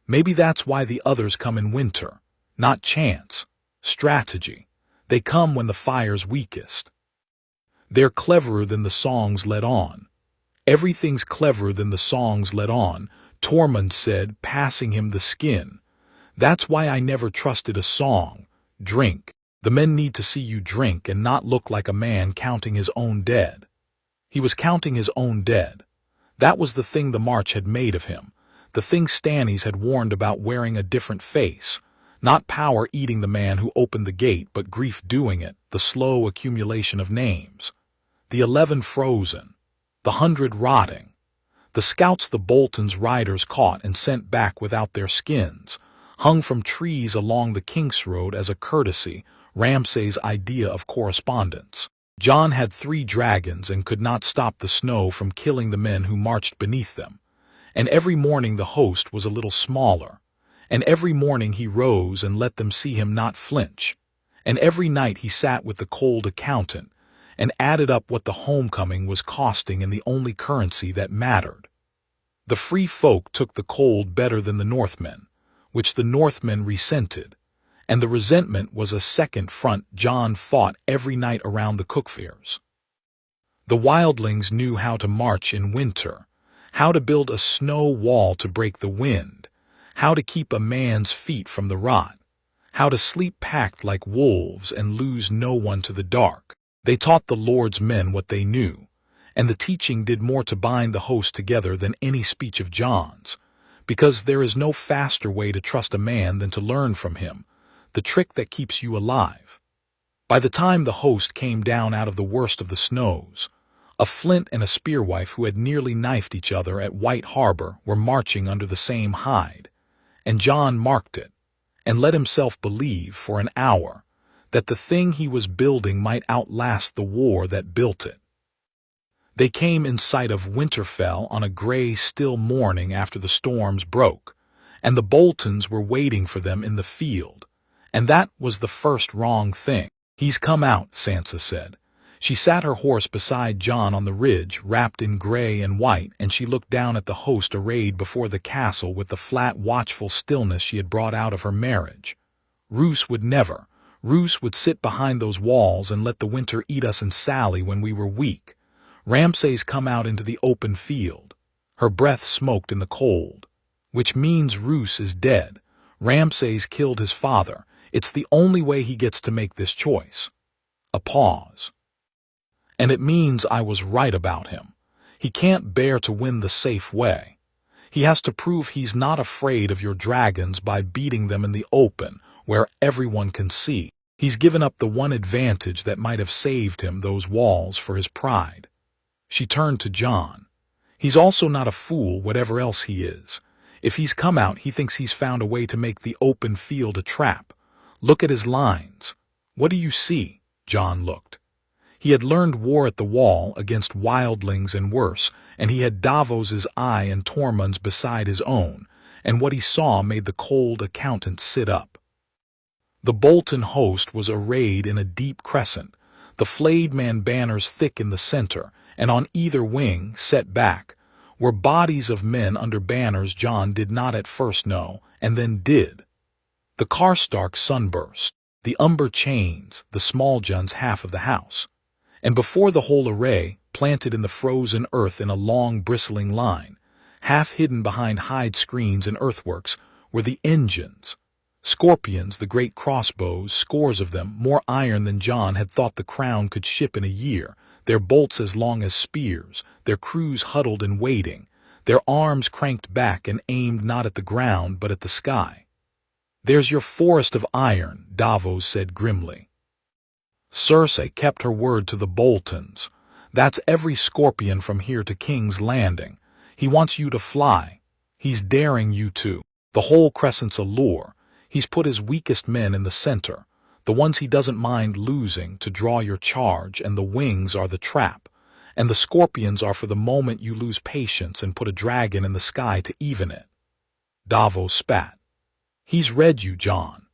"Maybe that's why the others come in winter. Not chance. Strategy. They come when the fire's weakest. They're cleverer than the songs let on." "Everything's cleverer than the songs let on," Tormund said, passing him the skin. "That's why I never trusted a song. Drink. The men need to see you drink and not look like a man counting his own dead." He was counting his own dead. That was the thing the march had made of him, The thing Stannis had warned about wearing a different face. Not power eating the man who opened the gate, but grief doing it, the slow accumulation of names. The 11 frozen. The 100 rotting. The scouts the Bolton's riders caught and sent back without their skins, hung from trees along the King's Road as a courtesy, Ramsay's idea of correspondence. Jon had 3 dragons and could not stop the snow from killing the men who marched beneath them. And every morning the host was a little smaller. And every morning he rose and let them see him not flinch. And every night he sat with the cold accountant and added up what the homecoming was costing in the only currency that mattered. The free folk took the cold better than the Northmen, which the Northmen resented, and the resentment was a second front Jon fought every night around the cookfires. The wildlings knew how to march in winter, how to build a snow wall to break the wind, how to keep a man's feet from the rot, how to sleep packed like wolves and lose no one to the dark. They taught the Lord's men what they knew, and the teaching did more to bind the host together than any speech of Jon's, because there is no faster way to trust a man than to learn from him, the trick that keeps you alive. By the time the host came down out of the worst of the snows, a flint and a spearwife who had nearly knifed each other at White Harbor were marching under the same hide, and Jon marked it, and let himself believe for an hour that the thing he was building might outlast the war that built it. They came in sight of Winterfell on a gray, still morning after the storms broke, and the Boltons were waiting for them in the field, and that was the first wrong thing. "He's come out," Sansa said. She sat her horse beside Jon on the ridge, wrapped in gray and white, and she looked down at the host arrayed before the castle with the flat, watchful stillness she had brought out of her marriage. Roose would never. Roose would sit behind those walls and let the winter eat us and Sally when we were weak. Ramsay's come out into the open field. Her breath smoked in the cold. Which means Roose is dead. Ramsay's killed his father. It's the only way he gets to make this choice. A pause. And it means I was right about him. He can't bear to win the safe way. He has to prove he's not afraid of your dragons by beating them in the open, where everyone can see. He's given up the one advantage that might have saved him those walls for his pride. She turned to Jon. He's also not a fool, whatever else he is. If he's come out, he thinks he's found a way to make the open field a trap. Look at his lines. What do you see? Jon looked. He had learned war at the wall against wildlings and worse, and he had Davos's eye and Tormund's beside his own, and what he saw made the cold accountant sit up. The Bolton host was arrayed in a deep crescent, the flayed man banners thick in the center, and on either wing, set back, were bodies of men under banners Jon did not at first know, and then did. The Karstark sunburst, the Umber chains, the Smalljuns half of the house. And before the whole array, planted in the frozen earth in a long bristling line, half hidden behind hide screens and earthworks, were the engines. Scorpions, the great crossbows, scores of them, more iron than Jon had thought the crown could ship in a year, their bolts as long as spears, their crews huddled and waiting, their arms cranked back and aimed not at the ground but at the sky. "There's your forest of iron," Davos said grimly. Cersei kept her word to the Boltons. "That's every scorpion from here to King's Landing. He wants you to fly. He's daring you to. The whole crescent's a lure. He's put his weakest men in the center, the ones he doesn't mind losing, to draw your charge, and the wings are the trap, and the scorpions are for the moment you lose patience and put a dragon in the sky to even it." Davos spat. "He's read you, Jon.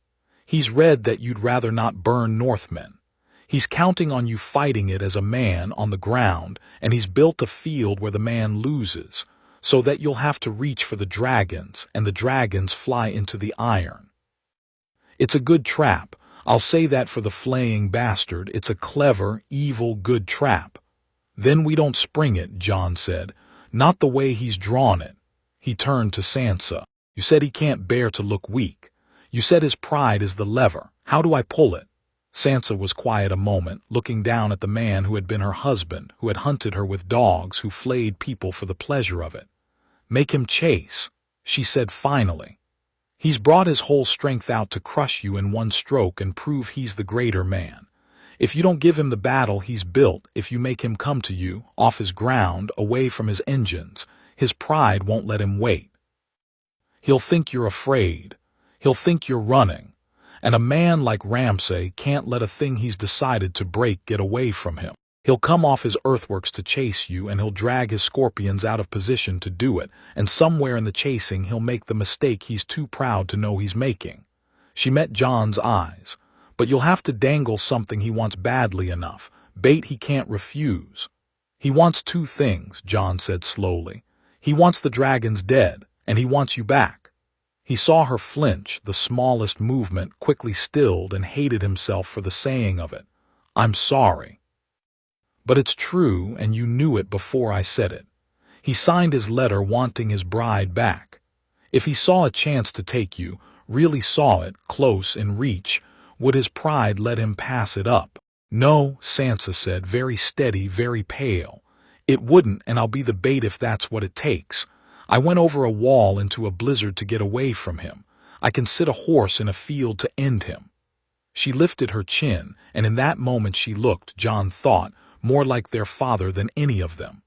He's read that you'd rather not burn Northmen. He's counting on you fighting it as a man on the ground, and he's built a field where the man loses, so that you'll have to reach for the dragons, and the dragons fly into the iron. It's a good trap. I'll say that for the flaying bastard. It's a clever, evil, good trap." "Then we don't spring it," Jon said. "Not the way he's drawn it." He turned to Sansa. "You said he can't bear to look weak. You said his pride is the lever. How do I pull it?" Sansa was quiet a moment, looking down at the man who had been her husband, who had hunted her with dogs, who flayed people for the pleasure of it. "Make him chase." she said finally. He's brought his whole strength out to crush you in one stroke and prove he's the greater man. If you don't give him the battle he's built, if you make him come to you, off his ground, away from his engines, his pride won't let him wait. He'll think you're afraid. He'll think you're running. And a man like Ramsay can't let a thing he's decided to break get away from him. He'll come off his earthworks to chase you, and he'll drag his scorpions out of position to do it, and somewhere in the chasing he'll make the mistake he's too proud to know he's making. She met Jon's eyes. But you'll have to dangle something he wants badly enough, bait he can't refuse. He wants two things, Jon said slowly. He wants the dragons dead, and he wants you back. He saw her flinch, the smallest movement quickly stilled, and hated himself for the saying of it. I'm sorry. But it's true, and you knew it before I said it. He signed his letter wanting his bride back. If he saw a chance to take you, really saw it, close in reach, would his pride let him pass it up? No, Sansa said, very steady, very pale. It wouldn't, and I'll be the bait if that's what it takes. I went over a wall into a blizzard to get away from him. I can sit a horse in a field to end him. She lifted her chin, and in that moment she looked, Jon thought, more like their father than any of them.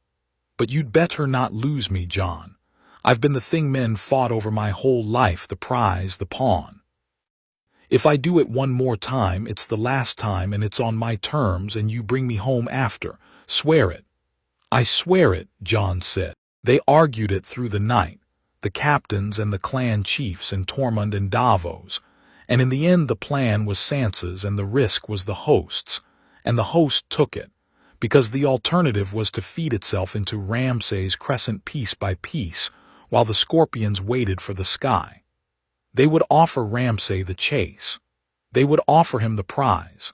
But you'd better not lose me, Jon. I've been the thing men fought over my whole life, the prize, the pawn. If I do it one more time, it's the last time, and it's on my terms, and you bring me home after. Swear it. I swear it, Jon said. They argued it through the night, the captains and the clan chiefs in Tormund and Davos, and in the end the plan was Sansa's and the risk was the host's, and the host took it, because the alternative was to feed itself into Ramsay's crescent piece by piece, while the scorpions waited for the sky. They would offer Ramsay the chase. They would offer him the prize.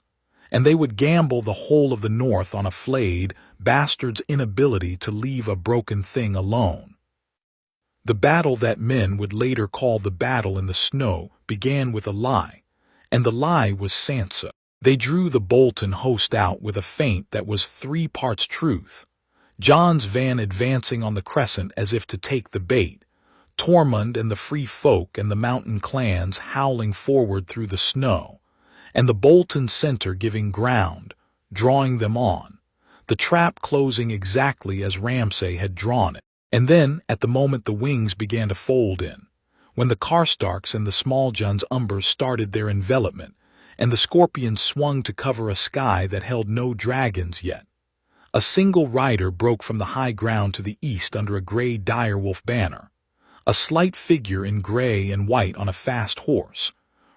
And they would gamble the whole of the North on a flayed bastard's inability to leave a broken thing alone. The battle that men would later call the battle in the snow began with a lie, and the lie was Sansa. They drew the Bolton host out with a feint that was 3 parts truth. Jon's van advancing on the crescent as if to take the bait, Tormund and the free folk and the mountain clans howling forward through the snow, and the Bolton center giving ground, drawing them on, the trap closing exactly as Ramsay had drawn it. And then, at the moment the wings began to fold in, when the Karstarks and the Smaljun's umbers started their envelopment, and the scorpions swung to cover a sky that held no dragons yet, a single rider broke from the high ground to the east under a gray direwolf banner, a slight figure in gray and white on a fast horse,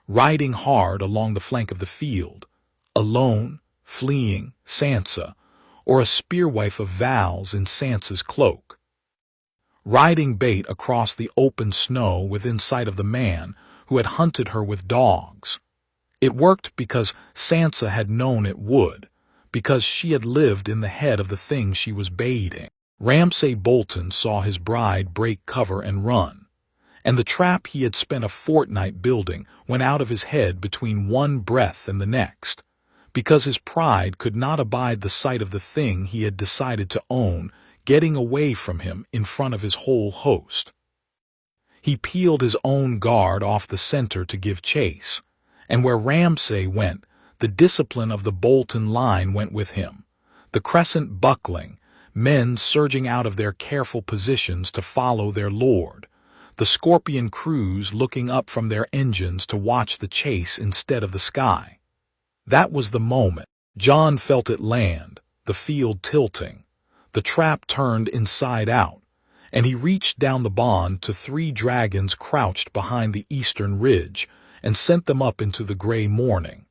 riding hard along the flank of the field, alone, fleeing, Sansa, or a spearwife of Val's in Sansa's cloak, riding bait across the open snow within sight of the man who had hunted her with dogs. It worked because Sansa had known it would, because she had lived in the head of the thing she was baiting. Ramsay Bolton saw his bride break cover and run, and the trap he had spent a fortnight building went out of his head between one breath and the next, because his pride could not abide the sight of the thing he had decided to own getting away from him in front of his whole host. He peeled his own guard off the center to give chase, and where Ramsay went, the discipline of the Bolton line went with him, the crescent buckling, men surging out of their careful positions to follow their lord, the scorpion crews looking up from their engines to watch the chase instead of the sky. That was the moment. Jon felt it land, the field tilting. The trap turned inside out, and he reached down the bond to 3 dragons crouched behind the eastern ridge and sent them up into the gray morning.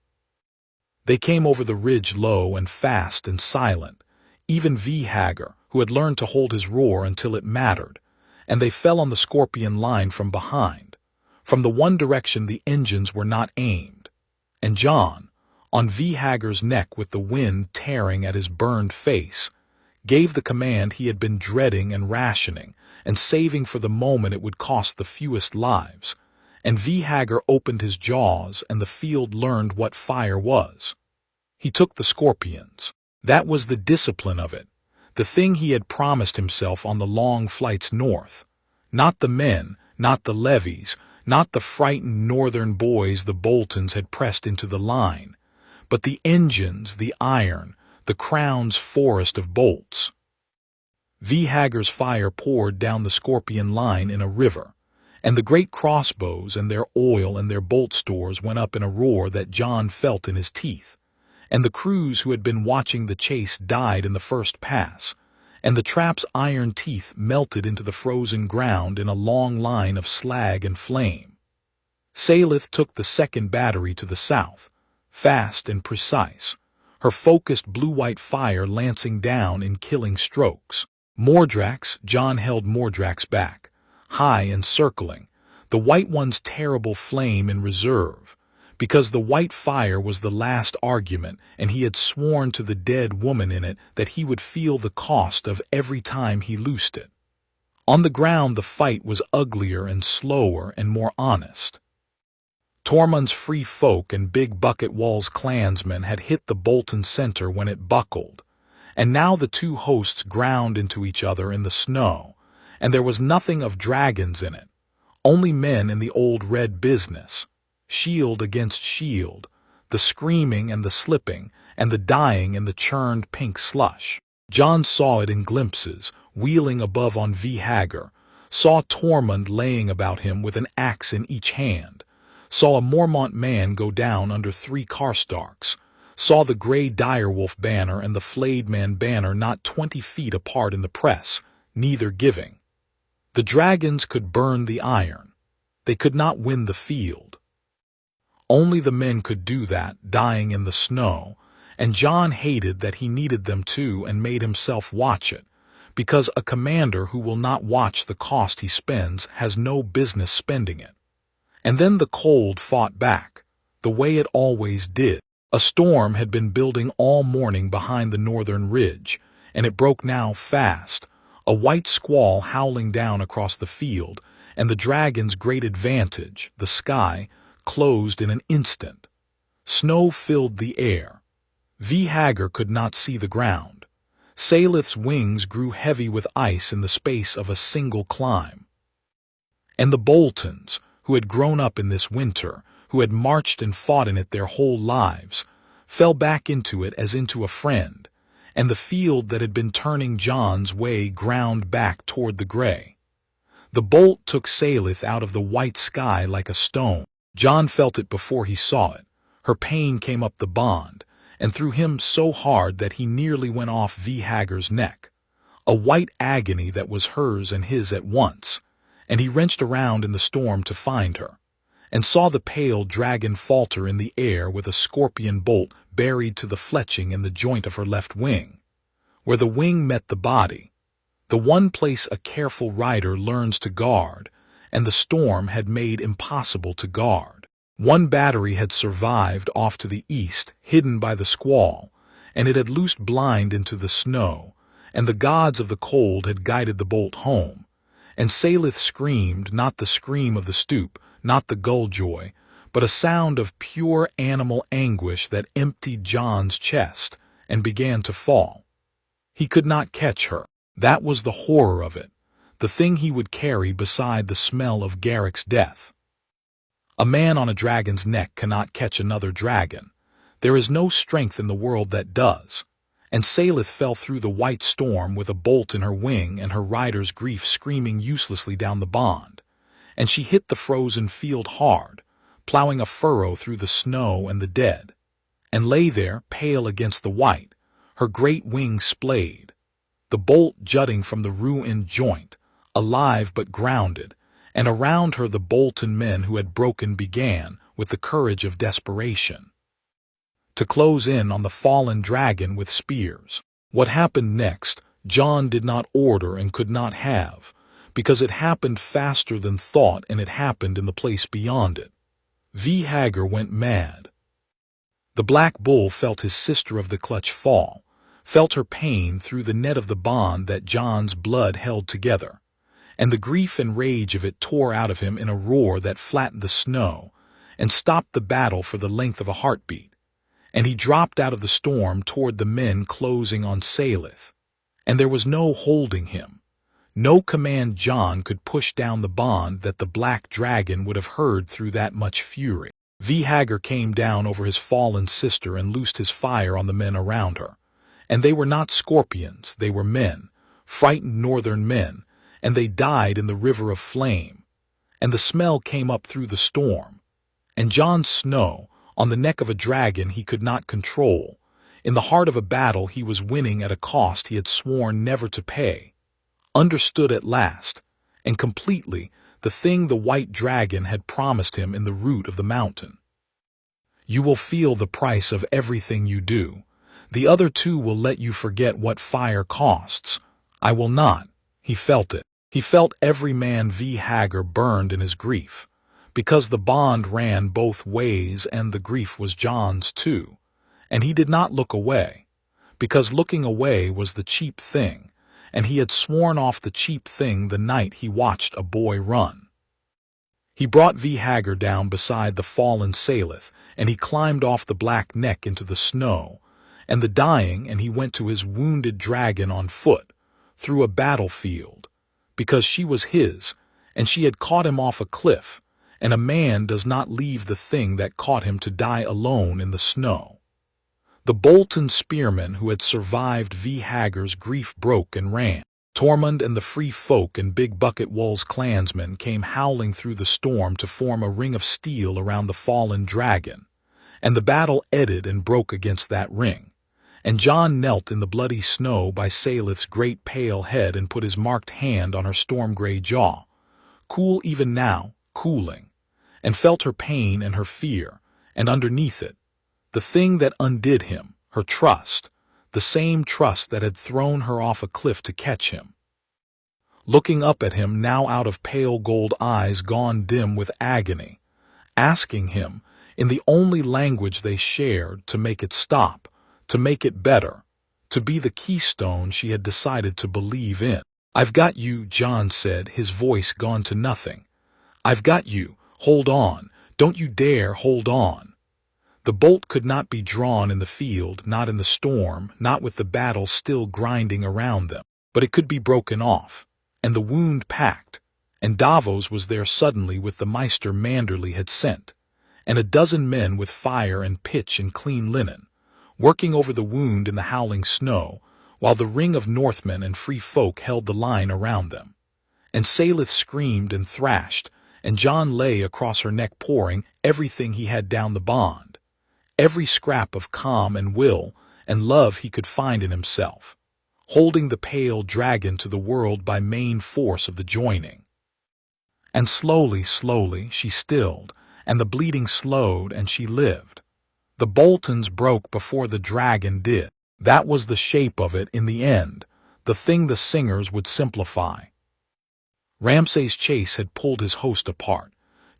They came over the ridge low and fast and silent, even Hagar, who had learned to hold his roar until it mattered, and they fell on the scorpion line from behind. From the one direction the engines were not aimed, and Jon, on Hagar's neck with the wind tearing at his burned face, gave the command he had been dreading and rationing, and saving for the moment it would cost the fewest lives, and Hagar opened his jaws and the field learned what fire was. He took the scorpions. That was the discipline of it, the thing he had promised himself on the long flights north. Not the men, not the levies, not the frightened northern boys the Boltons had pressed into the line, but the engines, the iron, the crown's forest of bolts. Hager's fire poured down the Scorpion line in a river, and the great crossbows and their oil and their bolt stores went up in a roar that Jon felt in his teeth, and the crews who had been watching the chase died in the first pass, and the trap's iron teeth melted into the frozen ground in a long line of slag and flame. Salith took the second battery to the south, fast and precise, her focused blue-white fire lancing down in killing strokes. Mordrax, Jon held Mordrax back, high and circling, the White One's terrible flame in reserve, because the white fire was the last argument, and he had sworn to the dead woman in it that he would feel the cost of every time he loosed it. On the ground the fight was uglier and slower and more honest. Tormund's free folk and Big Bucket Wall's clansmen had hit the Bolton center when it buckled, and now the two hosts ground into each other in the snow, and there was nothing of dragons in it, only men in the old red business, shield against shield, the screaming and the slipping, and the dying in the churned pink slush. Jon saw it in glimpses, wheeling above on Hager, saw Tormund laying about him with an axe in each hand, saw a Mormont man go down under 3 Karstarks, saw the gray direwolf banner and the flayed man banner not 20 feet apart in the press, neither giving. The dragons could burn the iron. They could not win the field. Only the men could do that, dying in the snow, and Jon hated that he needed them to and made himself watch it, because a commander who will not watch the cost he spends has no business spending it. And then the cold fought back, the way it always did. A storm had been building all morning behind the northern ridge, and it broke now fast, a white squall howling down across the field, and the dragon's great advantage, the sky, closed in an instant. Snow filled the air. Hager could not see the ground. Salith's wings grew heavy with ice in the space of a single climb. And the Boltons, who had grown up in this winter, who had marched and fought in it their whole lives, fell back into it as into a friend, and the field that had been turning Jon's way ground back toward the gray. The bolt took Salith out of the white sky like a stone. Jon felt it before he saw it. Her pain came up the bond, and threw him so hard that he nearly went off Hager's neck. A white agony that was hers and his at once, and he wrenched around in the storm to find her, and saw the pale dragon falter in the air with a scorpion bolt buried to the fletching in the joint of her left wing, where the wing met the body, the one place a careful rider learns to guard, and the storm had made impossible to guard. One battery had survived off to the east, hidden by the squall, and it had loosed blind into the snow, and the gods of the cold had guided the bolt home. And Salith screamed, not the scream of the stoop, not the gull joy, but a sound of pure animal anguish that emptied Jon's chest and began to fall. He could not catch her. That was the horror of it, the thing he would carry beside the smell of Garrick's death. A man on a dragon's neck cannot catch another dragon. There is no strength in the world that does. And Salith fell through the white storm with a bolt in her wing and her rider's grief screaming uselessly down the bond. And she hit the frozen field hard, plowing a furrow through the snow and the dead, and lay there pale against the white, her great wings splayed, the bolt jutting from the ruined joint, alive but grounded, and around her the Bolton men who had broken began, with the courage of desperation, to close in on the fallen dragon with spears. What happened next, Jon did not order and could not have, because it happened faster than thought and it happened in the place beyond it. Hager went mad. The Black Bull felt his sister of the clutch fall, felt her pain through the net of the bond that Jon's blood held together, and the grief and rage of it tore out of him in a roar that flattened the snow and stopped the battle for the length of a heartbeat, and he dropped out of the storm toward the men closing on Salith, and there was no holding him. No command Jon could push down the bond that the black dragon would have heard through that much fury. Vhagar came down over his fallen sister and loosed his fire on the men around her. And they were not scorpions, they were men, frightened northern men, and they died in the river of flame. And the smell came up through the storm. And Jon Snow, on the neck of a dragon he could not control, in the heart of a battle he was winning at a cost he had sworn never to pay, understood at last, and completely, the thing the white dragon had promised him in the root of the mountain. You will feel the price of everything you do. The other two will let you forget what fire costs. I will not. He felt it. He felt every man Vhagar burned in his grief, because the bond ran both ways and the grief was Jon's too. And he did not look away, because looking away was the cheap thing, and he had sworn off the cheap thing the night he watched a boy run. He brought Vhagar down beside the fallen Saleth, and he climbed off the black neck into the snow, and the dying, and he went to his wounded dragon on foot, through a battlefield, because she was his, and she had caught him off a cliff, and a man does not leave the thing that caught him to die alone in the snow. The Bolton spearmen who had survived Vhagar's grief broke and ran. Tormund and the free folk and Big Bucket Wool's clansmen came howling through the storm to form a ring of steel around the fallen dragon, and the battle eddied and broke against that ring. And Jon knelt in the bloody snow by Saleth's great pale head and put his marked hand on her storm-gray jaw, cool even now, cooling, and felt her pain and her fear, and underneath it, the thing that undid him, her trust, the same trust that had thrown her off a cliff to catch him. Looking up at him now out of pale gold eyes gone dim with agony, asking him, in the only language they shared, to make it stop, to make it better, to be the keystone she had decided to believe in. "I've got you," Jon said, his voice gone to nothing. "I've got you. Hold on. Don't you dare hold on." The bolt could not be drawn in the field, not in the storm, not with the battle still grinding around them, but it could be broken off, and the wound packed, and Davos was there suddenly with the Maester Manderly had sent, and a dozen men with fire and pitch and clean linen, working over the wound in the howling snow, while the ring of Northmen and free folk held the line around them. And Saleth screamed and thrashed, and Jon lay across her neck pouring everything he had down the bond, every scrap of calm and will and love he could find in himself, holding the pale dragon to the world by main force of the joining. And slowly, slowly she stilled, and the bleeding slowed, and she lived. The Boltons broke before the dragon did. That was the shape of it in the end, the thing the singers would simplify. Ramsay's chase had pulled his host apart.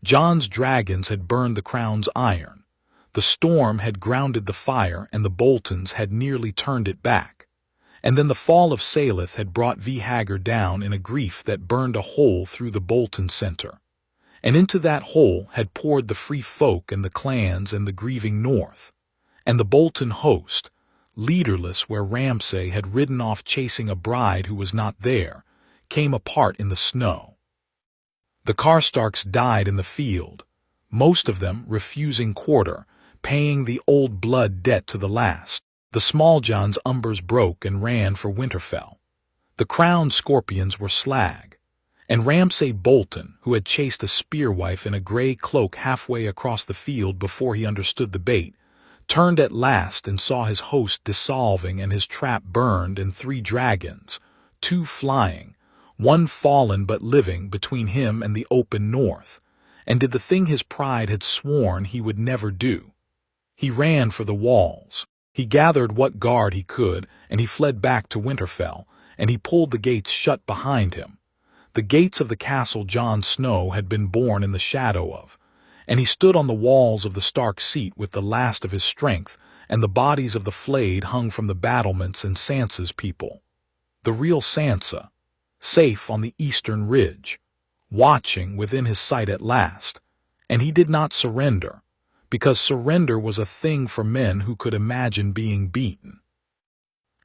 Jon's dragons had burned the crown's iron. The storm had grounded the fire, and the Boltons had nearly turned it back. And then the fall of Saleth had brought Vhagar down in a grief that burned a hole through the Bolton center. And into that hole had poured the free folk and the clans and the grieving north. And the Bolton host, leaderless where Ramsay had ridden off chasing a bride who was not there, came apart in the snow. The Karstarks died in the field, most of them refusing quarter, paying the old blood debt to the last. The Smalljohn's umbers broke and ran for Winterfell. The crowned scorpions were slag, and Ramsay Bolton, who had chased a spearwife in a gray cloak halfway across the field before he understood the bait, turned at last and saw his host dissolving and his trap burned, and 3 dragons, 2 flying, 1 fallen but living, between him and the open north, and did the thing his pride had sworn he would never do. He ran for the walls. He gathered what guard he could, and he fled back to Winterfell, and he pulled the gates shut behind him. The gates of the castle Jon Snow had been born in the shadow of, and he stood on the walls of the Stark seat with the last of his strength, and the bodies of the flayed hung from the battlements and Sansa's people. The real Sansa, safe on the eastern ridge, watching within his sight at last, and he did not surrender, because surrender was a thing for men who could imagine being beaten.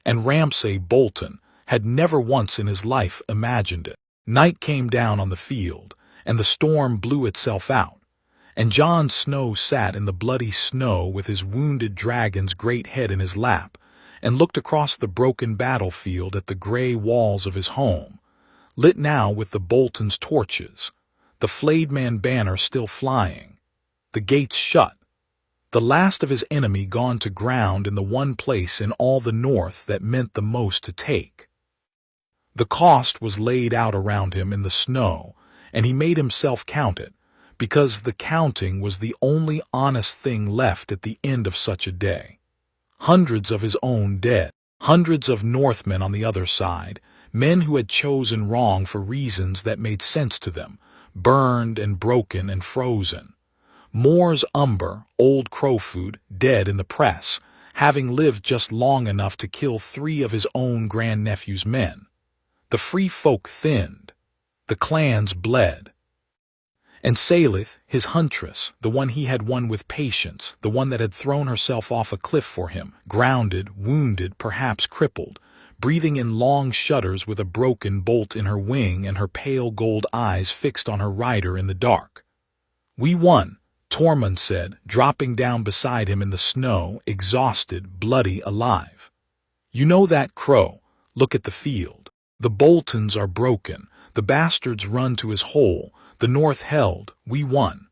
And Ramsay Bolton, had never once in his life imagined it. Night came down on the field, and the storm blew itself out, and Jon Snow sat in the bloody snow with his wounded dragon's great head in his lap, and looked across the broken battlefield at the gray walls of his home, lit now with the Bolton's torches, the flayed man banner still flying, the gates shut, the last of his enemy gone to ground in the one place in all the north that meant the most to take. The cost was laid out around him in the snow, and he made himself count it, because the counting was the only honest thing left at the end of such a day. Hundreds of his own dead, hundreds of Northmen on the other side, men who had chosen wrong for reasons that made sense to them, burned and broken and frozen. Moore's Umber, old Crowfoot, dead in the press, having lived just long enough to kill 3 of his own grandnephew's men. The free folk thinned. The clans bled. And Salith, his huntress, the one he had won with patience, the one that had thrown herself off a cliff for him, grounded, wounded, perhaps crippled, breathing in long shudders with a broken bolt in her wing and her pale gold eyes fixed on her rider in the dark. "We won," Tormund said, dropping down beside him in the snow, exhausted, bloody, alive. "You know that, Crow. Look at the field. The Boltons are broken. The bastards run to his hole. The North held. We won."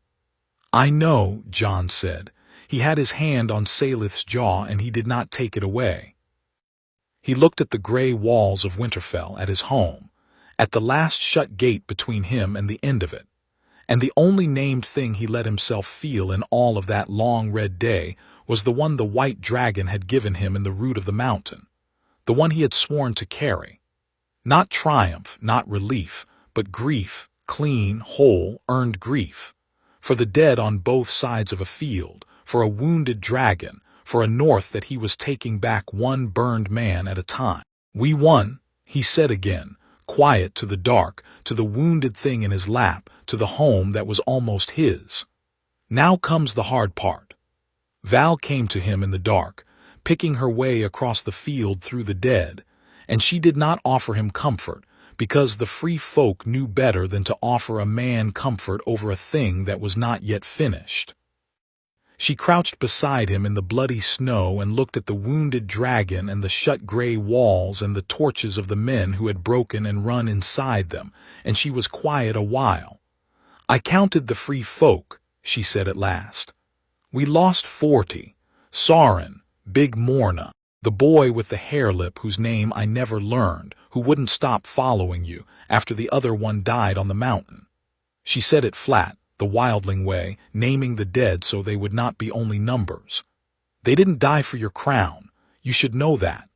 "I know," Jon said. He had his hand on Salith's jaw, and he did not take it away. He looked at the gray walls of Winterfell, at his home, at the last shut gate between him and the end of it. And the only named thing he let himself feel in all of that long red day was the one the white dragon had given him in the root of the mountain, the one he had sworn to carry. Not triumph, not relief, but grief, clean, whole, earned grief. For the dead on both sides of a field, for a wounded dragon, for a north that he was taking back one burned man at a time. "We won," he said again, quiet to the dark, to the wounded thing in his lap, to the home that was almost his. Now comes the hard part. Val came to him in the dark, picking her way across the field through the dead, and she did not offer him comfort, because the free folk knew better than to offer a man comfort over a thing that was not yet finished. She crouched beside him in the bloody snow and looked at the wounded dragon and the shut gray walls and the torches of the men who had broken and run inside them, and she was quiet a while. "I counted the free folk," she said at last. "We lost 40. Sauron, Big Morna, the boy with the hair lip whose name I never learned, who wouldn't stop following you after the other one died on the mountain." She said it flat, the wildling way, naming the dead so they would not be only numbers. "They didn't die for your crown. You should know that.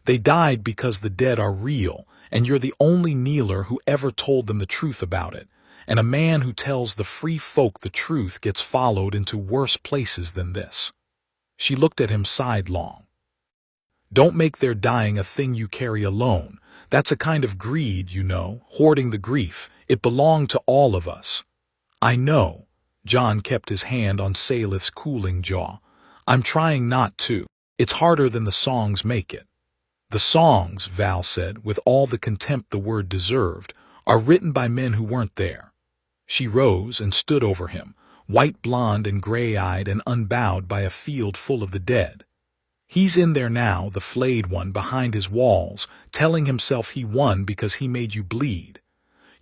They died because the dead are real, and you're the only kneeler who ever told them the truth about it, and a man who tells the free folk the truth gets followed into worse places than this." She looked at him sidelong. "Don't make their dying a thing you carry alone. That's a kind of greed, you know, hoarding the grief. It belonged to all of us." "I know." Jon kept his hand on Salith's cooling jaw. "I'm trying not to. It's harder than the songs make it." "The songs," Val said, with all the contempt the word deserved, "are written by men who weren't there." She rose and stood over him, white blonde and gray-eyed and unbowed by a field full of the dead. "He's in there now, the flayed one behind his walls, telling himself he won because he made you bleed.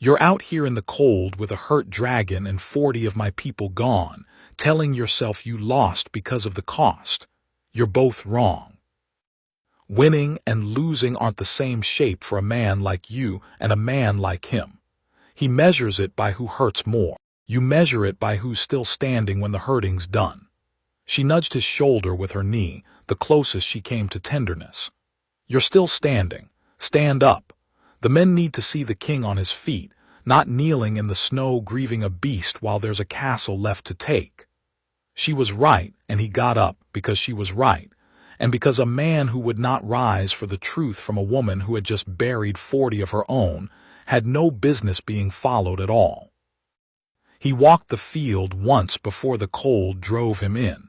You're out here in the cold with a hurt dragon and 40 of my people gone, telling yourself you lost because of the cost. You're both wrong. Winning and losing aren't the same shape for a man like you and a man like him. He measures it by who hurts more. You measure it by who's still standing when the hurting's done." She nudged his shoulder with her knee, the closest she came to tenderness. "You're still standing. Stand up. The men need to see the king on his feet, not kneeling in the snow grieving a beast while there's a castle left to take." She was right, and he got up because she was right, and because a man who would not rise for the truth from a woman who had just buried 40 of her own had no business being followed at all. He walked the field once before the cold drove him in,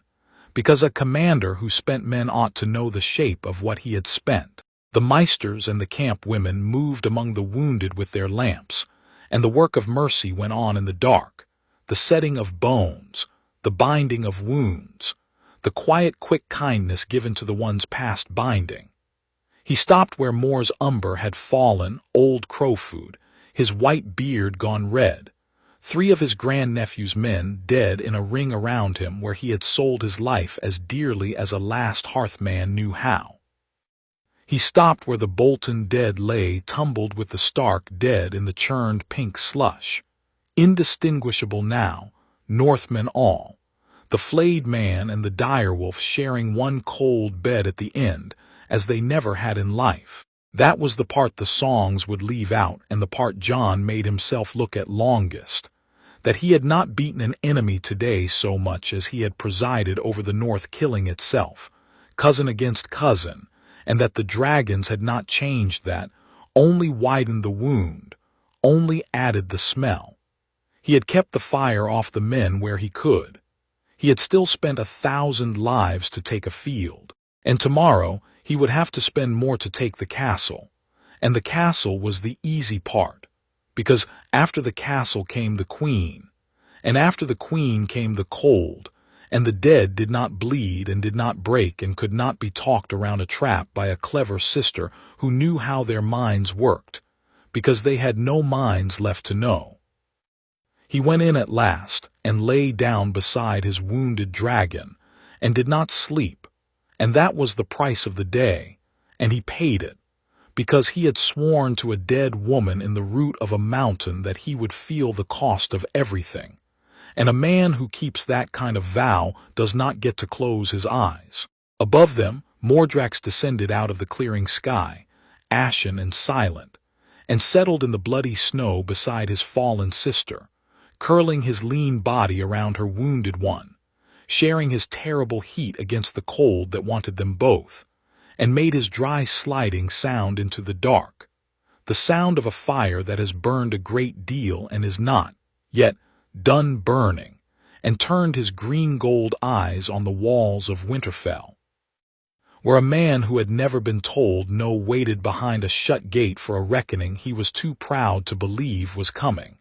because a commander who spent men ought to know the shape of what he had spent. The maesters and the camp women moved among the wounded with their lamps, and the work of mercy went on in the dark, the setting of bones, the binding of wounds, the quiet, quick kindness given to the ones past binding. He stopped where Moore's umber had fallen, old Crowfoot, his white beard gone red, 3 of his grandnephew's men dead in a ring around him where he had sold his life as dearly as a last hearthman knew how. He stopped where the Bolton dead lay tumbled with the Stark dead in the churned pink slush. Indistinguishable now, Northmen all, the flayed man and the direwolf sharing one cold bed at the end, as they never had in life. That was the part the songs would leave out and the part Jon made himself look at longest. That he had not beaten an enemy today so much as he had presided over the North killing itself, cousin against cousin, and that the dragons had not changed that, only widened the wound, only added the smell. He had kept the fire off the men where he could. He had still spent 1,000 lives to take a field, and tomorrow he would have to spend more to take the castle. And the castle was the easy part, because after the castle came the queen, and after the queen came the cold, and the dead did not bleed and did not break and could not be talked around a trap by a clever sister who knew how their minds worked, because they had no minds left to know. He went in at last and lay down beside his wounded dragon, and did not sleep, and that was the price of the day, and he paid it, because he had sworn to a dead woman in the root of a mountain that he would feel the cost of everything. And a man who keeps that kind of vow does not get to close his eyes. Above them, Mordrax descended out of the clearing sky, ashen and silent, and settled in the bloody snow beside his fallen sister, curling his lean body around her wounded one, sharing his terrible heat against the cold that wanted them both, and made his dry sliding sound into the dark, the sound of a fire that has burned a great deal and is not, yet, done burning, and turned his green-gold eyes on the walls of Winterfell, where a man who had never been told no waited behind a shut gate for a reckoning he was too proud to believe was coming.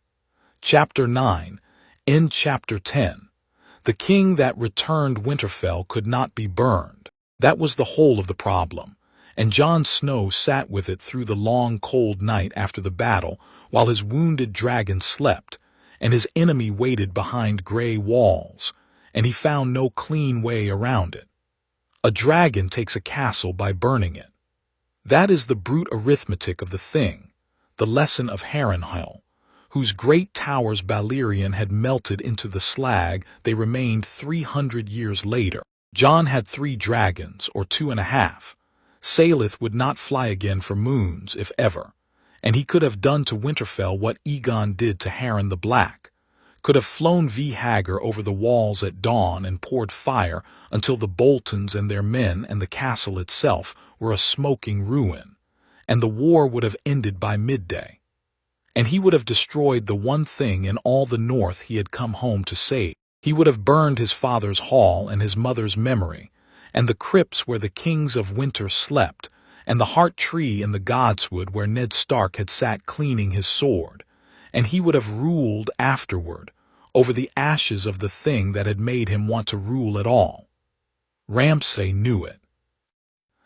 Chapter 9. In Chapter 10. The king that returned Winterfell could not be burned. That was the whole of the problem, and Jon Snow sat with it through the long cold night after the battle while his wounded dragon slept, and his enemy waited behind gray walls, and he found no clean way around it. A dragon takes a castle by burning it. That is the brute arithmetic of the thing, the lesson of Harrenhal, whose great towers Balerion had melted into the slag they remained 300 years later. Jon had 3 dragons, or 2.5. Salith would not fly again for moons, if ever, and he could have done to Winterfell what Aegon did to Harren the Black, could have flown Hagar over the walls at dawn and poured fire until the Boltons and their men and the castle itself were a smoking ruin, and the war would have ended by midday. And he would have destroyed the one thing in all the North he had come home to save. He would have burned his father's hall and his mother's memory, and the crypts where the kings of winter slept, and the heart tree in the godswood where Ned Stark had sat cleaning his sword, and he would have ruled afterward over the ashes of the thing that had made him want to rule at all. Ramsay knew it.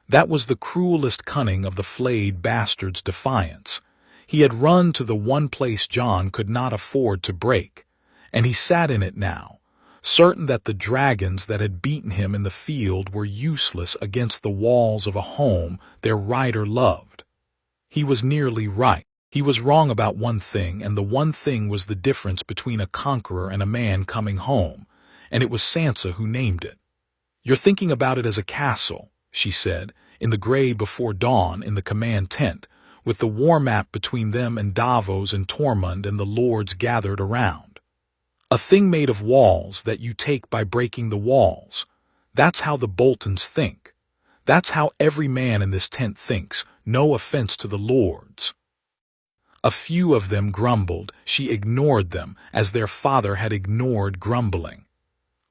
That was the cruelest cunning of the flayed bastard's defiance. He had run to the one place Jon could not afford to break, and he sat in it now, certain that the dragons that had beaten him in the field were useless against the walls of a home their rider loved. He was nearly right. He was wrong about one thing, and the one thing was the difference between a conqueror and a man coming home, and it was Sansa who named it. "You're thinking about it as a castle," she said, in the gray before dawn in the command tent, with the war map between them and Davos and Tormund and the lords gathered around. "A thing made of walls that you take by breaking the walls. That's how the Boltons think. That's how every man in this tent thinks, no offense to the lords." A few of them grumbled. She ignored them, as their father had ignored grumbling.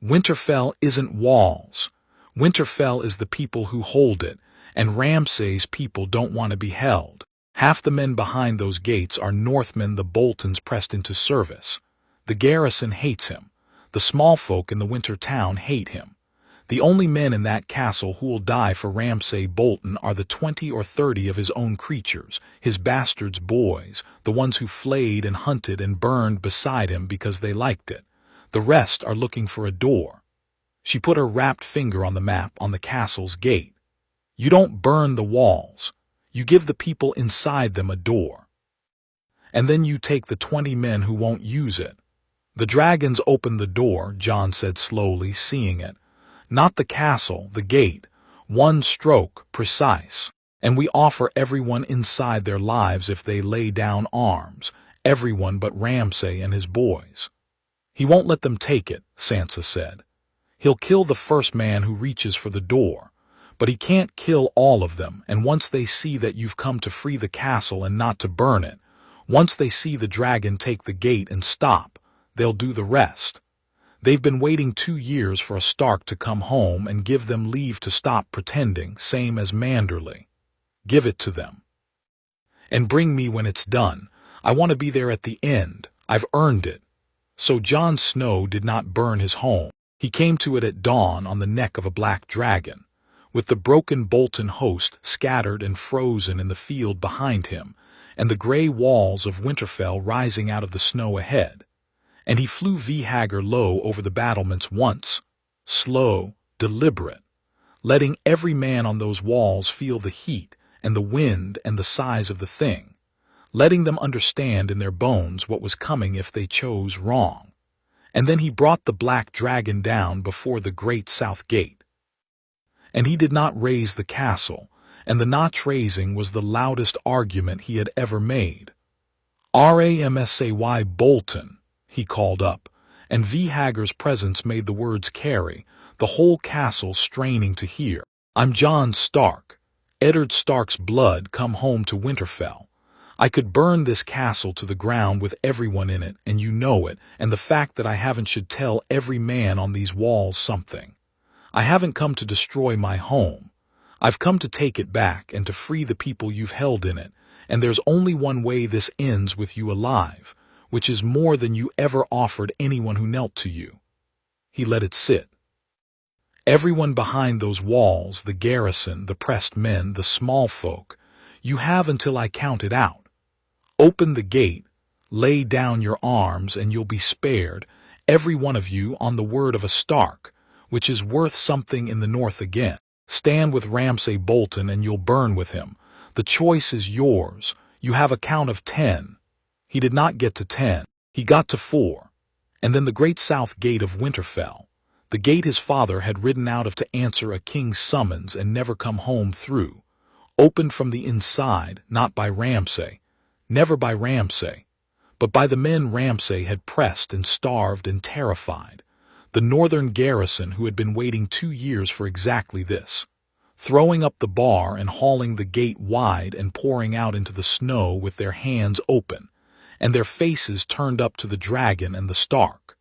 Winterfell isn't walls. Winterfell is the people who hold it, and Ramsay's people don't want to be held. Half the men behind those gates are Northmen the Boltons pressed into service. The garrison hates him. The small folk in the winter town hate him. The only men in that castle who will die for Ramsay Bolton are the 20 or 30 of his own creatures, his bastards' boys, the ones who flayed and hunted and burned beside him because they liked it. The rest are looking for a door. She put her wrapped finger on the map on the castle's gate. You don't burn the walls. You give the people inside them a door. And then you take the 20 men who won't use it. The dragons open the door, Jon said slowly, seeing it. Not the castle, the gate. One stroke, precise. And we offer everyone inside their lives if they lay down arms. Everyone but Ramsay and his boys. He won't let them take it, Sansa said. He'll kill the first man who reaches for the door. But he can't kill all of them, and once they see that you've come to free the castle and not to burn it, once they see the dragon take the gate and stop, they'll do the rest. They've been waiting 2 years for a Stark to come home and give them leave to stop pretending, same as Manderley. Give it to them. And bring me when it's done. I want to be there at the end. I've earned it. So Jon Snow did not burn his home. He came to it at dawn on the neck of a black dragon, with the broken Bolton host scattered and frozen in the field behind him, and the gray walls of Winterfell rising out of the snow ahead. And he flew Vhagar low over the battlements once, slow, deliberate, letting every man on those walls feel the heat and the wind and the size of the thing, letting them understand in their bones what was coming if they chose wrong. And then he brought the black dragon down before the great south gate. And he did not raise the castle, and the not raising was the loudest argument he had ever made. Ramsay Bolton, he called up, and Vhagar's presence made the words carry, the whole castle straining to hear. I'm Jon Stark, Eddard Stark's blood come home to Winterfell. I could burn this castle to the ground with everyone in it, and you know it, and the fact that I haven't should tell every man on these walls something. I haven't come to destroy my home. I've come to take it back and to free the people you've held in it, and there's only one way this ends with you alive, which is more than you ever offered anyone who knelt to you. He let it sit. Everyone behind those walls, the garrison, the pressed men, the small folk, you have until I count it out. Open the gate, lay down your arms, and you'll be spared, every one of you, on the word of a Stark, which is worth something in the north again. Stand with Ramsay Bolton and you'll burn with him. The choice is yours. You have a count of 10. He did not get to 10. He got to 4. And then the great south gate of Winterfell, the gate his father had ridden out of to answer a king's summons and never come home through, opened from the inside, not by Ramsay, never by Ramsay, but by the men Ramsay had pressed and starved and terrified, the northern garrison who had been waiting 2 years for exactly this, throwing up the bar and hauling the gate wide and pouring out into the snow with their hands open, and their faces turned up to the dragon and the Stark.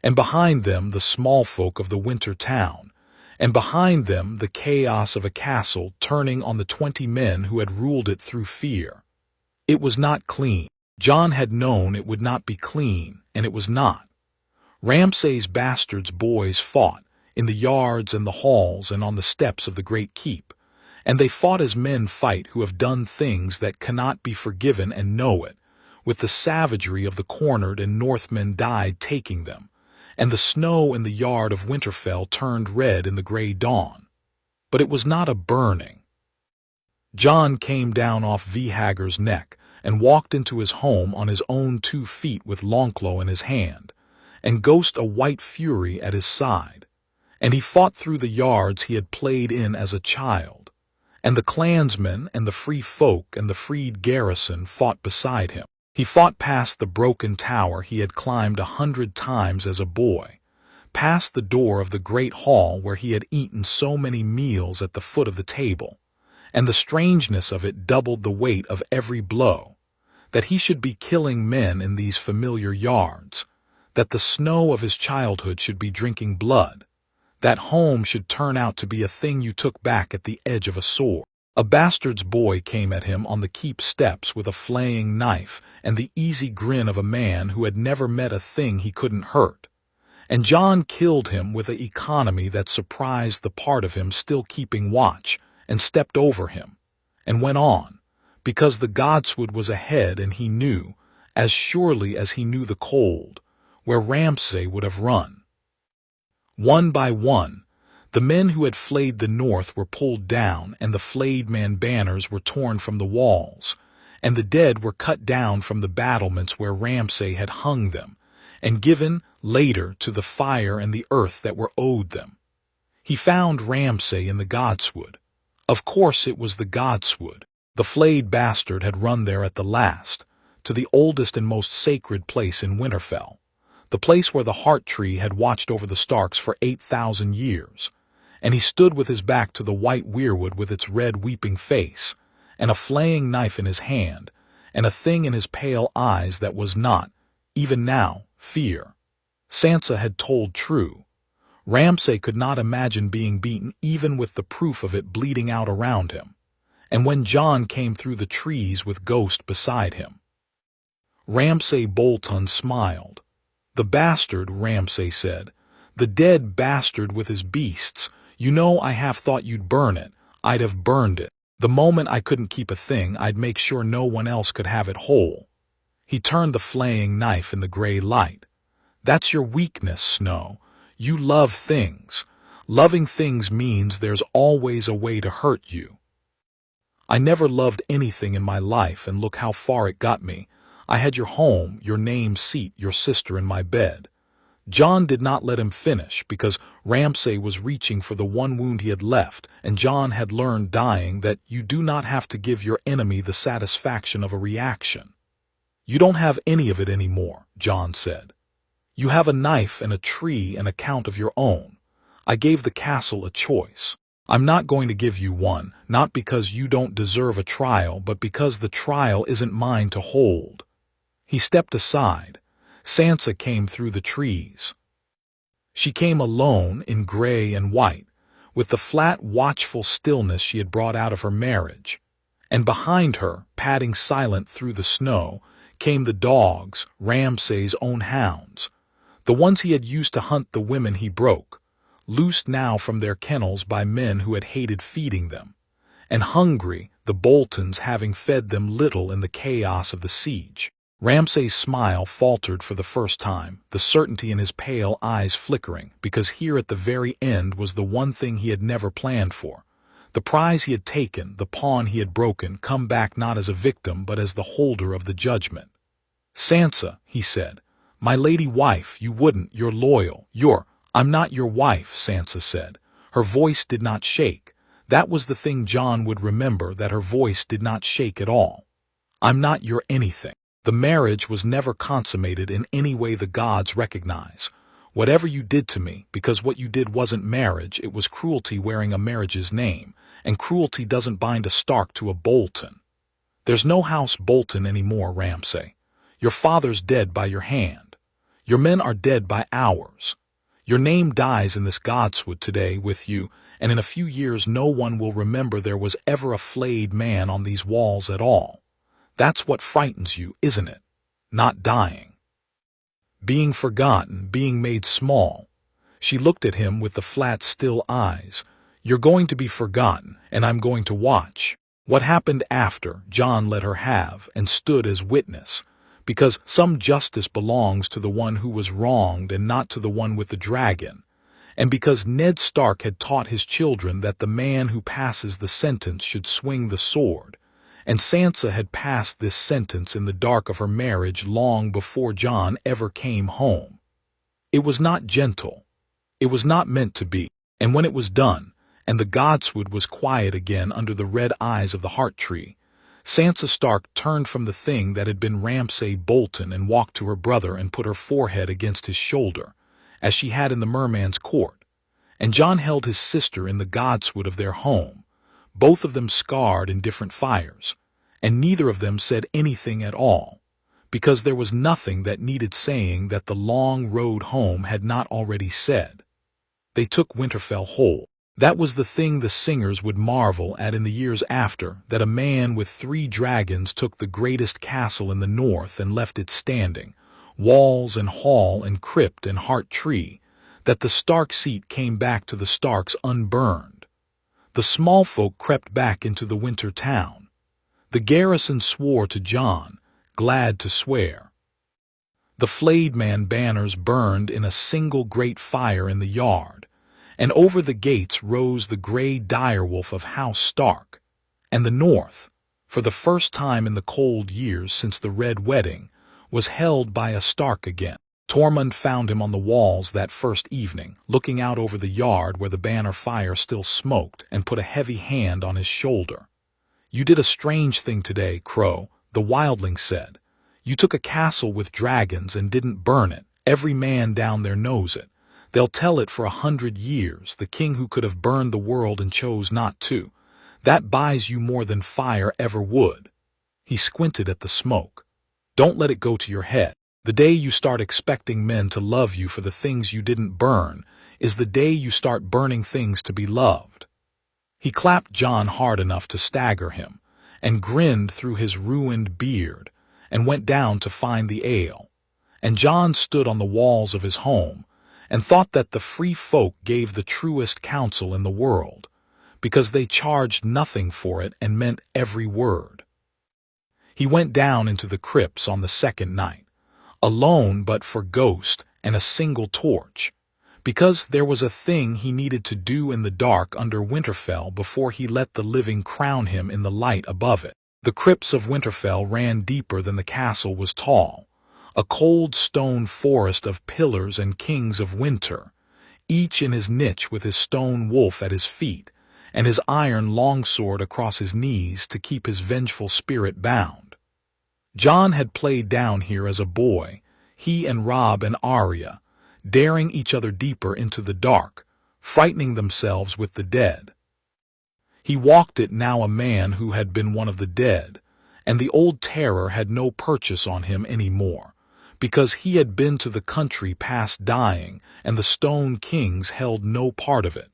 And behind them the small folk of the winter town, and behind them the chaos of a castle turning on the 20 men who had ruled it through fear. It was not clean. Jon had known it would not be clean, and it was not. Ramsay's bastards' boys fought, in the yards and the halls and on the steps of the great keep, and they fought as men fight who have done things that cannot be forgiven and know it, with the savagery of the cornered and Northmen died taking them, and the snow in the yard of Winterfell turned red in the gray dawn. But it was not a burning. Jon came down off Vhagar's neck and walked into his home on his own 2 feet with Longclaw in his hand, and Ghost a white fury at his side. And he fought through the yards he had played in as a child, and the clansmen and the free folk and the freed garrison fought beside him. He fought past the broken tower he had climbed 100 times as a boy, past the door of the great hall where he had eaten so many meals at the foot of the table, and the strangeness of it doubled the weight of every blow, that he should be killing men in these familiar yards, that the snow of his childhood should be drinking blood, That home should turn out to be a thing you took back at the edge of a sword. A bastard's boy came at him on the keep steps with a flaying knife and the easy grin of a man who had never met a thing he couldn't hurt. And Jon killed him with an economy that surprised the part of him still keeping watch, and stepped over him, and went on, because the godswood was ahead and he knew, as surely as he knew the cold, where Ramsay would have run. One by one, the men who had flayed the north were pulled down, and the flayed man banners were torn from the walls, and the dead were cut down from the battlements where Ramsay had hung them, and given, later, to the fire and the earth that were owed them. He found Ramsay in the godswood. Of course it was the godswood. The flayed bastard had run there at the last, to the oldest and most sacred place in Winterfell, the place where the heart tree had watched over the Starks for 8,000 years, and he stood with his back to the white weirwood with its red weeping face, and a flaying knife in his hand, and a thing in his pale eyes that was not, even now, fear. Sansa had told true. Ramsay could not imagine being beaten even with the proof of it bleeding out around him, and when Jon came through the trees with Ghost beside him. Ramsay Bolton smiled. "The bastard," Ramsay said, "the dead bastard with his beasts. You know, I half thought you'd burn it. I'd have burned it. The moment I couldn't keep a thing, I'd make sure no one else could have it whole." He turned the flaying knife in the gray light. "That's your weakness, Snow. You love things. Loving things means there's always a way to hurt you. I never loved anything in my life, and look how far it got me. I had your home, your name's seat, your sister in my bed." Jon did not let him finish, because Ramsay was reaching for the one wound he had left, and Jon had learned dying that you do not have to give your enemy the satisfaction of a reaction. "You don't have any of it anymore," Jon said. "You have a knife and a tree and a count of your own. I gave the castle a choice. I'm not going to give you one, not because you don't deserve a trial, but because the trial isn't mine to hold." He stepped aside. Sansa came through the trees. She came alone in gray and white, with the flat, watchful stillness she had brought out of her marriage. And behind her, padding silent through the snow, came the dogs, Ramsay's own hounds, the ones he had used to hunt the women he broke, loosed now from their kennels by men who had hated feeding them, and hungry, the Boltons having fed them little in the chaos of the siege. Ramsay's smile faltered for the first time, the certainty in his pale eyes flickering, because here at the very end was the one thing he had never planned for. The prize he had taken, the pawn he had broken, come back not as a victim but as the holder of the judgment. "Sansa," he said, "my lady wife, you wouldn't, you're loyal, I'm not your wife," Sansa said. Her voice did not shake. That was the thing Jon would remember, that her voice did not shake at all. "I'm not your anything. The marriage was never consummated in any way the gods recognize. Whatever you did to me, because what you did wasn't marriage, it was cruelty wearing a marriage's name, and cruelty doesn't bind a Stark to a Bolton. There's no House Bolton anymore, Ramsay. Your father's dead by your hand. Your men are dead by ours. Your name dies in this godswood today with you, and in a few years no one will remember there was ever a flayed man on these walls at all. That's what frightens you, isn't it? Not dying. Being forgotten, being made small." She looked at him with the flat, still eyes. "You're going to be forgotten, and I'm going to watch. What happened after, Jon let her have, and stood as witness, because some justice belongs to the one who was wronged and not to the one with the dragon, and because Ned Stark had taught his children that the man who passes the sentence should swing the sword, and Sansa had passed this sentence in the dark of her marriage long before Jon ever came home. It was not gentle. It was not meant to be, and when it was done, and the godswood was quiet again under the red eyes of the heart tree, Sansa Stark turned from the thing that had been Ramsay Bolton and walked to her brother and put her forehead against his shoulder, as she had in the merman's court, and Jon held his sister in the godswood of their home, both of them scarred in different fires, and neither of them said anything at all, because there was nothing that needed saying that the long road home had not already said. They took Winterfell whole. That was the thing the singers would marvel at in the years after, that a man with 3 dragons took the greatest castle in the north and left it standing, walls and hall and crypt and heart tree, that the Stark seat came back to the Starks unburned. The small folk crept back into the winter town. The garrison swore to Jon, glad to swear. The flayed man banners burned in a single great fire in the yard, and over the gates rose the gray direwolf of House Stark. And the north, for the first time in the cold years since the Red Wedding, was held by a Stark again. Tormund found him on the walls that first evening, looking out over the yard where the banner fire still smoked, and put a heavy hand on his shoulder. "You did a strange thing today, Crow," the wildling said. "You took a castle with dragons and didn't burn it. Every man down there knows it. They'll tell it for 100 years, the king who could have burned the world and chose not to. That buys you more than fire ever would." He squinted at the smoke. "Don't let it go to your head. The day you start expecting men to love you for the things you didn't burn is the day you start burning things to be loved." He clapped Jon hard enough to stagger him, and grinned through his ruined beard, and went down to find the ale. And Jon stood on the walls of his home, and thought that the free folk gave the truest counsel in the world, because they charged nothing for it and meant every word. He went down into the crypts on the second night, alone but for Ghost and a single torch, because there was a thing he needed to do in the dark under Winterfell before he let the living crown him in the light above it. The crypts of Winterfell ran deeper than the castle was tall, a cold stone forest of pillars and kings of winter, each in his niche with his stone wolf at his feet, and his iron longsword across his knees to keep his vengeful spirit bound. Jon had played down here as a boy, he and Robb and Arya, daring each other deeper into the dark, frightening themselves with the dead. He walked it now, a man who had been one of the dead, and the old terror had no purchase on him any more, because he had been to the country past dying, and the Stone Kings held no part of it.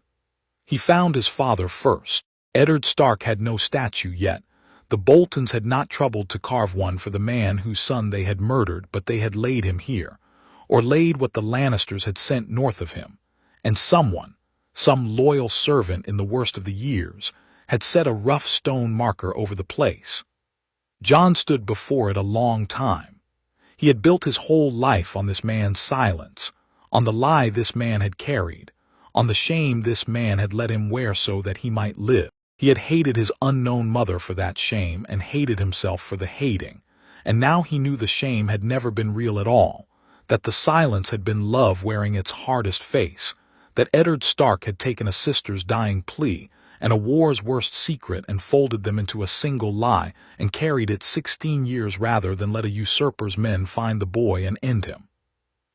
He found his father first. Eddard Stark had no statue yet. The Boltons had not troubled to carve one for the man whose son they had murdered, but they had laid him here, or laid what the Lannisters had sent north of him, and someone, some loyal servant in the worst of the years, had set a rough stone marker over the place. Jon stood before it a long time. He had built his whole life on this man's silence, on the lie this man had carried, on the shame this man had let him wear so that he might live. He had hated his unknown mother for that shame, and hated himself for the hating, and now he knew the shame had never been real at all, that the silence had been love wearing its hardest face, that Eddard Stark had taken a sister's dying plea and a war's worst secret and folded them into a single lie and carried it 16 years rather than let a usurper's men find the boy and end him.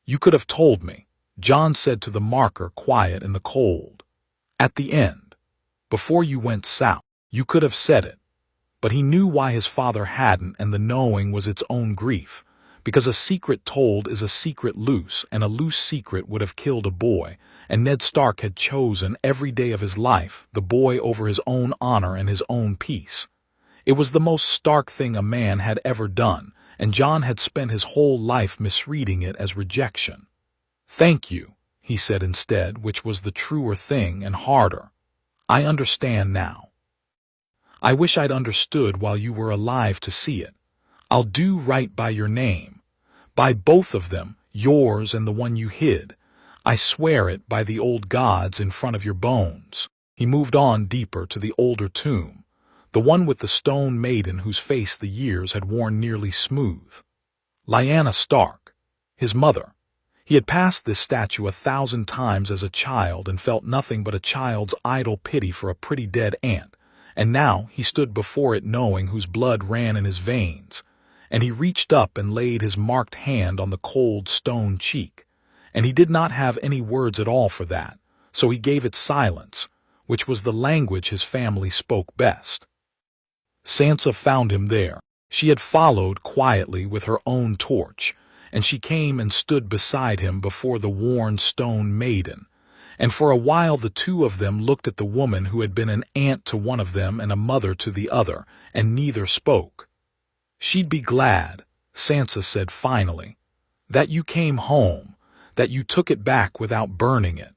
"You could have told me," Jon said to the marker, quiet in the cold. "At the end, before you went south, you could have said it." But he knew why his father hadn't, and the knowing was its own grief, because a secret told is a secret loose, and a loose secret would have killed a boy, and Ned Stark had chosen every day of his life the boy over his own honor and his own peace. It was the most Stark thing a man had ever done, and Jon had spent his whole life misreading it as rejection. "Thank you," he said instead, which was the truer thing and harder. "I understand now. I wish I'd understood while you were alive to see it. I'll do right by your name, by both of them, yours and the one you hid. I swear it by the old gods in front of your bones." He moved on deeper to the older tomb, the one with the stone maiden whose face the years had worn nearly smooth. Lyanna Stark, his mother. He had passed this statue 1,000 times as a child and felt nothing but a child's idle pity for a pretty dead aunt, and now he stood before it knowing whose blood ran in his veins, and he reached up and laid his marked hand on the cold stone cheek, and he did not have any words at all for that, so he gave it silence, which was the language his family spoke best. Sansa found him there. She had followed quietly with her own torch, and she came and stood beside him before the worn stone maiden, and for a while the two of them looked at the woman who had been an aunt to one of them and a mother to the other, and neither spoke. "She'd be glad," Sansa said finally, "that you came home, that you took it back without burning it.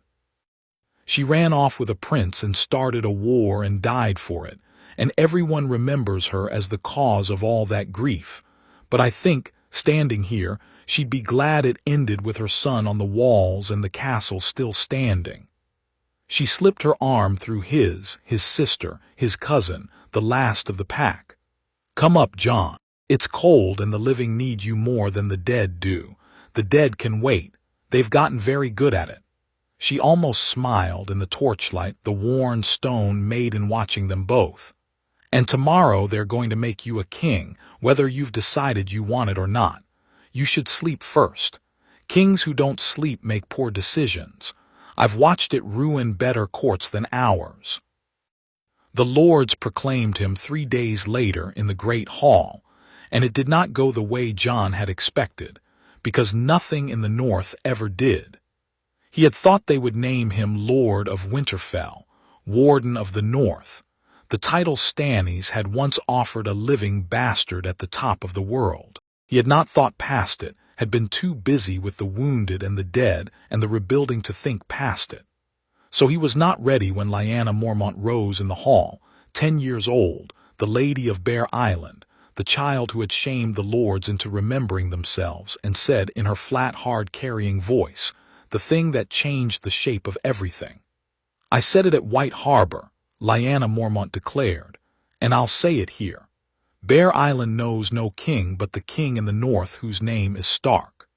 She ran off with a prince and started a war and died for it, and everyone remembers her as the cause of all that grief. But I think, standing here, she'd be glad it ended with her son on the walls and the castle still standing." She slipped her arm through his sister, his cousin, the last of the pack. "Come up, Jon. It's cold and the living need you more than the dead do. The dead can wait. They've gotten very good at it." She almost smiled in the torchlight the worn stone made in watching them both. "And tomorrow they're going to make you a king, whether you've decided you want it or not. You should sleep first. Kings who don't sleep make poor decisions. I've watched it ruin better courts than ours." The lords proclaimed him 3 days later in the great hall, and it did not go the way Jon had expected, because nothing in the north ever did. He had thought they would name him Lord of Winterfell, Warden of the North. The title Stannis had once offered a living bastard at the top of the world. He had not thought past it, had been too busy with the wounded and the dead and the rebuilding to think past it. So he was not ready when Lyanna Mormont rose in the hall, 10 years old, the lady of Bear Island, the child who had shamed the lords into remembering themselves, and said in her flat, hard-carrying voice, the thing that changed the shape of everything. "I said it at White Harbor," Lyanna Mormont declared, "and I'll say it here. Bear Island knows no king but the king in the north whose name is Stark.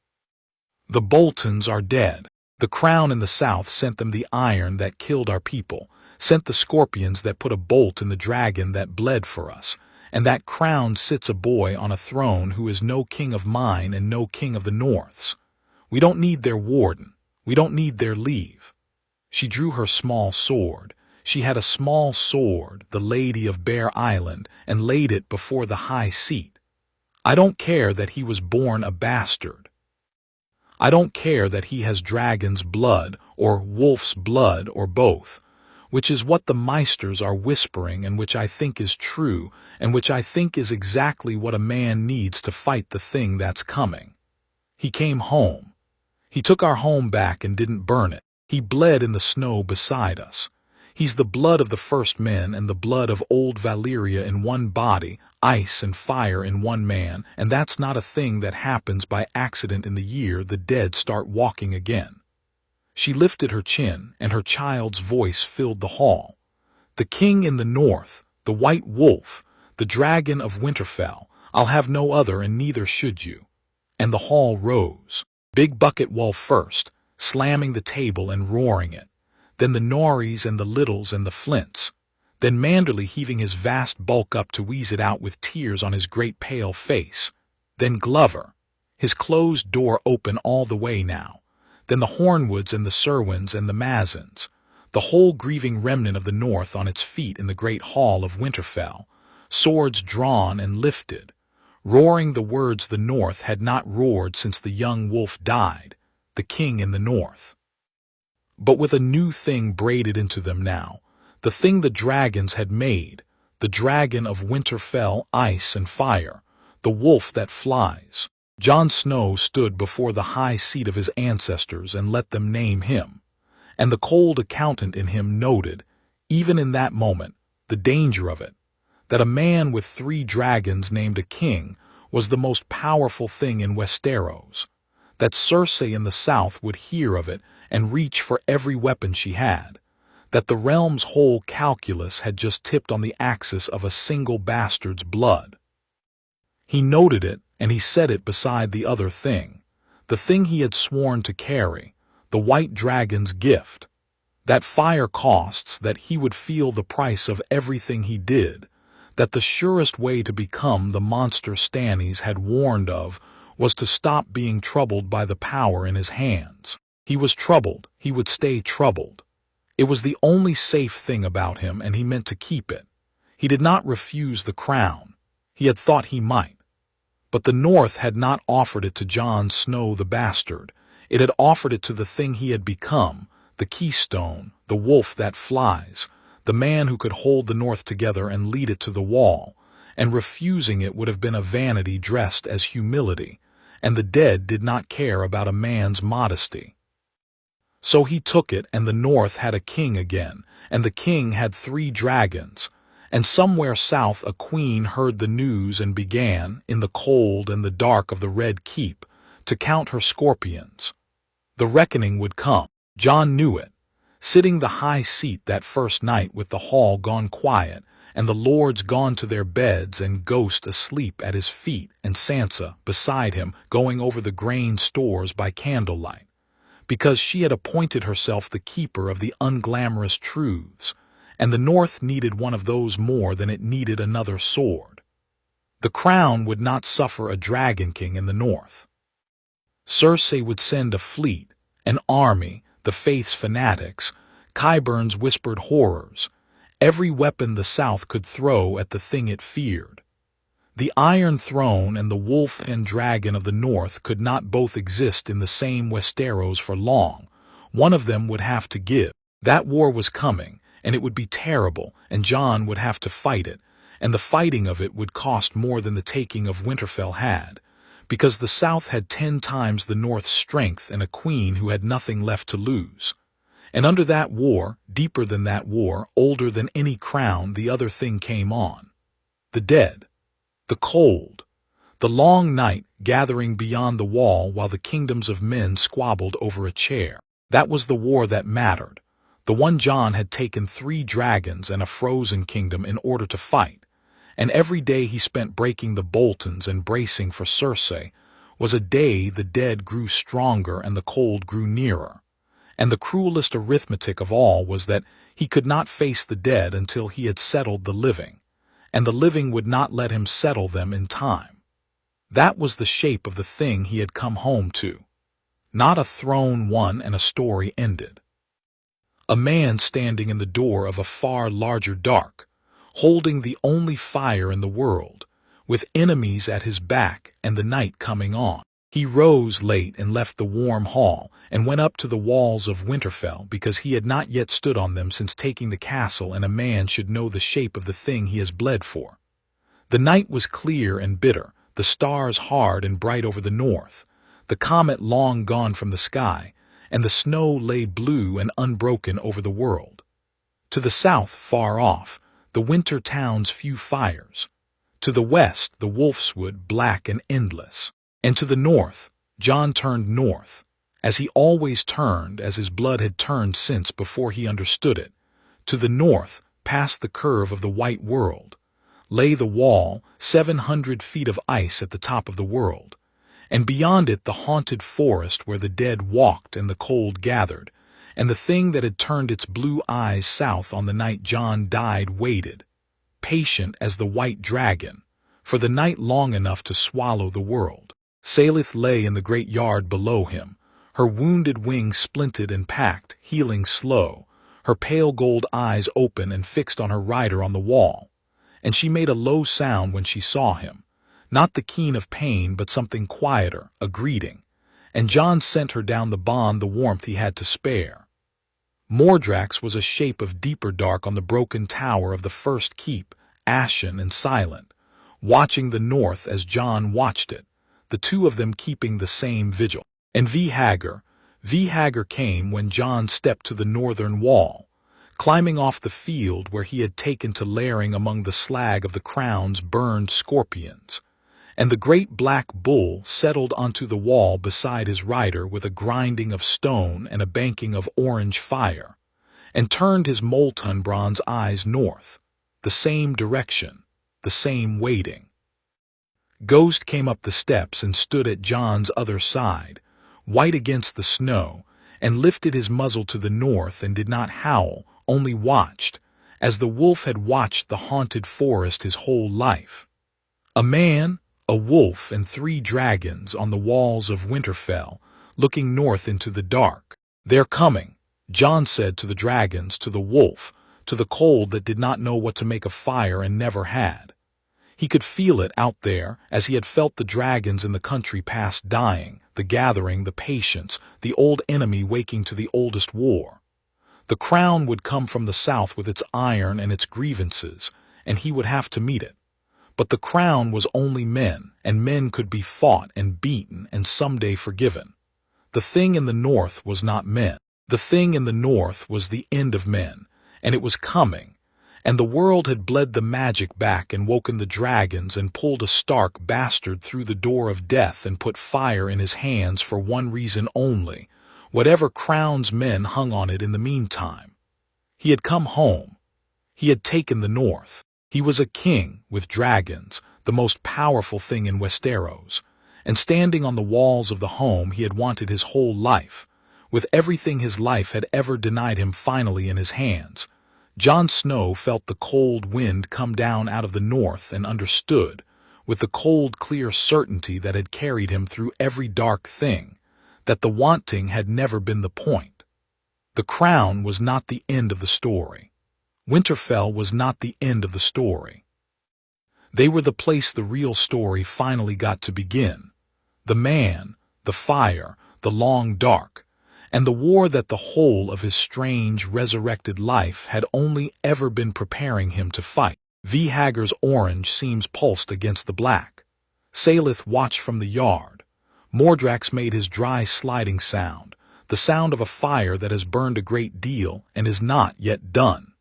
The Boltons are dead. The crown in the south sent them the iron that killed our people, sent the scorpions that put a bolt in the dragon that bled for us, and that crown sits a boy on a throne who is no king of mine and no king of the North's. We don't need their warden. We don't need their leave." She drew her small sword. She had a small sword, the lady of Bear Island, and laid it before the high seat. "I don't care that he was born a bastard. I don't care that he has dragon's blood or wolf's blood or both, which is what the Meisters are whispering and which I think is true and which I think is exactly what a man needs to fight the thing that's coming. He came home. He took our home back and didn't burn it. He bled in the snow beside us. He's the blood of the first men and the blood of old Valyria in one body, ice and fire in one man, and that's not a thing that happens by accident in the year the dead start walking again." She lifted her chin, and her child's voice filled the hall. "The king in the north, the white wolf, the dragon of Winterfell, I'll have no other and neither should you." And the hall rose. Big Bucket Wolf first, slamming the table and roaring it. Then the Norries and the Littles and the Flints. Then Manderly heaving his vast bulk up to wheeze it out with tears on his great pale face. Then Glover, his closed door open all the way now. Then the Hornwoods and the Serwins and the Mazins. The whole grieving remnant of the north on its feet in the great hall of Winterfell, swords drawn and lifted, roaring the words the north had not roared since the young wolf died, the king in the north. But with a new thing braided into them now, the thing the dragons had made, the dragon of Winterfell, ice and fire, the wolf that flies. Jon Snow stood before the high seat of his ancestors and let them name him, and the cold accountant in him noted, even in that moment, the danger of it, that a man with 3 dragons named a king was the most powerful thing in Westeros, that Cersei in the south would hear of it and reach for every weapon she had, that the realm's whole calculus had just tipped on the axis of a single bastard's blood. He noted it, and he said it beside the other thing, the thing he had sworn to carry, the white dragon's gift, that fire costs, that he would feel the price of everything he did, that the surest way to become the monster Stannis had warned of was to stop being troubled by the power in his hands. He was troubled, he would stay troubled. It was the only safe thing about him, and he meant to keep it. He did not refuse the crown. He had thought he might. But the North had not offered it to Jon Snow the bastard. It had offered it to the thing he had become, the keystone, the wolf that flies, the man who could hold the North together and lead it to the wall, and refusing it would have been a vanity dressed as humility, and the dead did not care about a man's modesty. So he took it, and the North had a king again, and the king had 3 dragons, and somewhere south a queen heard the news and began, in the cold and the dark of the Red Keep, to count her scorpions. The reckoning would come. Jon knew it. Sitting the high seat that first night with the hall gone quiet, and the lords gone to their beds and Ghost asleep at his feet and Sansa beside him going over the grain stores by candlelight, because she had appointed herself the keeper of the unglamorous truths, and the North needed one of those more than it needed another sword. The crown would not suffer a dragon king in the North. Cersei would send a fleet, an army, the Faith's fanatics, Qyburn's whispered horrors, every weapon the South could throw at the thing it feared. The Iron Throne and the wolf and dragon of the North could not both exist in the same Westeros for long. One of them would have to give. That war was coming, and it would be terrible, and Jon would have to fight it, and the fighting of it would cost more than the taking of Winterfell had, because the South had 10 times the North's strength and a queen who had nothing left to lose. And under that war, deeper than that war, older than any crown, the other thing came on. The dead. The cold. The long night gathering beyond the wall while the kingdoms of men squabbled over a chair. That was the war that mattered. The one Jon had taken 3 dragons and a frozen kingdom in order to fight. And every day he spent breaking the Boltons and bracing for Cersei was a day the dead grew stronger and the cold grew nearer. And the cruelest arithmetic of all was that he could not face the dead until he had settled the living, and the living would not let him settle them in time. That was the shape of the thing he had come home to. Not a throne won and a story ended. A man standing in the door of a far larger dark, holding the only fire in the world, with enemies at his back and the night coming on. He rose late and left the warm hall and went up to the walls of Winterfell because he had not yet stood on them since taking the castle, and a man should know the shape of the thing he has bled for. The night was clear and bitter, the stars hard and bright over the north, the comet long gone from the sky, and the snow lay blue and unbroken over the world. To the south, far off, the winter town's few fires. To the west, the wolfswood black and endless. And to the north, Jon turned north, as he always turned, as his blood had turned since before he understood it. To the north, past the curve of the white world, lay the wall, 700 feet of ice at the top of the world, and beyond it the haunted forest where the dead walked and the cold gathered, and the thing that had turned its blue eyes south on the night Jon died waited, patient as the white dragon, for the night long enough to swallow the world. Salith lay in the great yard below him, her wounded wings splinted and packed, healing slow, her pale gold eyes open and fixed on her rider on the wall, and she made a low sound when she saw him, not the keen of pain but something quieter, a greeting, and Jon sent her down the bond the warmth he had to spare. Mordrax was a shape of deeper dark on the broken tower of the first keep, ashen and silent, watching the north as Jon watched it, the two of them keeping the same vigil. And Hagar came when Jon stepped to the northern wall, climbing off the field where he had taken to lairing among the slag of the crown's burned scorpions, and the great black bull settled onto the wall beside his rider with a grinding of stone and a banking of orange fire, and turned his molten bronze eyes north, the same direction, the same waiting. Ghost came up the steps and stood at Jon's other side, white against the snow, and lifted his muzzle to the north and did not howl, only watched, as the wolf had watched the haunted forest his whole life. A man, a wolf, and 3 dragons on the walls of Winterfell, looking north into the dark. "They're coming," Jon said to the dragons, to the wolf, to the cold that did not know what to make of fire and never had. He could feel it out there, as he had felt the dragons in the country past dying, the gathering, the patience, the old enemy waking to the oldest war. The crown would come from the south with its iron and its grievances, and he would have to meet it. But the crown was only men, and men could be fought and beaten and someday forgiven. The thing in the north was not men. The thing in the north was the end of men, and it was coming. And the world had bled the magic back and woken the dragons and pulled a Stark bastard through the door of death and put fire in his hands for one reason only, whatever crown's men hung on it in the meantime. He had come home. He had taken the north. He was a king with dragons, the most powerful thing in Westeros, and standing on the walls of the home he had wanted his whole life, with everything his life had ever denied him finally in his hands. Jon Snow felt the cold wind come down out of the north and understood, with the cold, clear certainty that had carried him through every dark thing, that the wanting had never been the point. The crown was not the end of the story. Winterfell was not the end of the story. They were the place the real story finally got to begin. The man, the fire, the long dark, and the war that the whole of his strange, resurrected life had only ever been preparing him to fight. V. Hager's orange seams pulsed against the black. Salith watched from the yard. Mordrax made his dry sliding sound, the sound of a fire that has burned a great deal and is not yet done.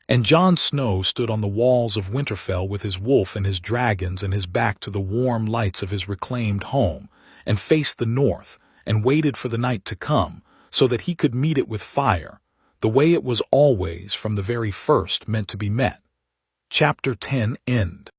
And Jon Snow stood on the walls of Winterfell with his wolf and his dragons and his back to the warm lights of his reclaimed home, and faced the north, and waited for the night to come, so that he could meet it with fire, the way it was always from the very first meant to be met. Chapter 10 End.